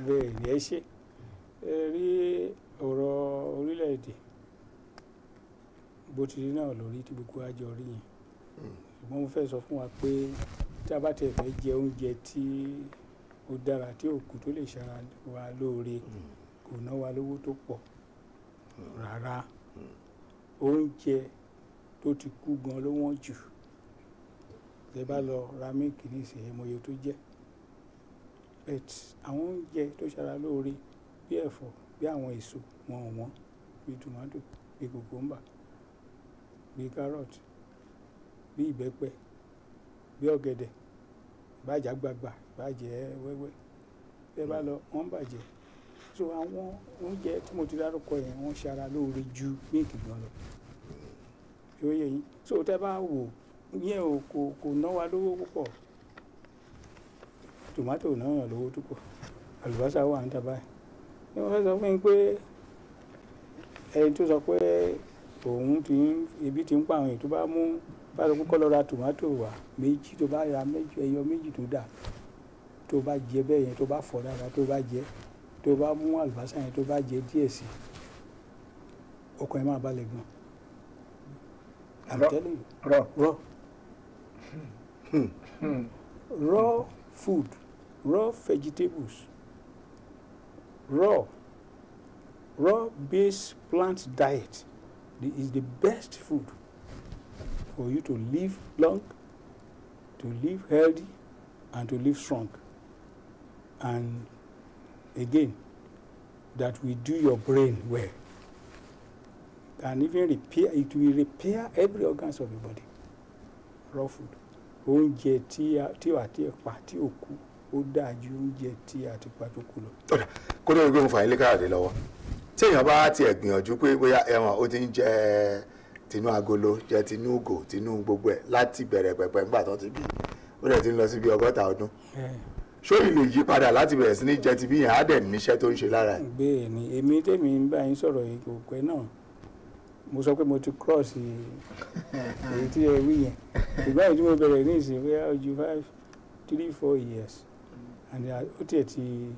bẹ́ẹ̀ ni ẹ ṣe rí ọ̀rọ̀ orílẹ̀-èdè bó ti rí náà lórí tí gbogbo àjọ rí yẹn ṣùgbọ́n mo fẹ́ sọ fún wa pé tí a bá tẹ̀ fẹ́ jẹ oúnjẹ tí ó dára tí òkú tó lè ṣara wa lóore kò ná wa lówó tó pọ̀ rárá oúnjẹ tó ti kú gan ló wọ́n jù tẹ́ bá lọ ra mílìkì ní ìsìn ẹmọye tó jẹ́ but àwọn oúnjẹ tó ṣara lóore bí ẹ̀fọ́ bí àwọn èso wọ́n bí tomato bí kòkòmbà bí carrot bí ìbẹ́pẹ bí ọ̀gẹ̀dẹ̀ ìbàjẹ́ àgbààgbà ìbàjẹ́ wẹ́wẹ́ tẹ́ bá lọ wọ́n bàjẹ́ so àwọn oúnjẹ tí mo ti dárúkọ yẹn wọ́n ṣara lóore ju mílìkì gan lọ yóò yẹ yín so tẹ́ bá wò yẹn o kò ná wa lówó púpọ̀ tòmátò náà yàn lówó tó pọ̀ àlùbọ́sà wà ń tàbá ẹ̀ wọ́n fẹ́ sọ fún mi pé ẹni tó sọ pé òun ebi ti ń pa àwọn èèyàn tó bá mú bá sọ pé kọ́ lọ ra tòmátò wà méjì tó bá ra ẹyọ méjì tó dà tó bá jẹ bẹ́ẹ̀ yẹn tó bá fọ̀ dáadáa tó bá jẹ tó bá mú àlùbọ́sà yẹn tó bá jẹ díẹ̀ sí ọkàn ẹ̀ máa balẹ̀ gan. I'm telling you. Raw food, raw vegetables, raw based plant diet is the best food for you to live long, to live healthy, and to live strong. And again, that will do your brain well. And even repair, it will repair every organs of the body. Raw food. Oúnjẹ tí àti ẹ̀pà tí ò kú ó dáa ju oúnjẹ tí àti ẹ̀pà tó kú lọ. Kó ló ń gbé mo fà yín lé káàdé lọ́wọ́ tí èèyàn bá tiẹ̀ gbìyànjú pé bóyá ẹ̀wọ̀n ó ti ń jẹ tinú agolo jẹ tinú ògò tinú gbogbo ẹ̀ láti bẹ̀rẹ̀ pẹ̀pẹ̀ ńgbà tó ti bí ó dẹ̀ ti ń lọ sí bí 60 ọdún. Ṣó ìlè yí padà láti bẹ̀rẹ̀ sí ní jẹ ti bí yẹn á dẹ̀ níṣẹ́ tó ń ṣe lára ẹ̀. Bẹ́ẹ̀ ni èmi tèmi ń bá yín sọ̀rọ̀ yìí kò pẹ́ náà mo sọ pé mo ti cross èyí tí ẹ wí yẹn ìgbà yìí tí mo bẹ̀rẹ̀ ní ìsìn bóyá ojú 3-4 years and ó tiẹ̀ ti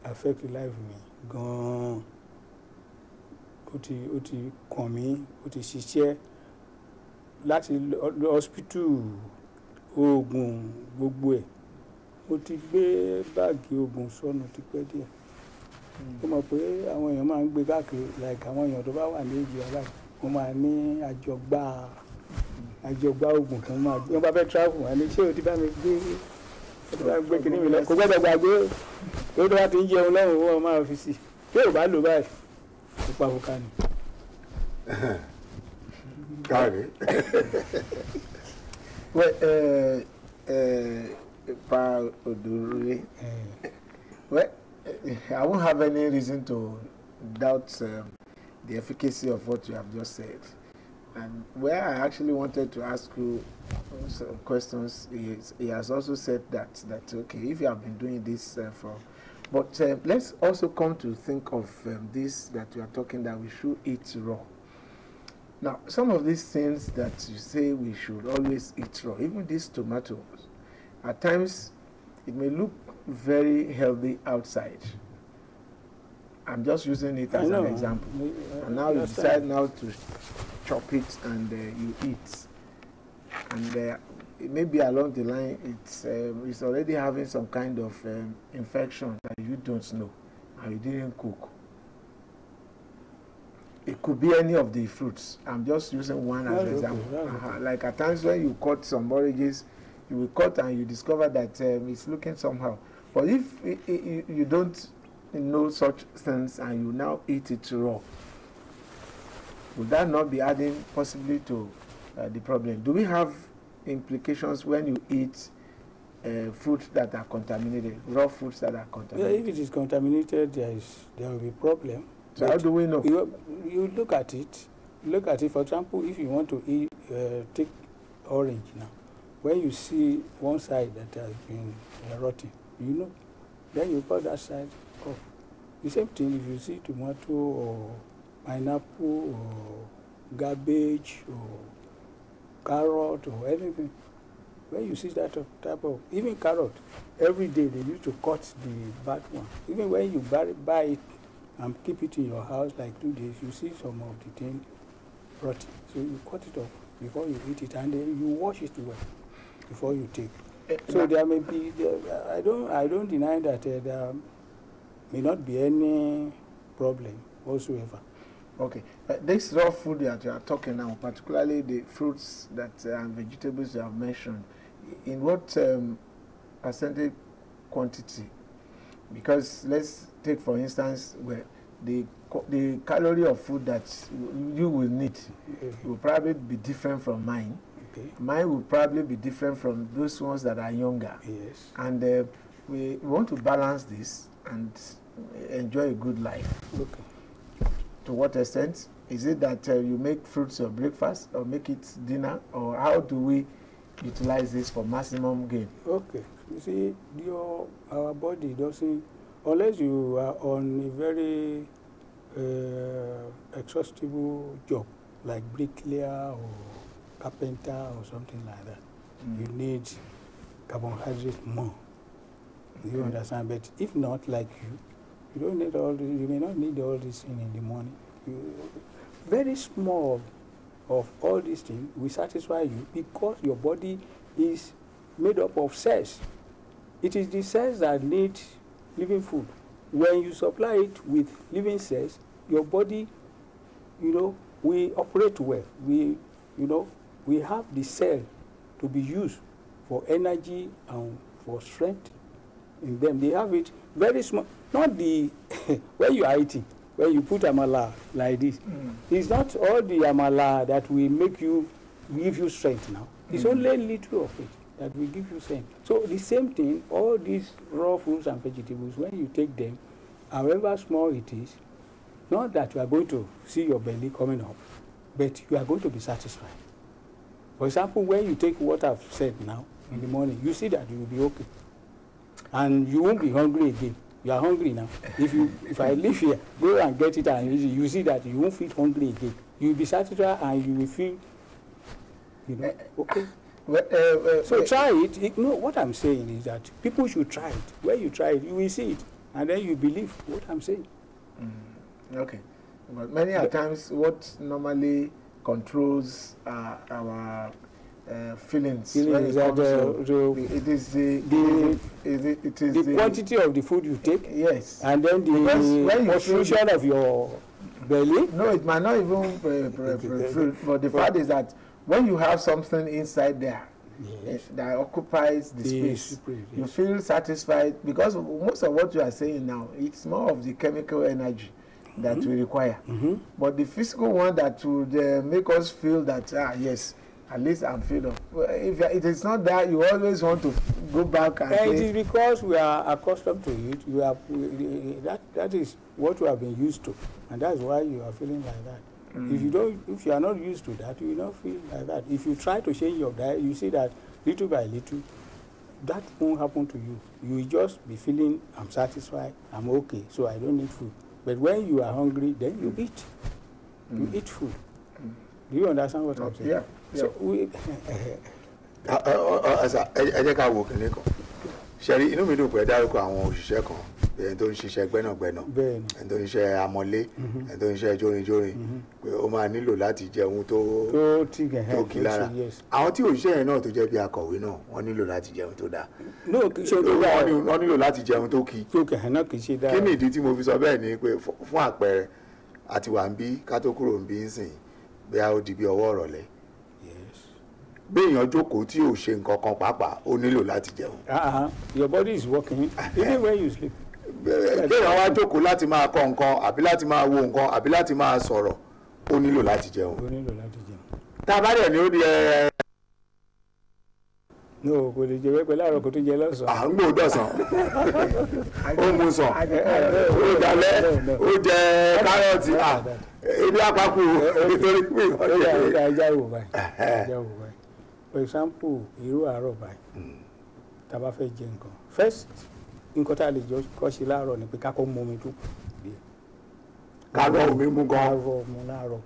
affect life mi gan-an ó ti kàn mí ó ti ṣiṣẹ́ láti hospital oògùn gbogbo ẹ̀ mo ti gbé báàgì oògùn sọnù tipẹ́ díẹ̀ ó mọ̀ pé àwọn èèyàn máa ń gbé káàkiri like àwọn èèyàn tó bá wà ní èjì aláì wọ́n máa ní àjọgbá oògùn kan máa gbé wọ́n bá fẹ́ travel wọ́n ní ṣé o ti bá mi gbé kíní mi lọ kò gbọ́dọ̀ gbàgbé tó tó bá ti ń jẹun lọ́rùn wọ́n máa fi sí tí ò bá lò báyìí kó pa òkà ni. káàrí. Pa Odure. Well, I won't have any reason to doubt the efficacy of what you have just said. And where I actually wanted to ask you some questions is, he has also said that okay, if you have been doing this but let's also come to think of this that you are talking that we should eat raw. Now, some of these things that you say we should always eat raw, even these tomatoes, at times it may look very healthy outside. I'm just using it as an example. And now you decide now to chop it and you eat. And maybe along the line it's already having some kind of infection that you don't know and you didn't cook. it could be any of the fruits. I'm just using one as an example. Okay. Like at times when you cut some oranges, you will cut and you discover that it's looking somehow. But if you don't know such things and you now eat it raw, would that not be adding possibly to the problem? Do we have implications when you eat fruits that are contaminated, raw fruits that are contaminated? Yeah, if it is contaminated, there will be a problem. So how do we know? You look at it. Look at it. For example, if you want to eat, take orange now, when you see one side that has been rotting, you know, then you cut that side off. The same thing if you see tomato or pineapple or cabbage or carrot or anything. When you see that type of, even carrot, every day they used to cut the bad one. Even when you buy it and keep it in your house like 2 days, you see some of the thing rotting. So you cut it off before you eat it, and then you wash it well before you take. So there may be, I don't deny that there may not be any problem whatsoever. Okay, this raw food that you are talking now, particularly the fruits that and vegetables you have mentioned, in what percentage quantity? Because let's take for instance where the calorie of food that you will need will probably be different from mine. Okay. Mine will probably be different from those ones that are younger. Yes. And we want to balance this and enjoy a good life. Okay. To what extent? Is it that you make fruits your breakfast or make it dinner, or how do we utilize this for maximum gain? Okay. You see, our body doesn't, unless you are on a very exhaustible job, like bricklayer or carpenter or something like that, you need carbohydrate more. You understand? But if not, like you don't need all. You may not need all this thing in the morning. Very small of all these things will satisfy you because your body is made up of cells. It is the cells that need living food. When you supply it with living cells, your body, we operate well. We have the cell to be used for energy and for strength in them. They have it very small. Not the when you are eating, when you put amala like this, it's not all the amala that will give you strength now. It's only little of it that will give you strength. So the same thing, all these raw fruits and vegetables, when you take them, however small it is, not that you are going to see your belly coming up, but you are going to be satisfied. For example, when you take what I've said now in the morning, you see that you will be okay. And you won't be hungry again. You are hungry now. If I leave here, go and get it and you see that you won't feel hungry again. You will be satisfied and you will feel, okay. So try it. What I'm saying is that people should try it. When you try it, you will see it. And then you believe what I'm saying. Okay. But many times what normally controls our feelings when it comes to it is the quantity of the food you take. Yes. And then the construction of your belly. No, it might not even fruit, but the fact is that when you have something inside there that occupies the space, you feel satisfied because most of what you are saying now, it's more of the chemical energy that we require. But the physical one that would make us feel that, yes, at least I'm filled up. If it is not that, you always want to go back and it is because we are accustomed to it. That is what we have been used to, and that's why you are feeling like that. If you are not used to that, you will not feel like that. If you try to change your diet, you see that little by little, that won't happen to you. You will just be feeling, I'm satisfied, I'm okay, so I don't need food. But when you are hungry, then you eat. You eat food. Do you understand what I'm saying? Yeah. So we. ẹ jẹ́ ká wo kìnìún kan ṣẹ́rí inú mi dùn pé dárúkọ àwọn òṣìṣẹ́ kan ẹni tó ń ṣiṣẹ́ gbẹ́nàgbẹ́nà ẹni tó ń ṣiṣẹ́ amọ̀lé ẹni tó ń ṣiṣẹ́ jórinjórin pé ó máa nílò láti jẹun tó kí lára àwọn tí òṣìṣẹ́ yẹn náà tó jẹ́ bí akọ̀wé náà wọ́n nílò láti jẹun tó dáa wọ́n nílò láti jẹun tó kí. kí ni ìdí tí mo fi sọ bẹ́ẹ̀ ni pé fún àpẹẹrẹ àti wà ń bí ká tó kúrò ń bí sìn bóyá ó di bí ọwọ́ ọ̀rọ̀lẹ́ bí èèyàn jókòó tí ò ṣe nǹkan kan pàápàá ó nílò láti jẹun. Your body is working even when you sleep. Béèyàn wá jókòó láti máa kọ nǹkan àbí láti máa wo nǹkan àbí láti máa sọ̀rọ̀ ó nílò láti jẹun. Ó nílò láti jẹun. Tá a bá dẹ̀ ní ó di no kò lè jẹ wẹ́pẹ́ láàárọ̀ kó tó jẹ lọ́sàn-án. à ń gbò dọ̀sán ó mu sàn ó dalẹ̀ ó jẹ kárọ̀tì ebi àpapọ̀ nítorí pé ẹja wò báyìí for example irú àárọ̀ báyìí tá a bá fẹ́ jẹ nǹkan first nǹkan tá a lè jọ kọ́ ṣe láàárọ̀ ni pé ká kọ́ mu omi tó kù díẹ̀. ká rọ omi mú gan. ká rọ mu láàárọ̀.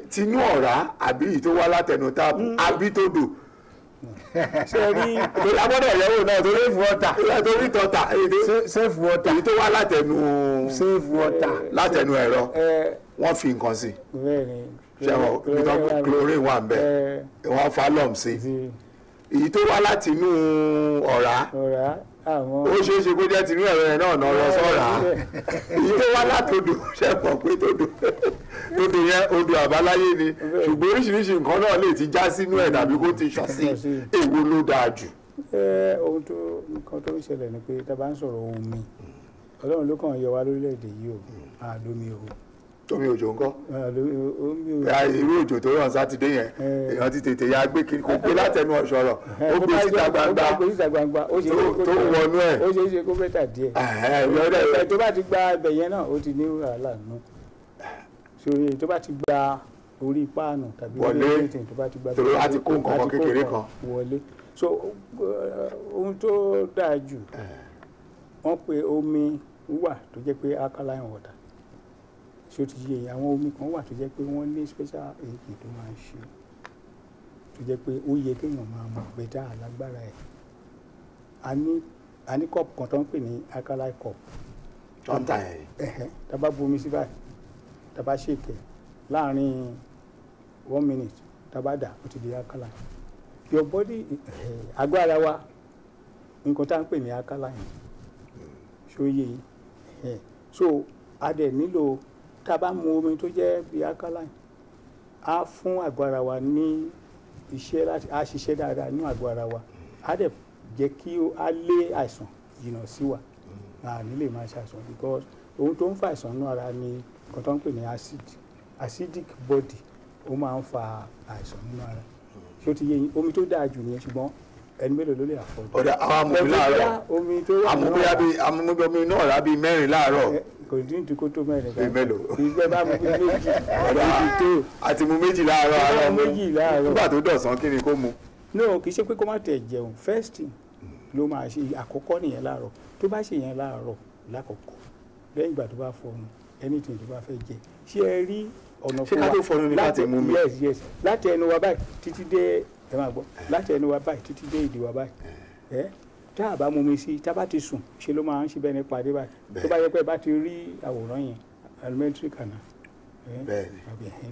tinú ọ̀rá àbí èyí tó wá látẹnu táàbù àbí tó dò. ṣe rí torí agbọ́dọ̀ yẹ̀wò náà torí safe water torí tọ́ta safe water èyí tó wá látẹnu safe water látẹnu ẹ̀rọ wọ́n fi nǹkan sí ṣẹ́wọ̀n chlorine wà ń bẹ̀ wọ́n fa lọ́m sí èyí tó wá láti inú ọ̀rá ó ṣeé ṣe kó jẹ́ tinú ẹ̀rọ yẹn náà lọ sọ́ra èyí tó wá látòdò ṣẹ́pọ̀ pé tòdò yẹn odò àbáláyé ni ṣùgbọ́n oríṣiríṣi nǹkan náà lè ti já sínú ẹ̀ tàbí kó ti ṣàn sí èwo ló dáa jù. ohun tó nǹkan tó ń ṣẹlẹ̀ ni pé tá a bá ń sọ̀rọ̀ omi Ọlọ́run ló kàn yọ wá lórílẹ̀‐èdè yìí o àlómi o. Omi òjò ńkọ́ irú òjò tó ràn sátidé yẹn èèyàn ti tètè ya gbé kiri kó gbé látẹnu ọ̀ṣọ́rọ̀ ó gbé síta gbangba tó wọnú ẹ̀. ó ṣe é ṣe kó bẹ́tà díẹ̀ tó bá ti gba ibẹ̀ yẹn náà ó ti ní wàhálà nù sórí tó bá ti gba orí páànù tàbí wọlé tó bá ti gba tó bá ti kó nǹkan kékeré kan wọlé so ohun tó dáa jù wọ́n pe omi wà tó jẹ́ pé alkaline water ṣé o ti yé àwọn omi kan wà tó jẹ́ pé wọ́n ní special èyí tó máa ń ṣe tó jẹ́ pé ó yẹ kéèyàn máa mọ̀ bẹ́tà lágbára ẹ̀ a ní cup kan tó ń pè ní alkaline cup tọ́ntà ẹ̀ tá a bá bomi sí báyìí tá a bá ṣèkẹ̀ láàrin 1 minute tá a bá dà ó ti di alkaline your body àgọ́ ara wa nǹkan tá à ń pè ní alkaline ṣó yé so a dẹ̀ nílò tá a bá mu omi tó jẹ́ bí alkaline á fún àgọ́ ara wa ní iṣẹ́ láti á ṣiṣẹ́ dáadáa ní àgọ́ ara wa á dẹ̀ jẹ́ kí á lé àìsàn jìnnà sí wa a ní lè máa ṣàìsàn because ohun tó ń fa àìsàn náà ara ni nǹkan tó ń pè ní acidic body ó máa ń fa àìsàn nínú ara ṣé ó ti yé yín omi tó dáa jù nìyẹn ṣùgbọ́n ẹni mélòó ló lè àfọ̀dù. ọ̀dà àwọn amòmí láàárọ̀ amòmí náà rà bíi mẹ́rin láàárọ̀. kò dín tí kò tó mẹ́rin bíi mélòó. ìgbẹ́ bá mu bí méjì. ọ̀dà àti mu méjì láàárọ̀ àárọ̀ mu nígbà tó dọ̀sán kí ni kó mu. no kì í ṣe pé kó má tẹ̀ jẹun first thing ló máa ṣe àkọ́kọ́ nìyẹn láàárọ̀ tó bá ṣe yẹn láàárọ̀ lákọ̀ọ́kọ́ lẹ́yìn ìgbà tó bá fọnu anything tó bá fẹ́ jẹ ṣé ẹ rí ọ̀nà fún wa. ṣé ká tó fọnu ni láti mú mi. yes láti ẹnu wa báyìí títí dé ẹ máa gbọ́ láti ẹnu wa báyìí títí dé ìdí wa báyìí tá a bá mú mi sí tá a bá ti sùn ṣe ló máa ń ṣe bẹ́ẹ̀ ní pàdé báyìí tó bá yẹ pé bá ti rí àwòrán yẹn alimentary canal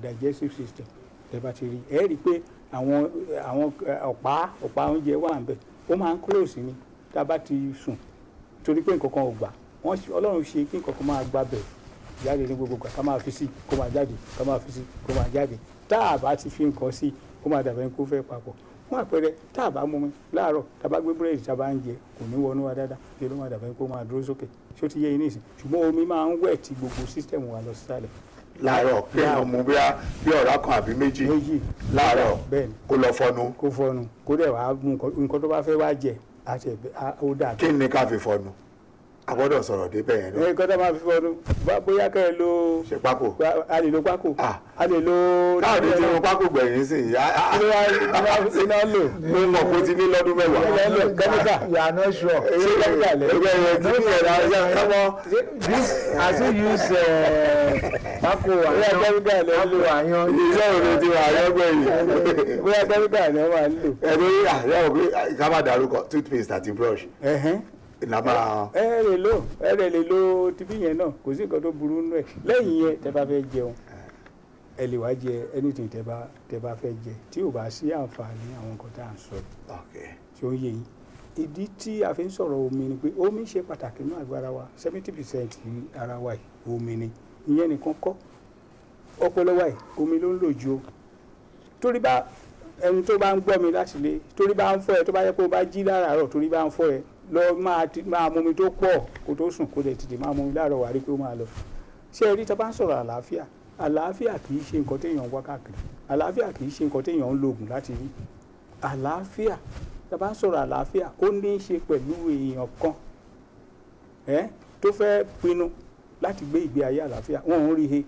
digestive system tẹ bá ti rí ẹ rí i pé àwọn ọ̀pá oúnjẹ wà ń bẹ̀ ó máa ń close ni tá a bá ti sùn torí pé nǹkan kan ò gbà Ọlọ́run ṣe kí nǹkan kan máa gbà bẹ̀ jáde ní gbogbo ká máa fi sí kó máa jáde ká máa fi sí kó máa jáde tá a bá ti fi nǹkan sí kó máa dàbẹ̀ kó fẹ́ papọ̀ fún àpẹẹrẹ tá a bá mú mi láàárọ̀ tá a bá gbé búrẹ́dì tá a bá ń jẹ kò ní wọnú wa dáadáa ṣe ló máa dàbẹ̀ kó máa dúró sókè ṣé ó ti yé yín nísìn ṣùgbọ́n omi máa ń wẹ̀ tí gbogbo sísítẹ̀mù wa lọ sísàlẹ̀. láàárọ̀ kí èèyàn mú bí ọ̀rá kan àbí méjì láàárọ̀ kó lọ fọnu. kó fọnu kó dẹ̀ wá mú nǹkan tó bá fẹ́ wá jẹ ó dà. kí ni ká fi fọnu a gbọ́dọ̀ sọ̀rọ̀ débẹ̀ yẹn náà. nǹkan tó máa fi fọnu bóyá kẹ́ ẹ lo. ṣe pákó. a lè lo pákó. a lè lo. káàdì tí mo pákó gbẹ̀yìn sí i. iná lò. mo mọ̀ kó ti ní lọ́dún mẹ́wàá. iná lò kẹ́míkà. you are not sure. ṣé kẹ́míkà lẹ. ẹgbẹ́ yẹn ti ní ẹ̀rọ ayé kámọ́. as you use pákó àyàn. kẹ́míkà lẹ lò. iṣẹ́ òde ti wà ayọ́gbẹ̀yìn. bóyá kẹ́míkà lẹ máa ń lò. ẹ̀rọ àyẹ̀wò pé ká má dárúkọ toothpaste àti brush. ẹ lè lo tibí yẹn náà kò sí nǹkan tó burú nù ẹ lẹ́yìn yẹn tẹ́ bá fẹ́ jẹun ẹ lè wá jẹ anything tẹ́ bá fẹ́ jẹ tí ò bá sí àǹfààní àwọn nǹkan tá à ń sọ tí ó yé yín ìdí tí a fi ń sọ̀rọ̀ omi ni pé omi ṣe pàtàkì nínú àgọ́ ara wa 70% ara wa omi ni ìyẹn nìkan kọ́ ọpọlọ wa yìí omi ló ń lò ju o torí bá ẹni tó bá ń gbọ́ mi láti lé torí bá ń fọ́ ẹ tó bá yẹ kó o bá jí láràárọ̀ torí bá ń fọ́ ẹ lọ máa mumi tó pọ̀ kó tó sùn kó lè tètè máa mumi láàárọ̀ wà rí pé ó máa lọ ṣé ẹ rí tá bá ń sọ̀rọ̀ àlàáfíà àlàáfíà kì í ṣe nǹkan téèyàn ń wá káàkiri àlàáfíà kì í ṣe nǹkan téèyàn ń lo oògùn láti rí àlàáfíà tá bá ń sọ̀rọ̀ àlàáfíà ó ní í ṣe pẹ̀lú èèyàn kan tó fẹ́ pinnu láti gbé ìgbé ayé àlàáfíà wọn ò rí he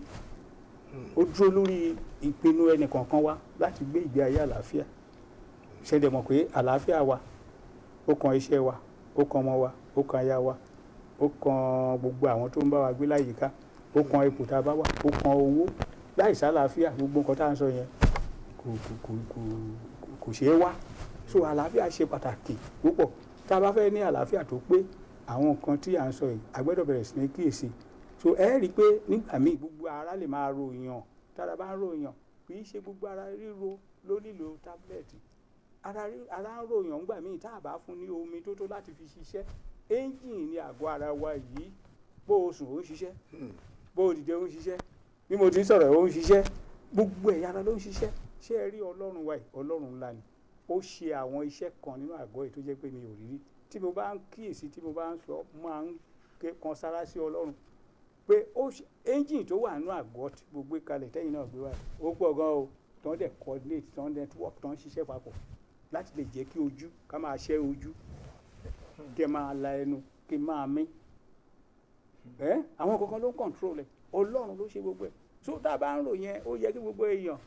ó dúró lórí ìpinnu ẹnì kọ̀ọ̀kan wa láti gbé ìgbé ayé àlàáfíà ṣẹ̀dẹ̀ mọ̀ pé àlàáfíà wa ó kan iṣẹ́ wa ó kan ọmọ wa ó kan aya wa ó kan gbogbo àwọn tó ń bá wa gbé láyìíká ó kan ipò tá a bá wà ó kan owó láì sálàáfíà gbogbo nǹkan tá à ń sọ yẹn kò ṣeé wá so àlàáfíà ṣe pàtàkì púpọ̀ tá a bá fẹ́ ní àlàáfíà tó pé àwọn nǹkan tí à ń sọ yìí a gbọ́dọ̀ bẹ̀rẹ̀ sí ní kíyèsí so ẹ rí i pé nígbà míì gbogbo ara lè máa ro èèyàn tára bá ń ro èèyàn kì í ṣe gbogbo ara ríro ló nílò tábìlẹ̀tì ara ń ro èèyàn nígbà míì tá a bá fún ní omi tó tó láti fi ṣiṣẹ́ ẹ́ńjìnì ní àgọ́ ara wa yìí bó o sùn ó ń ṣiṣẹ́ bó o dìde ó ń ṣiṣẹ́ bí mo ti ń sọ̀rọ̀ ó ń ṣiṣẹ́ gbogbo ẹ̀yà ara ló ń ṣiṣẹ́ ṣé ẹ rí ọlọ́run wa yìí ọlọ́run ńlá ni ó ṣe àwọn iṣẹ́ kan nínú àgọ́ yìí tó jẹ́ pé mi ò rí rí tí mo bá ń kíyèsí tí mo bá ń sọ máa ń kan sára sí ọlọ́run pé ẹ́ńjìnì tó wà nínú àgọ́ tí mo gbé kalẹ̀ tẹ́yìn náà gbé wá ó pọ̀ gan o tó ń dẹ̀ coordinate tó ń network tó ń ṣiṣẹ́ papọ̀ láti lè jẹ́ kí ojú ká máa ṣẹ́ ojú kí ẹ máa la ẹnu kí ẹ máa mí àwọn kankan ló ń control ẹ̀ ọlọ́run ló ṣe gbogbo ẹ̀ so tá a bá ń rò yẹn ó yẹ kí gbogbo èèyàn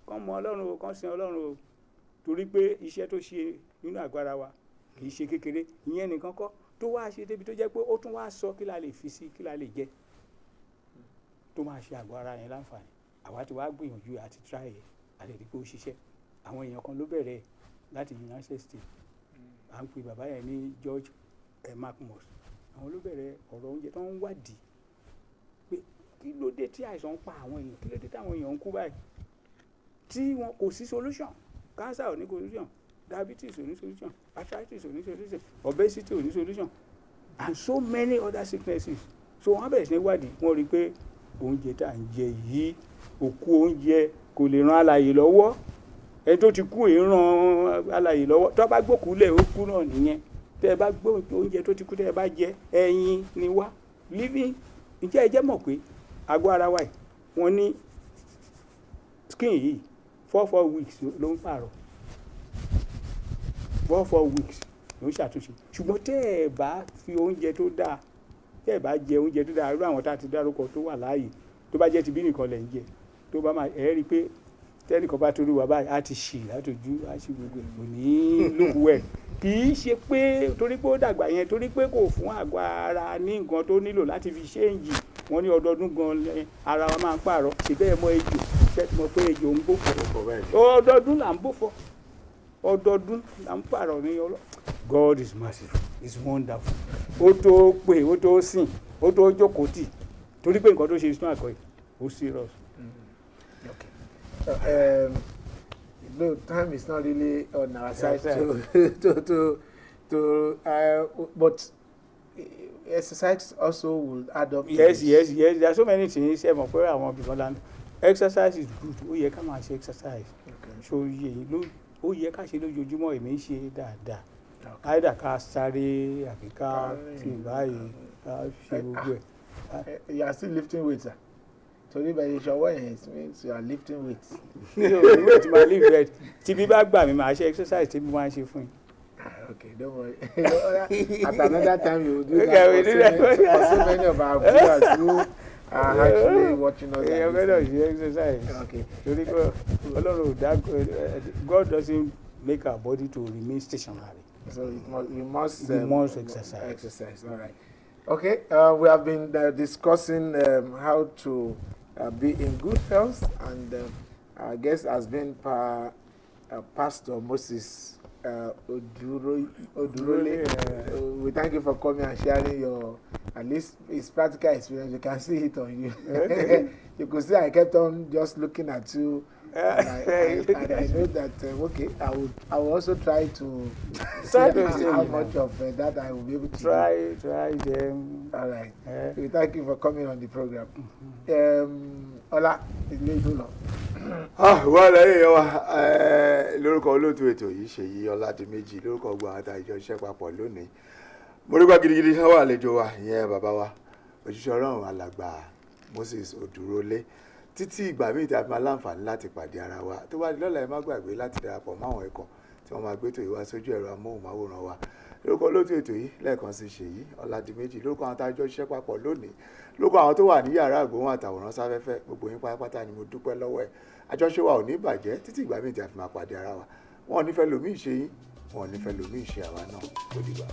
kàn mọ ọlọ́run o kàn sin ọlọ́run o torí pé iṣẹ́ tó ṣe nínú àgọ́ ara wa kì í ṣe kékeré ìyẹn nìkan kọ́ tó wá ṣe débi tó jẹ́ pé ó tún wá sọ kí la lè fi sí kí la lè jẹ tó máa ṣe àgọ́ ara yẹn láǹfààní àwa ti wá gbìyànjú àti try ẹ̀ àti rí pé ó ṣiṣẹ́ àwọn èèyàn kan ló bẹ̀rẹ̀ láti United States à ń pè bàbá yẹn ní George McMurray àwọn ló bẹ̀rẹ̀ ọ̀rọ̀ oúnjẹ tó ń wádìí pé kí ló dé tí àìsàn ń pa àwọn èèyàn kí ló dé táwọn èèyàn ń kú báyìí tí wọn kò sí solution cancer ò ní solution diabetes ò ní solution arthritis ò ní solution obesity ò ní solution and so many other sicknesses so wọ́n bẹ̀rẹ̀ sí ní wádìí wọ́n rí i pé oúnjẹ tá à ń jẹ yìí òkú oúnjẹ kò lè ran alààyè lọ́wọ́ ẹni tó ti kú èé ran alààyè lọ́wọ́ tó bá gbókùú lẹ̀ ó kú náà nìyẹn tẹ́ ẹ bá gbọ́ oúnjẹ tó ti kú tẹ́ ẹ bá jẹ ẹyin ni wá living ǹjẹ́ ẹ jẹ́ mọ̀ pé àgọ́ ara wa yìí wọ́n ní skin yìí 4 weeks ló ń pààrọ̀ 4 weeks ló ń ṣàtúnṣe ṣùgbọ́n tẹ́ ẹ bá fi oúnjẹ tó dáa tẹ́ ẹ bá jẹ oúnjẹ tó dáa irú àwọn tá a ti dárúkọ tó wà láàyè tó bá jẹ́ ti bí nìkan lẹ̀ ń jẹ tó bá máa ẹ̀ rí i pé tẹ́nìkan bá torí wa báyìí á ti ṣì látòjú á ṣì gbogbo ẹ̀ kò ní lóko ẹ̀ kì í ṣe pé torí pé ó dàgbà yẹn torí pé kò fún àgọ́ ara ní nǹkan tó nílò láti fi ṣéǹjì wọ́n ní ọdọọdún gan ara wa máa ń pààrọ̀ ṣe bẹ́ẹ̀ mọ ejò ṣẹ́ẹ̀tì mọ̀ pé ejò ń bòfọ̀ ọdọọdún là ń bòfọ̀ ọdọọdún là ń pààrọ̀ ní ọlọ́ God is merciful is wonderful ó tó pè ó tó sìn ó tó jókòó tì torí pé nǹkan tó ṣe sínú àgọ́ yìí ó serious. No, time is not really on our side but exercise also will add up. Yes. There are so many things. Ẹ mọ̀ pé àwọn ibìkan lánàá exercise is good. Ó yẹ ká máa ṣe exercise. So ó yẹ ká ṣe lójoojúmọ́ èmi ń ṣe dáadáa. Either ká sáré àbí ká fi báyìí ká ṣe gbogbo ẹ̀. You are still lifting weights, sir. Torí bẹ́ẹ̀ ìṣọwọ́ yẹn means you are lifting weights. Weight máa lift weight tí bí bá gbà mí máa ṣe exercise tí bí máa ń ṣe fún yín. Okay, don't worry. At another time you will do that for so many of our viewers who are actually watching us. Èèyàn gbọ́dọ̀ ṣe exercise. Okay. Torí pé Ọlọ́run ò dá God doesn't make our body to remain stationary. So we must exercise. Exercise, all right. Okay, we have been discussing how to be in good health, and our guest has been Pastor Moses Odurole. We thank you for coming and sharing your, at least it's practical experience. You can see it on you. You could see I kept on just looking at you And I know that, okay, I will also try to say how much of that I will be able to try them. All right. Thank you for coming on the program. Ọlá, ilé ìdúró. Wọ́n lẹ́yìn yẹn wá lórúkọ olóòtú ètò yìí Ṣèyí Ọládìméjì lórúkọ gbogbo àwọn àtàjọ iṣẹ́ papọ̀ lónìí. Mo rí gbà gidigidi sáwọ́ àlejò wa ìyẹn bàbá wa òṣìṣẹ́ Ọlọ́run alàgbà Moses Odúrólé. Títí ìgbà míì tí a fi máa láǹfààní láti pàdé ara wa tó bá di lọ́la ẹ má gbàgbé láti darapọ̀ máwọn ẹ̀kọ́ tí wọ́n máa gbé ètò yìí wá sójú ẹ̀rọ amóhùnmáwòrán wa lórúkọ olóòtú ètò yìí lẹ́ẹ̀kan sí Ṣèyí Ọládìméjì lórúkọ àwọn tájọ́ iṣẹ́ papọ̀ lónìí lórúkọ àwọn tó wà ní yàrá àgbóhùn àtàwòrán sáfẹ́fẹ́ gbogbo yín pátápátá ni mo dúpẹ́ lọ́wọ́ ẹ̀ àjọṣe wa ò ní bàjẹ́ títí ìgbà míì tí a fi máa pàdé ara wa wọn ò ní fẹ́ lòmíì ṣe yín wọn ò ní fẹ́ lòmíì ṣe àwa náà ó dìgbà.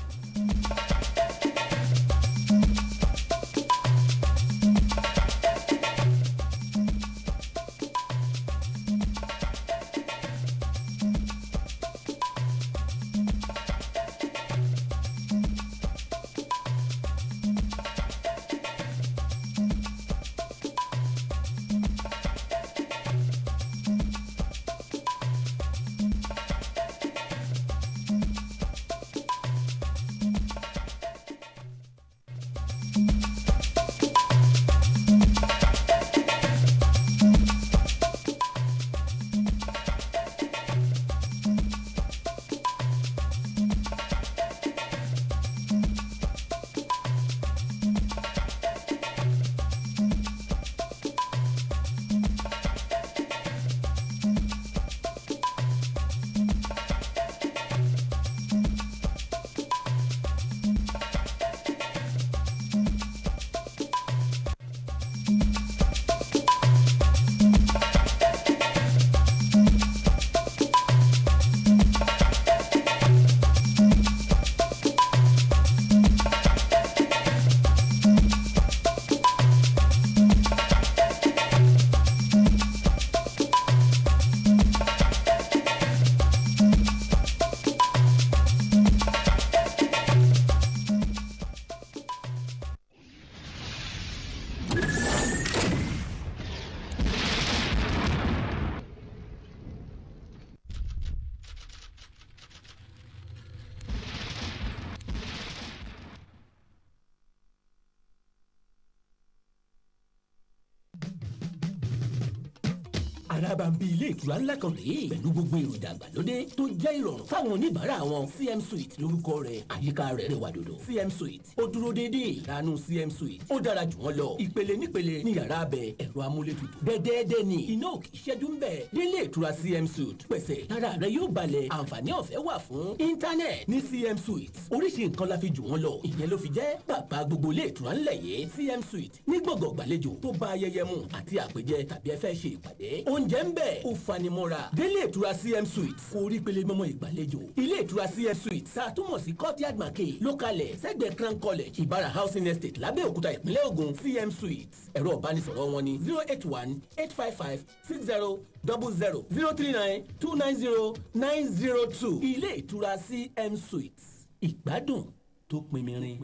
arábàmbí ilé ìtura ńlá kan rèé pẹ̀lú gbogbo èròjà àgbàlódé tó jẹ́ ìrọ̀rùn fáwọn oníbàárà wọn. CM Suite lórúkọ rẹ̀, àyíká rẹ̀ rẹwà dòdò. CM Suite ó dúró déédéé. ìranu CM Suite ó dára jù wọ́n lọ. ìpele nípele ní yàrá abẹ, ẹ̀rọ amúlétutù dẹ́dẹ́dẹ́ ni iná òkè ìṣẹ́jú ń bẹ̀. délé ìtura CM Suite pẹ̀sẹ̀ lára rẹ̀ yóò balẹ̀. àǹfààní ọ̀fẹ́ wà fún íńtánẹ̀tì ní CM Suite. oríṣi nǹkan la fi jù wọ́n lọ. ìyẹn ló fi jẹ́ bàbá gbogbo ilé ìtura ńlẹ̀ yìí. CM Suite ní gbọ̀ngàn gbàlejò tó bá ayẹyẹ mu àti àpèjẹ tàbí ẹ fẹ́ ṣe ìpàdé. oúnjẹ ń bẹ̀ ó fanimọ́ra. délé ìtura CM Suite orí pele mọ́mọ́ ìgbàlejò. ilé ìtura CM Suite tá a túmọ̀ sí courtyard market lókàlẹ̀ sẹ́gbẹ̀ẹ́ Crown College Ìbàrà housing estate lábẹ́òkúta ìpínlẹ̀ Ògùn. CM Suite ẹ̀rọ ìbánisọ̀rọ̀ wọn ni 081-855-6000 039-290-902. ilé ìtura CM Suite ìgbádùn tó pinmirin.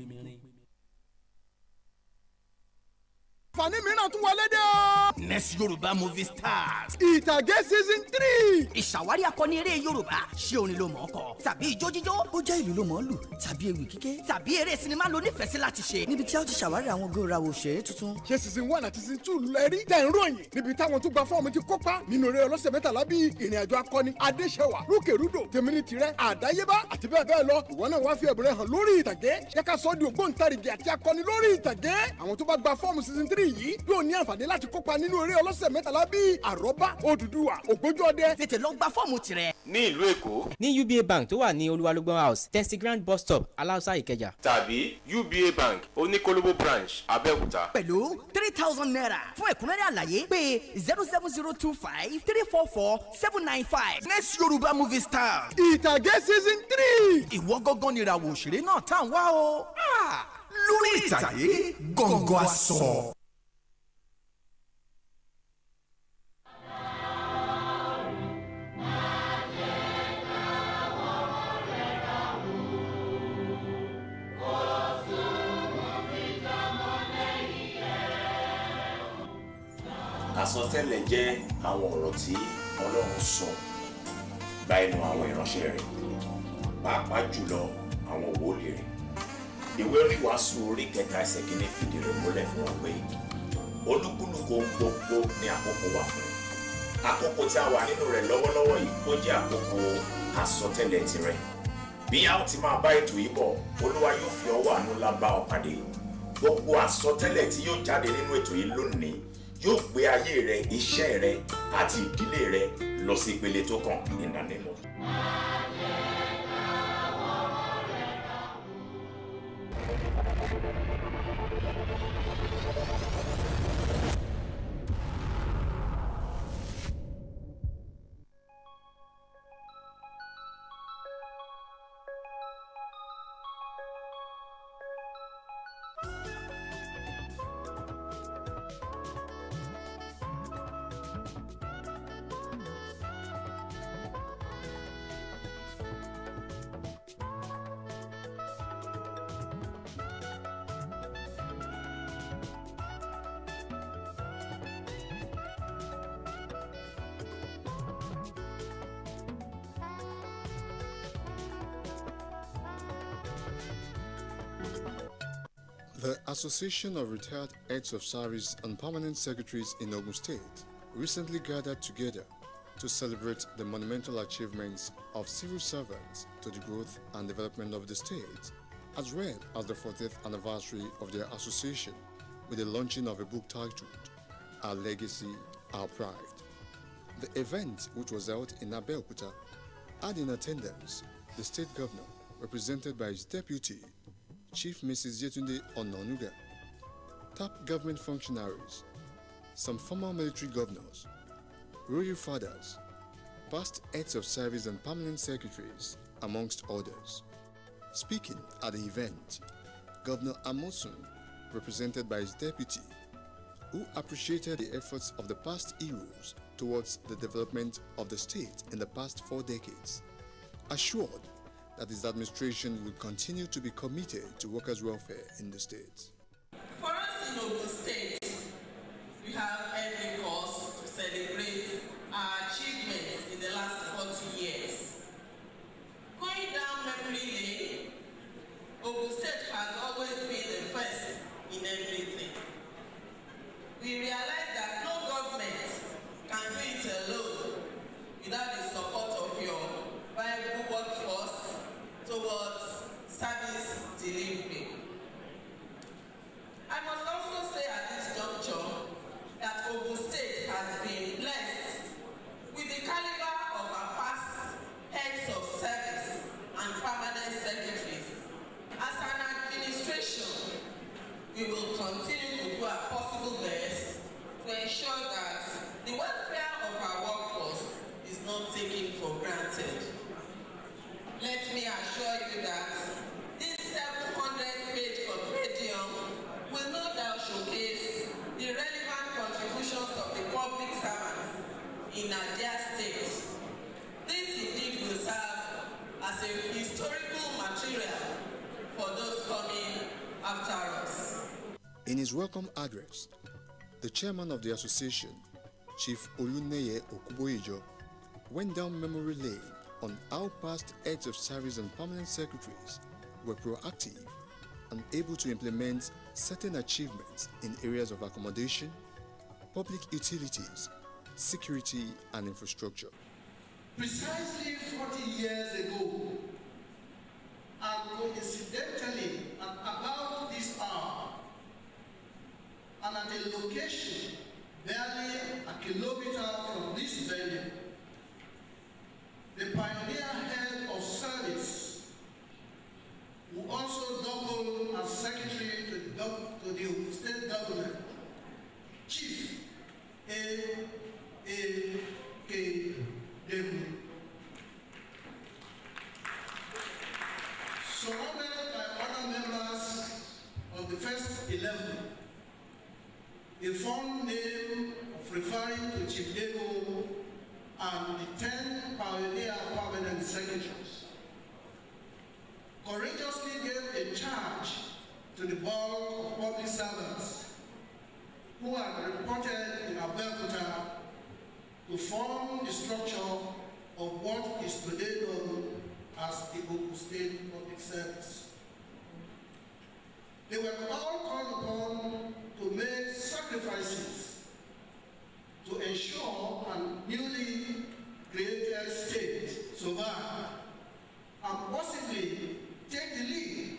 àǹfààní mìíràn tún wọlé dé o. Next Yorùbá movie stars. ìtàgé season 3. ìṣàwárí akọni eré Yorùbá ṣé orin ló mọ̀ ọ́ kọ tàbí ijó jíjó. ó jẹ́ ìlú ló mọ̀ ọ́ lù tàbí ewì kíké. tàbí eré sinimá ló nífẹ̀ẹ́ sí láti ṣe. níbi tí a ti ṣàwárí àwọn ògòràwọ̀ òṣèré tuntun. ṣé season 1 àti season 2 lẹ́rí tẹ̀ ń ròyìn níbi táwọn tó gba fọ́ọ̀mù ti kópa nínú eré ọlọ́sẹ̀ mẹ́tàlá bíi ìrìnàjò akọni adéṣẹwà lókèrúdò tèmínì tirẹ̀ àdáyébá àti bẹ́ẹ̀ bẹ́ẹ̀ lọ. ìwọ náà wá fi ẹ̀bùn rẹ̀ hàn lórí ìtàgé yẹ ká sọ di ògbóǹtarìgì àti akọni lórí ìtàgé. àwọn tó bá gba fọ́ọ̀mù season 3 yìí yóò ní àǹfààní láti kópa nínú eré ọlọ́sẹ̀ mẹ́tàlá bíi àrọ́bá òdùdúwà ògbójú ọdẹ. tètè lọ gba fọ́ọ̀mù tirẹ̀. ní ìlú Èkó. ní UBA bank tó wà ní Olúwalógbọ́n house Tensi Grand bus stop Aláùsá Ìkẹjà. tàbí UBA bank oníkólóbó branch Abẹ́òkúta. pẹ̀lú 3,000 naira fún ẹ̀kúnrẹ́rẹ́ àlàyé pé 07025-344-795. Next Yorùbá movie stars. ìtàgé season 3. ìwọ gángan ni ìràwọ̀ òṣèré náà tá à ń wá o. lórí ìtàgé gọ́ngọ́ aṣọ. àsọtẹ́lẹ̀ jẹ́ àwọn ọ̀rọ̀ tí Ọlọ́run sọ gba ẹnu àwọn ìránṣẹ́ rẹ̀ pàápàá jùlọ àwọn wòlíì rẹ̀. Ìwé oníwàásù orí 3 ẹsẹ̀ 1 fìdí rẹ̀ múlẹ̀ fún wa pé olúkúlùkù gbogbo ní àkókò wà fún un. Àkókò tí a wà nínú rẹ̀ lọ́wọ́lọ́wọ́ yìí ó jẹ́ àkókò àsọtẹ́lẹ̀ tirẹ̀. Bí a ó ti máa bá ètò yìí bọ̀, Olúwa yóò fi ọwọ́ àánú ńlá bá ọ pàdé. Gbogbo àsọtẹ́lẹ̀ tí yóò jáde nínú ètò yìí lónìí yóò gbé ayé rẹ, iṣẹ́ rẹ àti ìdílé rẹ lọ sí ìpele tó kàn in the name of. The Association of Retired Heads of Service and Permanent Secretaries in Ogun State recently gathered together to celebrate the monumental achievements of civil servants to the growth and development of the state, as well as the 40th anniversary of their association with the launching of a book titled Our Legacy, Our Pride. The event, which was held in Abeokuta, had in attendance the state governor, represented by his deputy, Chief Mrs. Yetunde Ononuga, top government functionaries, some former military governors, royal fathers, past heads of service and permanent secretaries, amongst others. Speaking at the event, Governor Amosun, represented by his deputy, who appreciated the efforts of the past heroes towards the development of the state in the past 4 decades, assured that his administration will continue to be committed to workers' welfare in the state. For us in Ogun State, we have every cause to celebrate our achievements in the last 40 years. Going down memory lane, Ogun State has always been the first in everything. We realize that no government can do it alone without the support of your viable workforce towards service delivery. I must also say at this juncture that Ogun State has been blessed with the caliber of our past heads of service and permanent secretaries. As an administration, we will continue to do our possible best to ensure that the welfare of our workforce is not taken for granted. Let me assure you that this 700-page compendium will no doubt showcase the relevant contributions of the public servants in Nigeria State. This indeed will serve as a historical material for those coming after us. In his welcome address, the chairman of the association, Chief Oluneye Okuboijo, went down memory lane on how past heads of service and permanent secretaries were proactive and able to implement certain achievements in areas of accommodation, public utilities, security, and infrastructure. Precisely 40 years ago, and coincidentally at about this hour, and at a location barely a kilometer from this venue, the pioneer head of service, who also doubled as secretary to the state government, Chief Abeokuta, surrounded by other members of the first 11, a fond name of referring to Chief Dego and the 10 pioneer permanent secretaries, courageously gave a charge to the bulk of public servants who had reported in Abeokuta to form the structure of what is today known as the Ogun State Public Service. They were all called upon to make sacrifices to ensure a newly created state survive and possibly take the lead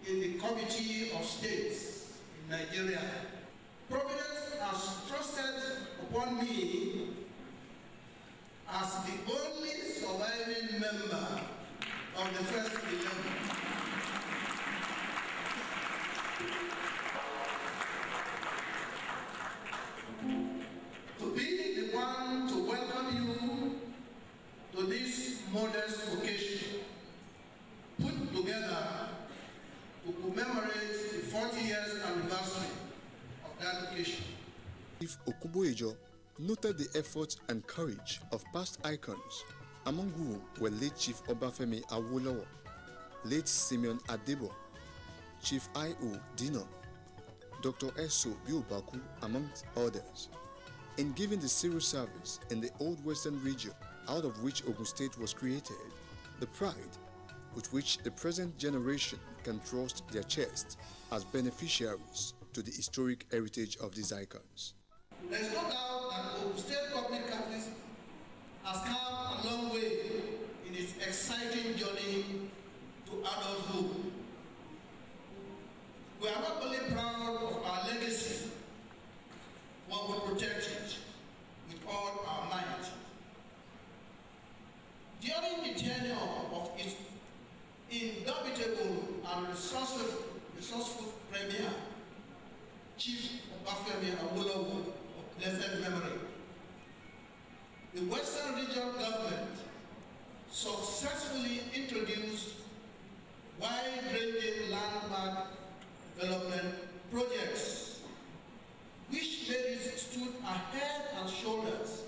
in the Committee of States in Nigeria. Providence has trusted upon me as the only surviving member of the first 11. To be the one to welcome you to this modest occasion put together to commemorate the 40 years anniversary of that occasion. Chief Okuboejo noted the efforts and courage of past icons, among whom were late Chief Obafemi Awolowo, late Simeon Adebo, Chief I.O. Dino, Dr. Eso Biobaku, amongst others, in giving the civil service in the Old Western region, out of which Ogun State was created, the pride with which the present generation can trust their chest as beneficiaries to the historic heritage of these icons. There is no doubt that Ogun State Public Service has come a long way in its exciting journey to adulthood. We are not only proud of our legacy, but we protect it with all our might. During the tenure of its indubitable and resourceful premier, Chief Obafemi Awolowo of blessed memory, the Western Region government successfully introduced wide-ranging landmark development projects, which made it stood head and shoulders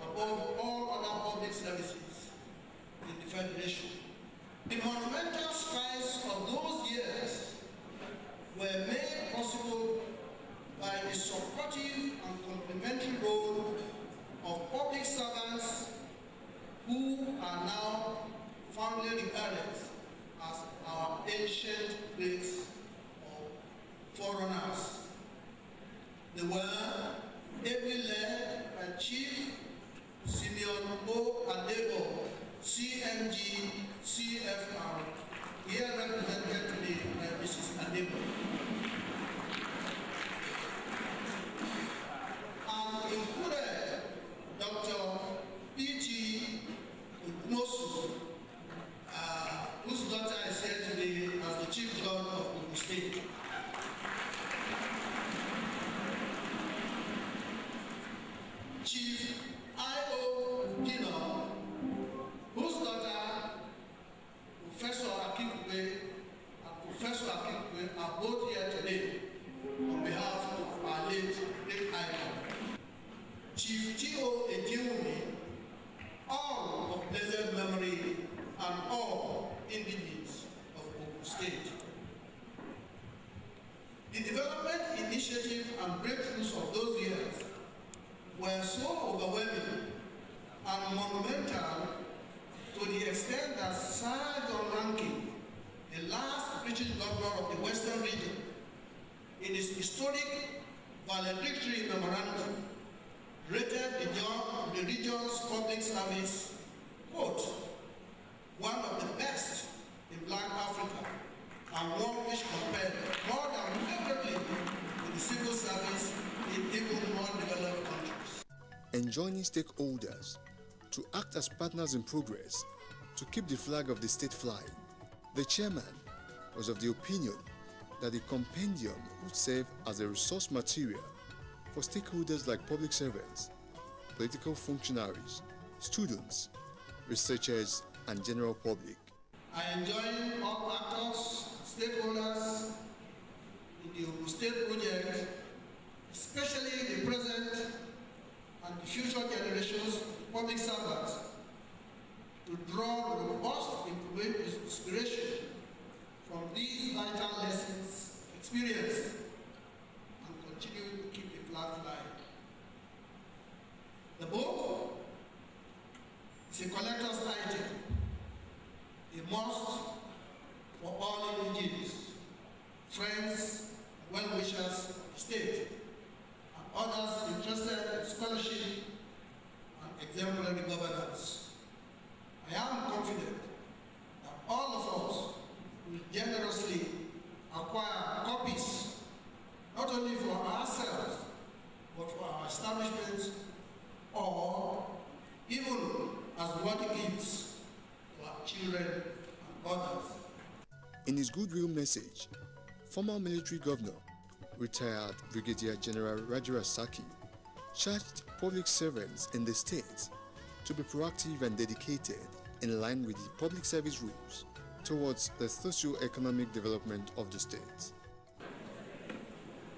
above all other public services in the Federation. The monumental strides of those years were made possible by the supportive and complementary role of public servants who are now fondly regarded as our ancient greats or forerunners. They were ably led by Chief Simeon O. Adebo, CMG, CFR, here represented today by Mrs. Adebo. And included Dr. P.T. Udnosu, whose daughter is here today as the Chief Judge of Ogun State. Chief I.O. Dino, whose daughter, Professor Akikwe and Professor Akikwe, are both here today on behalf of our late great icon. Chief T.O. Ejiwumi, all of blessed memory and all indigenes of Ogun State. The development initiative and breakthroughs of those years were so overwhelming and monumental to the extent that Sir John Rankin, the last British governor of the Western region, in his historic valedictory memorandum, rated the region's public service, quote, one of the best in Black Africa, and one which compared more than favorably to the civil service in even more developed countries. Enjoining stakeholders to act as partners in progress to keep the flag of the state flying, the chairman was of the opinion that the compendium would serve as a resource material for stakeholders like public servants, political functionaries, students, researchers, and general public. I enjoin all actors, stakeholders in the Ogun State project, especially the present and the future generations of public servants, to draw robust inspiration from these vital lessons experienced and continue to keep the flag flying. The book is a collector's item, a must for all indigenes, friends, well-wishers, state, and others interested in scholarship and exemplary governance. I am confident that all of us will generously acquire copies, not only for ourselves, but for our establishments, or even as worthy gifts to our children and others. In his goodwill message, former military governor, retired Brigadier General Rajara Saki, charged public servants in the state to be proactive and dedicated in line with the public service rules towards the socio-economic development of the state.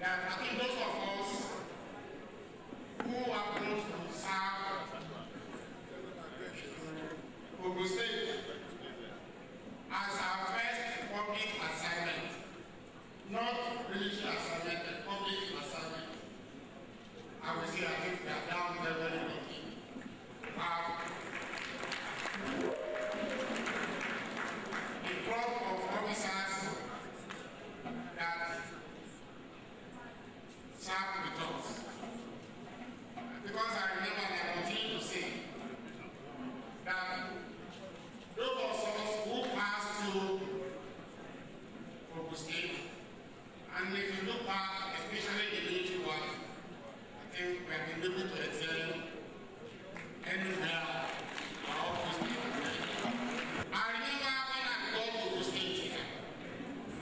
I think those of us who are going to serve Ogun State as our first public assignment, not military assignment, but public assignment, I would say I think we are down very, very lucky. A crop of officers that serve with us. Because I remember and I continue to say that those of us who pass through Ogun State, and if you look back, especially the military one, I think we have been able to excel anywhere our Ogun State. I remember when I got to Ogun State here,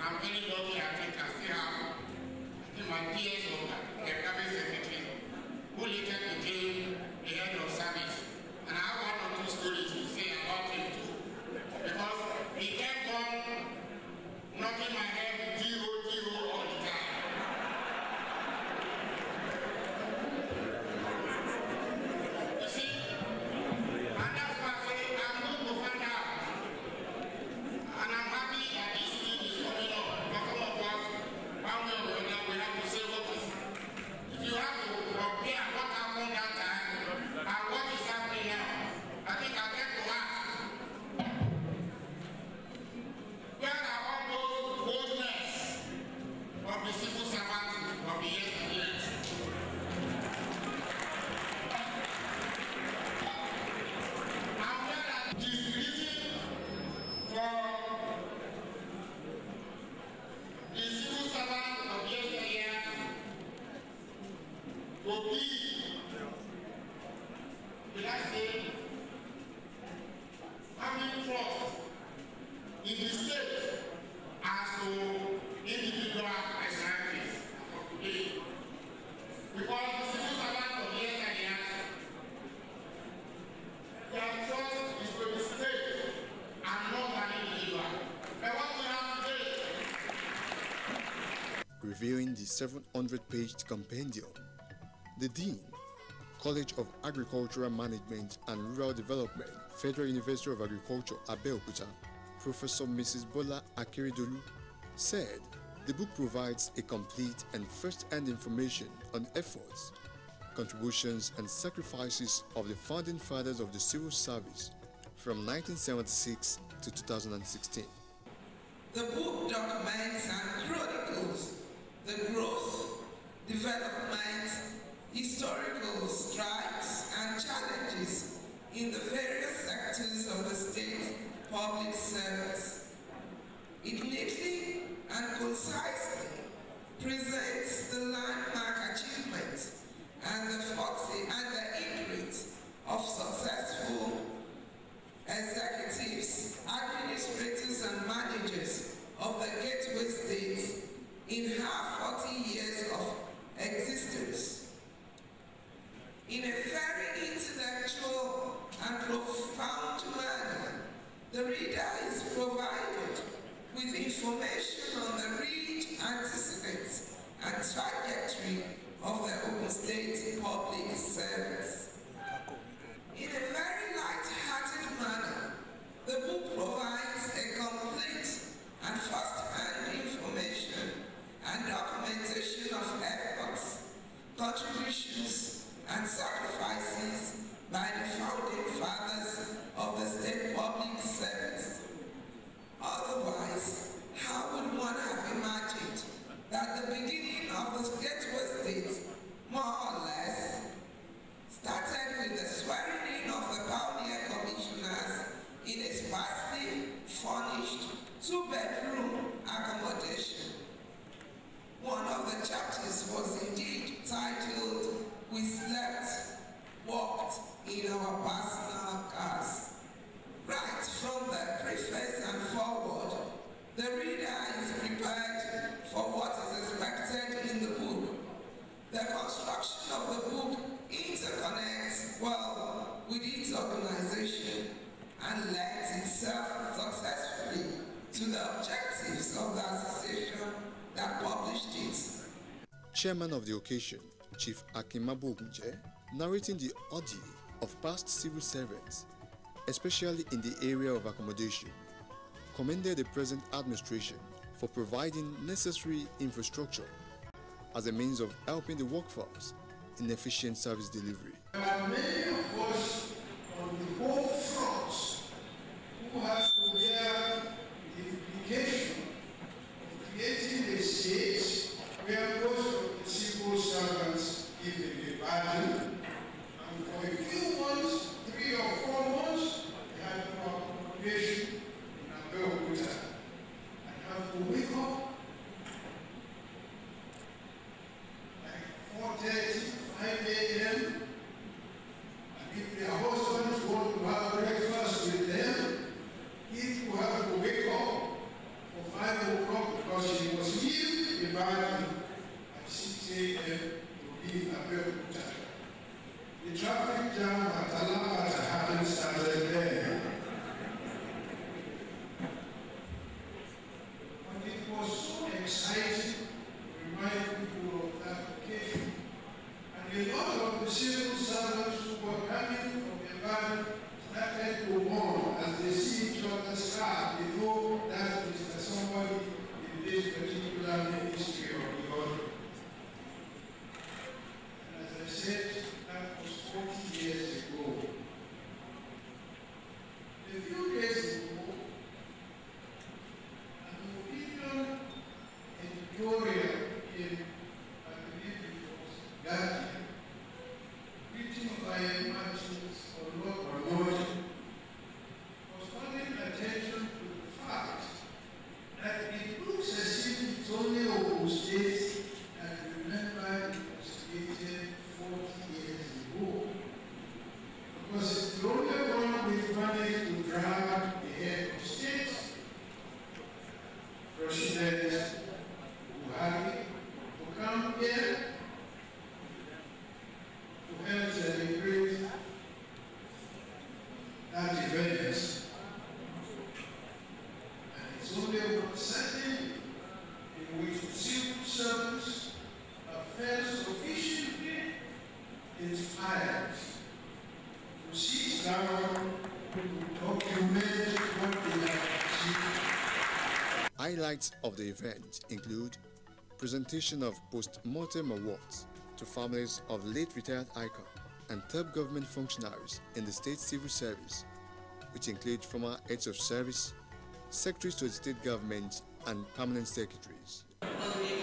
I'm very lucky, I think I still have my PS of the cabinet secretary, who later became the head of service. And I have one or two stories to say about him too. Because he kept on knocking my head 0, 0 all the time. You see, and that's why I say I'm going to find out. And I'm happy that this thing is coming up. But some of us, one way or another, we have to say what is. If you have to compare what happened that time and what is happening now, I think I get to ask, where are all those boldness of the civil servants of the years? And where are the reason for the civil servants of yesteryear to be, will I say, having trust in the state as to individual personalities of today. Because the civil servants of yesteryear, their trust is to the state and not an individual. But what we have today, Reviewing the 700-page compendium, the Dean, College of Agricultural Management and Rural Development, Federal University of Agriculture, Abeokuta, Professor Mrs. Bola Akeredolu, said the book provides a complete and first-hand information on efforts, contributions and sacrifices of the founding fathers of the civil service from 1976 to 2016. The book documents and chronicles the growth, development, historical strides and challenges in the various sectors of the state public service. It neatly and concisely presents the landmark achievements and the forte and the imprint of successful executives, administrators and managers of the gateway states in her 40 years of existence. In a very intellectual and profound manner, the reader is provided with information on the reach, antecedents, and trajectory of the Ogun State public service. In a very light-hearted manner, the book provides a complete and first-hand information and documentation of efforts, contributions, and sacrifices by the founding fathers of the state public service. Otherwise, how would one have imagined that the beginning of the gateway state, more or less, started with the swearing in of the pioneer commissioners in a sparsely furnished two-bedroom accommodation. One of the chapters was indeed titled, "We Slept, Walked in Our Personal Cars." Right from the preface and forward, the reader is prepared for what is expected in the book. The construction of the book interconnects well with its organization and lends itself successfully to the objectives of the association that published it. Chairman of the occasion, Chief Abeokuta, narrating the ordeal of past civil servants, especially in the area of accommodation, commended the present administration for providing necessary infrastructure as a means of helping the workforce in efficient service delivery. There are many of us on the whole front who have to bear the implication of creating a state where most of the civil servants live in a burden, and for a few months, 3 or 4 months, they had no accommodation in Abeokuta and have to wake up like 4:30, 5 a.m. and if their husbands want to have breakfast with them, each will have to wake up for 5 o'clock because she must leave the barn at 6 a.m. to be in Abeokuta. The traffic jam at Alabata happened started there. But it was so exciting to remind people of that occasion. And a lot of the civil servants who were coming from the barn started to warn as they see each other's car. They know that is somebody in this particular ministry or the other. And as I said, that was 40 years ago. A few days ago, an opinion editorial in, I believe it was Guardian, written by a merchant or Lord, was calling attention to the fact that it looks as if it's only Ogun State that remembered it was created 40 years ago. Because it's the only one which managed to drag the head of state, President Buhari, to come here to help celebrate that event. And it's only one setting in which civil servants are felt sufficiently inspired to sit down to document what they have achieved. Highlights of the event include presentation of post-mortem awards to families of late retired icon and top government functionaries in the state civil service, which include former heads of service, secretaries to the state government, and permanent secretaries. Service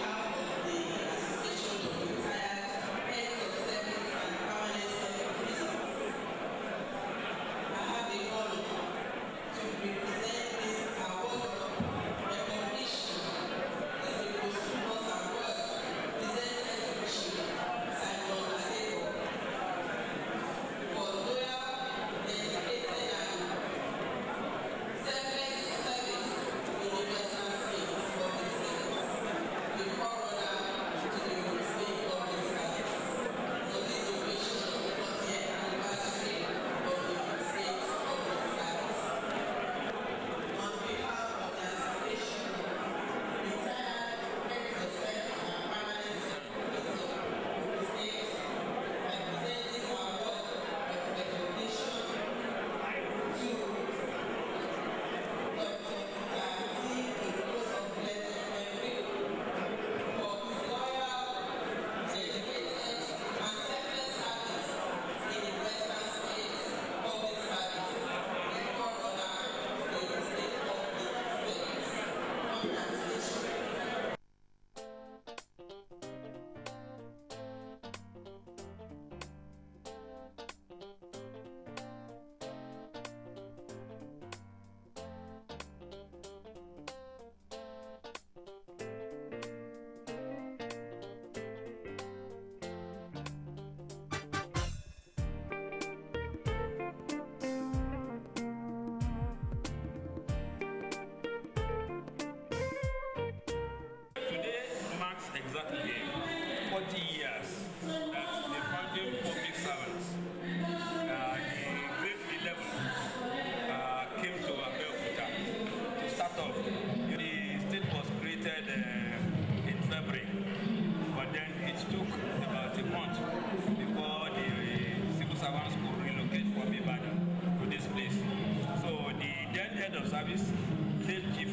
introduce late Chief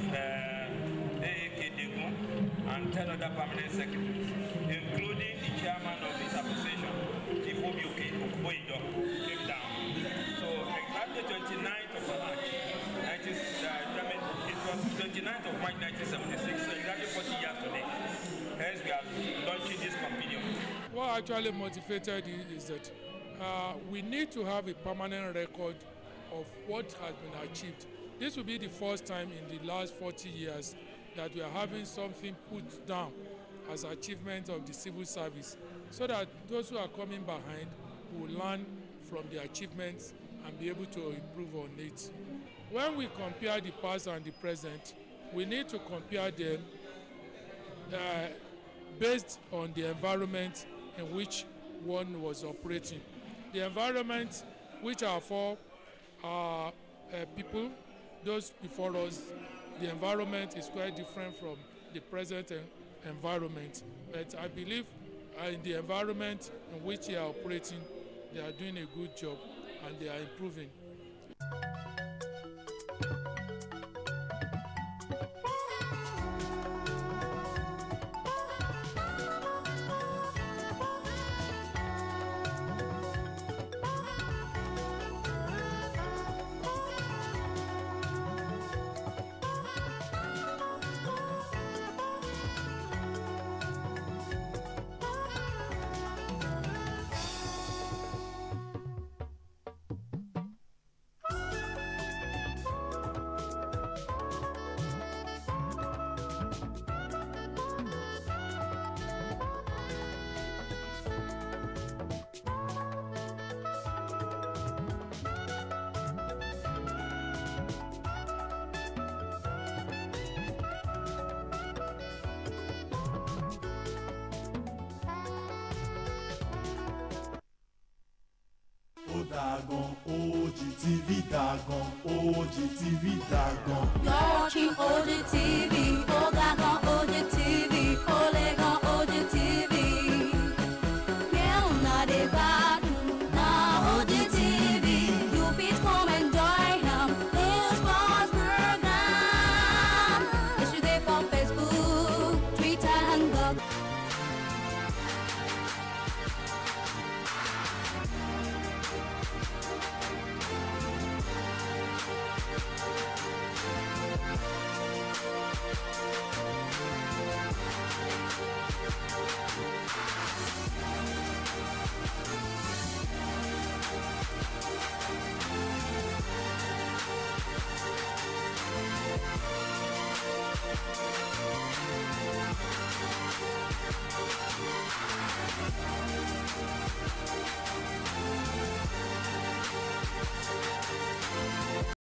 Abeokuta and 10 other permanent secretaries, including the chairman of this association, Chief Abeokuta, came down. So exactly 29th of March, it was 29th of March 1976, so exactly 40 years today. Hence, we are launching this compendium. What actually motivated it is that we need to have a permanent record of what has been achieved. This will be the first time in the last 40 years that we are having something put down as achievement of the civil service, so that those who are coming behind will learn from the achievements and be able to improve on it. When we compare the past and the present, we need to compare them based on the environment in which one was operating. The environment which are for people, those before us, the environment is quite different from the present environment. But I believe in the environment in which they are operating, they are doing a good job and they are improving. Dagon, OGTV Dagon, OGTV Dagon. You're watching OGTV, Dagon, OGTV, Olegon, OGTV. Yeah, not